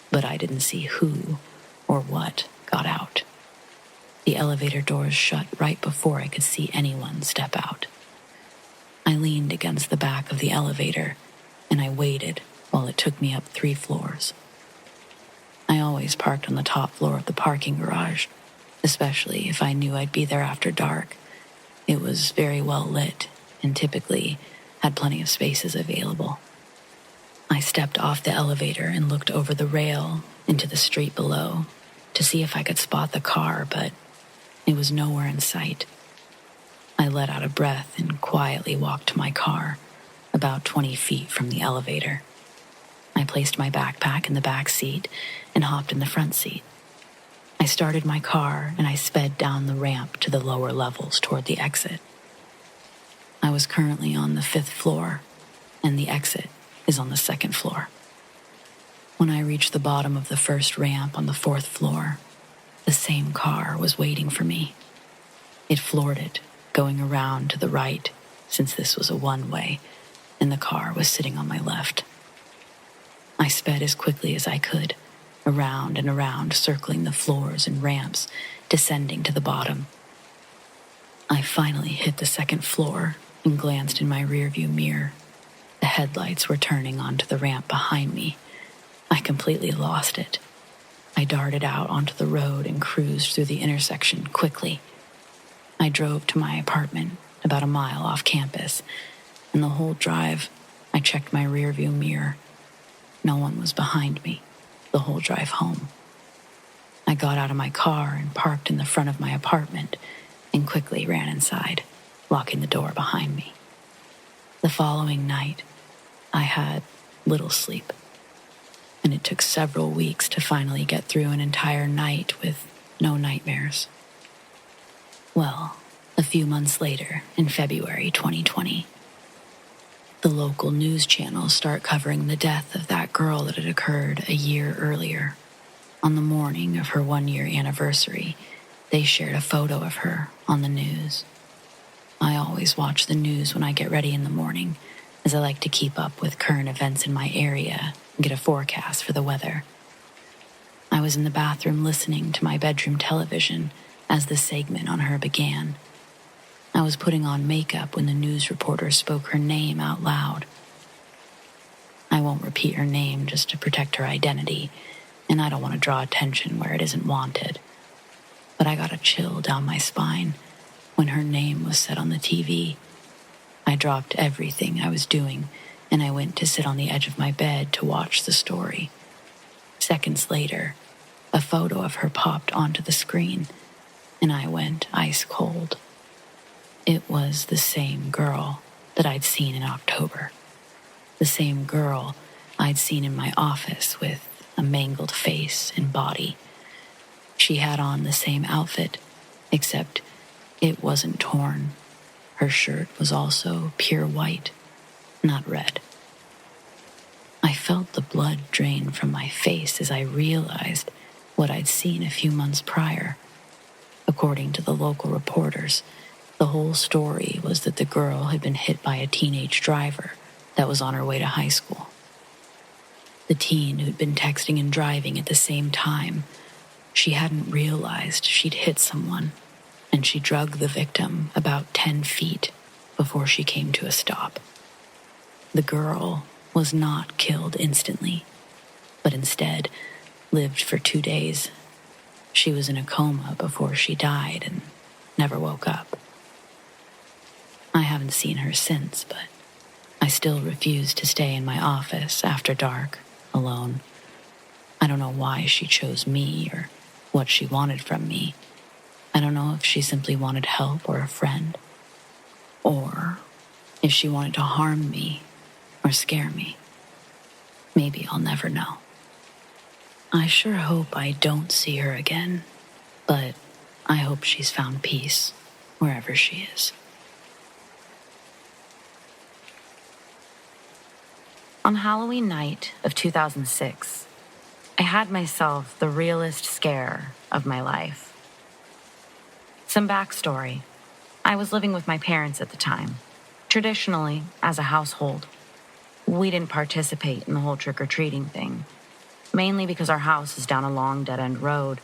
but I didn't see who or what got out. The elevator doors shut right before I could see anyone step out. I leaned against the back of the elevator, and I waited while it took me up 3 floors. I always parked on the top floor of the parking garage, especially if I knew I'd be there after dark. It was very well lit and typically had plenty of spaces available. I stepped off the elevator and looked over the rail into the street below to see if I could spot the car, but it was nowhere in sight. I let out a breath and quietly walked to my car, about 20 feet from the elevator. I placed my backpack in the back seat and hopped in the front seat. I started my car and I sped down the ramp to the lower levels toward the exit. I was currently on the 5th floor, and the exit is on the 2nd floor. When I reached the bottom of the first ramp on the 4th floor, the same car was waiting for me. It floored it, going around to the right, since this was a one-way, and the car was sitting on my left. I sped as quickly as I could, around and around, circling the floors and ramps, descending to the bottom. I finally hit the second floor and glanced in my rearview mirror. The headlights were turning onto the ramp behind me. I completely lost it. I darted out onto the road and cruised through the intersection quickly. I drove to my apartment, about a mile off campus, and the whole drive, I checked my rearview mirror. No one was behind me, the whole drive home. I got out of my car and parked in the front of my apartment and quickly ran inside, locking the door behind me. The following night, I had little sleep, and it took several weeks to finally get through an entire night with no nightmares. Well, a few months later, in February 2020, the local news channels start covering the death of that girl that had occurred a year earlier. On the morning of her 1-year anniversary, they shared a photo of her on the news. I always watch the news when I get ready in the morning, as I like to keep up with current events in my area and get a forecast for the weather. I was in the bathroom listening to my bedroom television as the segment on her began. I was putting on makeup when the news reporter spoke her name out loud. I won't repeat her name just to protect her identity, and I don't want to draw attention where it isn't wanted. But I got a chill down my spine when her name was said on the TV. I dropped everything I was doing, and I went to sit on the edge of my bed to watch the story. Seconds later, a photo of her popped onto the screen, and I went ice cold. It was the same girl that I'd seen in October. The same girl I'd seen in my office with a mangled face and body. She had on the same outfit, except it wasn't torn. Her shirt was also pure white, not red. I felt the blood drain from my face as I realized what I'd seen a few months prior. According to the local reporters, the whole story was that the girl had been hit by a teenage driver that was on her way to high school. The teen who'd been texting and driving at the same time, she hadn't realized she'd hit someone, and she dragged the victim about 10 feet before she came to a stop. The girl was not killed instantly, but instead lived for 2 days. She was in a coma before she died and never woke up. I haven't seen her since, but I still refuse to stay in my office after dark, alone. I don't know why she chose me or what she wanted from me. I don't know if she simply wanted help or a friend, or if she wanted to harm me or scare me. Maybe I'll never know. I sure hope I don't see her again, but I hope she's found peace wherever she is. On Halloween night of 2006, I had myself the realest scare of my life. Some backstory. I was living with my parents at the time. Traditionally, as a household, we didn't participate in the whole trick-or-treating thing, mainly because our house is down a long dead-end road,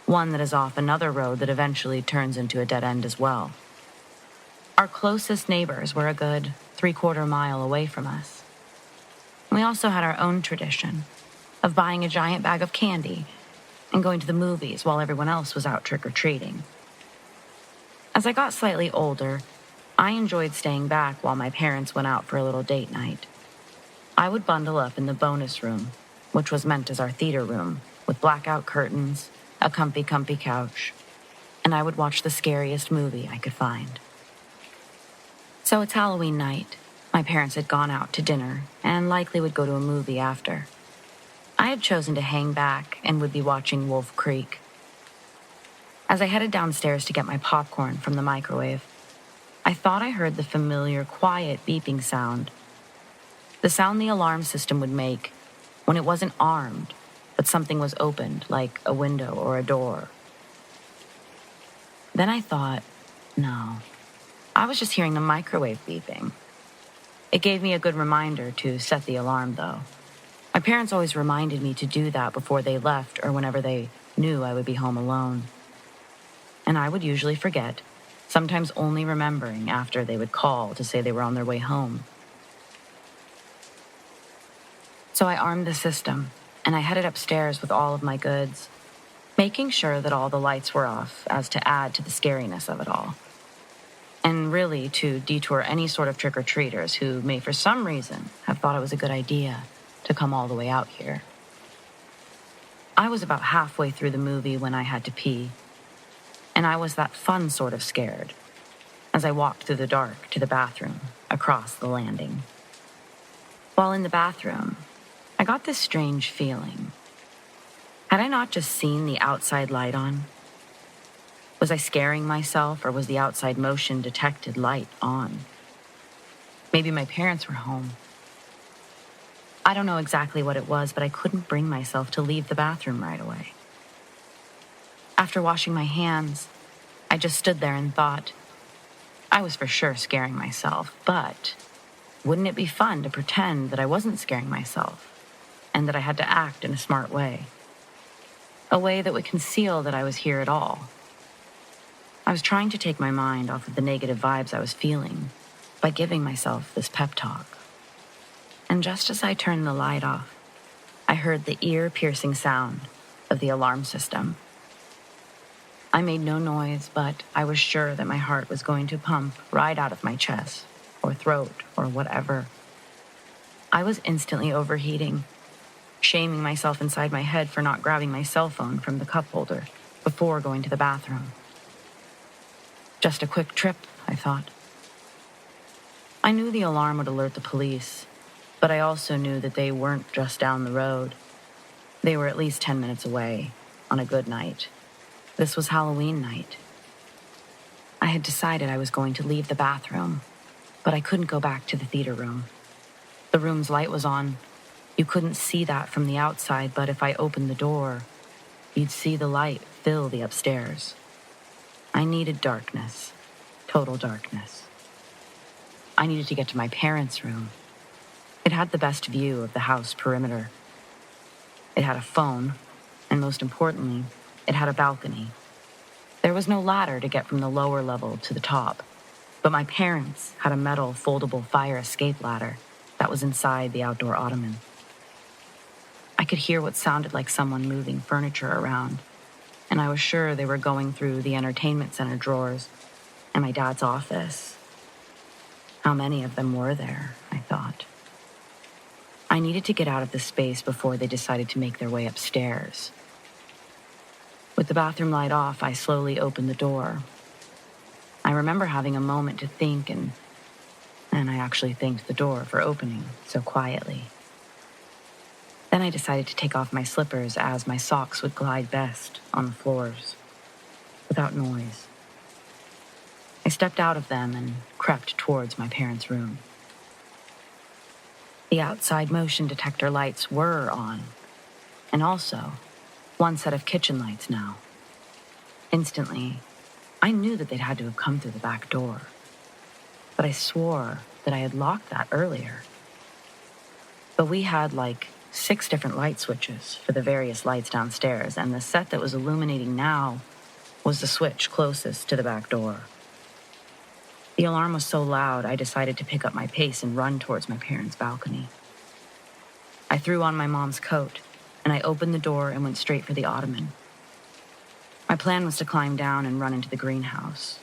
one that is off another road that eventually turns into a dead end as well. Our closest neighbors were a good 3/4 mile away from us. We also had our own tradition of buying a giant bag of candy and going to the movies while everyone else was out trick-or-treating. As I got slightly older, I enjoyed staying back while my parents went out for a little date night. I would bundle up in the bonus room, which was meant as our theater room, with blackout curtains, a comfy couch, and I would watch the scariest movie I could find. So it's Halloween night. My parents had gone out to dinner and likely would go to a movie after. I had chosen to hang back and would be watching Wolf Creek. As I headed downstairs to get my popcorn from the microwave, I thought I heard the familiar, quiet beeping sound. The sound the alarm system would make when it wasn't armed, but something was opened, like a window or a door. Then I thought, no, I was just hearing the microwave beeping. It gave me a good reminder to set the alarm, though. My parents always reminded me to do that before they left or whenever they knew I would be home alone. And I would usually forget, sometimes only remembering after they would call to say they were on their way home. So I armed the system, and I headed upstairs with all of my goods, making sure that all the lights were off as to add to the scariness of it all. And really to detour any sort of trick-or-treaters who may for some reason have thought it was a good idea to come all the way out here. I was about halfway through the movie when I had to pee, and I was that fun sort of scared as I walked through the dark to the bathroom across the landing. While in the bathroom, I got this strange feeling. Had I not just seen the outside light on? Was I scaring myself, or was the outside motion detected light on? Maybe my parents were home. I don't know exactly what it was, but I couldn't bring myself to leave the bathroom right away. After washing my hands, I just stood there and thought, I was for sure scaring myself, but wouldn't it be fun to pretend that I wasn't scaring myself and that I had to act in a smart way? A way that would conceal that I was here at all. I was trying to take my mind off of the negative vibes I was feeling by giving myself this pep talk. And just as I turned the light off, I heard the ear-piercing sound of the alarm system. I made no noise, but I was sure that my heart was going to pump right out of my chest, or throat, or whatever. I was instantly overheating, shaming myself inside my head for not grabbing my cell phone from the cup holder before going to the bathroom. Just a quick trip, I thought. I knew the alarm would alert the police, but I also knew that they weren't just down the road. They were at least 10 minutes away on a good night. This was Halloween night. I had decided I was going to leave the bathroom, but I couldn't go back to the theater room. The room's light was on. You couldn't see that from the outside, but if I opened the door, you'd see the light fill the upstairs. I needed darkness, total darkness. I needed to get to my parents' room. It had the best view of the house perimeter. It had a phone, and most importantly, it had a balcony. There was no ladder to get from the lower level to the top, but my parents had a metal foldable fire escape ladder that was inside the outdoor ottoman. I could hear what sounded like someone moving furniture around, and I was sure they were going through the entertainment center drawers and my dad's office. How many of them were there, I thought. I needed to get out of the space before they decided to make their way upstairs. With the bathroom light off, I slowly opened the door. I remember having a moment to think, and I actually thanked the door for opening so quietly. Then I decided to take off my slippers as my socks would glide best on the floors, without noise. I stepped out of them and crept towards my parents' room. The outside motion detector lights were on, and also one set of kitchen lights now. Instantly, I knew that they'd had to have come through the back door, but I swore that I had locked that earlier. But we had 6 different light switches for the various lights downstairs, and the set that was illuminating now was the switch closest to the back door. The alarm was so loud, I decided to pick up my pace and run towards my parents' balcony. I threw on my mom's coat, and I opened the door and went straight for the ottoman. My plan was to climb down and run into the greenhouse.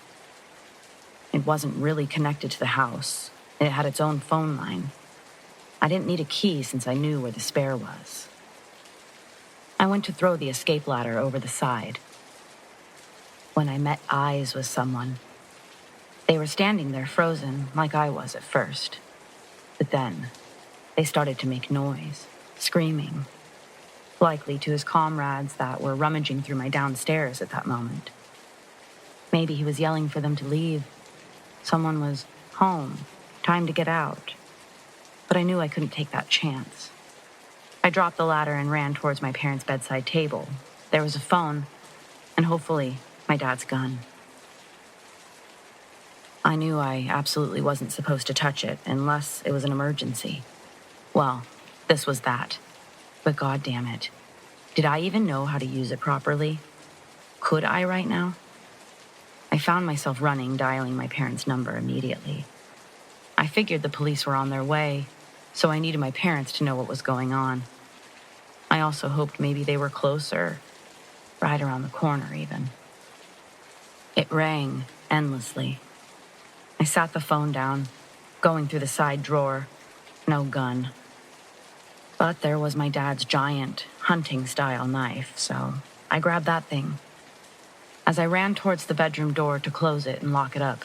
It wasn't really connected to the house. It had its own phone line. I didn't need a key since I knew where the spare was. I went to throw the escape ladder over the side when I met eyes with someone. They were standing there frozen like I was at first. But then they started to make noise, screaming, likely to his comrades that were rummaging through my downstairs at that moment. Maybe he was yelling for them to leave. Someone was home, time to get out. But I knew I couldn't take that chance. I dropped the ladder and ran towards my parents' bedside table. There was a phone, and hopefully my dad's gun. I knew I absolutely wasn't supposed to touch it unless it was an emergency. Well, this was that. But God damn it. Did I even know how to use it properly? Could I right now? I found myself running, dialing my parents' number immediately. I figured the police were on their way, so I needed my parents to know what was going on. I also hoped maybe they were closer, right around the corner even. It rang endlessly. I sat the phone down, going through the side drawer. No gun. But there was my dad's giant hunting-style knife, so I grabbed that thing. As I ran towards the bedroom door to close it and lock it up,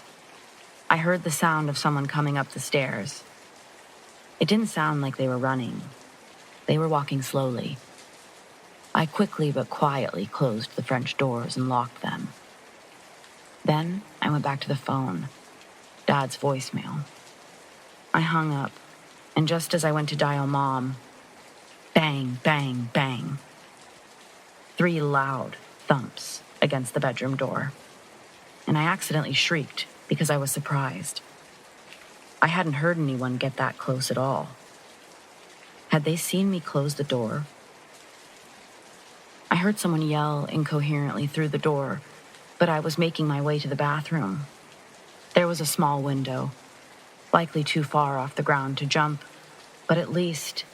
I heard the sound of someone coming up the stairs. It didn't sound like they were running. They were walking slowly. I quickly but quietly closed the French doors and locked them. Then I went back to the phone, Dad's voicemail. I hung up, and just as I went to dial Mom, bang, bang, bang. 3 loud thumps against the bedroom door, and I accidentally shrieked because I was surprised. I hadn't heard anyone get that close at all. Had they seen me close the door? I heard someone yell incoherently through the door, but I was making my way to the bathroom. There was a small window, likely too far off the ground to jump, but at least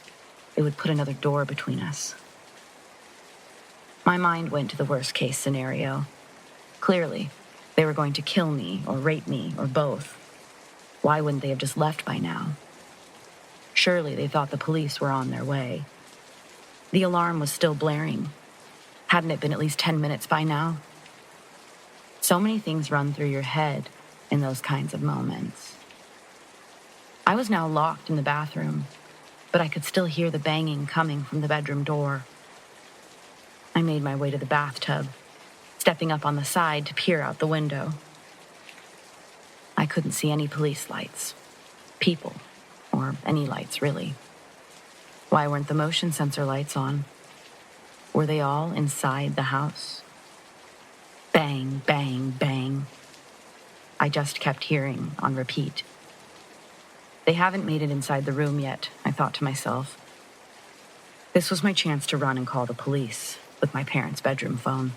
it would put another door between us. My mind went to the worst-case scenario. Clearly, they were going to kill me or rape me or both. Why wouldn't they have just left by now? Surely they thought the police were on their way. The alarm was still blaring. Hadn't it been at least 10 minutes by now? So many things run through your head in those kinds of moments. I was now locked in the bathroom, but I could still hear the banging coming from the bedroom door. I made my way to the bathtub, stepping up on the side to peer out the window. I couldn't see any police lights, people, or any lights really. Why weren't the motion sensor lights on? Were they all inside the house? Bang, bang, bang. I just kept hearing on repeat. They haven't made it inside the room yet, I thought to myself. This was my chance to run and call the police with my parents' bedroom phone.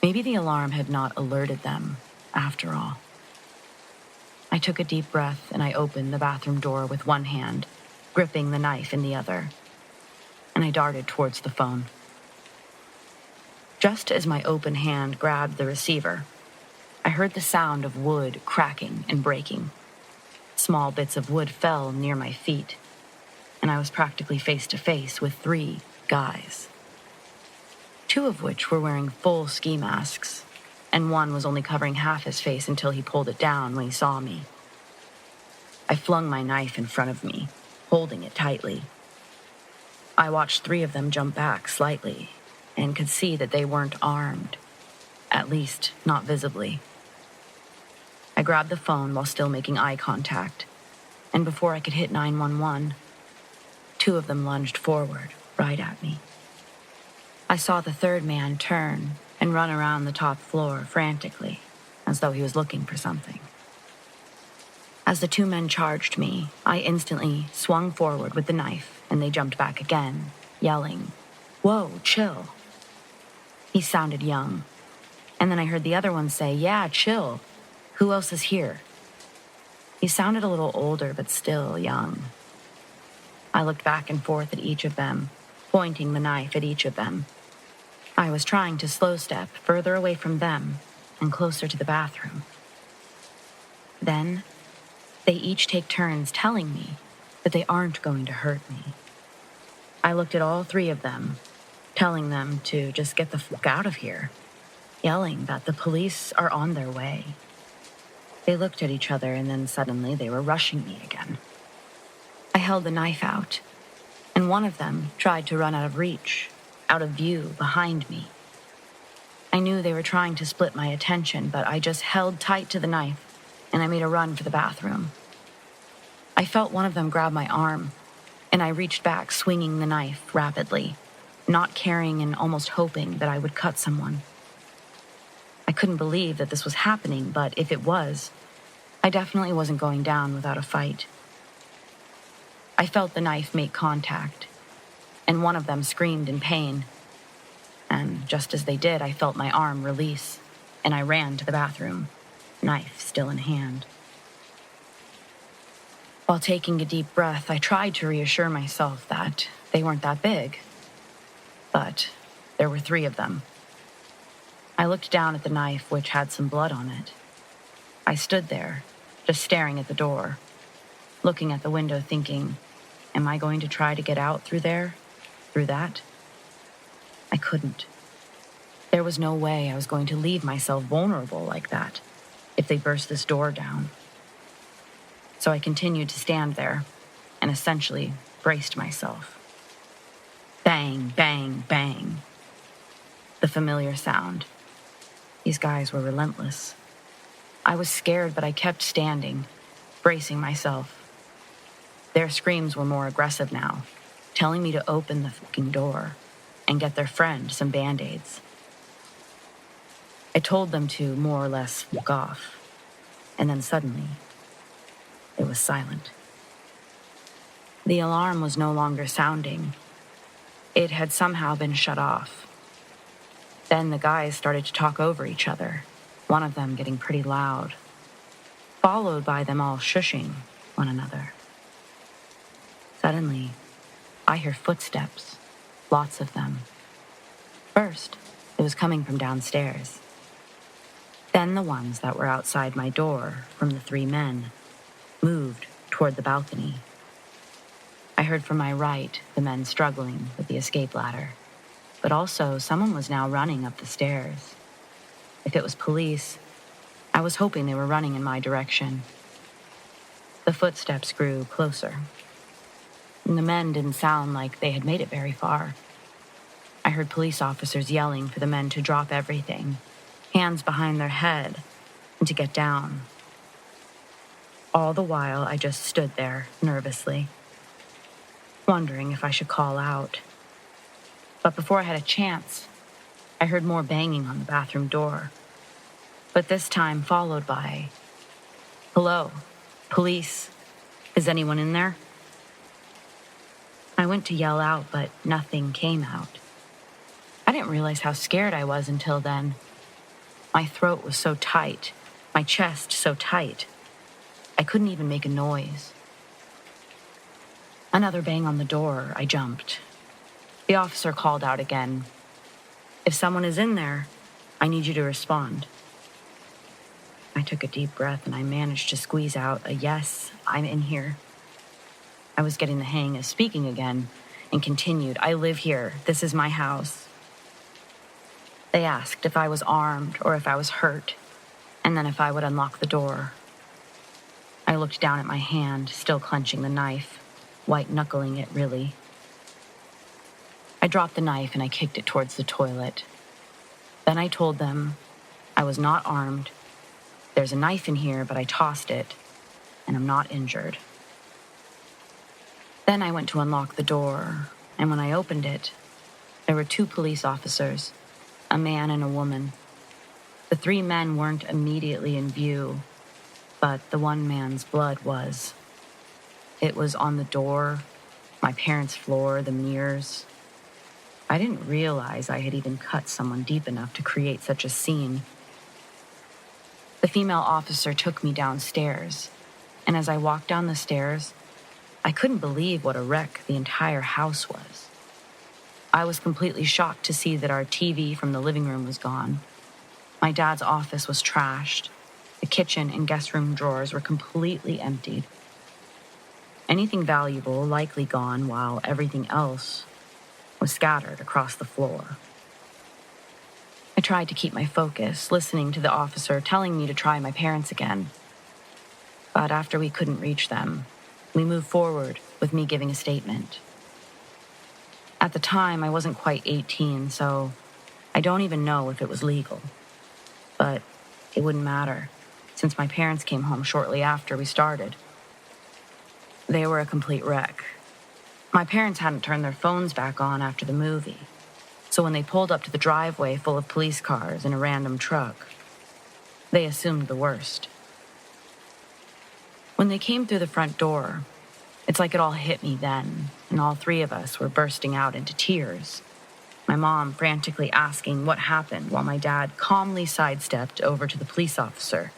Maybe the alarm had not alerted them, after all. I took a deep breath and I opened the bathroom door with one hand, gripping the knife in the other, and I darted towards the phone. Just as my open hand grabbed the receiver, I heard the sound of wood cracking and breaking. Small bits of wood fell near my feet, and I was practically face to face with 3 guys. 2 of which were wearing full ski masks, and one was only covering half his face until he pulled it down when he saw me. I flung my knife in front of me, holding it tightly. I watched 3 of them jump back slightly, and could see that they weren't armed, at least not visibly. I grabbed the phone while still making eye contact, and before I could hit 911, 2 of them lunged forward, right at me. I saw the 3rd man turn and run around the top floor frantically, as though he was looking for something. As the 2 men charged me, I instantly swung forward with the knife, and they jumped back again, yelling, "Whoa, chill." He sounded young, and then I heard the other one say, "Yeah, chill. Who else is here?" He sounded a little older, but still young. I looked back and forth at each of them, pointing the knife at each of them. I was trying to slow step further away from them and closer to the bathroom. Then, they each take turns telling me that they aren't going to hurt me. I looked at all 3 of them, telling them to just get the fuck out of here, yelling that the police are on their way. They looked at each other, and then suddenly they were rushing me again. I held the knife out, and one of them tried to run out of reach, out of view behind me. I knew they were trying to split my attention, but I just held tight to the knife, and I made a run for the bathroom. I felt one of them grab my arm, and I reached back, swinging the knife rapidly, not caring and almost hoping that I would cut someone. I I couldn't believe that this was happening, but if it was, I definitely wasn't going down without a fight. I felt the knife make contact, and one of them screamed in pain. And just as they did, I felt my arm release, and I ran to the bathroom, knife still in hand. While taking a deep breath, I tried to reassure myself that they weren't that big. But there were 3 of them. I looked down at the knife, which had some blood on it. I stood there, just staring at the door, looking at the window thinking, am I going to try to get out through there? Through that? I couldn't. There was no way I was going to leave myself vulnerable like that if they burst this door down. So I continued to stand there and essentially braced myself. Bang, bang, bang. The familiar sound. These guys were relentless. I was scared, but I kept standing, bracing myself. Their screams were more aggressive now, telling me to open the fucking door and get their friend some Band-Aids. I told them to more or less fuck off, and then suddenly, it was silent. The alarm was no longer sounding. It had somehow been shut off. Then the guys started to talk over each other, one of them getting pretty loud, followed by them all shushing one another. Suddenly, I hear footsteps, lots of them. First, it was coming from downstairs. Then the ones that were outside my door from the 3 men moved toward the balcony. I heard from my right the men struggling with the escape ladder, but also someone was now running up the stairs. If it was police, I was hoping they were running in my direction. The footsteps grew closer, and the men didn't sound like they had made it very far. I heard police officers yelling for the men to drop everything, hands behind their head, and to get down. All the while, I just stood there, nervously, wondering if I should call out. But before I had a chance, I heard more banging on the bathroom door, but this time followed by, "Hello, police, is anyone in there?" I went to yell out, but nothing came out. I didn't realize how scared I was until then. My throat was so tight, my chest so tight, I couldn't even make a noise. Another bang on the door, I jumped. The officer called out again. "If someone is in there, I need you to respond." I took a deep breath and I managed to squeeze out a "Yes, I'm in here." I was getting the hang of speaking again and continued, "I live here. This is my house." They asked if I was armed or if I was hurt, and then if I would unlock the door. I looked down at my hand, still clenching the knife, white-knuckling it, really. I dropped the knife and I kicked it towards the toilet. Then I told them I was not armed. There's a knife in here, but I tossed it, and I'm not injured. Then I went to unlock the door, and when I opened it, there were 2 police officers, a man and a woman. The 3 men weren't immediately in view, but the one man's blood was. It was on the door, my parents' floor, the mirrors. I didn't realize I had even cut someone deep enough to create such a scene. The female officer took me downstairs, and as I walked down the stairs, I couldn't believe what a wreck the entire house was. I was completely shocked to see that our TV from the living room was gone. My dad's office was trashed. The kitchen and guest room drawers were completely emptied. Anything valuable likely gone, while everything else was scattered across the floor. I tried to keep my focus, listening to the officer telling me to try my parents again. But after we couldn't reach them, we moved forward with me giving a statement. At the time, I wasn't quite 18, so I don't even know if it was legal. But it wouldn't matter, since my parents came home shortly after we started. They were a complete wreck. My parents hadn't turned their phones back on after the movie, so when they pulled up to the driveway full of police cars and a random truck, They assumed the worst. When they came through the front door, it's like it all hit me then, and all three of us were bursting out into tears. My mom frantically asking what happened while my dad calmly sidestepped over to the police officer,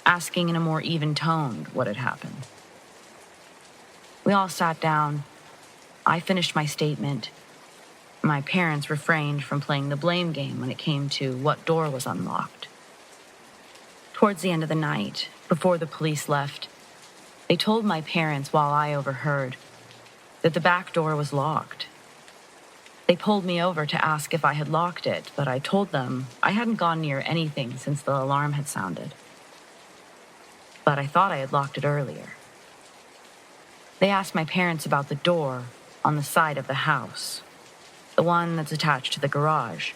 asking in a more even tone what had happened. We all sat down. I finished my statement. My parents refrained from playing the blame game when it came to what door was unlocked. Towards the end of the night, before the police left, they told my parents while I overheard that the back door was locked. They pulled me over to ask if I had locked it, but I told them I hadn't gone near anything since the alarm had sounded. But I thought I had locked it earlier. They asked my parents about the door on the side of the house, the one that's attached to the garage.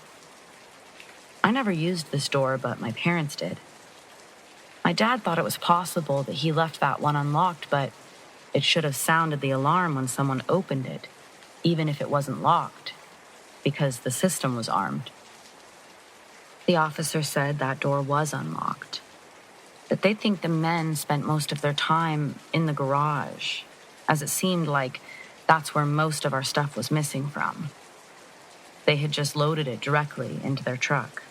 I never used this door, but my parents did. My dad thought it was possible that he left that one unlocked, but it should have sounded the alarm when someone opened it, even if it wasn't locked, because the system was armed. The officer said that door was unlocked, that they think the men spent most of their time in the garage, as it seemed like that's where most of our stuff was missing from. They had just loaded it directly into their truck.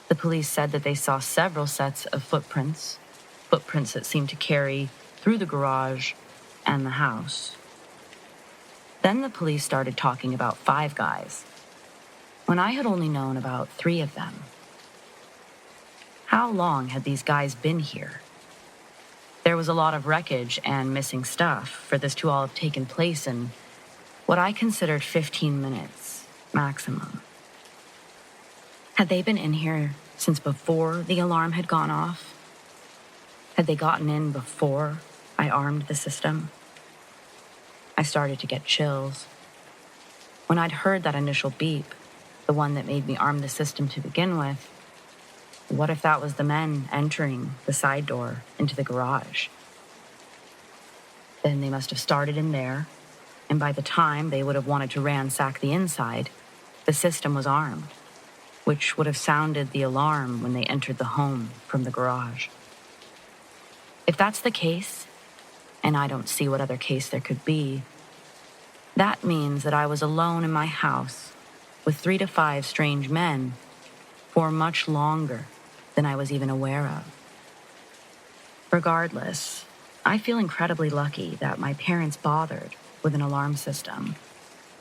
The police said that they saw several sets of footprints that seemed to carry through the garage and the house. Then the police started talking about 5 guys, when I had only known about 3 of them. How long had these guys been here? There was a lot of wreckage and missing stuff for this to all have taken place in what I considered 15 minutes maximum. Had they been in here since before the alarm had gone off? Had they gotten in before I armed the system? I started to get chills. When I'd heard that initial beep, the one that made me arm the system to begin with, what if that was the men entering the side door into the garage? Then they must have started in there, and by the time they would have wanted to ransack the inside, the system was armed, which would have sounded the alarm when they entered the home from the garage. If that's the case, and I don't see what other case there could be, that means that I was alone in my house with 3 to 5 strange men for much longer than I was even aware of. Regardless, I feel incredibly lucky that my parents bothered with an alarm system,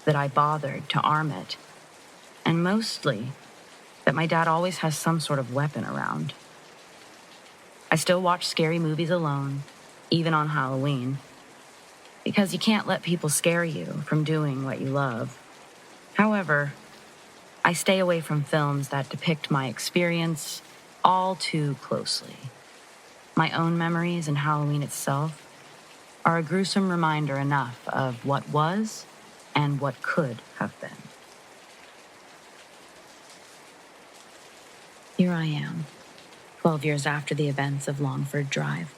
that I bothered to arm it, and mostly that my dad always has some sort of weapon around. I still watch scary movies alone, even on Halloween, because you can't let people scare you from doing what you love. However, I stay away from films that depict my experience all too closely. My own memories and Halloween itself are a gruesome reminder enough of what was and what could have been. Here I am, 12 years after the events of Longford Drive,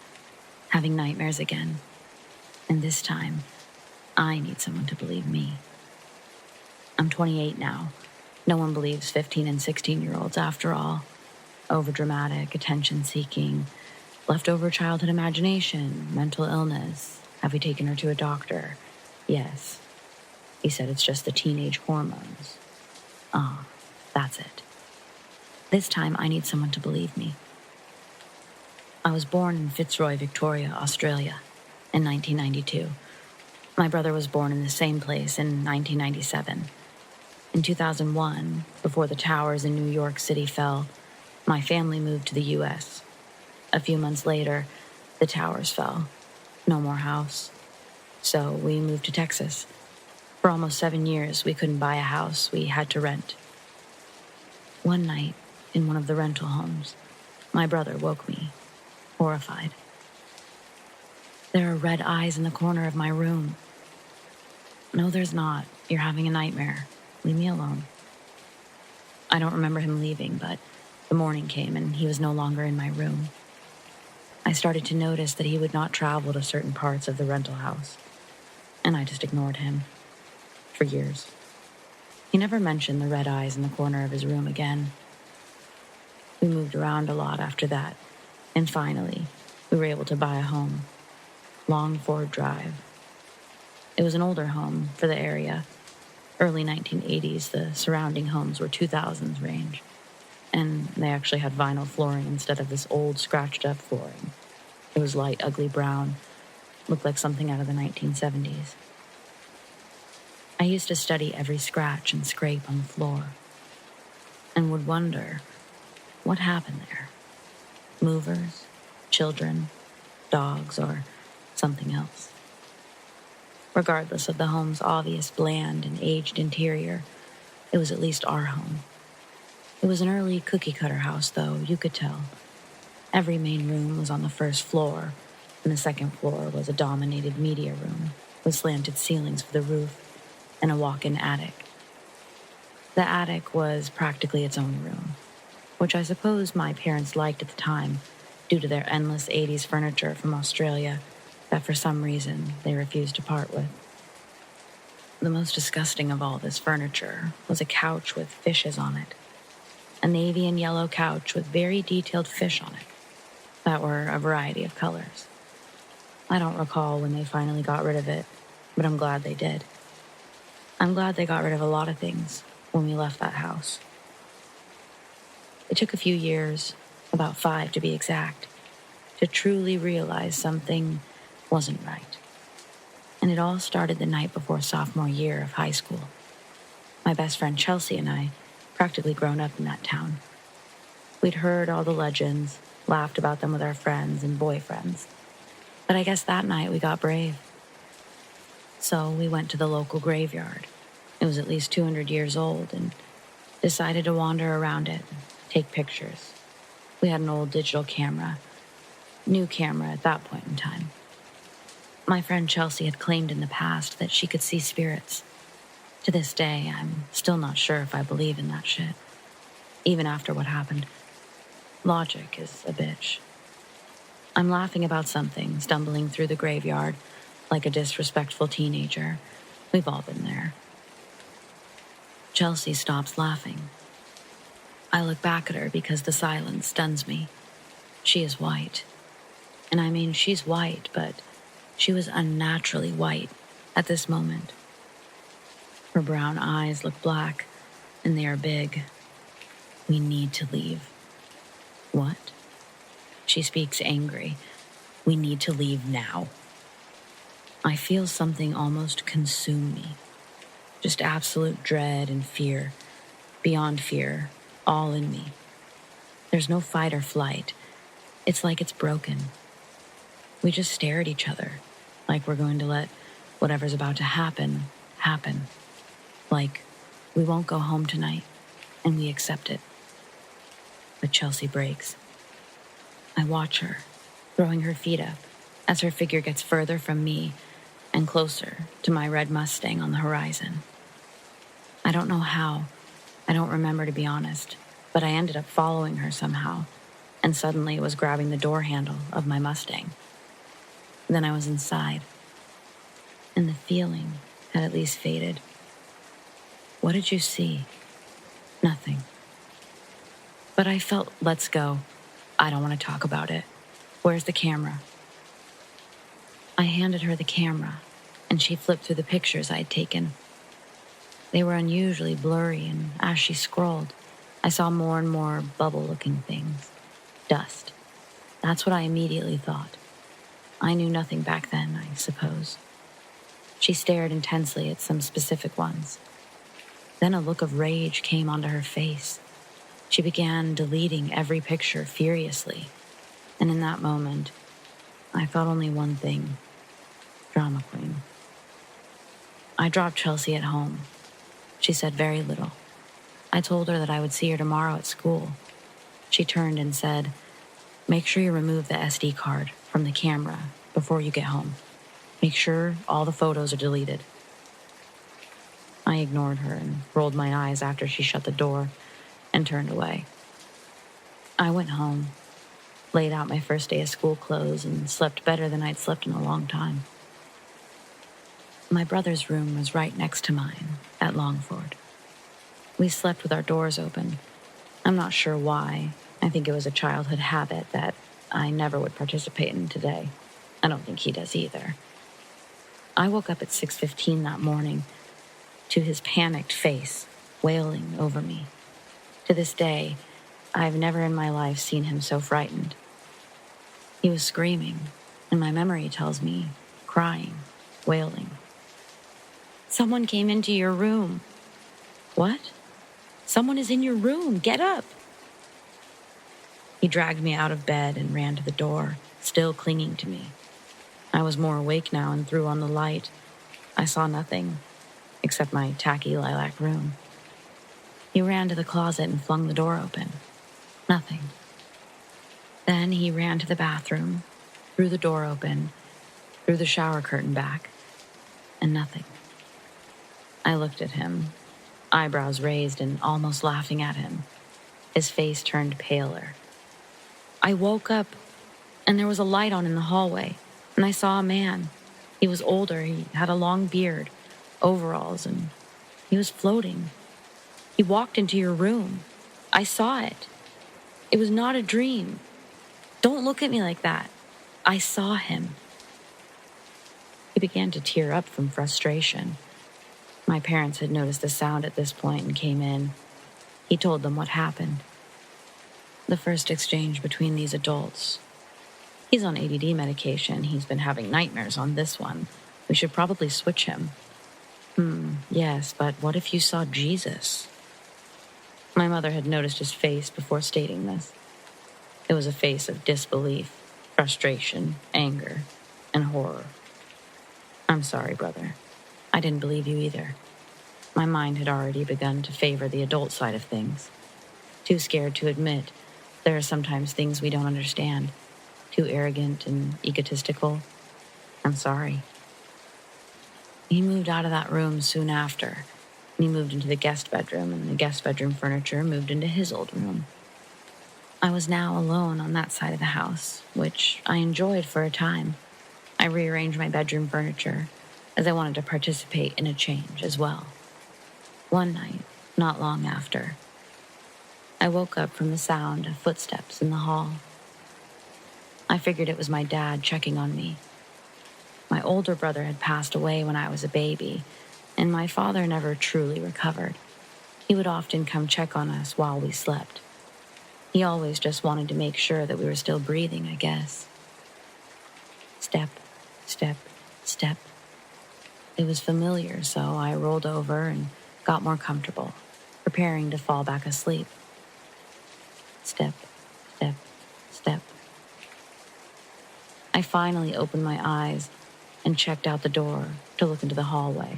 having nightmares again. And this time, I need someone to believe me. I'm 28 now. No one believes 15 and 16-year-olds after all. Overdramatic, attention-seeking, leftover childhood imagination, mental illness. Have we taken her to a doctor? Yes. He said it's just the teenage hormones. Oh, that's it. This time I need someone to believe me. I was born in Fitzroy, Victoria, Australia, in 1992. My brother was born in the same place in 1997. In 2001, before the towers in New York City fell, my family moved to the U.S. A few months later, the towers fell. No more house. So we moved to Texas. For almost 7 years, we couldn't buy a house. We had to rent. One night, in one of the rental homes, my brother woke me, horrified. There are red eyes in the corner of my room. No, there's not. You're having a nightmare. Leave me alone. I don't remember him leaving, but the morning came and he was no longer in my room. I started to notice that he would not travel to certain parts of the rental house, and I just ignored him for years. He never mentioned the red eyes in the corner of his room again. We moved around a lot after that, and finally, we were able to buy a home. Longford Drive. It was an older home for the area. Early 1980s, the surrounding homes were 2000s range, and they actually had vinyl flooring instead of this old, scratched-up flooring. It was light, ugly brown, looked like something out of the 1970s. I used to study every scratch and scrape on the floor, and would wonder, what happened there? Movers, children, dogs, or something else? Regardless of the home's obvious bland and aged interior, it was at least our home. It was an early cookie-cutter house, though, you could tell. Every main room was on the first floor, and the second floor was a dominated media room with slanted ceilings for the roof and a walk-in attic. The attic was practically its own room, which I suppose my parents liked at the time due to their endless 80s furniture from Australia that for some reason they refused to part with. The most disgusting of all this furniture was a couch with fishes on it. A navy and yellow couch with very detailed fish on it that were a variety of colors. I don't recall when they finally got rid of it, but I'm glad they did. I'm glad they got rid of a lot of things when we left that house. It took a few years, about 5 to be exact, to truly realize something wasn't right. And it all started the night before sophomore year of high school. My best friend Chelsea and I practically grown up in that town. We'd heard all the legends, laughed about them with our friends and boyfriends. But I guess that night we got brave. So we went to the local graveyard. It was at least 200 years old, and decided to wander around it and take pictures. We had an old digital camera, new camera at that point in time. My friend Chelsea had claimed in the past that she could see spirits. To this day, I'm still not sure if I believe in that shit. Even after what happened. Logic is a bitch. I'm laughing about something, stumbling through the graveyard like a disrespectful teenager. We've all been there. Chelsea stops laughing. I look back at her because the silence stuns me. She is white. And I mean, she's white, but she was unnaturally white at this moment. Her brown eyes look black, and they are big. We need to leave. What? She speaks angry. We need to leave now. I feel something almost consume me. Just absolute dread and fear. Beyond fear, all in me. There's no fight or flight. It's like it's broken. We just stare at each other, like we're going to let whatever's about to happen, happen. Like, we won't go home tonight, and we accept it. But Chelsea breaks. I watch her, throwing her feet up, as her figure gets further from me and closer to my red Mustang on the horizon. I don't know how. I don't remember, to be honest, but I ended up following her somehow, and suddenly was grabbing the door handle of my Mustang. Then I was inside, and the feeling had at least faded. What did you see? Nothing. But I felt, let's go. I don't want to talk about it. Where's the camera? I handed her the camera, and she flipped through the pictures I had taken. They were unusually blurry, and as she scrolled, I saw more and more bubble-looking things. Dust. That's what I immediately thought. I knew nothing back then, I suppose. She stared intensely at some specific ones. Then a look of rage came onto her face. She began deleting every picture furiously, and in that moment, I thought only one thing: drama queen. I dropped Chelsea at home. She said very little. I told her that I would see her tomorrow at school. She turned and said, "Make sure you remove the SD card from the camera before you get home. Make sure all the photos are deleted." I ignored her and rolled my eyes after she shut the door and turned away. I went home, laid out my first day of school clothes, and slept better than I'd slept in a long time. My brother's room was right next to mine at Longford. We slept with our doors open. I'm not sure why. I think it was a childhood habit that I never would participate in today. I don't think he does either. I woke up at 6:15 that morning to his panicked face wailing over me. To this day, I've never in my life seen him so frightened. He was screaming, and my memory tells me crying, wailing. "Someone came into your room." "What?" "Someone is in your room. Get up." He dragged me out of bed and ran to the door, still clinging to me. I was more awake now and threw on the light. I saw nothing, except my tacky lilac room. He ran to the closet and flung the door open. Nothing. Then he ran to the bathroom, threw the door open, threw the shower curtain back, and nothing. I looked at him, eyebrows raised and almost laughing at him. His face turned paler. I woke up, and there was a light on in the hallway, and I saw a man. He was older, he had a long beard, overalls, and he was floating. He walked into your room. I saw it. It was not a dream. Don't look at me like that. I saw him. He began to tear up from frustration. My parents had noticed the sound at this point and came in. He told them what happened. The first exchange between these adults. "He's on ADD medication. He's been having nightmares on this one. We should probably switch him." Yes, but what if you saw Jesus?" My mother had noticed his face before stating this. It was a face of disbelief, frustration, anger, and horror. "I'm sorry, brother. I didn't believe you either. My mind had already begun to favor the adult side of things. Too scared to admit there are sometimes things we don't understand. Too arrogant and egotistical. I'm sorry." He moved out of that room soon after. He moved into the guest bedroom, and the guest bedroom furniture moved into his old room. I was now alone on that side of the house, which I enjoyed for a time. I rearranged my bedroom furniture, as I wanted to participate in a change as well. One night, not long after, I woke up from the sound of footsteps in the hall. I figured it was my dad checking on me. My older brother had passed away when I was a baby, and my father never truly recovered. He would often come check on us while we slept. He always just wanted to make sure that we were still breathing, I guess. Step, step, step. It was familiar, so I rolled over and got more comfortable, preparing to fall back asleep. Step, step, step. I finally opened my eyes and checked out the door to look into the hallway.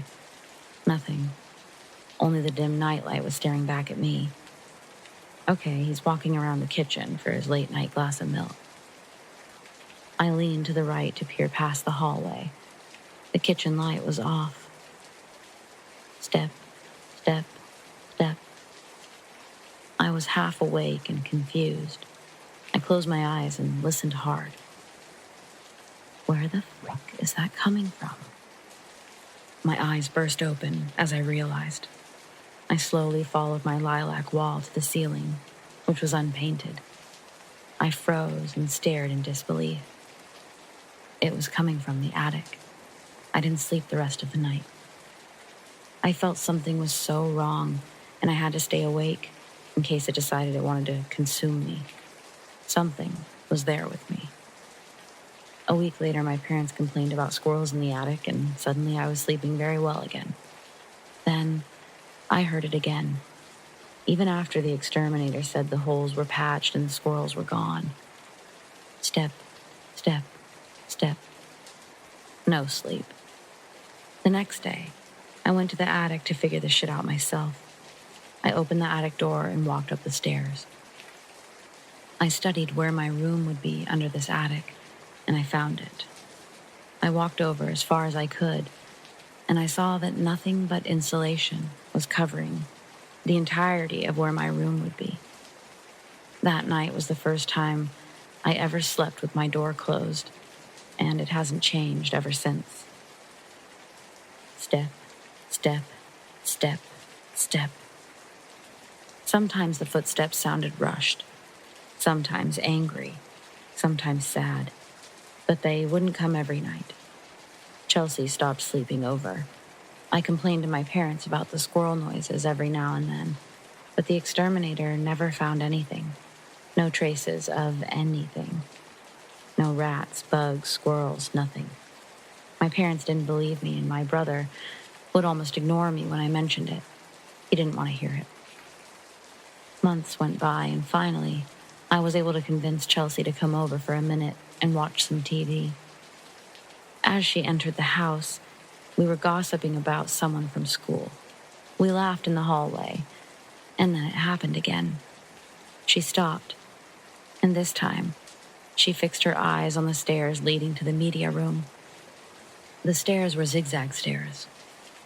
Nothing. Only the dim nightlight was staring back at me. Okay, he's walking around the kitchen for his late-night glass of milk. I leaned to the right to peer past the hallway. The kitchen light was off. Step, step, step. I was half awake and confused. I closed my eyes and listened hard. Where the fuck is that coming from? My eyes burst open as I realized. I slowly followed my lilac wall to the ceiling, which was unpainted. I froze and stared in disbelief. It was coming from the attic. I didn't sleep the rest of the night. I felt something was so wrong, and I had to stay awake in case it decided it wanted to consume me. Something was there with me. A week later, my parents complained about squirrels in the attic, and suddenly I was sleeping very well again. Then I heard it again, even after the exterminator said the holes were patched and the squirrels were gone. Step, step, step. No sleep. The next day, I went to the attic to figure this shit out myself. I opened the attic door and walked up the stairs. I studied where my room would be under this attic, and I found it. I walked over as far as I could, and I saw that nothing but insulation was covering the entirety of where my room would be. That night was the first time I ever slept with my door closed, and it hasn't changed ever since. Step, step, step, step. Sometimes the footsteps sounded rushed. sometimes angry, sometimes sad, but they wouldn't come every night. Chelsea stopped sleeping over. I complained to my parents about the squirrel noises every now and then, but the exterminator never found anything. No traces of anything. No rats, bugs, squirrels, nothing. My parents didn't believe me, and my brother would almost ignore me when I mentioned it. He didn't want to hear it. Months went by, and finally, I was able to convince Chelsea to come over for a minute and watch some TV. As she entered the house, we were gossiping about someone from school. We laughed in the hallway, and then it happened again. She stopped, and this time, she fixed her eyes on the stairs leading to the media room. The stairs were zigzag stairs,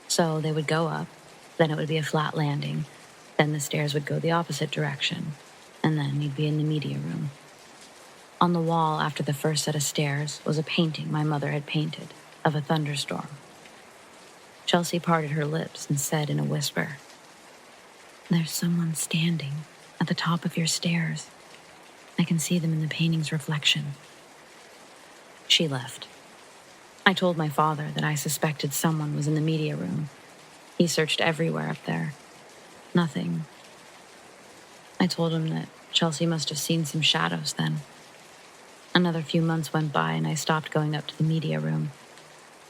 so they would go up, then it would be a flat landing, then the stairs would go the opposite direction, and then you'd be in the media room. On the wall after the first set of stairs was a painting my mother had painted of a thunderstorm. Chelsea parted her lips and said in a whisper, "There's someone standing at the top of your stairs. I can see them in the painting's reflection." She left. I told my father that I suspected someone was in the media room. He searched everywhere up there. Nothing. I told him that Chelsea must have seen some shadows then. Another few months went by and I stopped going up to the media room.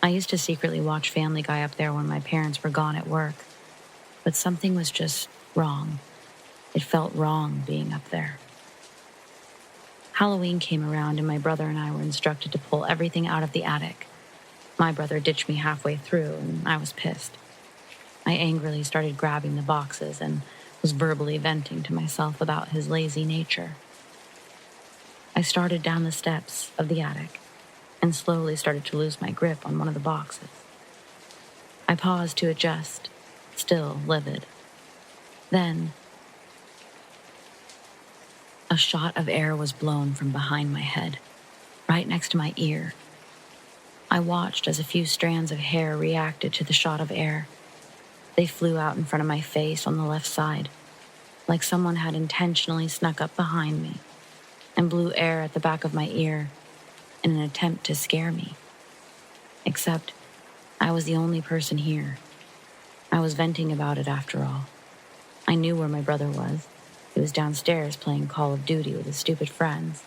I used to secretly watch Family Guy up there when my parents were gone at work. But something was just wrong. It felt wrong being up there. Halloween came around and my brother and I were instructed to pull everything out of the attic. My brother ditched me halfway through and I was pissed. I angrily started grabbing the boxes and was verbally venting to myself about his lazy nature. I started down the steps of the attic and slowly started to lose my grip on one of the boxes. I paused to adjust, still livid. Then, a shot of air was blown from behind my head, right next to my ear. I watched as a few strands of hair reacted to the shot of air. They flew out in front of my face on the left side, like someone had intentionally snuck up behind me and blew air at the back of my ear in an attempt to scare me. Except I was the only person here. I was venting about it after all. I knew where my brother was. He was downstairs playing Call of Duty with his stupid friends.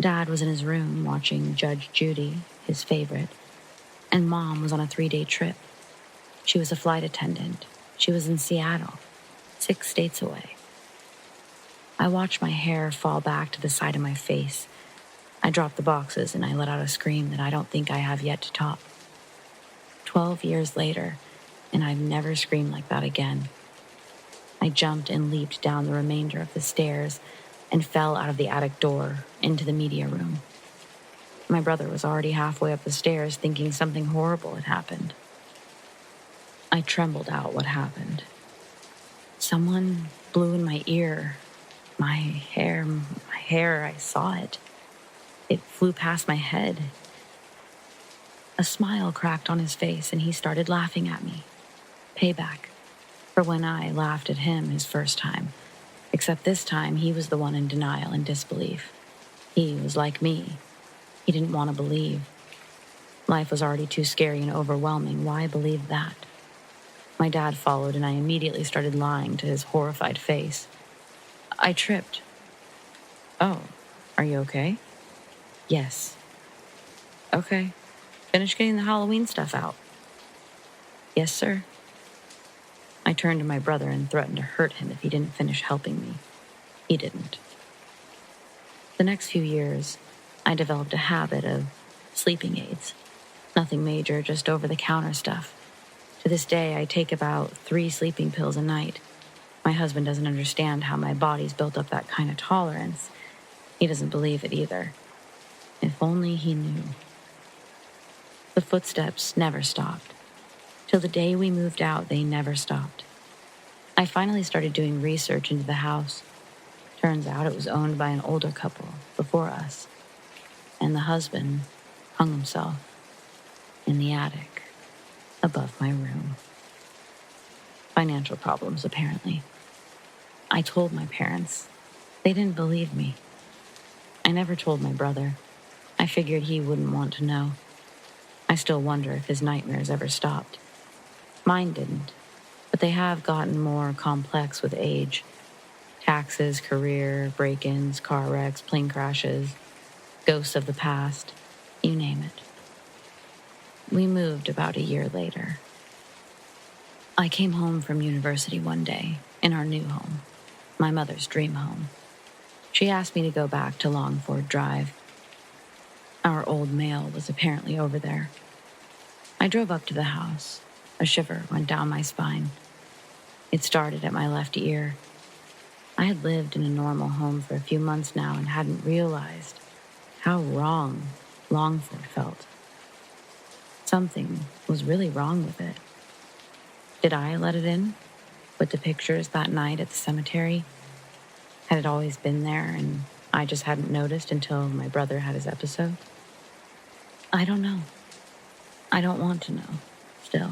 Dad was in his room watching Judge Judy, his favorite, and Mom was on a 3-day trip. She was a flight attendant. She was in Seattle, 6 states away. I watched my hair fall back to the side of my face. I dropped the boxes and I let out a scream that I don't think I have yet to top. 12 years later, and I've never screamed like that again. I jumped and leaped down the remainder of the stairs and fell out of the attic door into the media room. My brother was already halfway up the stairs thinking something horrible had happened. I trembled out what happened. Someone blew in my ear. My hair, I saw it. It flew past my head. A smile cracked on his face and he started laughing at me. Payback for when I laughed at him his first time. Except this time he was the one in denial and disbelief. He was like me. He didn't want to believe. Life was already too scary and overwhelming. Why believe that? My dad followed and I immediately started lying to his horrified face. I tripped. "Oh, are you okay?" "Yes." "Okay. Finish getting the Halloween stuff out." "Yes, sir." I turned to my brother and threatened to hurt him if he didn't finish helping me. He didn't. The next few years, I developed a habit of sleeping aids. Nothing major, just over-the-counter stuff. To this day, I take about 3 sleeping pills a night. My husband doesn't understand how my body's built up that kind of tolerance. He doesn't believe it either. If only he knew. The footsteps never stopped. Till the day we moved out, they never stopped. I finally started doing research into the house. Turns out it was owned by an older couple before us. And the husband hung himself in the attic above my room. Financial problems, apparently. I told my parents. They didn't believe me. I never told my brother. I figured he wouldn't want to know. I still wonder if his nightmares ever stopped. Mine didn't, but they have gotten more complex with age. Taxes, career, break-ins, car wrecks, plane crashes, ghosts of the past, you name it. We moved about a year later. I came home from university one day in our new home, my mother's dream home. She asked me to go back to Longford Drive. Our old mail was apparently over there. I drove up to the house. A shiver went down my spine. It started at my left ear. I had lived in a normal home for a few months now and hadn't realized how wrong Longford felt. Something was really wrong with it. Did I let it in? With the pictures that night at the cemetery? Had it always been there and I just hadn't noticed until my brother had his episode? I don't know. I don't want to know, still.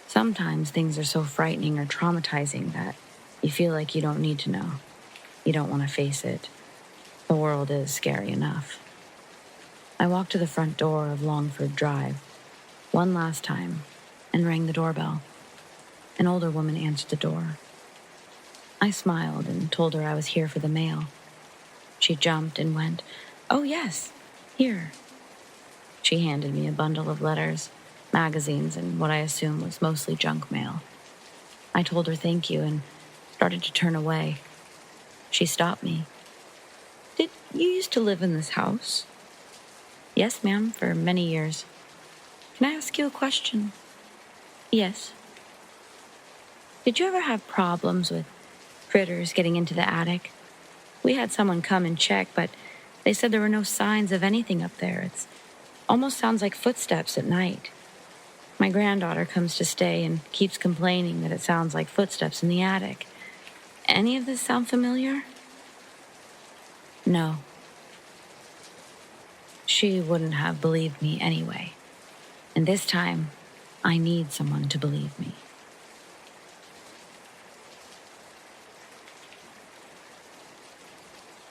Sometimes things are so frightening or traumatizing that you feel like you don't need to know. You don't want to face it. The world is scary enough. I walked to the front door of Longford Drive one last time and rang the doorbell. An older woman answered the door. I smiled and told her I was here for the mail. She jumped and went, "Oh, yes, here." She handed me a bundle of letters, magazines, and what I assumed was mostly junk mail. I told her thank you and started to turn away. She stopped me. "Did you used to live in this house?" "Yes, ma'am, for many years." "Can I ask you a question?" "Yes." "Did you ever have problems with critters getting into the attic? We had someone come and check, but they said there were no signs of anything up there. It almost sounds like footsteps at night. My granddaughter comes to stay and keeps complaining that it sounds like footsteps in the attic. Any of this sound familiar?" No. She wouldn't have believed me anyway. And this time, I need someone to believe me.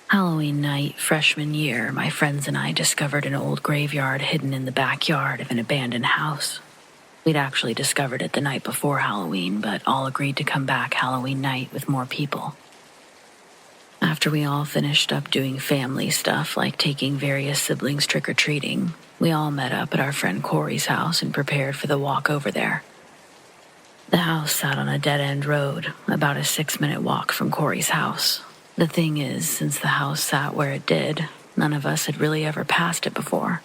Halloween night, freshman year, my friends and I discovered an old graveyard hidden in the backyard of an abandoned house. We'd actually discovered it the night before Halloween, but all agreed to come back Halloween night with more people. After we all finished up doing family stuff like taking various siblings trick-or-treating, we all met up at our friend Corey's house and prepared for the walk over there. The house sat on a dead-end road, about a 6-minute walk from Corey's house. The thing is, since the house sat where it did, none of us had really ever passed it before.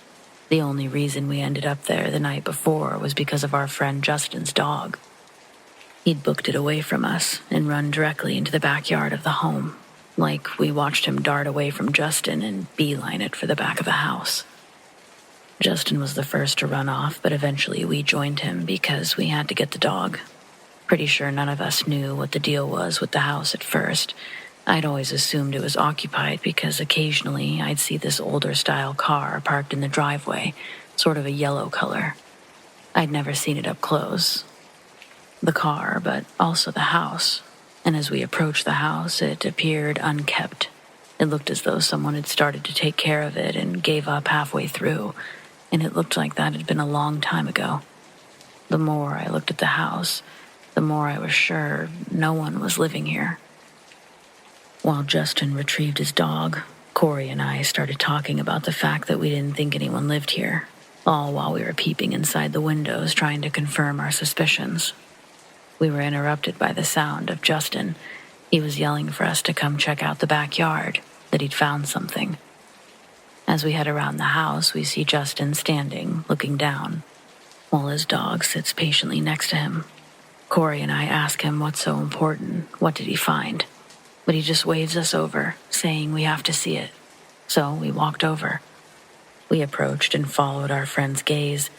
The only reason we ended up there the night before was because of our friend Justin's dog. He'd booked it away from us and run directly into the backyard of the home, like we watched him dart away from Justin and beeline it for the back of the house. Justin was the first to run off, but eventually we joined him because we had to get the dog. Pretty sure none of us knew what the deal was with the house at first. I'd always assumed it was occupied because occasionally I'd see this older-style car parked in the driveway, sort of a yellow color. I'd never seen it up close. The car, but also the house. And as we approached the house, it appeared unkept. It looked as though someone had started to take care of it and gave up halfway through, and it looked like that had been a long time ago. The more I looked at the house, the more I was sure no one was living here. While Justin retrieved his dog, Corey and I started talking about the fact that we didn't think anyone lived here, all while we were peeping inside the windows trying to confirm our suspicions. We were interrupted by the sound of Justin. He was yelling for us to come check out the backyard, that he'd found something. As we head around the house, we see Justin standing, looking down, while his dog sits patiently next to him. Corey and I ask him what's so important, what did he find? But he just waves us over, saying we have to see it. So we walked over. We approached and followed our friend's gaze.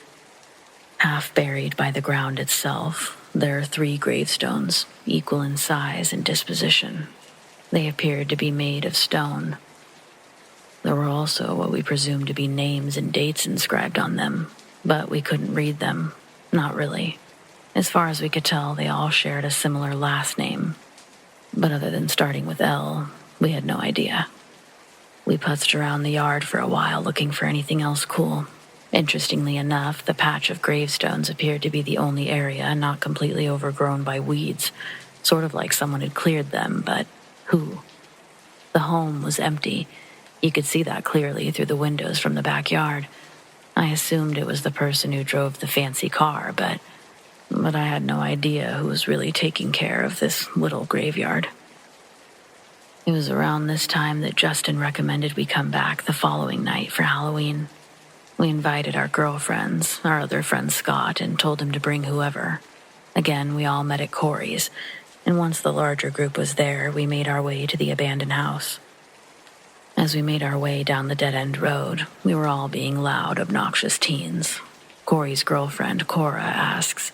Half buried by the ground itself, there are 3 gravestones, equal in size and disposition. They appeared to be made of stone. There were also what we presumed to be names and dates inscribed on them, but we couldn't read them. Not really. As far as we could tell, they all shared a similar last name. But other than starting with L, We had no idea. We putzed around the yard for a while looking for anything else cool. Interestingly enough, the patch of gravestones appeared to be the only area not completely overgrown by weeds, sort of like someone had cleared them, but who? The home was empty. You could see that clearly through the windows from the backyard. I assumed it was the person who drove the fancy car, but I had no idea who was really taking care of this little graveyard. It was around this time that Justin recommended we come back the following night for Halloween. We invited our girlfriends, our other friend Scott, and told him to bring whoever. Again, we all met at Corey's, and once the larger group was there, we made our way to the abandoned house. As we made our way down the dead-end road, we were all being loud, obnoxious teens. Corey's girlfriend, Cora, asks,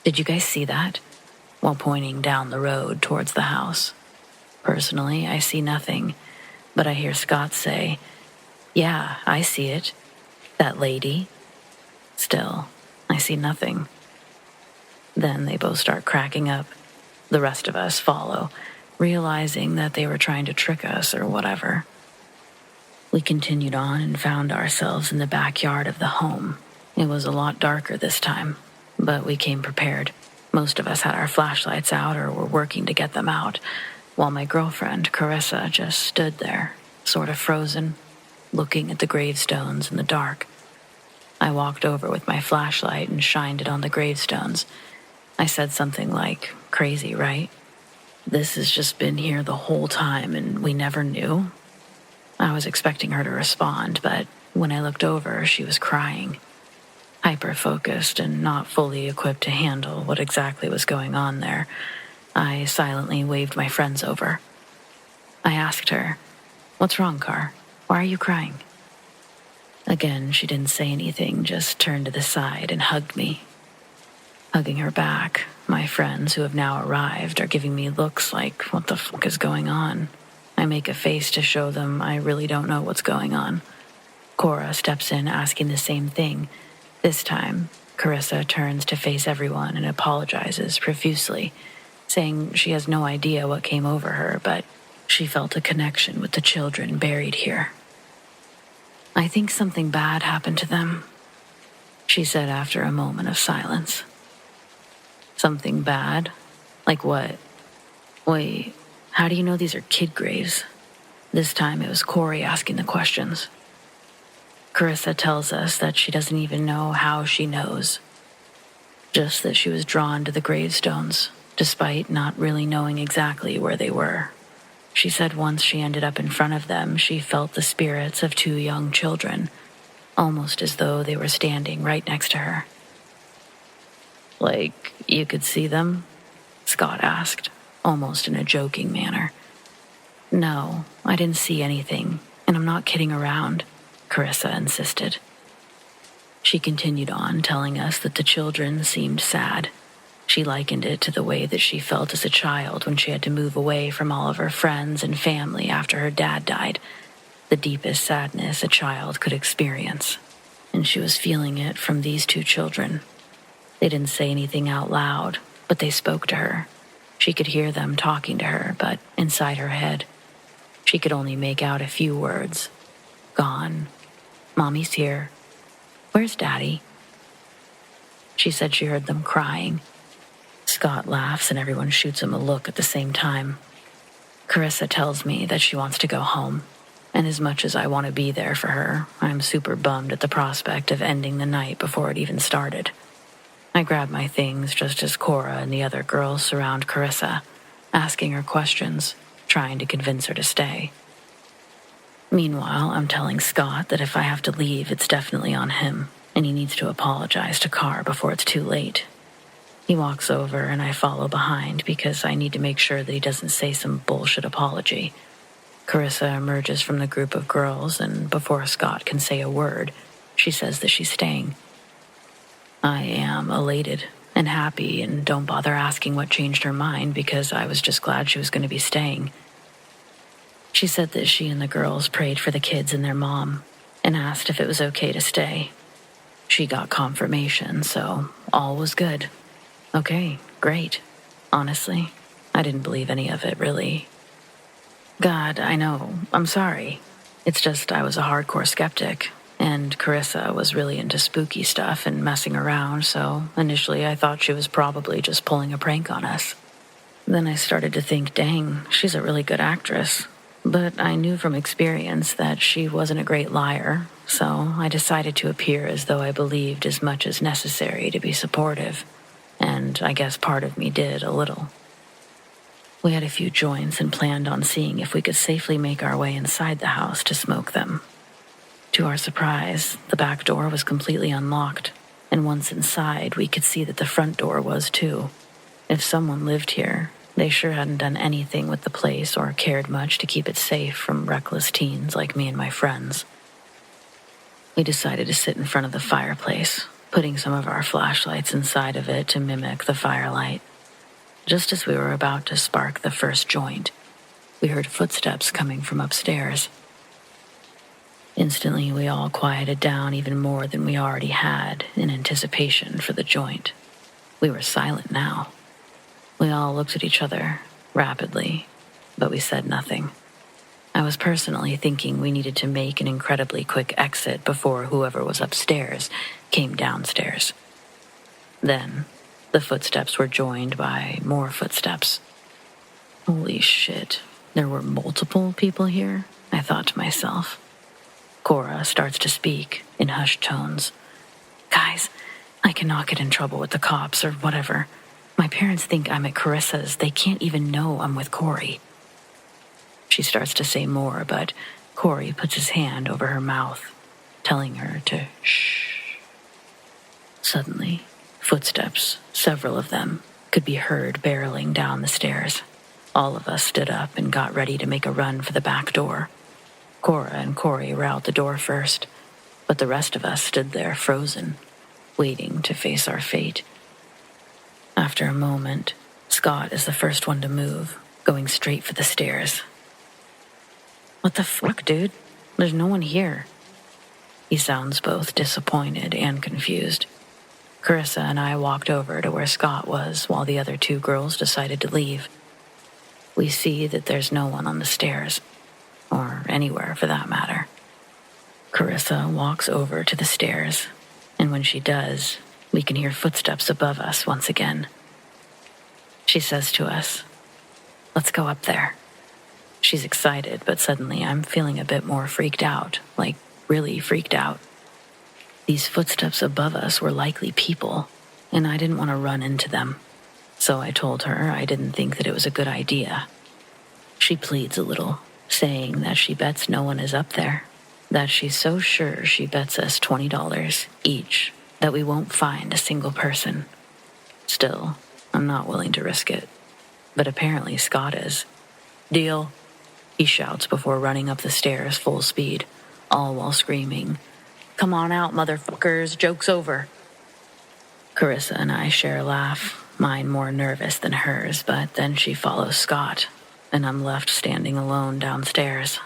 "Did you guys see that?" while pointing down the road towards the house. Personally, I see nothing, but I hear Scott say, "Yeah, I see it. That lady." Still, I see nothing. Then they both start cracking up. The rest of us follow, realizing that they were trying to trick us or whatever. We continued on and found ourselves in the backyard of the home. It was a lot darker this time, but we came prepared. Most of us had our flashlights out or were working to get them out, while my girlfriend, Carissa, just stood there, sort of frozen, looking at the gravestones in the dark. I walked over with my flashlight and shined it on the gravestones. I said something like, "Crazy, right? This has just been here the whole time and we never knew." I was expecting her to respond, but when I looked over, she was crying. Hyper-focused and not fully equipped to handle what exactly was going on there, I silently waved my friends over. I asked her, "What's wrong, Car? Why are you crying?" Again, she didn't say anything, just turned to the side and hugged me. Hugging her back, my friends who have now arrived are giving me looks like, what the fuck is going on? I make a face to show them I really don't know what's going on. Cora steps in asking the same thing. This time, Carissa turns to face everyone and apologizes profusely, saying she has no idea what came over her, but she felt a connection with the children buried here. "I think something bad happened to them," she said after a moment of silence. "Something bad? Like what? Wait, how do you know these are kid graves?" This time it was Corey asking the questions. Carissa tells us that she doesn't even know how she knows, just that she was drawn to the gravestones, despite not really knowing exactly where they were. She said once she ended up in front of them, she felt the spirits of 2 young children, almost as though they were standing right next to her. "Like, you could see them?" Scott asked, almost in a joking manner. "No, I didn't see anything, and I'm not kidding around," Carissa insisted. She continued on, telling us that the children seemed sad. She likened it to the way that she felt as a child when she had to move away from all of her friends and family after her dad died, the deepest sadness a child could experience. And she was feeling it from these 2 children. They didn't say anything out loud, but they spoke to her. She could hear them talking to her, but inside her head, she could only make out a few words. "Gone. Mommy's here. Where's Daddy?" She said she heard them crying. Scott laughs and everyone shoots him a look at the same time. Carissa tells me that she wants to go home, and as much as I want to be there for her, I'm super bummed at the prospect of ending the night before it even started. I grab my things just as Cora and the other girls surround Carissa, asking her questions, trying to convince her to stay. Meanwhile, I'm telling Scott that if I have to leave, it's definitely on him, and he needs to apologize to Carr before it's too late. He walks over and I follow behind because I need to make sure that he doesn't say some bullshit apology. Carissa emerges from the group of girls, and before Scott can say a word, she says that she's staying. I am elated and happy and don't bother asking what changed her mind because I was just glad she was going to be staying. She said that she and the girls prayed for the kids and their mom and asked if it was okay to stay. She got confirmation, so all was good. Okay, great. Honestly, I didn't believe any of it, really. God, I know. I'm sorry. It's just I was a hardcore skeptic, and Carissa was really into spooky stuff and messing around, so initially I thought she was probably just pulling a prank on us. Then I started to think, dang, she's a really good actress. But I knew from experience that she wasn't a great liar, so I decided to appear as though I believed as much as necessary to be supportive. And I guess part of me did a little. We had a few joints and planned on seeing if we could safely make our way inside the house to smoke them. To our surprise, the back door was completely unlocked, and once inside, we could see that the front door was too. If someone lived here, they sure hadn't done anything with the place or cared much to keep it safe from reckless teens like me and my friends. We decided to sit in front of the fireplace, putting some of our flashlights inside of it to mimic the firelight. Just as we were about to spark the first joint, we heard footsteps coming from upstairs. Instantly, we all quieted down even more than we already had in anticipation for the joint. We were silent now. We all looked at each other rapidly, but we said nothing. I was personally thinking we needed to make an incredibly quick exit before whoever was upstairs came downstairs. Then, the footsteps were joined by more footsteps. Holy shit, there were multiple people here, I thought to myself. Cora starts to speak in hushed tones. Guys, I cannot get in trouble with the cops or whatever. My parents think I'm at Carissa's. They can't even know I'm with Corey. She starts to say more, but Corey puts his hand over her mouth, telling her to shh. Suddenly, footsteps, several of them, could be heard barreling down the stairs. All of us stood up and got ready to make a run for the back door. Cora and Corey were out the door first, but the rest of us stood there frozen, waiting to face our fate. After a moment, Scott is the first one to move, going straight for the stairs. What the fuck, dude? There's no one here. He sounds both disappointed and confused. Carissa and I walked over to where Scott was while the other two girls decided to leave. We see that there's no one on the stairs, or anywhere for that matter. Carissa walks over to the stairs, and when she does, we can hear footsteps above us once again. She says to us, "Let's go up there." She's excited, but suddenly I'm feeling a bit more freaked out, like really freaked out. These footsteps above us were likely people, and I didn't want to run into them. So I told her I didn't think that it was a good idea. She pleads a little, saying that she bets no one is up there, that she's so sure she bets us $20 each that we won't find a single person. Still, I'm not willing to risk it. But apparently Scott is. "Deal," he shouts before running up the stairs full speed, all while screaming, "Come on out, motherfuckers, joke's over." Carissa and I share a laugh, mine more nervous than hers, but then she follows Scott, and I'm left standing alone downstairs.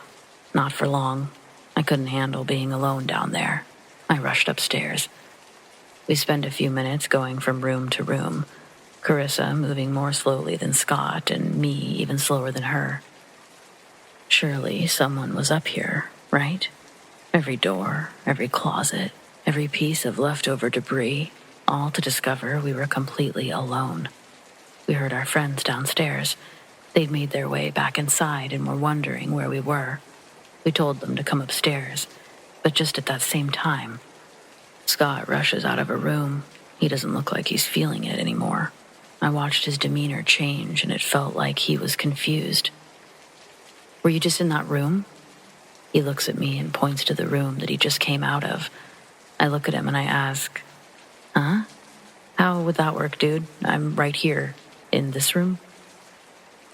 Not for long. I couldn't handle being alone down there. I rushed upstairs. We spend a few minutes going from room to room, Carissa moving more slowly than Scott and me even slower than her. Surely someone was up here, right? Every door, every closet, every piece of leftover debris, all to discover we were completely alone. We heard our friends downstairs. They'd made their way back inside and were wondering where we were. We told them to come upstairs, but just at that same time, Scott rushes out of a room. He doesn't look like he's feeling it anymore. I watched his demeanor change, and it felt like he was confused. "Were you just in that room?" He looks at me and points to the room that he just came out of. I look at him and I ask, "Huh? How would that work, dude? I'm right here, in this room?"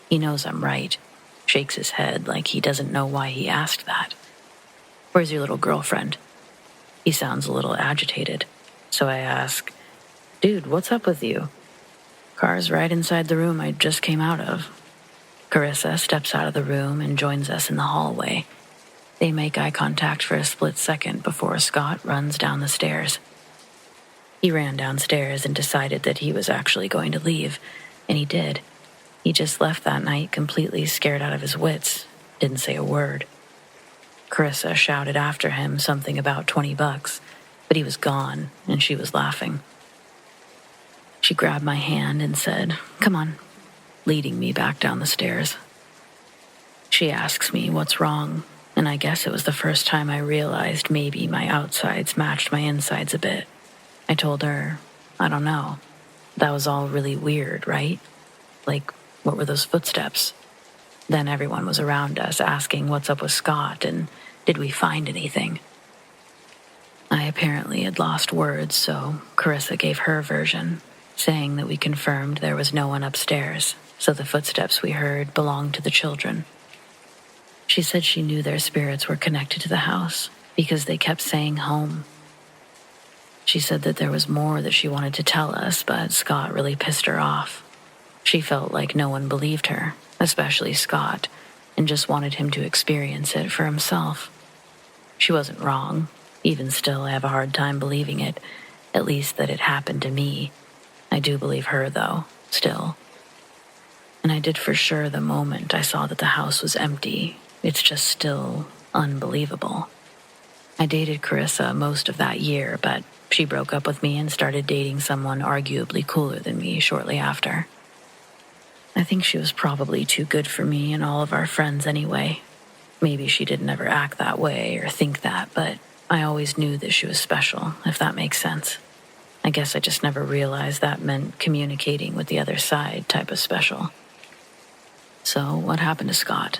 He knows I'm right, shakes his head like he doesn't know why he asked that. "Where's your little girlfriend?" He sounds a little agitated, so I ask, "Dude, what's up with you?" "Car's right inside the room I just came out of." Carissa steps out of the room and joins us in the hallway. They make eye contact for a split second before Scott runs down the stairs. He ran downstairs and decided that he was actually going to leave, and he did. He just left that night completely scared out of his wits, didn't say a word. Carissa shouted after him something about $20, but he was gone, and she was laughing. She grabbed my hand and said, "Come on," leading me back down the stairs. She asks me what's wrong, and I guess it was the first time I realized maybe my outsides matched my insides a bit. I told her, "I don't know. That was all really weird, right? Like, what were those footsteps?" Then everyone was around us asking what's up with Scott and did we find anything. I apparently had lost words, so Carissa gave her version, saying that we confirmed there was no one upstairs, so the footsteps we heard belonged to the children. She said she knew their spirits were connected to the house because they kept saying home. She said that there was more that she wanted to tell us, but Scott really pissed her off. She felt like no one believed her, especially Scott, and just wanted him to experience it for himself. She wasn't wrong. Even still, I have a hard time believing it, at least that it happened to me. I do believe her, though, still. And I did for sure the moment I saw that the house was empty. It's just still unbelievable. I dated Carissa most of that year, but she broke up with me and started dating someone arguably cooler than me shortly after. I think she was probably too good for me and all of our friends anyway. Maybe she didn't ever act that way or think that, but I always knew that she was special, if that makes sense. I guess I just never realized that meant communicating with the other side type of special. So what happened to Scott?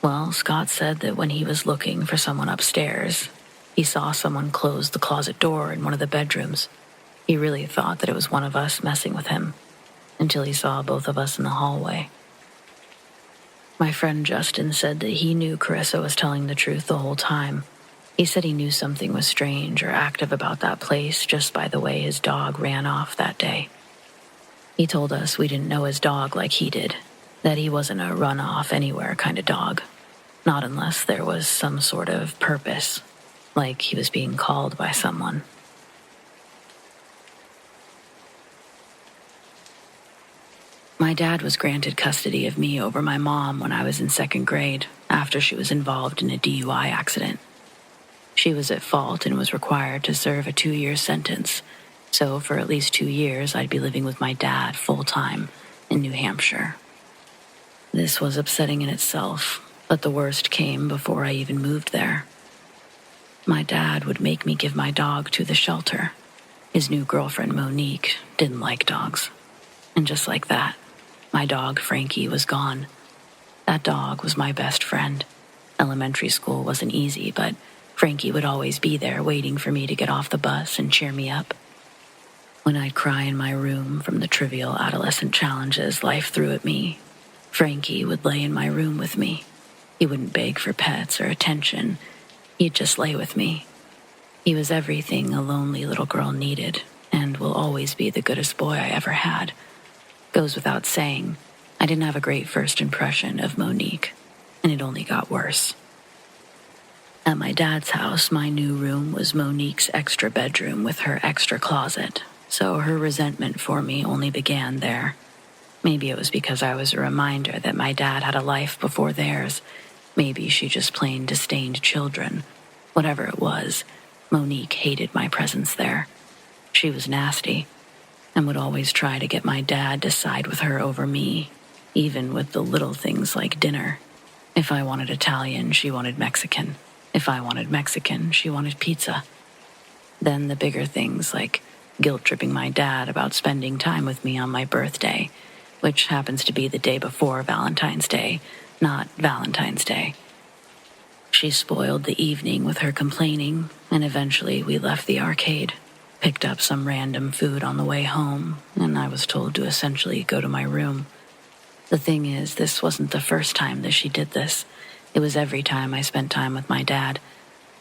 Well, Scott said that when he was looking for someone upstairs, he saw someone close the closet door in one of the bedrooms. He really thought that it was one of us messing with him, until he saw both of us in the hallway. My friend Justin said that he knew Carissa was telling the truth the whole time. He said he knew something was strange or active about that place just by the way his dog ran off that day. He told us we didn't know his dog like he did, that he wasn't a run-off anywhere kind of dog, not unless there was some sort of purpose, like he was being called by someone. My dad was granted custody of me over my mom when I was in second grade, after she was involved in a DUI accident. She was at fault and was required to serve a 2-year sentence, so for at least 2 years I'd be living with my dad full-time in New Hampshire. This was upsetting in itself, but the worst came before I even moved there. My dad would make me give my dog to the shelter. His new girlfriend, Monique, didn't like dogs. And just like that, my dog, Frankie, was gone. That dog was my best friend. Elementary school wasn't easy, but Frankie would always be there waiting for me to get off the bus and cheer me up. When I'd cry in my room from the trivial adolescent challenges life threw at me, Frankie would lay in my room with me. He wouldn't beg for pets or attention. He'd just lay with me. He was everything a lonely little girl needed, and will always be the goodest boy I ever had. Goes without saying, I didn't have a great first impression of Monique, and it only got worse. At my dad's house, my new room was Monique's extra bedroom with her extra closet, so her resentment for me only began there. Maybe it was because I was a reminder that my dad had a life before theirs. Maybe she just plain disdained children. Whatever it was, Monique hated my presence there. She was nasty, and would always try to get my dad to side with her over me, even with the little things like dinner. If I wanted Italian, she wanted Mexican. If I wanted Mexican, she wanted pizza. Then the bigger things like guilt-tripping my dad about spending time with me on my birthday, which happens to be the day before Valentine's Day, not Valentine's Day. She spoiled the evening with her complaining, and eventually we left the arcade, picked up some random food on the way home, and I was told to essentially go to my room. The thing is, this wasn't the first time that she did this. It was every time I spent time with my dad.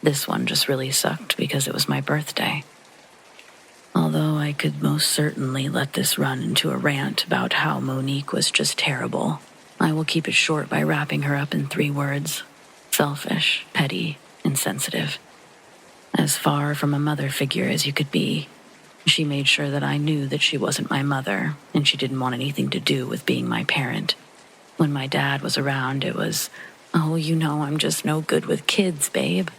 This one just really sucked because it was my birthday. Although I could most certainly let this run into a rant about how Monique was just terrible, I will keep it short by wrapping her up in 3 words: selfish, petty, insensitive. As far from a mother figure as you could be, she made sure that I knew that she wasn't my mother, and she didn't want anything to do with being my parent. When my dad was around, it was, "Oh, you know I'm just no good with kids, babe,"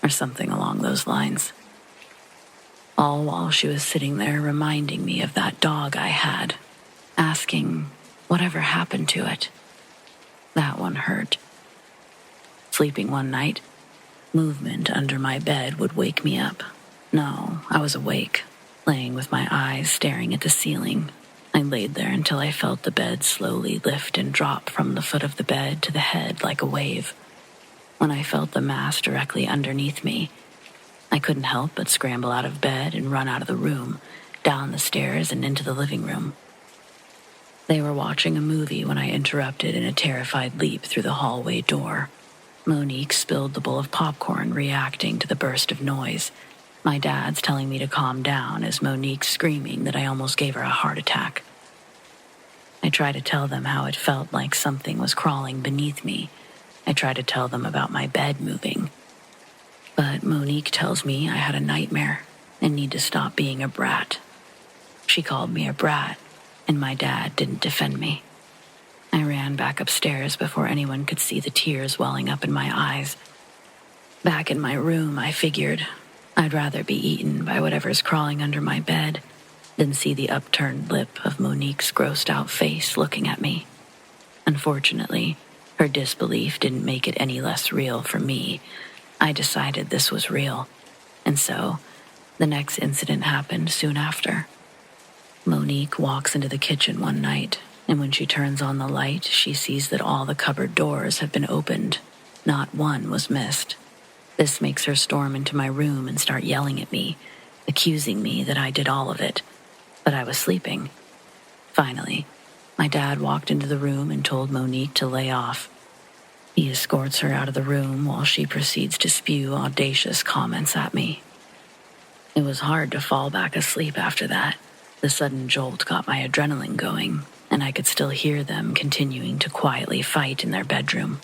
or something along those lines. All while she was sitting there reminding me of that dog I had, asking whatever happened to it. That one hurt. Sleeping one night, movement under my bed would wake me up. No, I was awake, laying with my eyes staring at the ceiling. I laid there until I felt the bed slowly lift and drop from the foot of the bed to the head like a wave. When I felt the mass directly underneath me, I couldn't help but scramble out of bed and run out of the room, down the stairs and into the living room. They were watching a movie when I interrupted in a terrified leap through the hallway door. Monique spilled the bowl of popcorn, reacting to the burst of noise. My dad's telling me to calm down as Monique's screaming that I almost gave her a heart attack. I try to tell them how it felt like something was crawling beneath me. I try to tell them about my bed moving. But Monique tells me I had a nightmare and need to stop being a brat. She called me a brat, and my dad didn't defend me. I ran back upstairs before anyone could see the tears welling up in my eyes. Back in my room, I figured I'd rather be eaten by whatever's crawling under my bed than see the upturned lip of Monique's grossed-out face looking at me. Unfortunately, her disbelief didn't make it any less real for me. I decided this was real, and so the next incident happened soon after. Monique walks into the kitchen one night, and when she turns on the light, she sees that all the cupboard doors have been opened. Not one was missed. This makes her storm into my room and start yelling at me, accusing me that I did all of it, but I was sleeping. Finally, my dad walked into the room and told Monique to lay off. He escorts her out of the room while she proceeds to spew audacious comments at me. It was hard to fall back asleep after that. The sudden jolt got my adrenaline going, and I could still hear them continuing to quietly fight in their bedroom.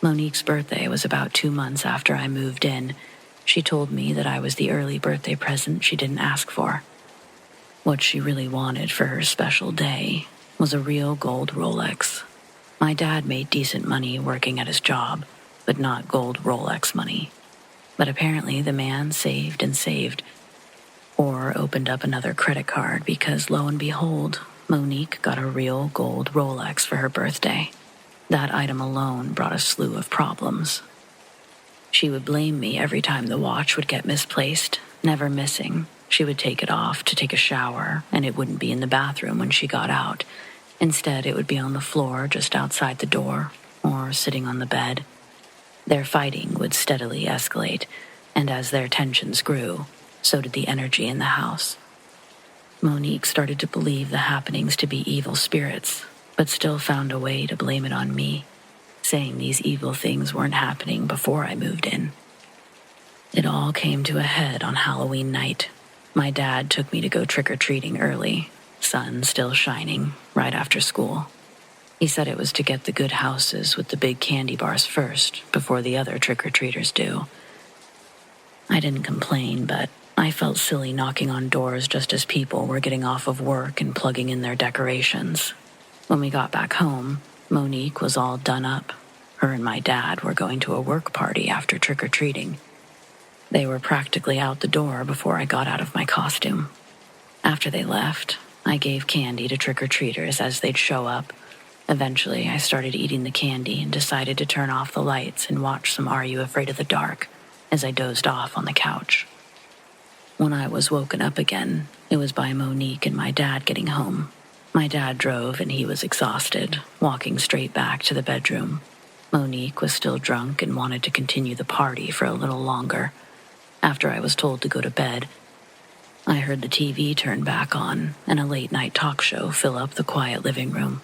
Monique's birthday was about 2 months after I moved in. She told me that I was the early birthday present she didn't ask for. What she really wanted for her special day was a real gold Rolex. My dad made decent money working at his job, but not gold Rolex money. But apparently the man saved and saved, or opened up another credit card because, lo and behold, Monique got a real gold Rolex for her birthday. That item alone brought a slew of problems. She would blame me every time the watch would get misplaced, never missing. She would take it off to take a shower, and it wouldn't be in the bathroom when she got out. Instead, it would be on the floor just outside the door, or sitting on the bed. Their fighting would steadily escalate, and as their tensions grew, so did the energy in the house. Monique started to believe the happenings to be evil spirits, but still found a way to blame it on me, saying these evil things weren't happening before I moved in. It all came to a head on Halloween night. My dad took me to go trick-or-treating early, sun still shining, right after school. He said it was to get the good houses with the big candy bars first, before the other trick-or-treaters do. I didn't complain, but I felt silly knocking on doors just as people were getting off of work and plugging in their decorations. When we got back home, Monique was all done up. Her and my dad were going to a work party after trick-or-treating. They were practically out the door before I got out of my costume. After they left, I gave candy to trick-or-treaters as they'd show up. Eventually, I started eating the candy and decided to turn off the lights and watch some Are You Afraid of the Dark as I dozed off on the couch. When I was woken up again, it was by Monique and my dad getting home. My dad drove and he was exhausted, walking straight back to the bedroom. Monique was still drunk and wanted to continue the party for a little longer. After I was told to go to bed, I heard the TV turn back on and a late-night talk show fill up the quiet living room.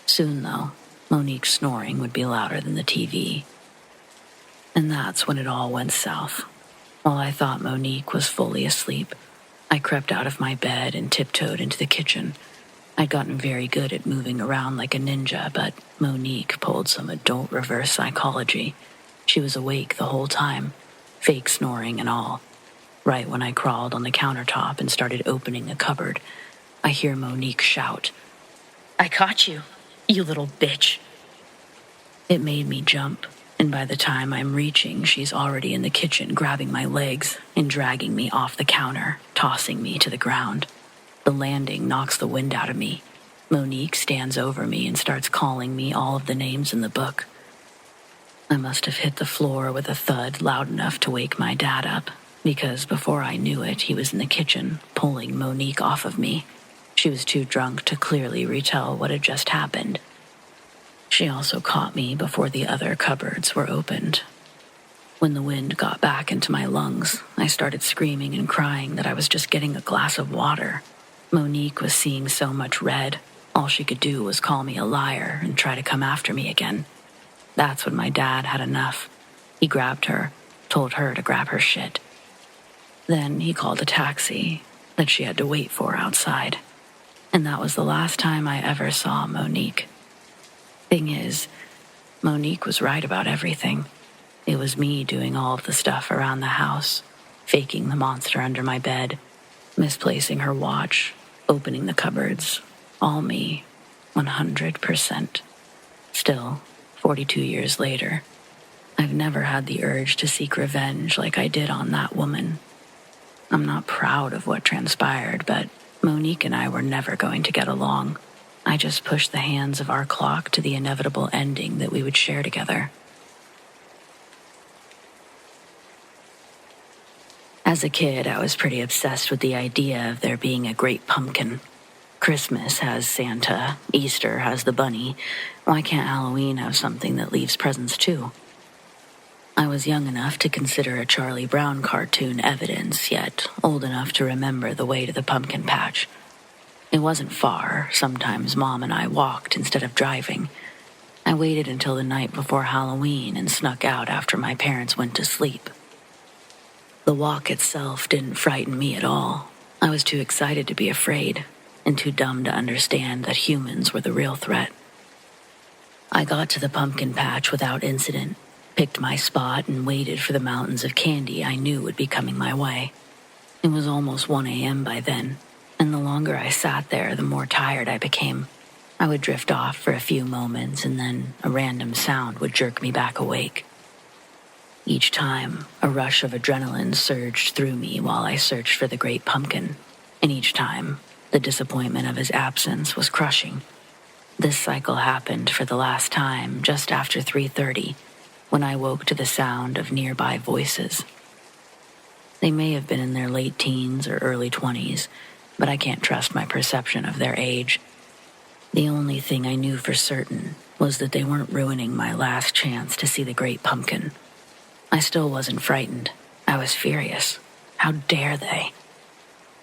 Soon, though, Monique's snoring would be louder than the TV. And that's when it all went south. While I thought Monique was fully asleep, I crept out of my bed and tiptoed into the kitchen. I'd gotten very good at moving around like a ninja, but Monique pulled some adult reverse psychology. She was awake the whole time, fake snoring and all. Right when I crawled on the countertop and started opening a cupboard, I hear Monique shout, "I caught you, you little bitch." It made me jump, and by the time I'm reaching, she's already in the kitchen grabbing my legs and dragging me off the counter, tossing me to the ground. The landing knocks the wind out of me. Monique stands over me and starts calling me all of the names in the book. I must have hit the floor with a thud loud enough to wake my dad up, because before I knew it, he was in the kitchen, pulling Monique off of me. She was too drunk to clearly retell what had just happened. She also caught me before the other cupboards were opened. When the wind got back into my lungs, I started screaming and crying that I was just getting a glass of water. Monique was seeing so much red. All she could do was call me a liar and try to come after me again. That's when my dad had enough. He grabbed her, told her to grab her shit. Then he called a taxi that she had to wait for outside. And that was the last time I ever saw Monique. Thing is, Monique was right about everything. It was me doing all of the stuff around the house, faking the monster under my bed, misplacing her watch, opening the cupboards. All me, 100%. Still, 42 years later, I've never had the urge to seek revenge like I did on that woman. I'm not proud of what transpired, but Monique and I were never going to get along. I just pushed the hands of our clock to the inevitable ending that we would share together. As a kid, I was pretty obsessed with the idea of there being a great pumpkin. Christmas has Santa, Easter has the bunny. Why can't Halloween have something that leaves presents too? I was young enough to consider a Charlie Brown cartoon evidence, yet old enough to remember the way to the pumpkin patch. It wasn't far. Sometimes Mom and I walked instead of driving. I waited until the night before Halloween and snuck out after my parents went to sleep. The walk itself didn't frighten me at all. I was too excited to be afraid, and too dumb to understand that humans were the real threat. I got to the pumpkin patch without incident, picked my spot, and waited for the mountains of candy I knew would be coming my way. It was almost 1 a.m. by then, and the longer I sat there, the more tired I became. I would drift off for a few moments, and then a random sound would jerk me back awake. Each time, a rush of adrenaline surged through me while I searched for the great pumpkin, and each time, the disappointment of his absence was crushing. This cycle happened for the last time just after 3:30, when I woke to the sound of nearby voices. They may have been in their late teens or early 20s, but I can't trust my perception of their age. The only thing I knew for certain was that they weren't ruining my last chance to see the great pumpkin. I still wasn't frightened. I was furious. How dare they?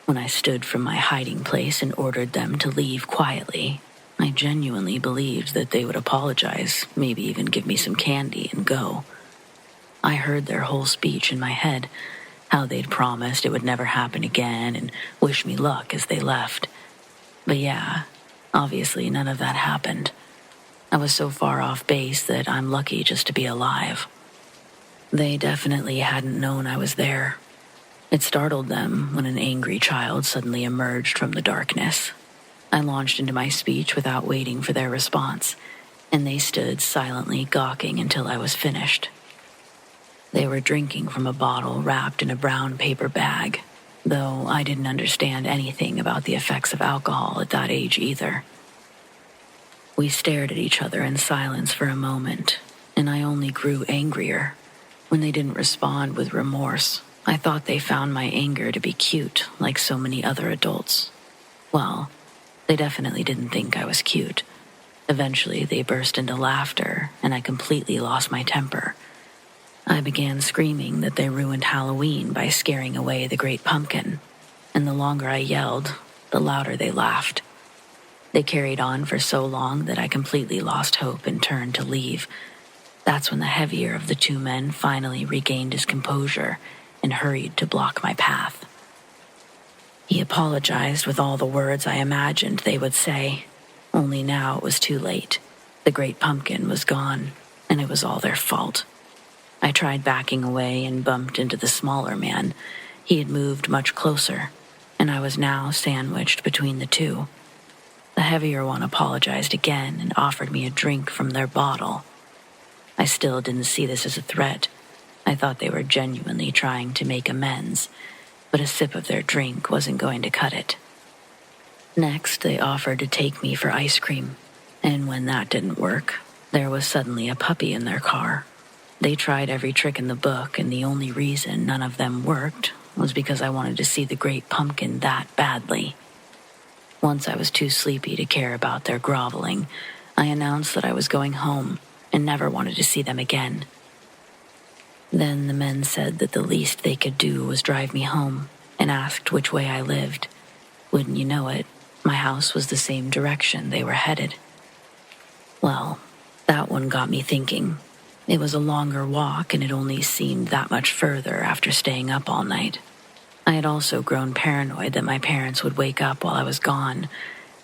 When I stood from my hiding place and ordered them to leave quietly, I genuinely believed that they would apologize, maybe even give me some candy and go. I heard their whole speech in my head, how they'd promised it would never happen again and wish me luck as they left. But yeah, obviously none of that happened. I was so far off base that I'm lucky just to be alive. They definitely hadn't known I was there. It startled them when an angry child suddenly emerged from the darkness. I launched into my speech without waiting for their response, and they stood silently gawking until I was finished. They were drinking from a bottle wrapped in a brown paper bag, though I didn't understand anything about the effects of alcohol at that age either. We stared at each other in silence for a moment, and I only grew angrier. When they didn't respond with remorse, I thought they found my anger to be cute, like so many other adults. Well, they definitely didn't think I was cute. Eventually, they burst into laughter, and I completely lost my temper. I began screaming that they ruined Halloween by scaring away the great pumpkin, and the longer I yelled, the louder they laughed. They carried on for so long that I completely lost hope and turned to leave. That's when the heavier of the two men finally regained his composure and hurried to block my path. He apologized with all the words I imagined they would say, only now it was too late. The great pumpkin was gone, and it was all their fault. I tried backing away and bumped into the smaller man. He had moved much closer, and I was now sandwiched between the two. The heavier one apologized again and offered me a drink from their bottle. I still didn't see this as a threat. I thought they were genuinely trying to make amends, but a sip of their drink wasn't going to cut it. Next, they offered to take me for ice cream, and when that didn't work, there was suddenly a puppy in their car. They tried every trick in the book, and the only reason none of them worked was because I wanted to see the Great Pumpkin that badly. Once I was too sleepy to care about their groveling, I announced that I was going home and never wanted to see them again. Then the men said that the least they could do was drive me home and asked which way I lived. Wouldn't you know it, my house was the same direction they were headed. Well, that one got me thinking. It was a longer walk, and it only seemed that much further after staying up all night. I had also grown paranoid that my parents would wake up while I was gone.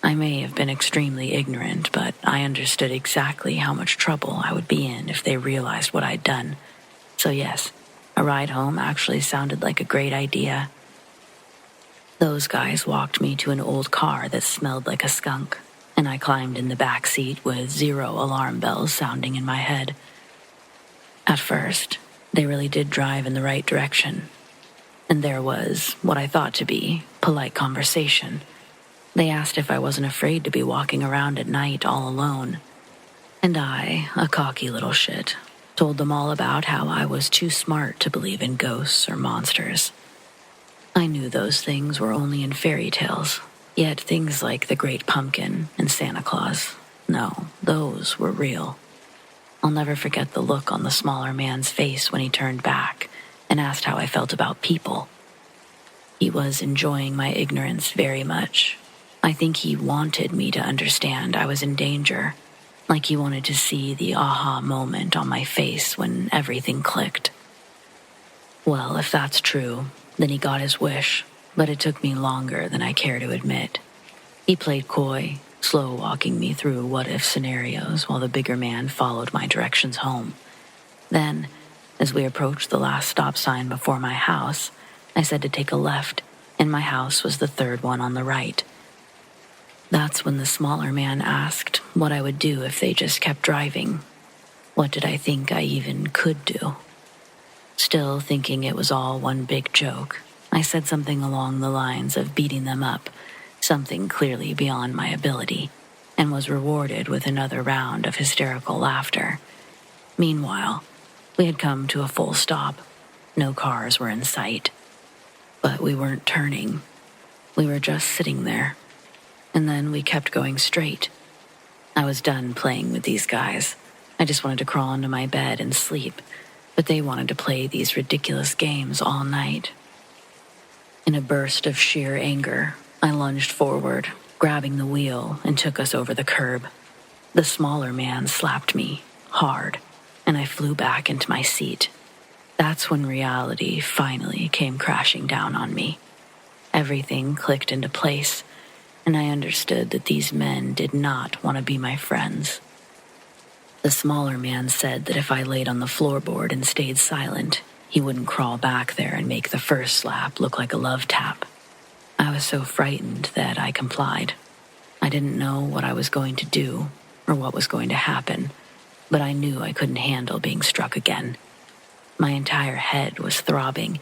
I may have been extremely ignorant, but I understood exactly how much trouble I would be in if they realized what I'd done. So yes, a ride home actually sounded like a great idea. Those guys walked me to an old car that smelled like a skunk, and I climbed in the back seat with 0 alarm bells sounding in my head. At first, they really did drive in the right direction, and there was what I thought to be polite conversation. They asked if I wasn't afraid to be walking around at night all alone, and I, a cocky little shit, told them all about how I was too smart to believe in ghosts or monsters. I knew those things were only in fairy tales, yet things like the Great Pumpkin and Santa Claus, no, those were real. I'll never forget the look on the smaller man's face when he turned back and asked how I felt about people. He was enjoying my ignorance very much. I think he wanted me to understand I was in danger, like he wanted to see the aha moment on my face when everything clicked. Well, if that's true, then he got his wish, but it took me longer than I care to admit. He played coy, slow-walking me through what-if scenarios while the bigger man followed my directions home. Then, as we approached the last stop sign before my house, I said to take a left, and my house was the third one on the right. That's when the smaller man asked what I would do if they just kept driving. What did I think I even could do? Still thinking it was all one big joke, I said something along the lines of beating them up, something clearly beyond my ability, and was rewarded with another round of hysterical laughter. Meanwhile, we had come to a full stop. No cars were in sight. But we weren't turning. We were just sitting there. And then we kept going straight. I was done playing with these guys. I just wanted to crawl into my bed and sleep, but they wanted to play these ridiculous games all night. In a burst of sheer anger, I lunged forward, grabbing the wheel, and took us over the curb. The smaller man slapped me, hard, and I flew back into my seat. That's when reality finally came crashing down on me. Everything clicked into place, and I understood that these men did not want to be my friends. The smaller man said that if I laid on the floorboard and stayed silent, he wouldn't crawl back there and make the first slap look like a love tap. I was so frightened that I complied. I didn't know what I was going to do or what was going to happen, but I knew I couldn't handle being struck again. My entire head was throbbing,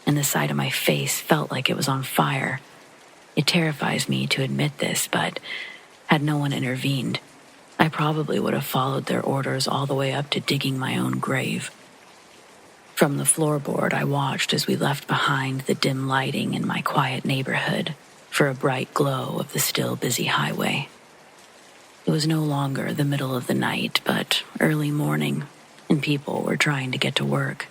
and the side of my face felt like it was on fire. It terrifies me to admit this, but had no one intervened, I probably would have followed their orders all the way up to digging my own grave. From the floorboard, I watched as we left behind the dim lighting in my quiet neighborhood for a bright glow of the still busy highway. It was no longer the middle of the night, but early morning, and people were trying to get to work.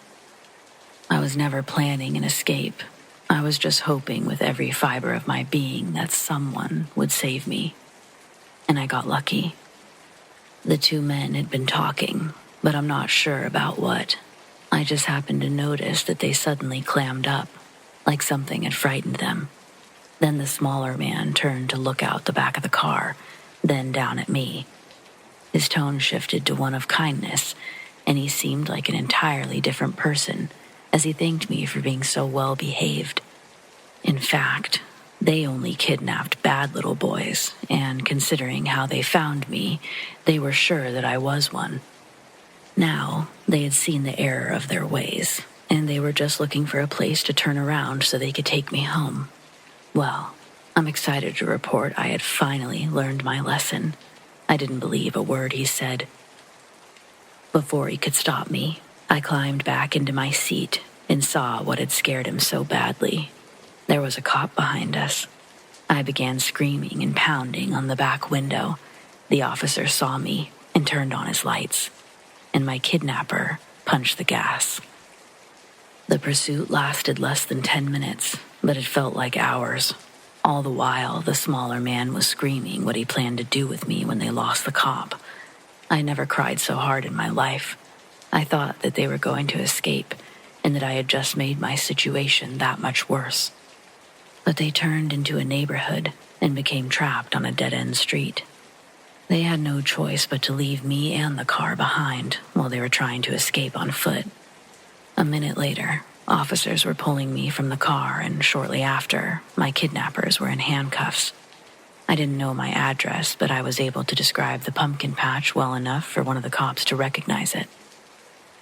I was never planning an escape. I was just hoping with every fiber of my being that someone would save me. And I got lucky. The two men had been talking, but I'm not sure about what. I just happened to notice that they suddenly clammed up, like something had frightened them. Then the smaller man turned to look out the back of the car, then down at me. His tone shifted to one of kindness, and he seemed like an entirely different person as he thanked me for being so well behaved. In fact, they only kidnapped bad little boys, and considering how they found me, they were sure that I was one. Now, they had seen the error of their ways, and they were just looking for a place to turn around so they could take me home. Well, I'm excited to report I had finally learned my lesson. I didn't believe a word he said. Before he could stop me, I climbed back into my seat and saw what had scared him so badly. There was a cop behind us. I began screaming and pounding on the back window. The officer saw me and turned on his lights, and my kidnapper punched the gas. The pursuit lasted less than 10 minutes, but it felt like hours. All the while, the smaller man was screaming what he planned to do with me when they lost the cop. I never cried so hard in my life. I thought that they were going to escape and that I had just made my situation that much worse. But they turned into a neighborhood and became trapped on a dead-end street. They had no choice but to leave me and the car behind while they were trying to escape on foot. A minute later, officers were pulling me from the car, and shortly after, my kidnappers were in handcuffs. I didn't know my address, but I was able to describe the pumpkin patch well enough for one of the cops to recognize it.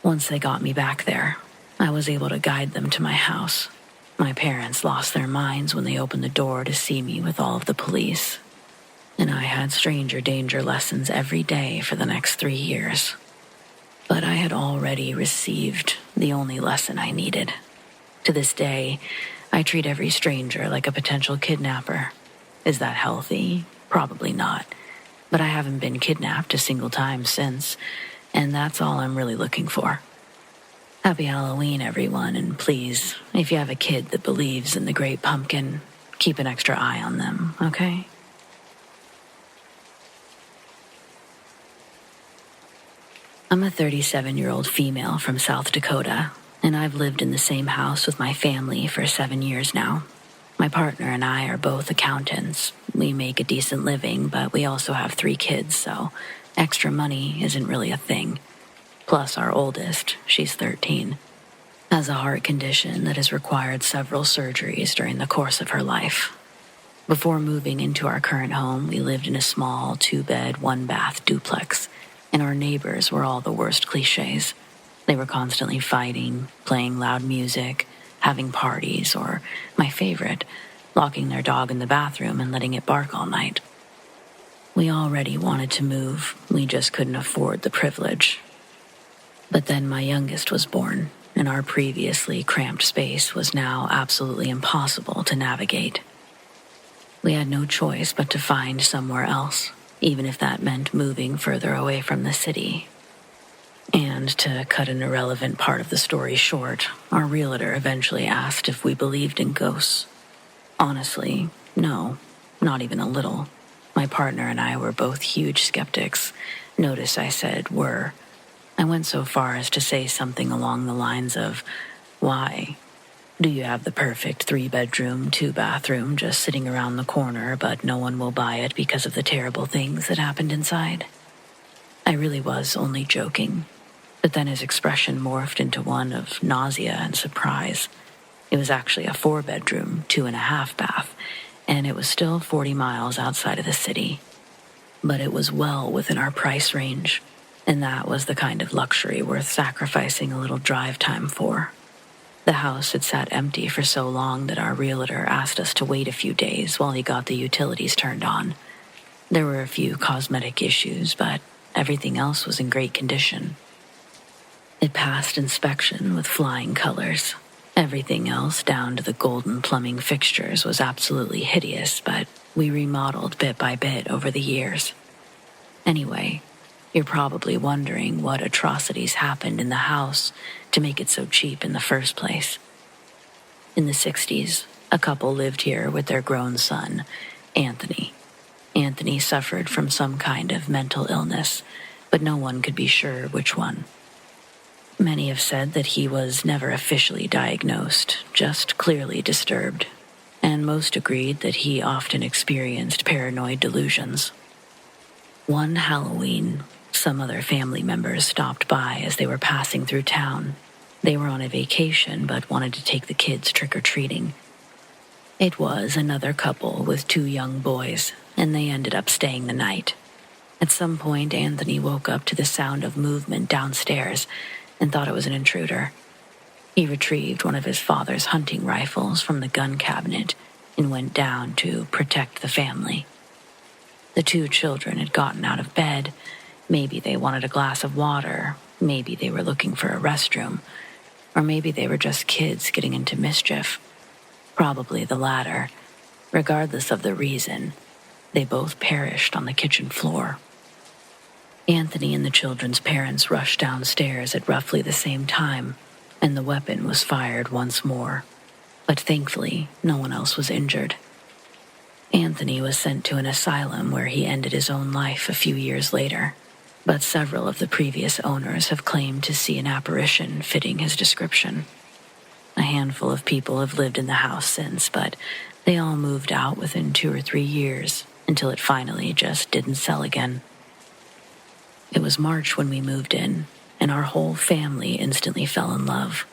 Once they got me back there, I was able to guide them to my house. My parents lost their minds when they opened the door to see me with all of the police, and I had stranger danger lessons every day for the next 3 years. But I had already received the only lesson I needed. To this day, I treat every stranger like a potential kidnapper. Is that healthy? Probably not. But I haven't been kidnapped a single time since, and that's all I'm really looking for. Happy Halloween, everyone, and please, if you have a kid that believes in the Great Pumpkin, keep an extra eye on them, okay? I'm a 37-year-old female from South Dakota, and I've lived in the same house with my family for 7 years now. My partner and I are both accountants. We make a decent living, but we also have 3 kids, so extra money isn't really a thing. Plus our oldest, she's 13, has a heart condition that has required several surgeries during the course of her life. Before moving into our current home, we lived in a small 2-bed, 1-bath duplex, and our neighbors were all the worst cliches. They were constantly fighting, playing loud music, having parties, or, my favorite, locking their dog in the bathroom and letting it bark all night. We already wanted to move, we just couldn't afford the privilege. But then my youngest was born, and our previously cramped space was now absolutely impossible to navigate. We had no choice but to find somewhere else, even if that meant moving further away from the city. And to cut an irrelevant part of the story short, our realtor eventually asked if we believed in ghosts. Honestly, no, not even a little. My partner and I were both huge skeptics. Notice I said were. I went so far as to say something along the lines of, why? Do you have the perfect 3-bedroom, 2-bathroom just sitting around the corner, but no one will buy it because of the terrible things that happened inside? I really was only joking, but then his expression morphed into one of nausea and surprise. It was actually a 4-bedroom, 2.5-bath, and it was still 40 miles outside of the city. But it was well within our price range, and that was the kind of luxury worth sacrificing a little drive time for. The house had sat empty for so long that our realtor asked us to wait a few days while he got the utilities turned on. There were a few cosmetic issues, but everything else was in great condition. It passed inspection with flying colors. Everything else, down to the golden plumbing fixtures, was absolutely hideous, but we remodeled bit by bit over the years. Anyway, you're probably wondering what atrocities happened in the house to make it so cheap in the first place. In the 60s, a couple lived here with their grown son, Anthony. Anthony suffered from some kind of mental illness, but no one could be sure which one. Many have said that he was never officially diagnosed, just clearly disturbed, and most agreed that he often experienced paranoid delusions. One Halloween, some other family members stopped by as they were passing through town. They were on a vacation but wanted to take the kids trick-or-treating. It was another couple with 2 young boys, and they ended up staying the night. At some point, Anthony woke up to the sound of movement downstairs and thought it was an intruder. He retrieved one of his father's hunting rifles from the gun cabinet and went down to protect the family. The two children had gotten out of bed. Maybe they wanted a glass of water. Maybe they were looking for a restroom. Or maybe they were just kids getting into mischief. Probably the latter. Regardless of the reason, they both perished on the kitchen floor. Anthony and the children's parents rushed downstairs at roughly the same time, and the weapon was fired once more. But thankfully, no one else was injured. Anthony was sent to an asylum where he ended his own life a few years later, but several of the previous owners have claimed to see an apparition fitting his description. A handful of people have lived in the house since, but they all moved out within 2 or 3 years until it finally just didn't sell again. It was March when we moved in, and our whole family instantly fell in love.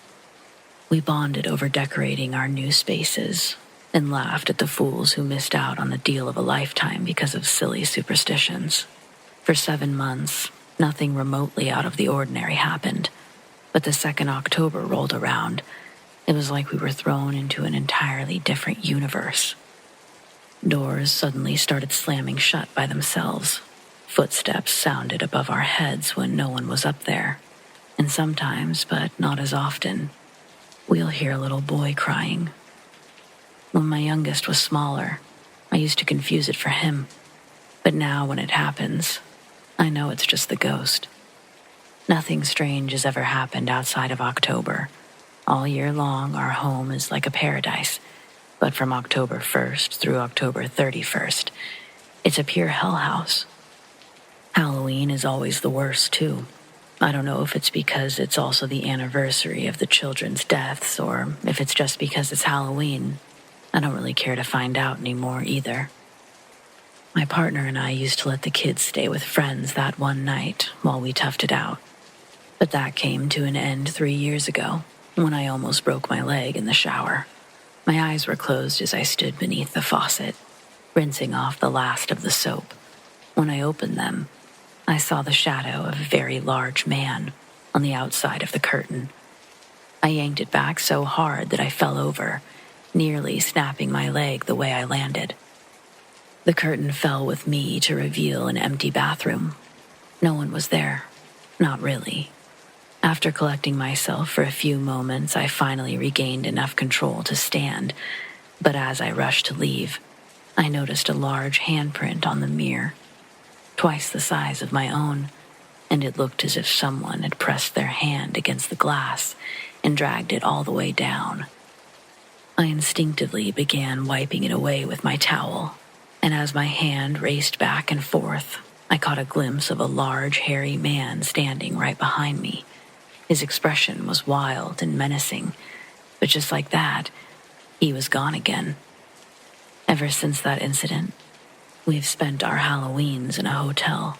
We bonded over decorating our new spaces and laughed at the fools who missed out on the deal of a lifetime because of silly superstitions. For 7 months, nothing remotely out of the ordinary happened, but the second October rolled around. It was like we were thrown into an entirely different universe. Doors suddenly started slamming shut by themselves. Footsteps sounded above our heads when no one was up there. And sometimes, but not as often, we'll hear a little boy crying. When my youngest was smaller, I used to confuse it for him. But now when it happens, I know it's just the ghost. Nothing strange has ever happened outside of October. All year long, our home is like a paradise. But from October 1st through October 31st, it's a pure hell house. Halloween is always the worst, too. I don't know if it's because it's also the anniversary of the children's deaths, or if it's just because it's Halloween. I don't really care to find out anymore either. My partner and I used to let the kids stay with friends that one night while we toughed it out. But that came to an end 3 years ago, when I almost broke my leg in the shower. My eyes were closed as I stood beneath the faucet, rinsing off the last of the soap. When I opened them, I saw the shadow of a very large man on the outside of the curtain. I yanked it back so hard that I fell over, nearly snapping my leg the way I landed. The curtain fell with me to reveal an empty bathroom. No one was there. Not really. After collecting myself for a few moments, I finally regained enough control to stand, but as I rushed to leave, I noticed a large handprint on the mirror, twice the size of my own, and it looked as if someone had pressed their hand against the glass and dragged it all the way down. I instinctively began wiping it away with my towel, and as my hand raced back and forth, I caught a glimpse of a large, hairy man standing right behind me. His expression was wild and menacing, but just like that, he was gone again. Ever since that incident, we've spent our Halloweens in a hotel.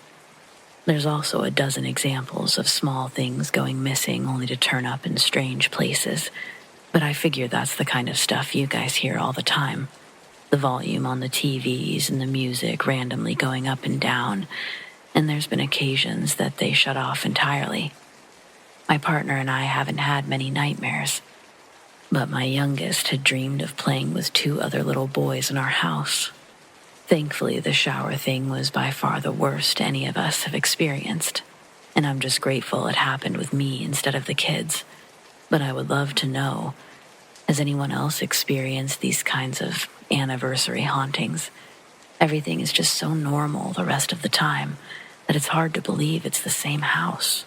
There's also a dozen examples of small things going missing only to turn up in strange places, but I figure that's the kind of stuff you guys hear all the time. The volume on the TVs and the music randomly going up and down, and there's been occasions that they shut off entirely. My partner and I haven't had many nightmares, but my youngest had dreamed of playing with 2 other little boys in our house. Thankfully, the shower thing was by far the worst any of us have experienced, and I'm just grateful it happened with me instead of the kids. But I would love to know, has anyone else experienced these kinds of anniversary hauntings? Everything is just so normal the rest of the time that it's hard to believe it's the same house.